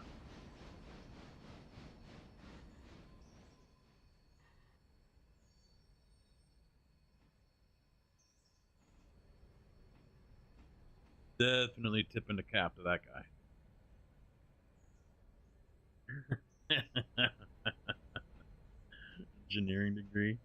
C: Definitely tipping the cap to that guy. Engineering degree.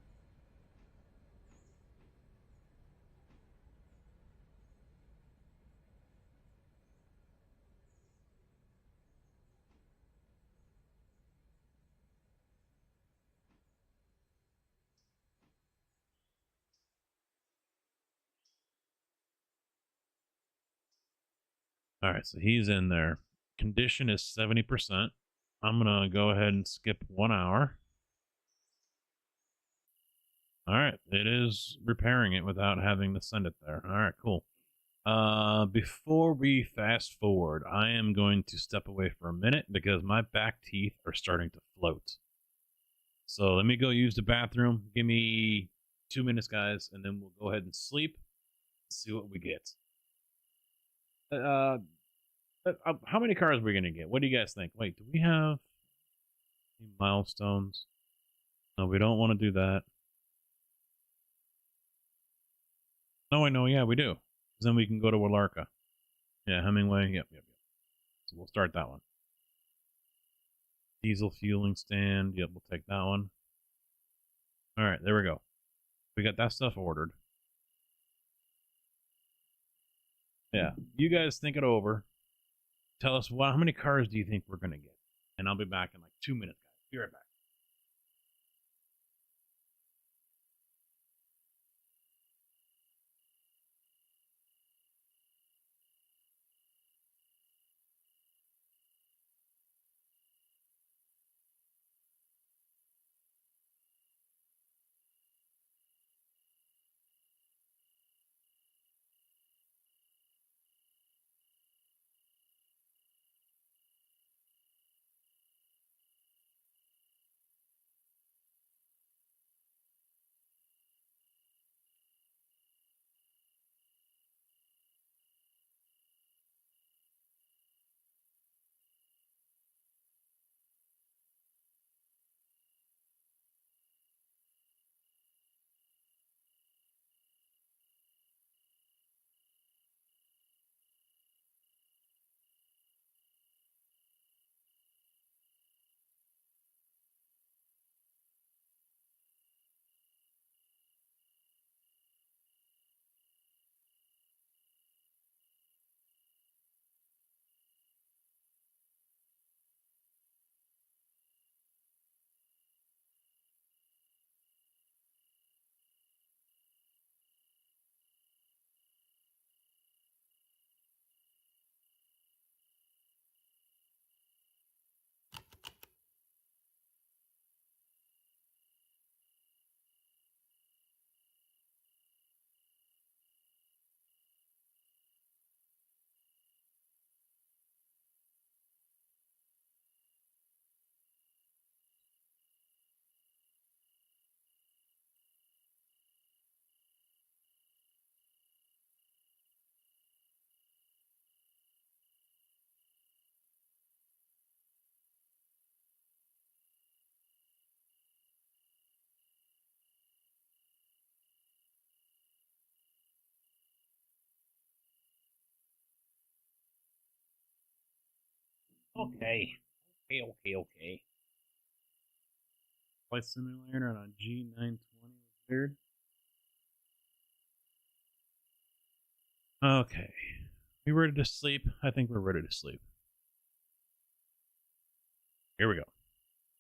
C: All right, so he's in there. Condition is 70%. I'm gonna go ahead and skip 1 hour. All right, it is repairing it without having to send it there. All right, cool. Before we fast forward, I am going to step away for a minute because my back teeth are starting to float. So let me go use the bathroom. Give me 2 minutes, guys, and then we'll go ahead and sleep. See what we get. How many cars are we gonna get? What do you guys think? Wait, do we have any milestones? No, we don't want to do that. No, I know. Yeah, we do. Then we can go to Willarka. Yeah, Hemingway. Yep. So we'll start that one. Diesel fueling stand. Yep, we'll take that one. All right, there we go. We got that stuff ordered. Yeah, you guys think it over. Tell us how many cars do you think we're going to get? And I'll be back in like 2 minutes, guys. Be right back. Okay. Okay. Flight simulator on a G920 was weird. Okay. We ready to sleep? I think we're ready to sleep. Here we go.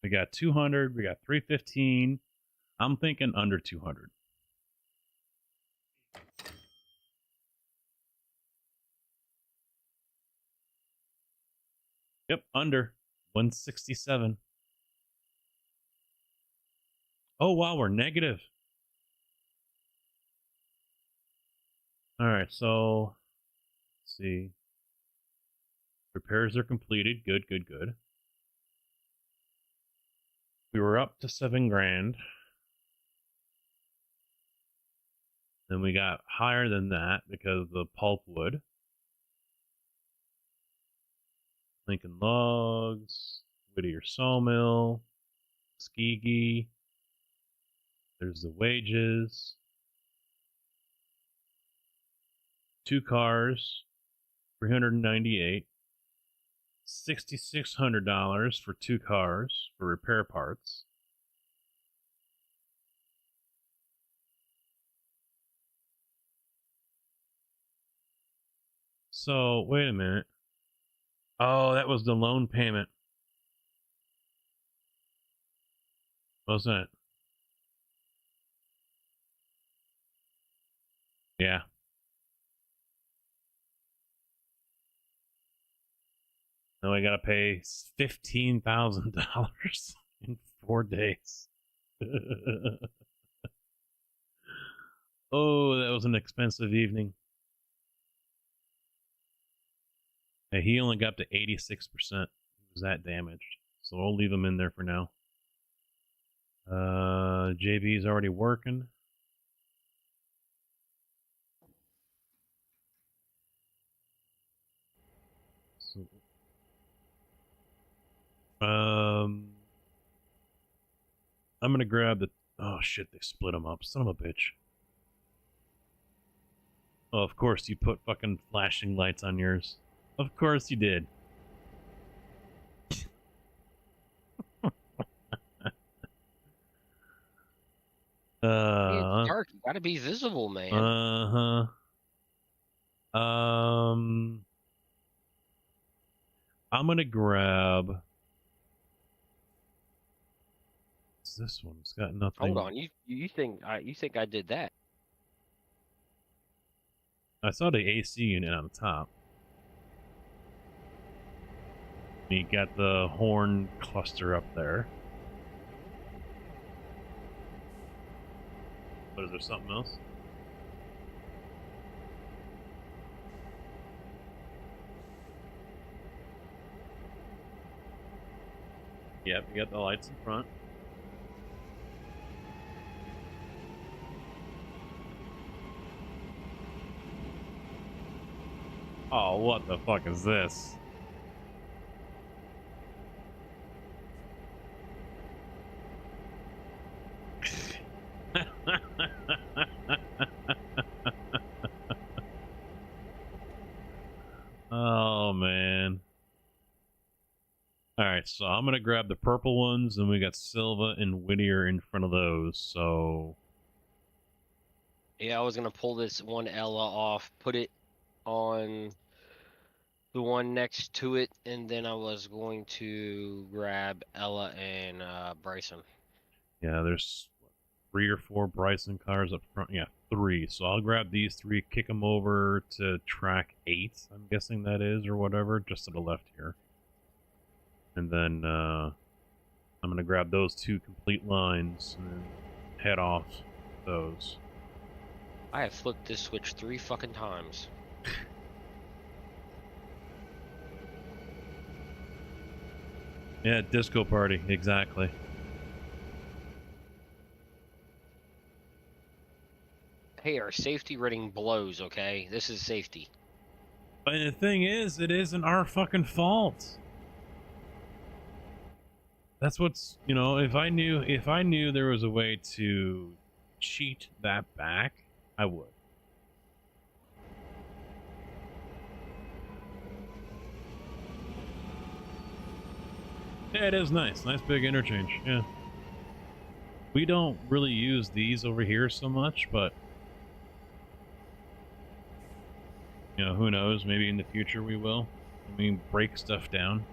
C: We got 200. We got 315. I'm thinking under 200. Yep, under 167. Oh, wow, we're negative. All right, so let's see. Repairs are completed. Good. We were up to 7 grand. Then we got higher than that because of the pulpwood. Lincoln Logs, Whittier Sawmill, Skeegee. There's the wages. 2 cars, $398. $6,600 for 2 cars for repair parts. So, wait a minute. Oh, that was the loan payment. Wasn't it? Yeah. Now I gotta pay $15,000 in 4 days. Oh, that was an expensive evening. And he only got to 86%. He was that damaged. So we'll leave him in there for now. JB's already working. So, I'm gonna grab the... Oh shit, they split them up. Son of a bitch. Oh, of course you put fucking flashing lights on yours. Of course you did.
F: Gotta be visible, man.
C: I'm gonna grab. What's this one? It's got nothing.
F: Hold on, you think I did that?
C: I saw the AC unit on the top. You got the horn cluster up there. But is there something else? Yep, you got the lights in front. Oh, what the fuck is this? Oh, man. Alright, so I'm gonna grab the purple ones, and we got Silva and Whittier in front of those, so...
F: Yeah, I was gonna pull this one Ella off, put it on the one next to it, and then I was going to grab Ella and Bryson.
C: Yeah, there's 3 or 4 Bryson cars up front. Yeah, 3. So I'll grab these 3, kick them over to track 8, I'm guessing that is, or whatever, just to the left here. And then I'm going to grab those 2 complete lines and then head off those.
F: I have flipped this switch 3 fucking times.
C: Yeah, disco party, exactly.
F: Hey, our safety rating blows, okay? This is safety.
C: But the thing is, it isn't our fucking fault. That's what's, you know, if I knew there was a way to cheat that back, I would. Yeah, it is nice. Nice big interchange, yeah. We don't really use these over here so much, but you know, who knows? Maybe in the future we will. I mean, break stuff down.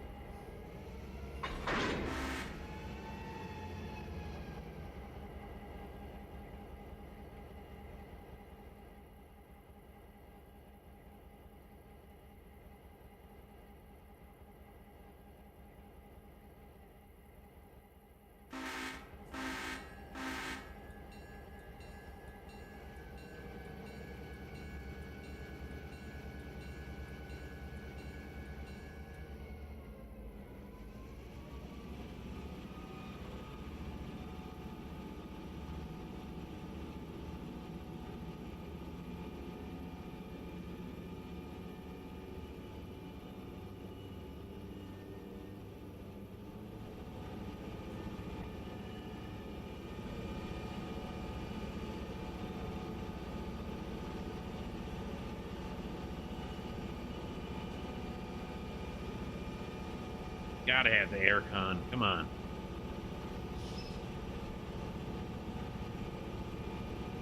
C: Gotta have the aircon. Come on.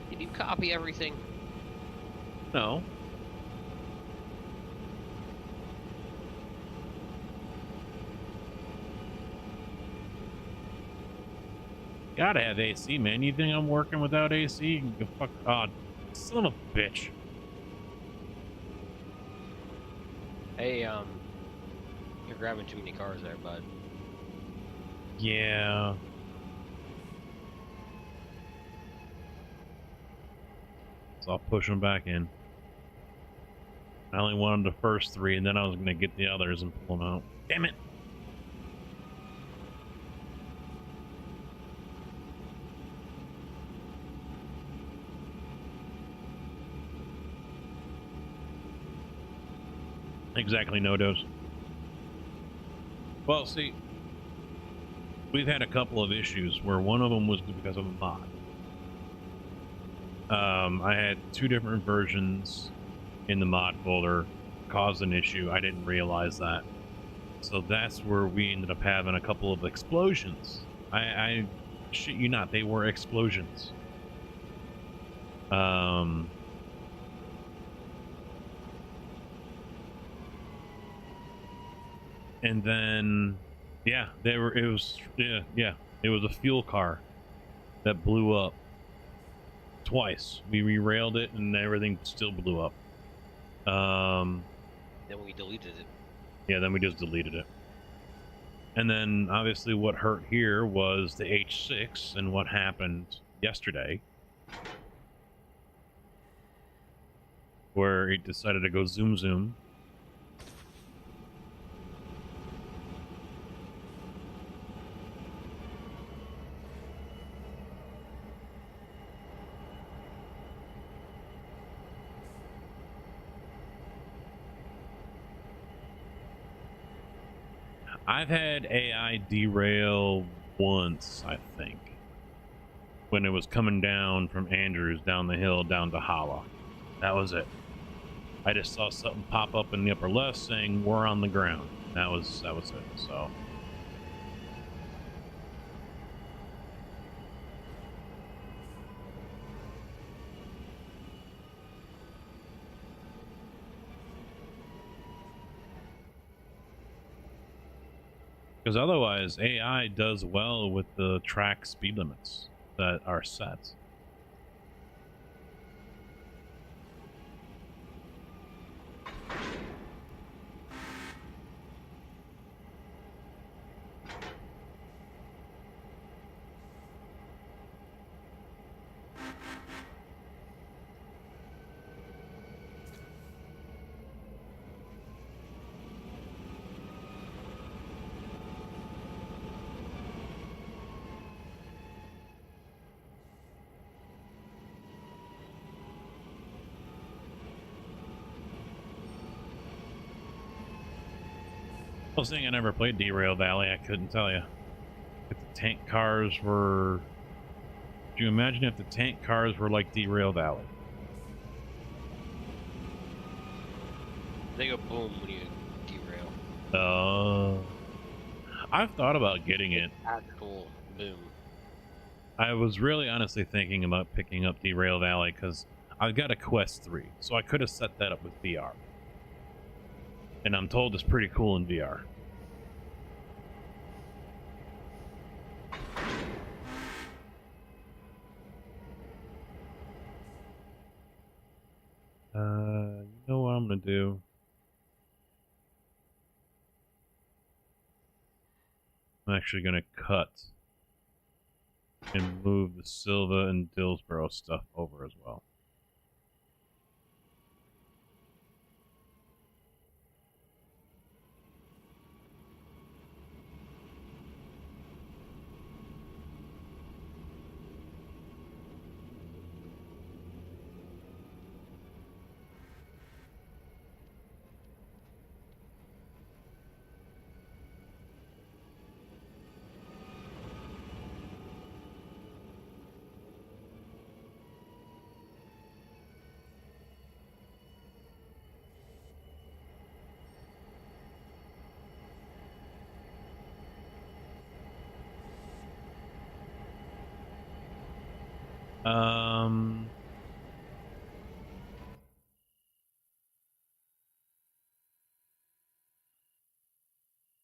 F: Did you copy everything?
C: No. Gotta have AC, man. You think I'm working without AC? You can go fuck. Oh, son of a bitch.
F: Hey, you're grabbing too many cars there, bud.
C: Yeah. So I'll push them back in. I only wanted the first 3, and then I was going to get the others and pull them out. Damn it! Exactly, no dose. Well, see, we've had a couple of issues where one of them was because of a mod. I had 2 different versions in the mod folder caused an issue. I didn't realize that. So that's where we ended up having a couple of explosions. I shit you not, they were explosions. Um, and then, yeah, it was a fuel car that blew up twice. We rerailed it and everything still blew up.
F: Then we deleted it.
C: Yeah, then we just deleted it. And then obviously what hurt here was the H6 and what happened yesterday, where it decided to go zoom zoom. I've had AI derail once, I think, when it was coming down from Andrews down the hill down to Holla. That was it. I just saw something pop up in the upper left saying we're on the ground. That was it. So because otherwise AI does well with the track speed limits that are set. I was saying I never played Derail Valley. I couldn't tell you. If the tank cars were... Do you imagine if the tank cars were like Derail Valley?
F: They go boom when you derail.
C: I've thought about getting it.
F: Actual boom.
C: I was really honestly thinking about picking up Derail Valley because I've got a Quest 3, so I could have set that up with VR. And I'm told it's pretty cool in VR. You know what I'm gonna do? I'm actually gonna cut and move the Silva and Dillsboro stuff over as well.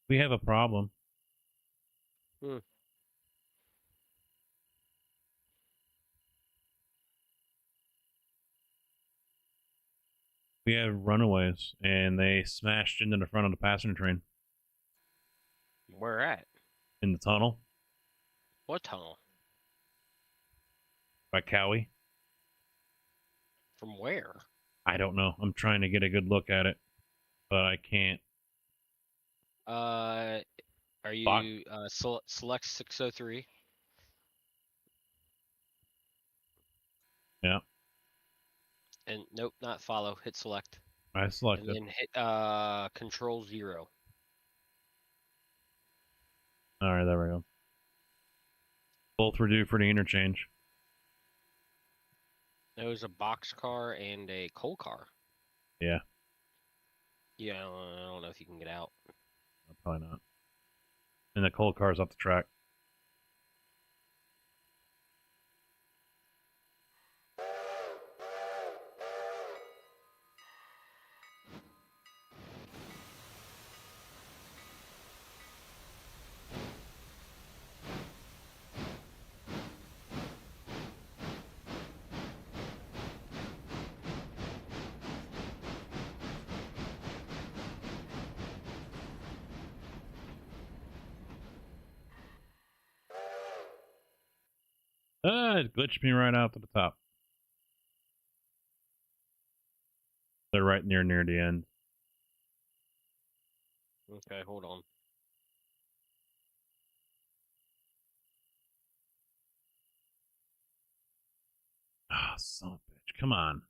C: We have a problem. We have runaways, and they smashed into the front of the passenger train.
F: Where at?
C: In the tunnel.
F: What tunnel?
C: By Cowie.
F: From where?
C: I don't know. I'm trying to get a good look at it, but I can't.
F: Are you select 603?
C: Yeah.
F: And nope, not follow. Hit select.
C: I selected.
F: And then hit control 0.
C: All right, there we go. Both were due for the interchange.
F: There was a box car and a coal car.
C: Yeah.
F: Yeah, I don't know if you can get out.
C: Probably not. And the coal car's off the track. It glitched me right out to the top. They're right near the end.
F: Okay, hold on.
C: Ah, son of a bitch. Come on.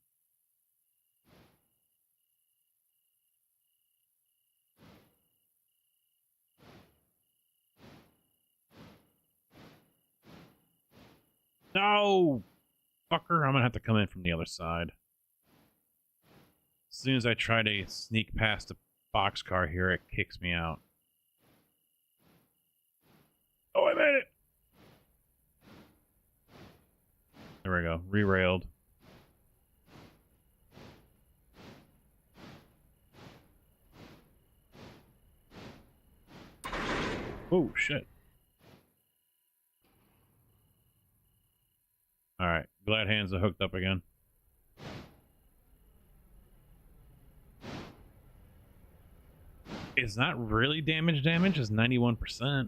C: No! Fucker, I'm gonna have to come in from the other side. As soon as I try to sneak past the boxcar here, it kicks me out. Oh, I made it! There we go. Re-railed. Oh, shit. Alright. Glad hands are hooked up again. It's not really damage. It's 91%.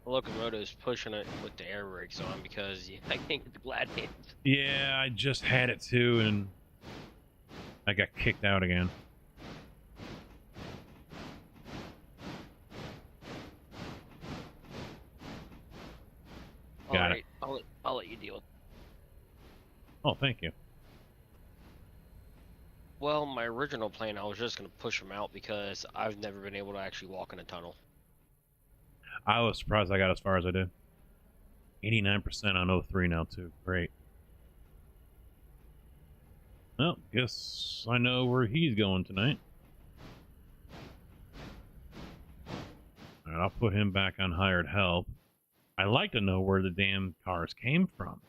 F: The Locomotive's pushing it with the air brakes on because I can't get the glad hands.
C: Yeah, I just had it too, and I got kicked out again. Got it.
F: I'll let you deal with it.
C: Oh, thank you.
F: Well, my original plan, I was just going to push them out because I've never been able to actually walk in a tunnel.
C: I was surprised I got as far as I did. 89% on 03 now, too. Great. Well, guess I know where he's going tonight. Alright, I'll put him back on hired help. I'd like to know where the damn cars came from.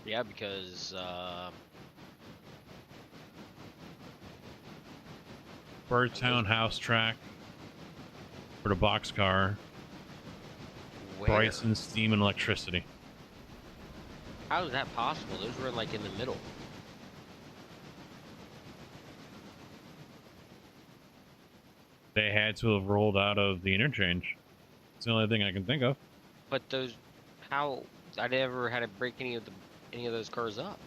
F: Yeah, because,
C: Birdtown house track for the boxcar.
F: where?
C: Bryson, steam, and electricity.
F: How is that possible? Those were, like, in the middle.
C: They had to have rolled out of the interchange. It's the only thing I can think of.
F: But those, how, I never had to break any of those cars up.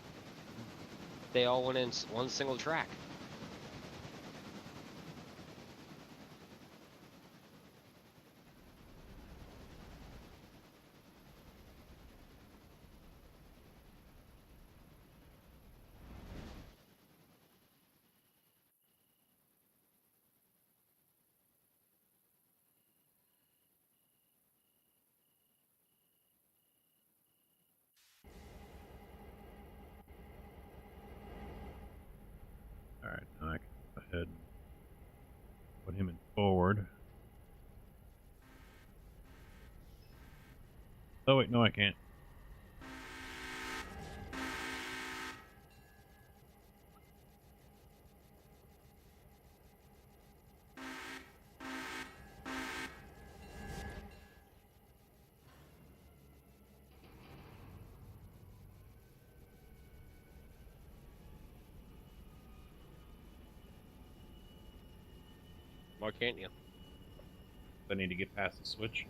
F: They all went in one single track.
C: Alright, now I can go ahead and put him in forward. Oh wait, no I can't.
F: Why can't you?
C: I need to get past the switch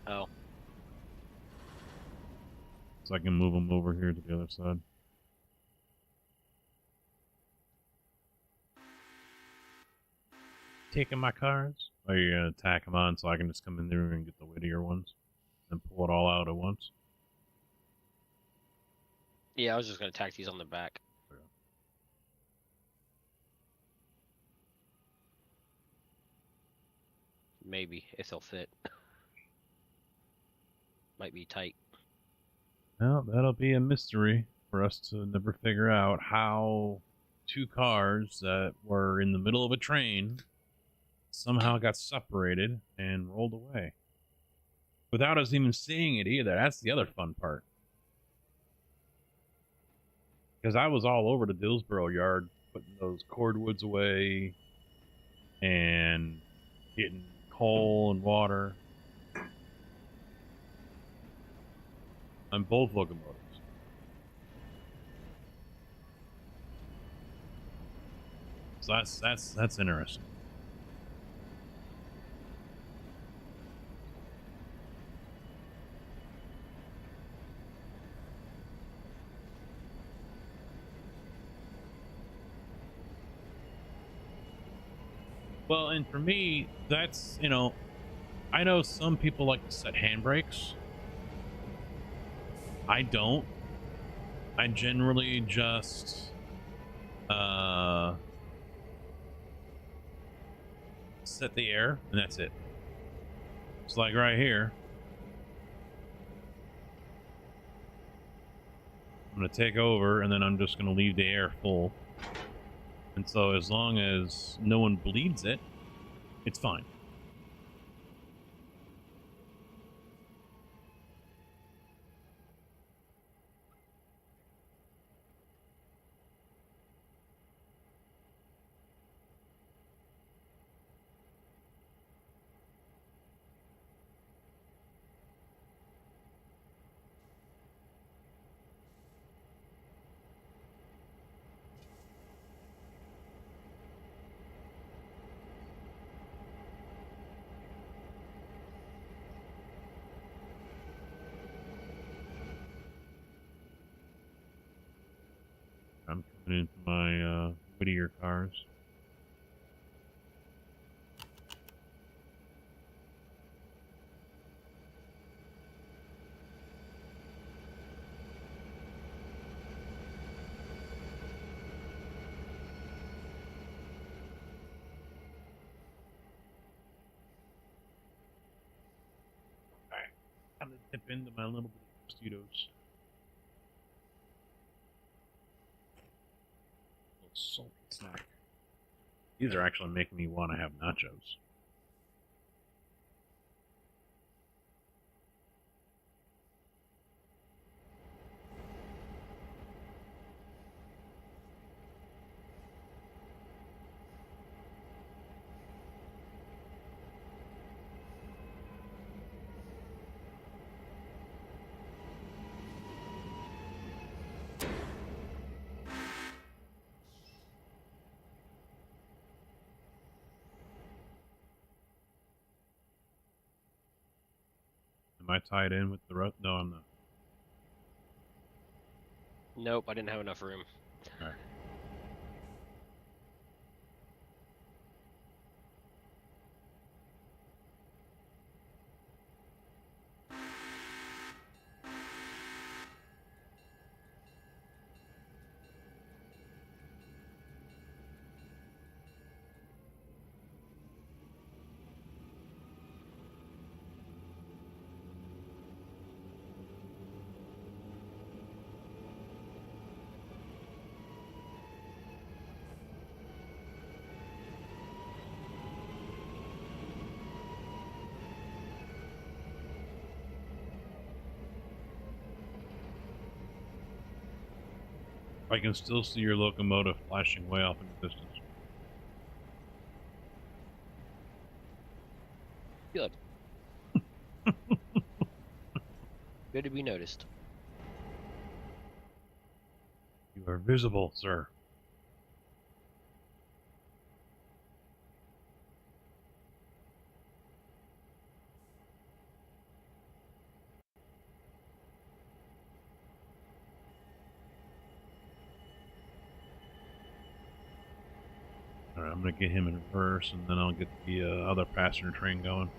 F: Oh.
C: so I can move him over here to the other side. Taking my cars? Or you're gonna tack them on so I can just come in there and get the Whittier ones and pull it all out at once?
F: Yeah, I was just going to tack these on the back. Maybe, if they'll fit. Might be tight.
C: Well, that'll be a mystery for us to never figure out how two cars that were in the middle of a train somehow got separated and rolled away. Without us even seeing it either. That's the other fun part. Because I was all over the Dillsboro yard putting those cordwoods away and getting coal and water on both locomotives. So that's interesting. Well, and for me, that's, you know, I know some people like to set handbrakes. I don't. I generally just set the air, and that's it. It's like right here. I'm going to take over, and then I'm just going to leave the air full. And so as long as no one bleeds it, it's fine. I'm coming into my Whittier cars. Alright, time to dip into my little bit of mosquitoes. Little salty snack. These are actually making me want to have nachos. Am I tied in with the rest? No, I'm not.
F: Nope, I didn't have enough room.
C: Alright. I can still see your locomotive flashing way off in the distance.
F: Good. Good to be noticed.
C: You are visible, sir. Alright, I'm gonna get him in reverse, and then I'll get the other passenger train going.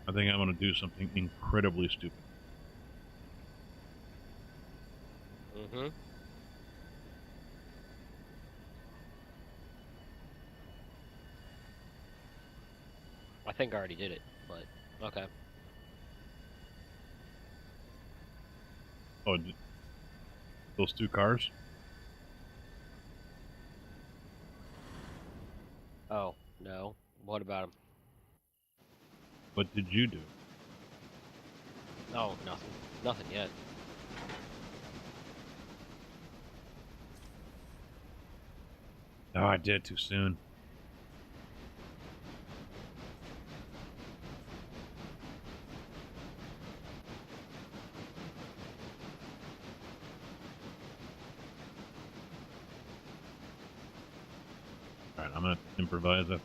C: I think I'm gonna do something incredibly stupid.
F: Mm-hmm. I think I already did it, but okay.
C: Oh, those two cars?
F: Oh, no. What about him?
C: What did you do?
F: Oh, nothing. Nothing yet.
C: Oh, I did too soon. Alright, I'm gonna improvise, I think.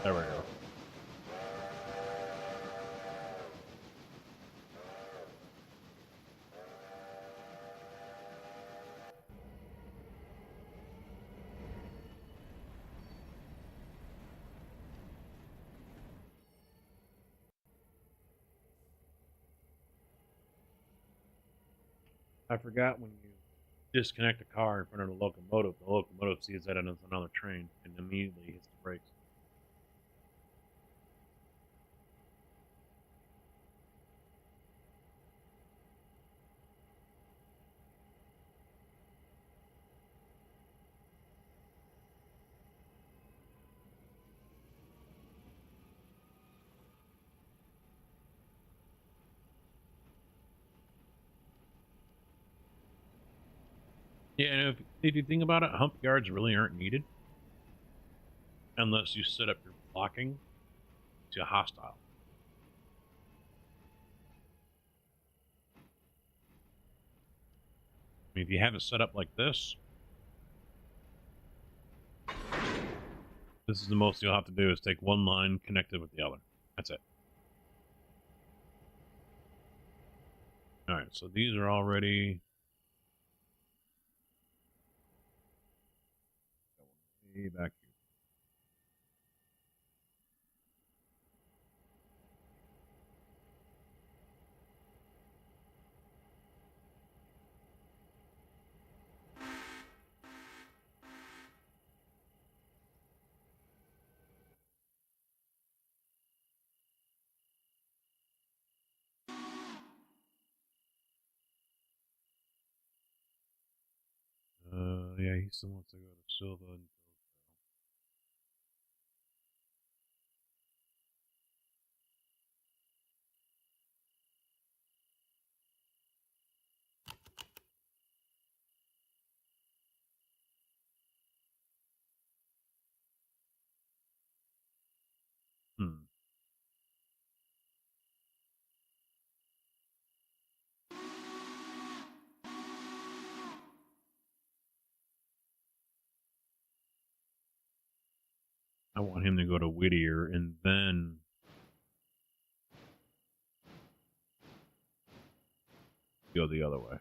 C: There we go. I forgot when you disconnect a car in front of the locomotive sees that as another train and immediately hits the brakes. Yeah, and if you think about it, hump yards really aren't needed unless you set up your blocking to hostile. I mean, if you have it set up like this is the most you'll have to do is take one line, connect it with the other. That's it. Alright, so these are already... way back here. Yeah, he still wants to go to Silva and Hmm. I want him to go to Whittier and then go the other way.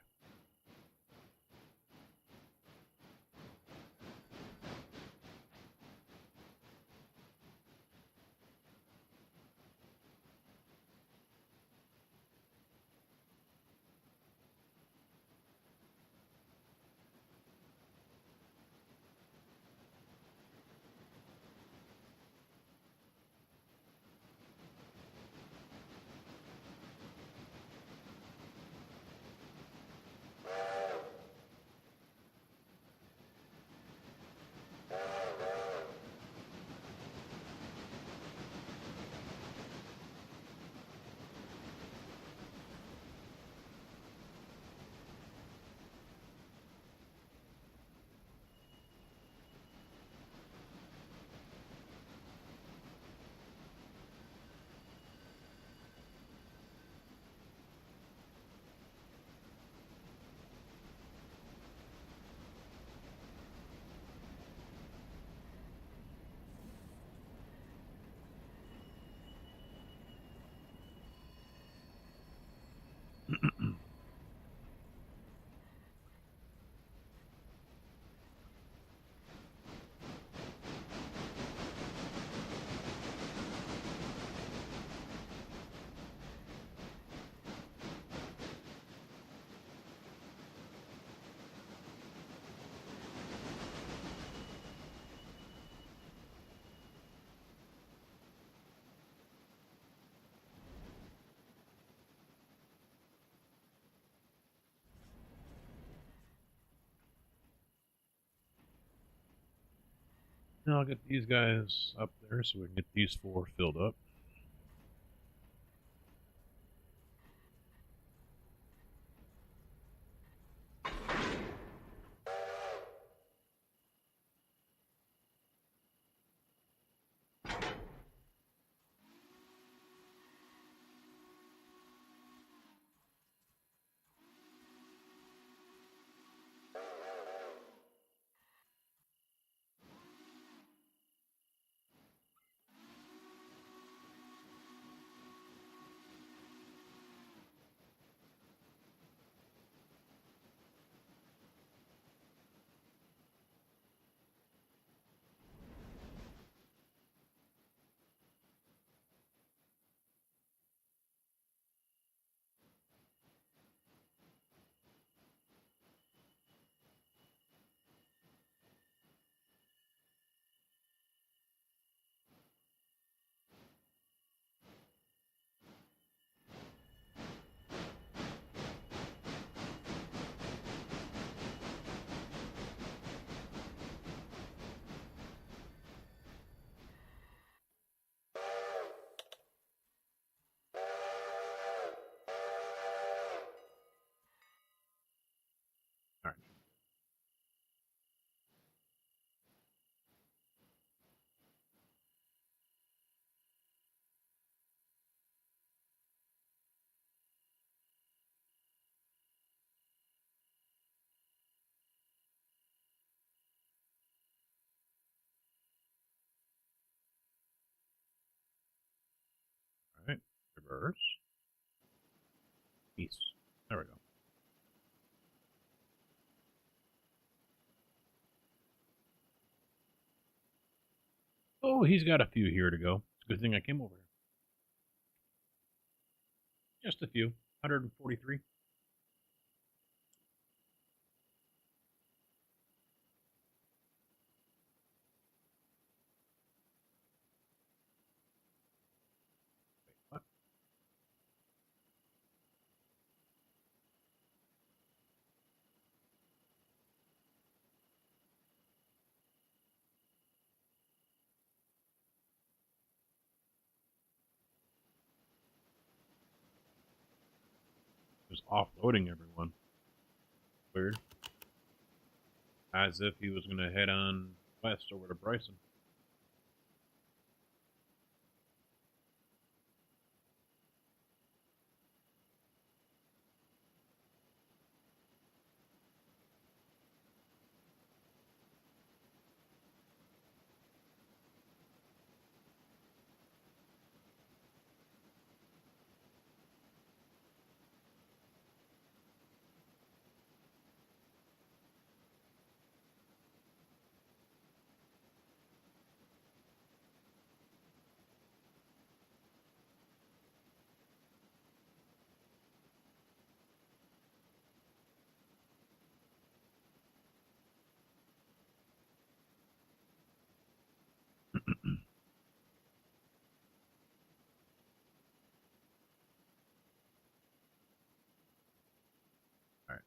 C: Now I'll get these guys up there so we can get these four filled up. Reverse. Peace. There we go. Oh, he's got a few here to go. It's a good thing I came over here. Just a few. 143. What? Just offloading everyone. Weird. As if he was going to head on west over to Bryson. Alright.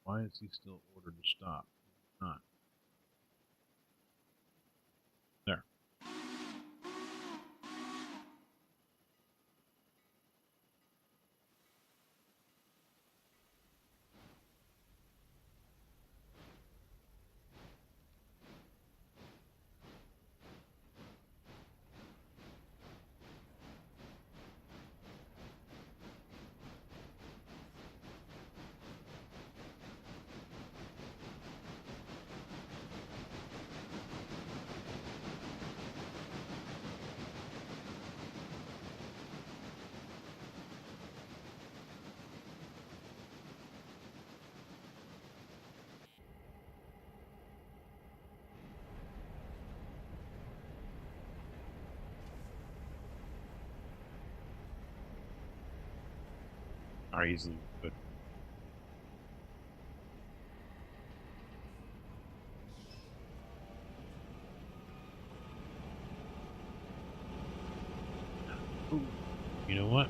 C: Why is he still ordered to stop? He's not. There. Alright, he's good. Ooh. You know what?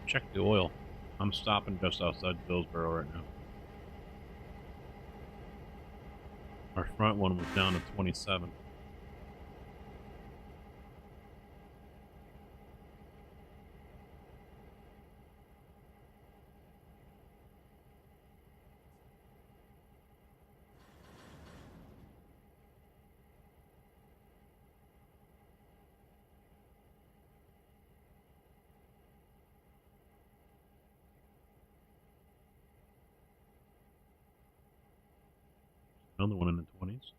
C: Check the oil. I'm stopping just outside Billsboro right now. Our front one was down to 27. Another one in the 20s.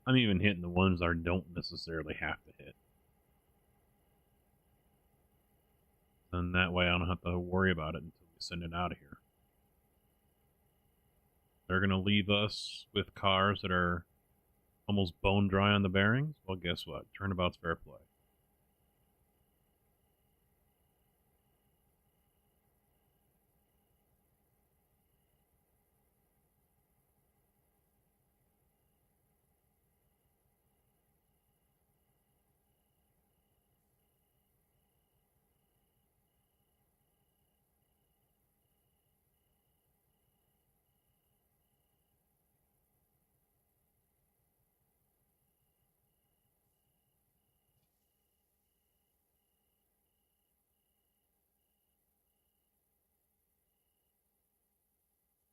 C: I'm even hitting the ones I don't necessarily have to hit. And that way I don't have to worry about it until we send it out of here. They're going to leave us with cars that are almost bone dry on the bearings. Well, guess what? Turnabout's fair play.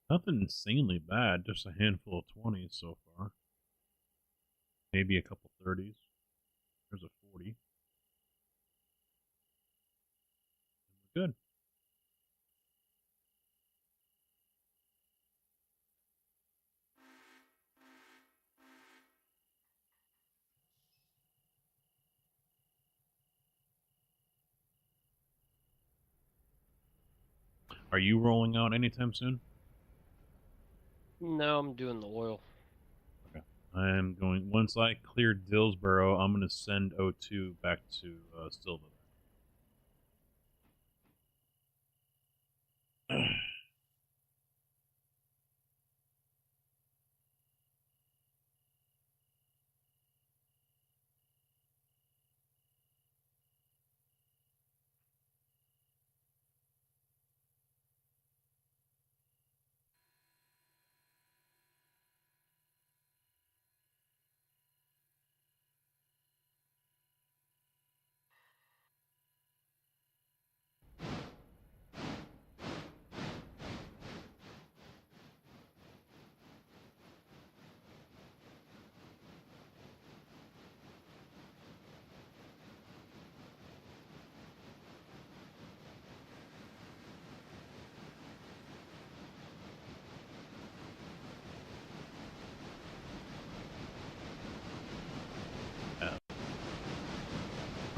C: Nothing insanely bad, just a handful of 20s so far. Maybe a couple 30s. There's a 40. Good. Are you rolling out anytime soon?
F: No, I'm doing the oil.
C: Okay. I'm going, once I clear Dillsboro, I'm going to send O2 back to Silva.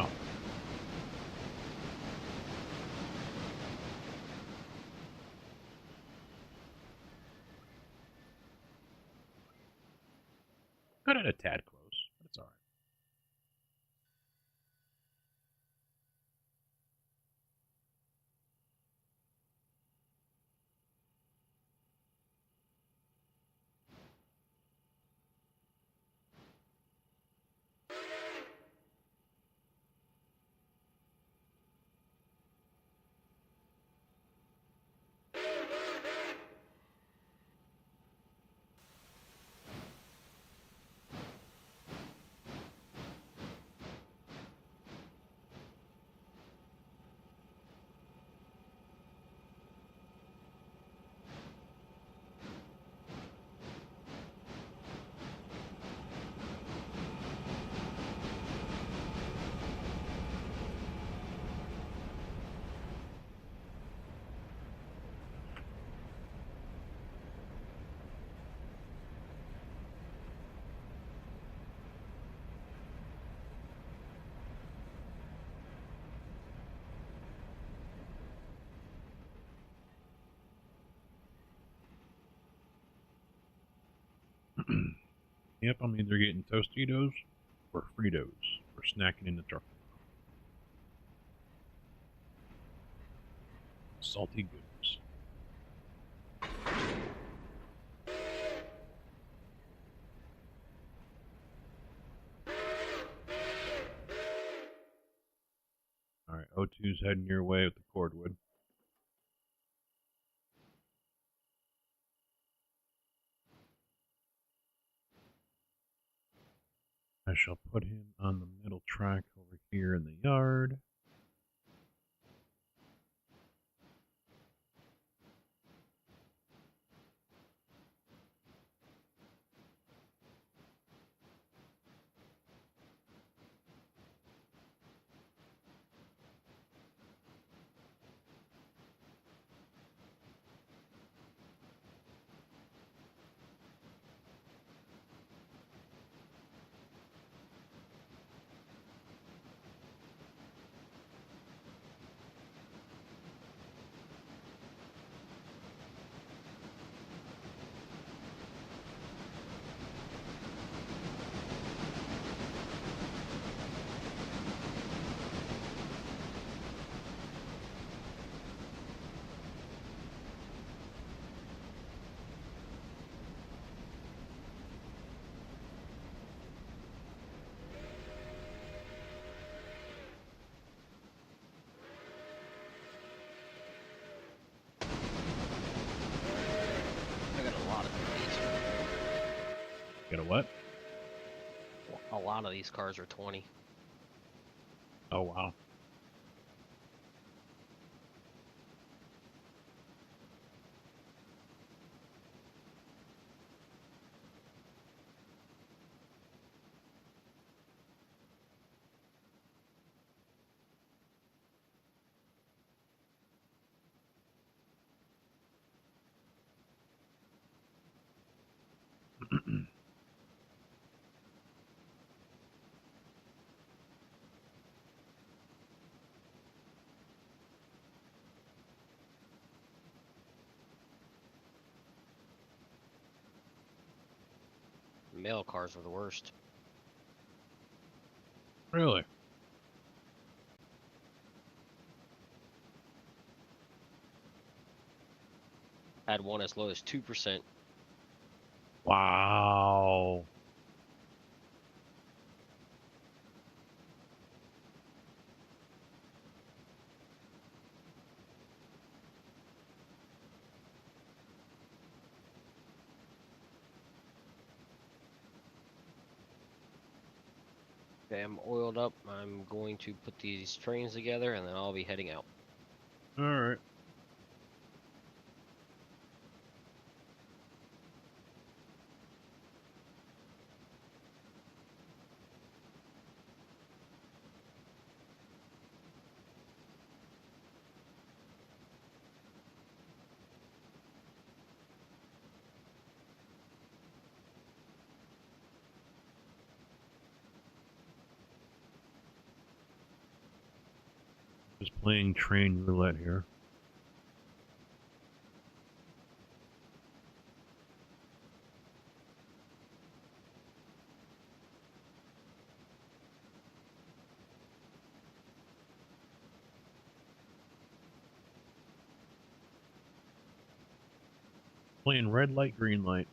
C: Oh. Got it a tad close, but it's alright. Yep, I'm either getting Tostitos or Fritos for snacking in the truck. Salty goodness. Alright, O2's heading your way with the cordwood. I shall put him on the middle track over here in the yard.
F: I got a lot of
C: Got a what?
F: these. A lot of these cars are 20.
C: Oh, wow.
F: Mail cars are the worst.
C: Really?
F: Had one as low as 2%.
C: Wow.
F: Okay, I'm oiled up. I'm going to put these trains together and then I'll be heading out.
C: All right. Just playing train roulette here. Playing red light, green light.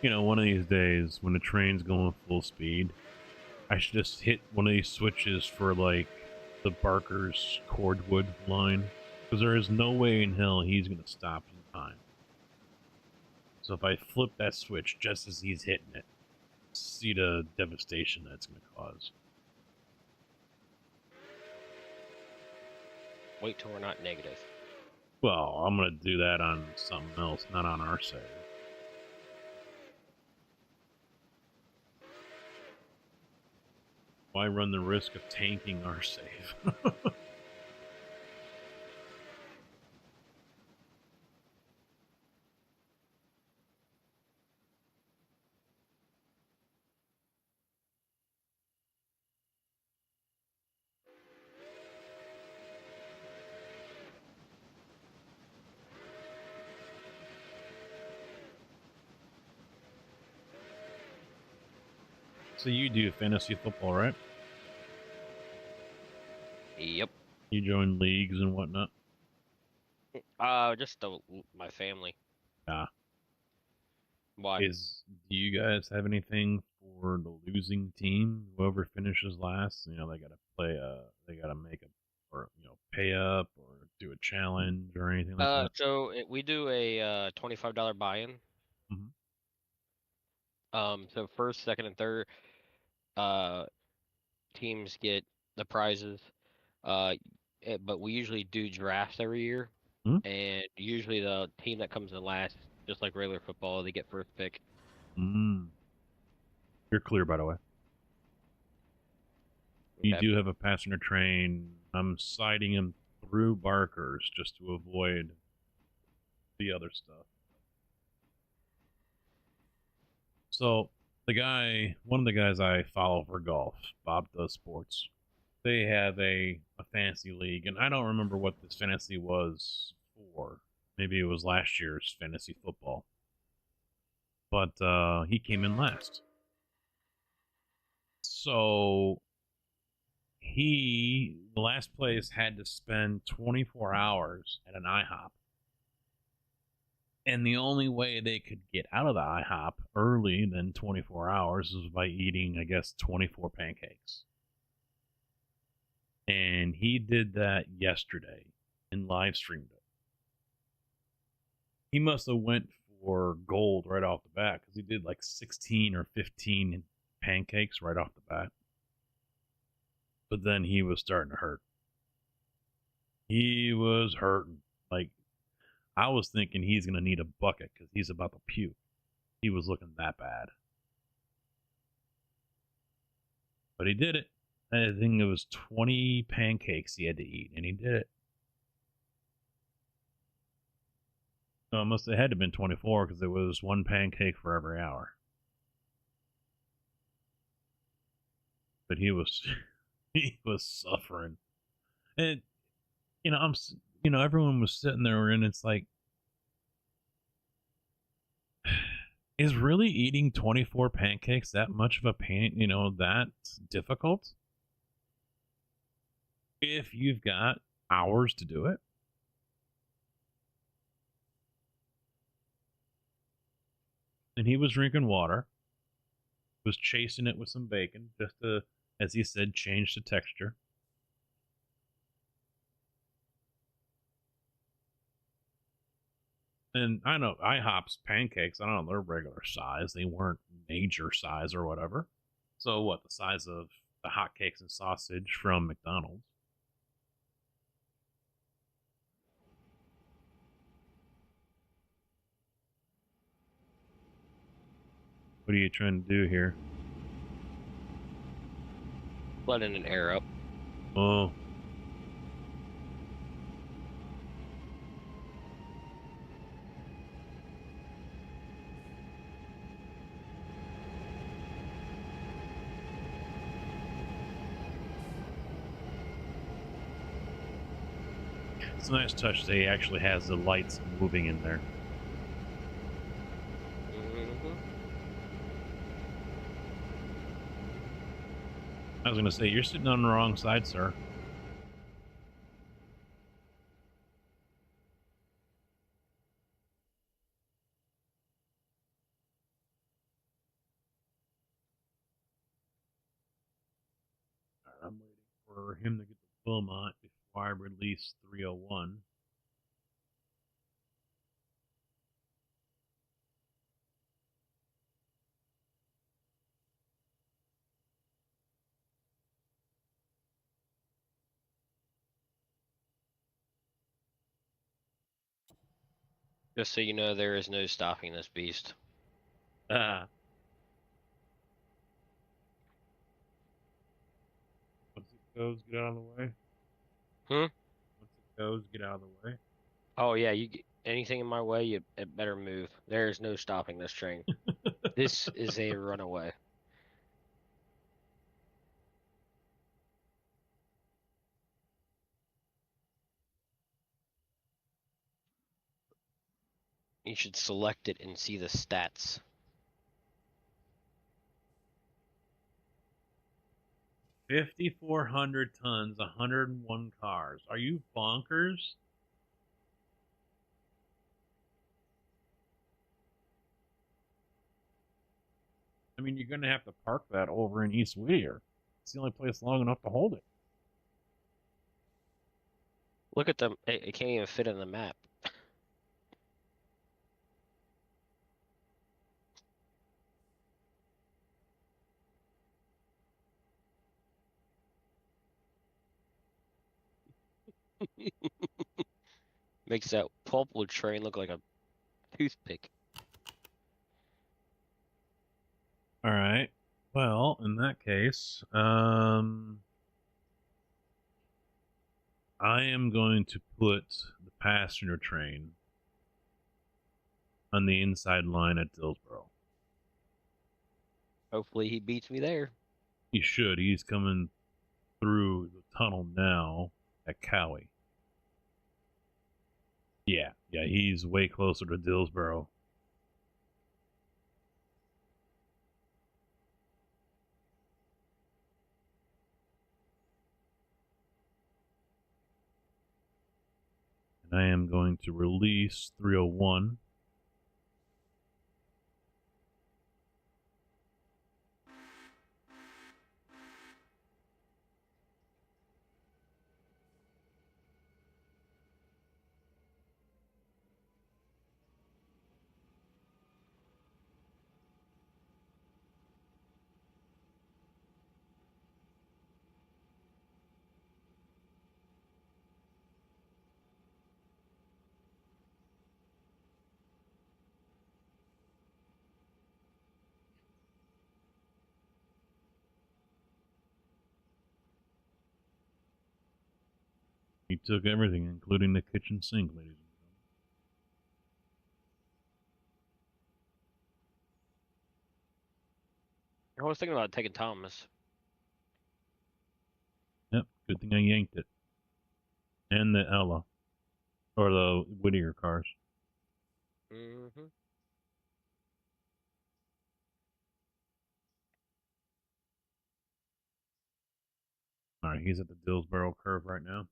C: You know, one of these days when the train's going full speed, I should just hit one of these switches for like the Barker's cordwood line, because there is no way in hell he's gonna stop in time. So if I flip that switch just as he's hitting it, see the devastation that's gonna cause.
F: Wait till we're not negative.
C: Well, I'm gonna do that on something else, not on our save. Why run the risk of tanking our save? So you do fantasy football, right?
F: Yep.
C: You join leagues and whatnot?
F: Just my family.
C: Yeah.
F: Why?
C: Do you guys have anything for the losing team? Whoever finishes last, you know, they gotta play they gotta make a, or you know, pay up or do a challenge or anything like that.
F: So we do a $25 buy-in.
C: Mhm.
F: So first, second, and third uh teams get the prizes. But we usually do drafts every year,
C: Hmm?
F: and usually the team that comes in last, just like regular football, they get first pick.
C: Mm. You're clear, by the way. You
F: Okay.
C: do have a passenger train. I'm siding him through Barker's just to avoid the other stuff. So one of the guys I follow for golf, Bob Does Sports, they have a fantasy league, and I don't remember what this fantasy was for. Maybe it was last year's fantasy football. But he came in last. So the last place had to spend 24 hours at an IHOP. And the only way they could get out of the IHOP early than 24 hours was by eating, I guess, 24 pancakes. And he did that yesterday and live streamed it. He must have went for gold right off the bat because he did like 16 or 15 pancakes right off the bat. But then he was starting to hurt. He was hurting. Like, I was thinking he's going to need a bucket because he's about to puke. He was looking that bad. But he did it. I think it was 20 pancakes he had to eat, and he did it. No, it must have had to have been 24 because there was one pancake for every hour. But he was, he was suffering, and everyone was sitting there, and it's like, is really eating 24 pancakes that much of a pain? That difficult? If you've got hours to do it. And he was drinking water, was chasing it with some bacon, just to, as he said, change the texture. And I know IHOP's pancakes, I don't know, they're regular size. They weren't major size or whatever. So what, the size of the hotcakes and sausage from McDonald's? What are you trying to do here?
F: Letting an air up.
C: Oh. It's a nice touch that he actually has the lights moving in there. I was going to say, you're sitting on the wrong side, sir. I'm waiting for him to get the Beaumont before I release 301.
F: Just so you know, there is no stopping this beast.
C: Once it goes, get out of the way.
F: Hmm?
C: Once it goes, get out of the way.
F: Oh yeah, anything in my way, it better move. There is no stopping this train. This is a runaway. You should select it and see the stats.
C: 5,400 tons, 101 cars. Are you bonkers? I mean, you're going to have to park that over in East Whittier. It's the only place long enough to hold it.
F: Look at them. It can't even fit in the map. Makes that pulpwood train look like a toothpick.
C: All right. Well, in that case, I am going to put the passenger train on the inside line at Dillsboro.
F: Hopefully he beats me there.
C: He should. He's coming through the tunnel now at Cowie. Yeah, he's way closer to Dillsboro. And I am going to release 301. He took everything, including the kitchen sink, ladies and gentlemen.
F: was thinking about taking Thomas.
C: Yep, good thing I yanked it. And the Ella. Or the Whittier cars.
F: Mm-hmm.
C: Alright, he's at the Dillsboro curve right now.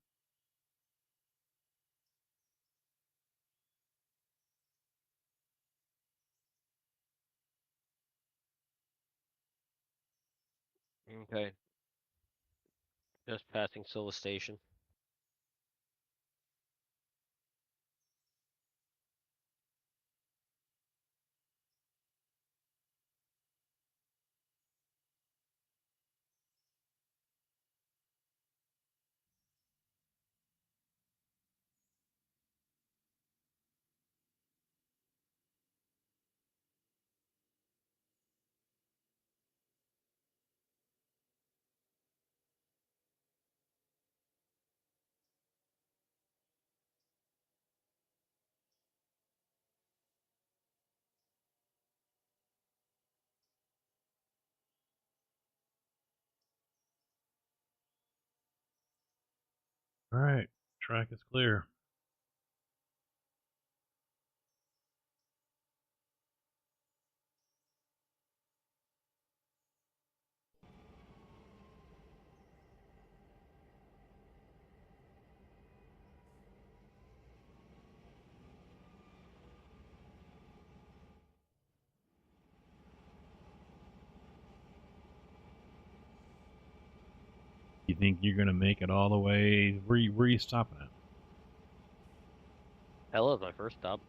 F: Okay. Just passing Silva Station.
C: Alright, track is clear. You think you're gonna make it all the way? Where are you stopping at?
F: Ella is my first stop.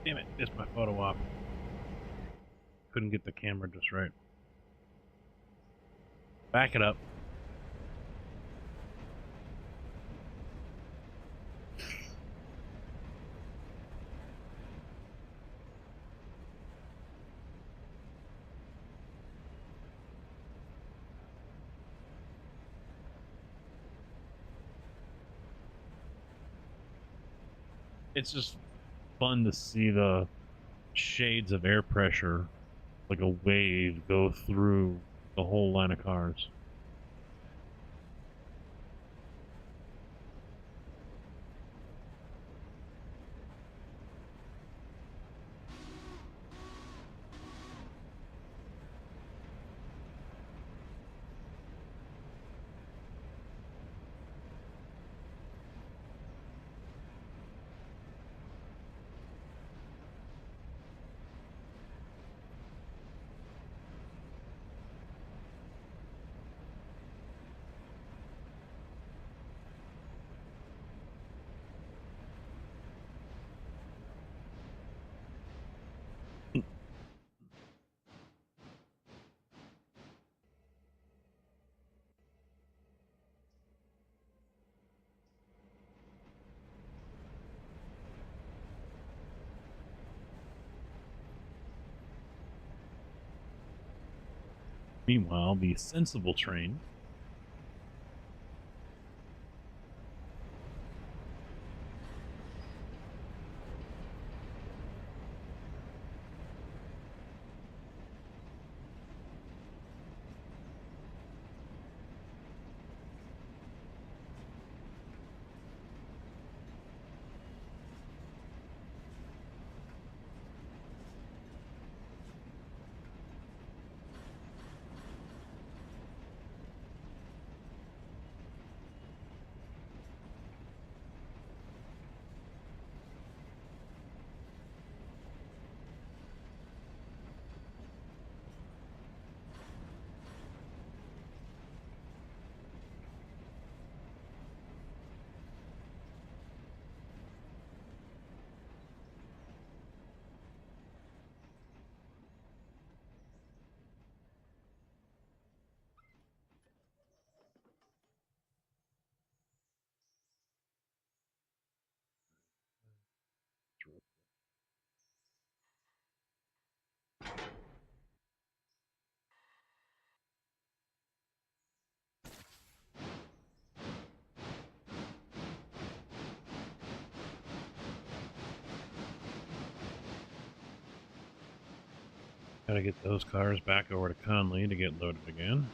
C: Damn it, missed my photo op. Couldn't get the camera just right. Back it up. It's just fun to see the shades of air pressure, like a wave, go through the whole line of cars. Meanwhile, the sensible train Gotta get those cars back over to Conley to get loaded again.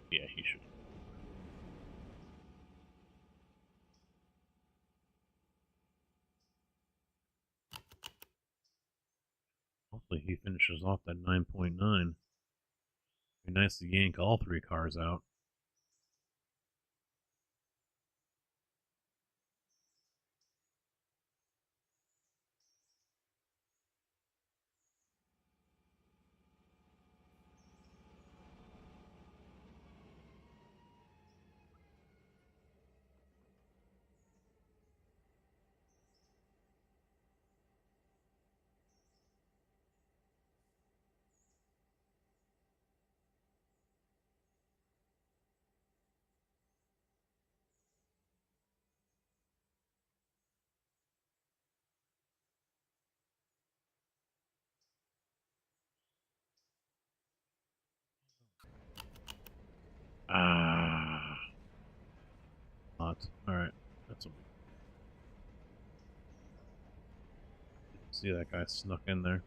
C: Yeah, he should. Hopefully he finishes off that 9.9. Be nice to yank all 3 cars out. Ah. Hot. Alright. That's a... See that guy snuck in there.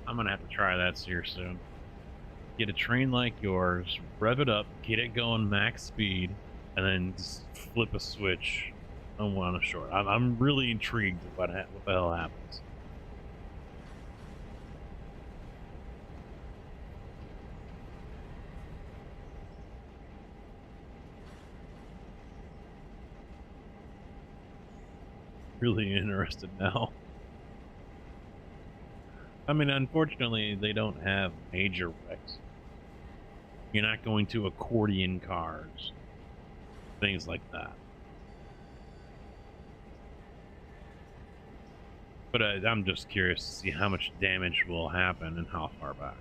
C: I'm gonna have to try that here soon. Get a train like yours, rev it up, get it going max speed, and then just flip a switch on a short. I'm really intrigued what the hell happens. Really interested now. I mean, unfortunately, they don't have major wrecks. You're not going to accordion cars, things like that. But I'm just curious to see how much damage will happen and how far back.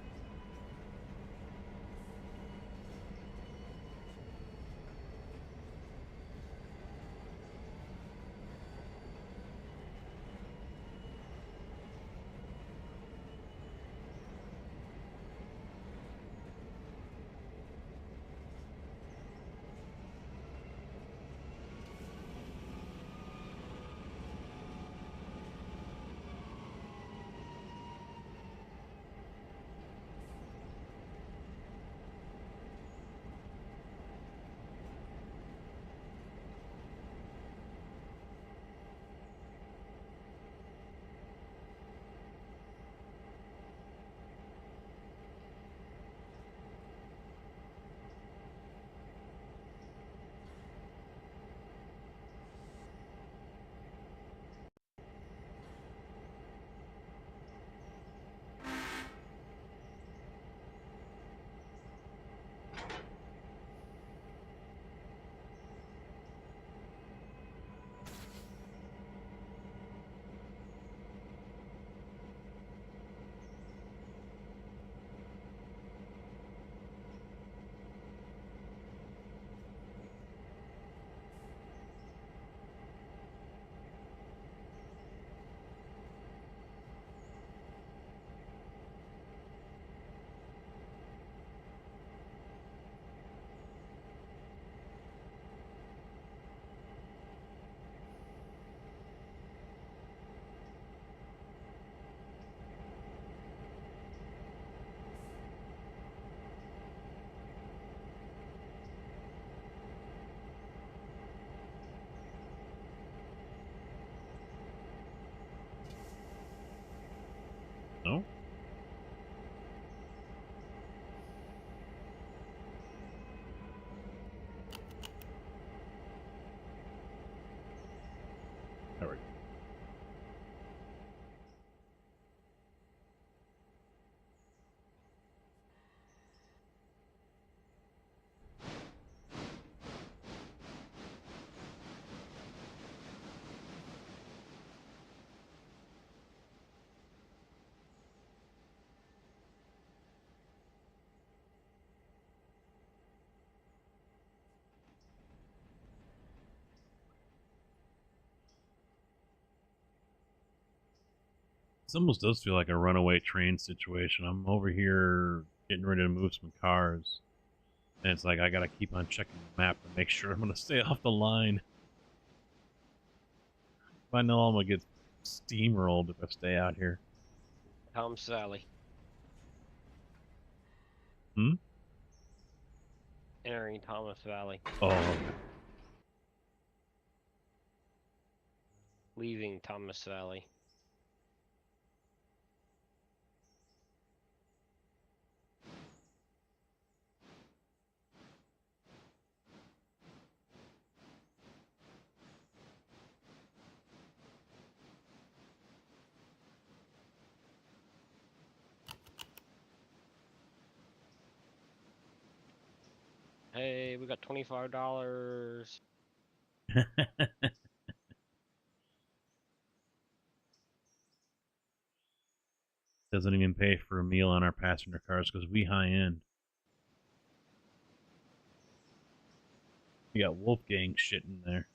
C: No? There we go. This almost does feel like a runaway train situation. I'm over here getting ready to move some cars. And it's like I gotta keep on checking the map to make sure I'm gonna stay off the line. I know I'm gonna get steamrolled if I stay out here.
F: Tom Sally.
C: Hmm?
F: Entering Thomas Valley.
C: Oh, okay.
F: Leaving Thomas Valley. Hey, we got $25.
C: Doesn't even pay for a meal on our passenger cars because we high end. We got Wolfgang shit in there.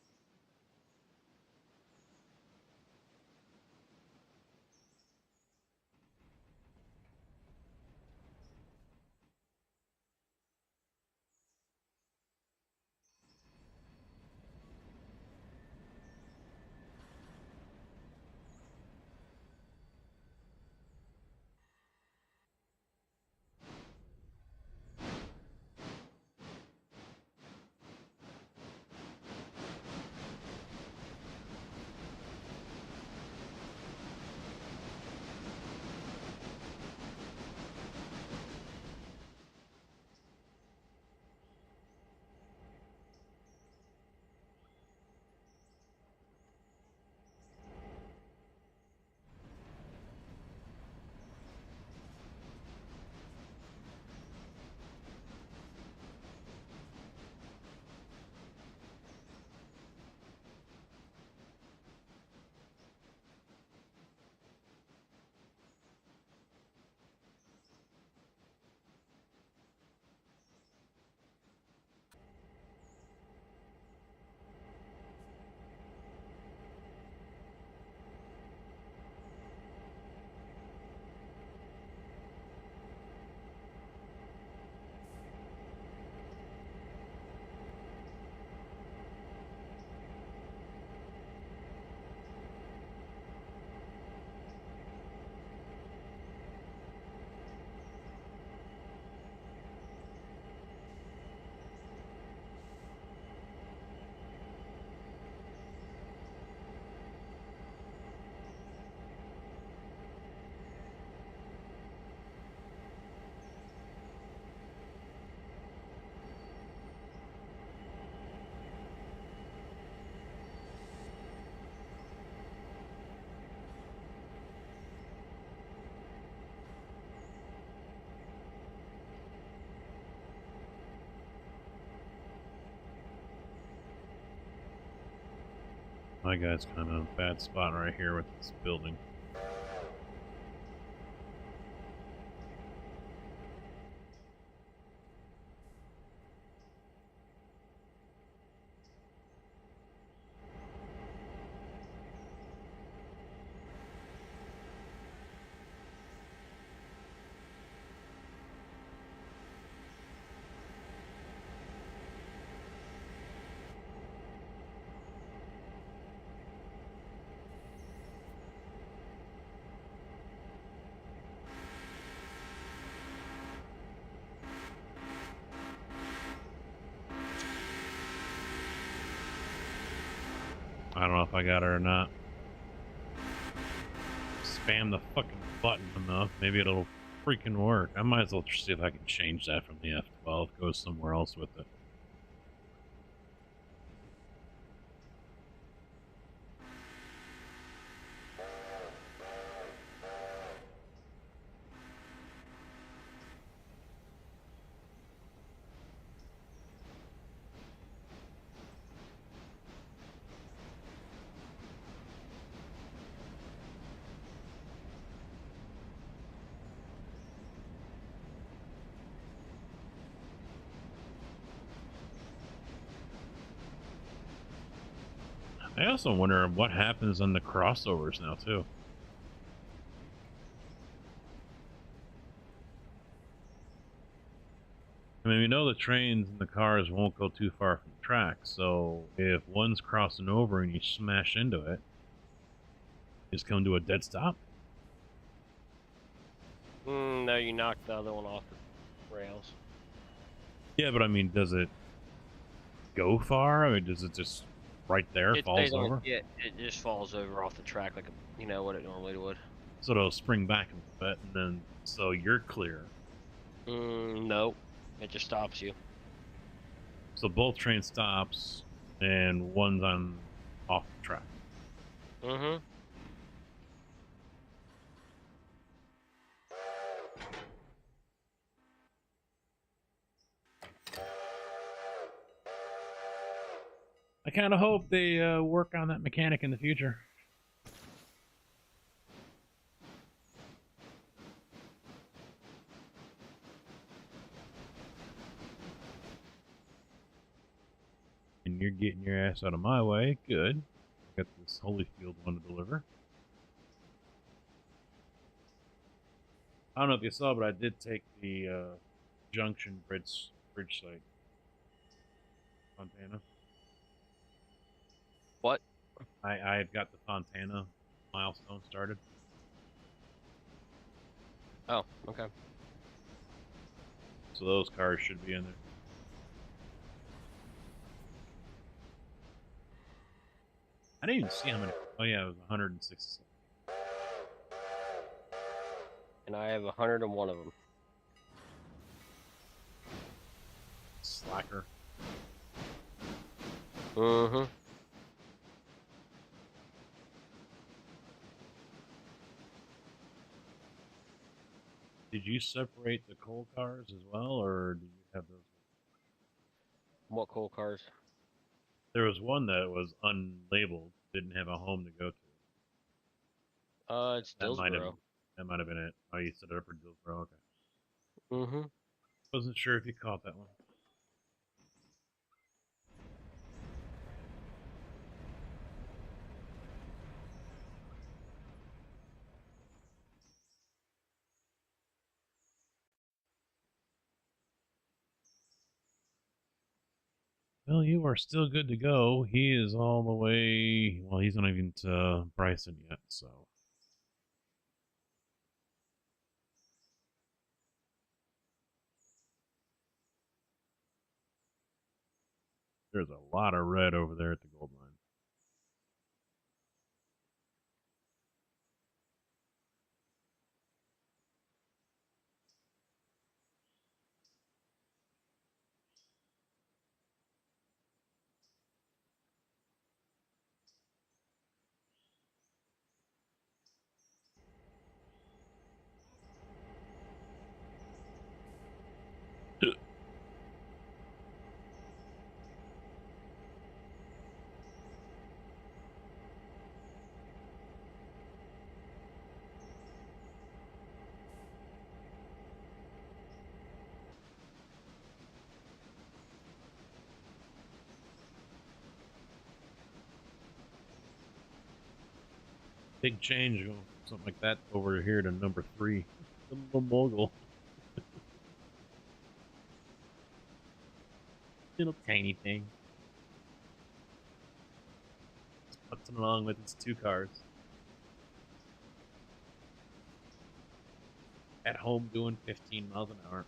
C: My guy's kind of in a bad spot right here with this building. I don't know if I got it or not. Spam the fucking button enough, maybe it'll freaking work. I might as well see if I can change that from the F12, go somewhere else with it. I also wonder what happens on the crossovers now, too. I mean, we know the trains and the cars won't go too far from the track, so if one's crossing over and you smash into it, just come to a dead stop.
F: No, you knocked the other one off the rails.
C: Yeah, but I mean, does it go far? I mean, does it just right there
F: It
C: falls
F: stays on-
C: over?
F: Yeah, it just falls over off the track like what it normally would.
C: So it'll spring back a little bit, and then so you're clear.
F: No, it just stops you.
C: So both train stops, and one's on off the track.
F: Mm-hmm.
C: I kind of hope they work on that mechanic in the future. And you're getting your ass out of my way. Good. Got this Holyfield one to deliver. I don't know if you saw, but I did take the Junction bridge site. Fontana.
F: What?
C: I had got the Fontana milestone started.
F: Oh, okay.
C: So those cars should be in there. I didn't even see how many. Oh yeah, it was 167.
F: And I have 101 of them.
C: Slacker.
F: Mm-hmm.
C: Did you separate the coal cars as well, or did you have those?
F: What coal cars?
C: There was one that was unlabeled, didn't have a home to go to.
F: It's Dillsboro.
C: That might have been it. Oh, you set it up for Dillsboro. Okay.
F: Mm-hmm.
C: Wasn't sure if you caught that one. Well, you are still good to go. He is all the way. Well, he's not even to Bryson yet, so. There's a lot of red over there at the gold mine. Big change, going something like that over here to number 3. The little mogul. Little tiny thing. Puts it along with its 2 cars. At home doing 15 miles an hour.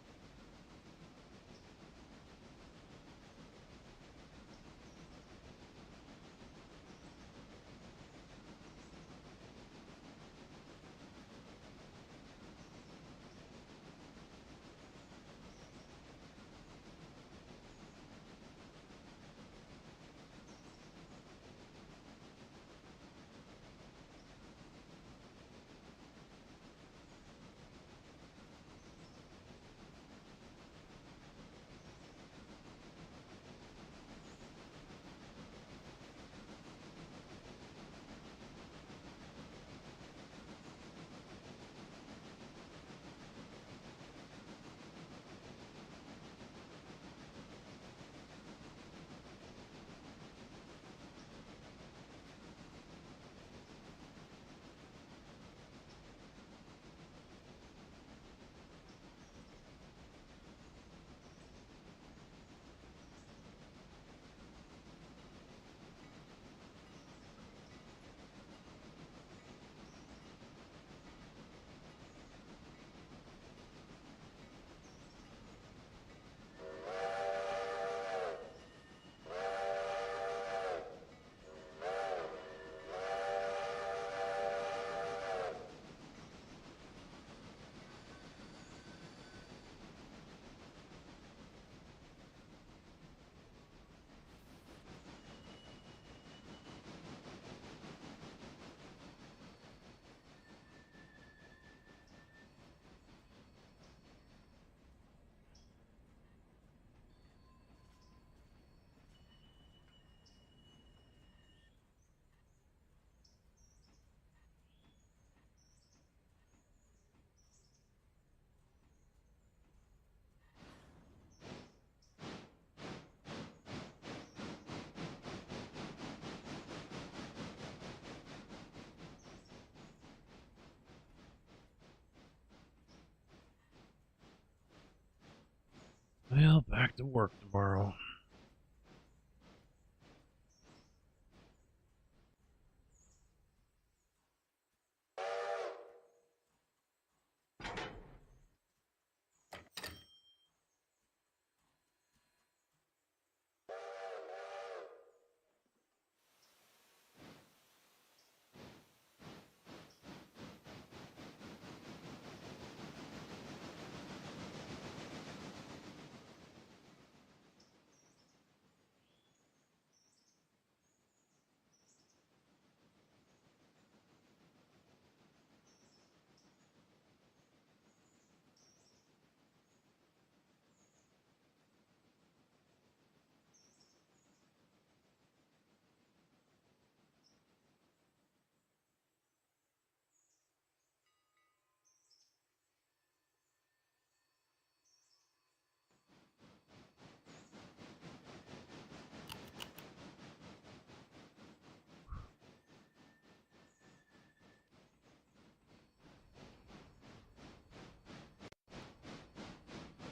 C: Well, back to work tomorrow.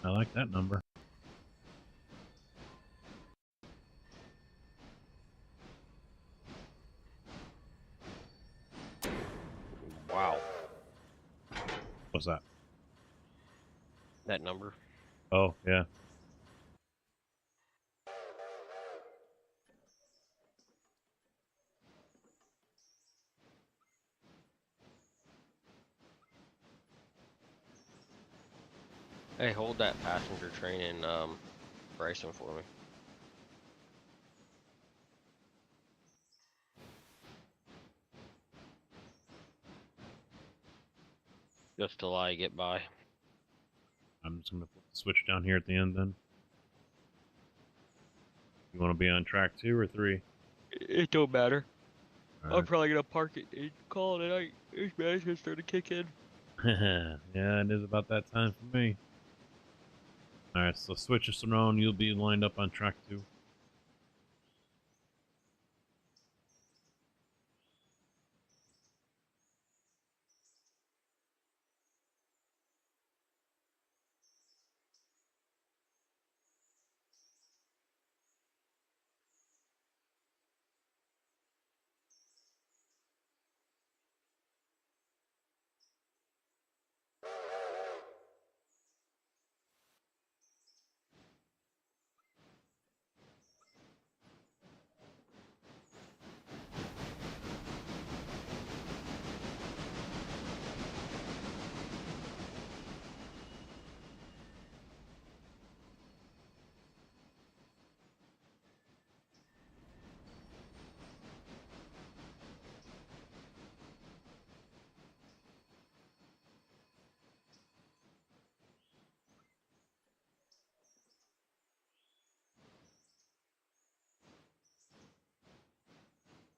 C: I like that number.
F: Wow.
C: What's that?
F: That number.
C: Oh, yeah.
F: Hey, hold that passenger train in Bryson for me. Just till I get by.
C: I'm just going to put the switch down here at the end then. You want to be on track 2 or 3?
F: It don't matter.
C: All
F: I'm
C: right.
F: probably gonna park it and call it a night. This management's starting to kick in.
C: Yeah, it is about that time for me. Alright, so switch us around. You'll be lined up on track 2.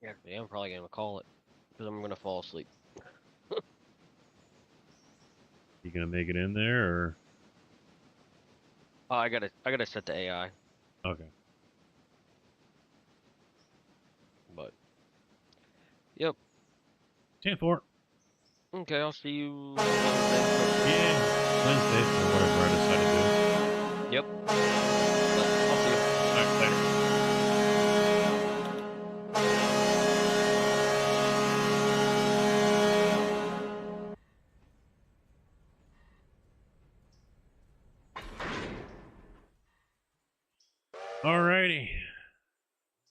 F: Actually, I'm probably gonna call it because I'm gonna fall asleep.
C: You gonna make it in there or?
F: Oh, I gotta set the AI.
C: Okay.
F: But yep.
C: 10-4.
F: Okay, I'll see you.
C: Yeah, Wednesday or whatever I decide to do.
F: Yep. But I'll see you.
C: All right, later. Alrighty.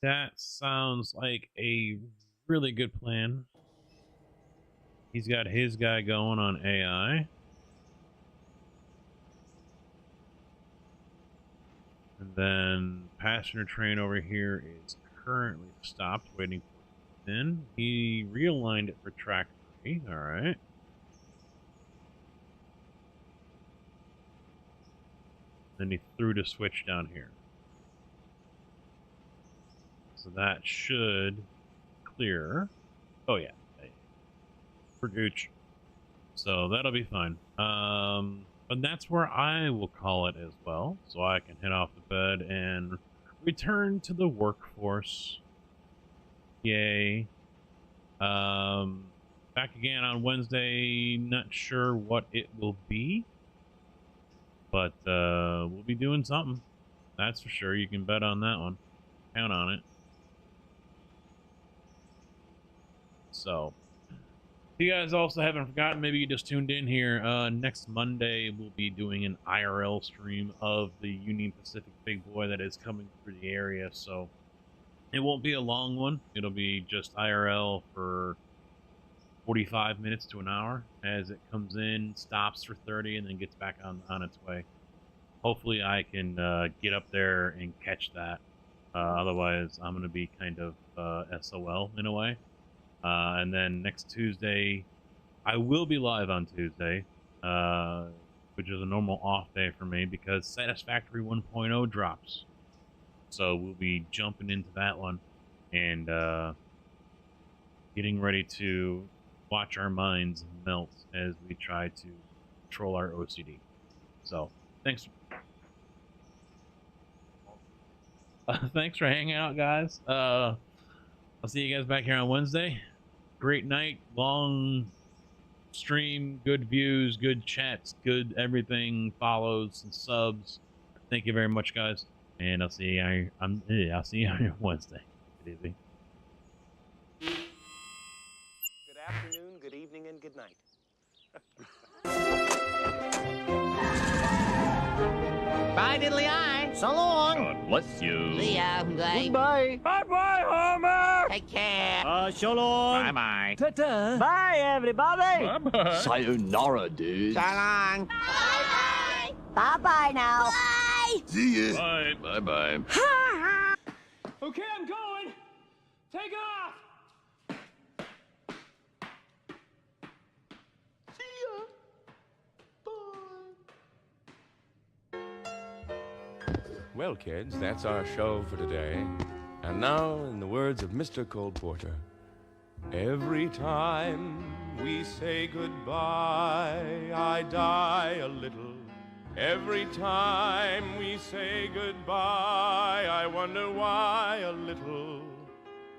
C: That sounds like a really good plan. He's got his guy going on AI. And then passenger train over here is currently stopped, waiting for him in. He realigned it for track 3. Alright. Then he threw the switch down here. So that should clear. Oh yeah. For Gooch. So that'll be fine. And that's where I will call it as well. So I can head off to bed and return to the workforce. Yay. Back again on Wednesday. Not sure what it will be. But we'll be doing something. That's for sure. You can bet on that one. Count on it. So, if you guys also haven't forgotten, maybe you just tuned in here, next Monday we'll be doing an IRL stream of the Union Pacific Big Boy that is coming through the area, so it won't be a long one. It'll be just IRL for 45 minutes to an hour as it comes in, stops for 30, and then gets back on its way. Hopefully I can get up there and catch that. Otherwise, I'm going to be kind of SOL in a way. And then next Tuesday, I will be live on Tuesday, which is a normal off day for me because Satisfactory 1.0 drops. So we'll be jumping into that one and getting ready to watch our minds melt as we try to control our OCD. So thanks. Thanks for hanging out, guys. I'll see you guys back here on Wednesday. Great night, long stream, good views, good chats, good everything, follows and subs. Thank you very much, guys, and I'll see you. I'll see you on Wednesday. Good evening.
J: Good afternoon, good evening, and good night.
K: Bye, diddly eye. So long.
L: God bless you.
K: See ya.
G: Goodbye. Bye-bye, Homer.
K: Take care.
L: So long. Bye-bye.
G: Ta-ta. Bye, everybody.
L: Bye-bye.
J: Sayonara, dude.
K: So long.
H: Bye-bye. Bye-bye now. Bye.
I: See ya.
L: Bye. Bye-bye.
G: Okay, I'm going. Take off.
M: Well, kids, that's our show for today. And now, in the words of Mr. Cole Porter, every time we say goodbye, I die a little. Every time we say goodbye, I wonder why a little.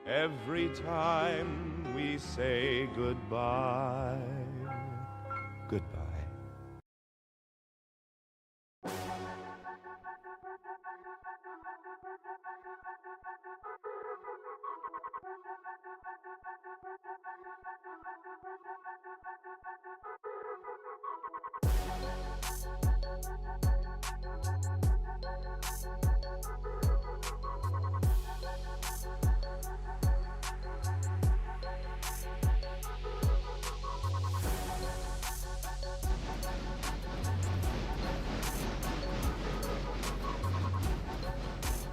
M: Every time we say goodbye, goodbye.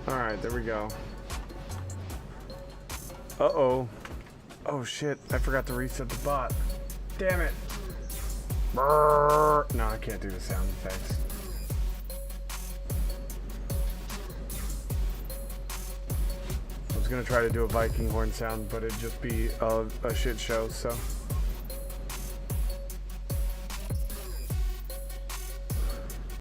N: Alright, there we go. Uh-oh. Oh shit, I forgot to reset the bot. Damn it. Brrr. No, I can't do the sound effects. I was gonna try to do a Viking horn sound, but it'd just be a shit show, so.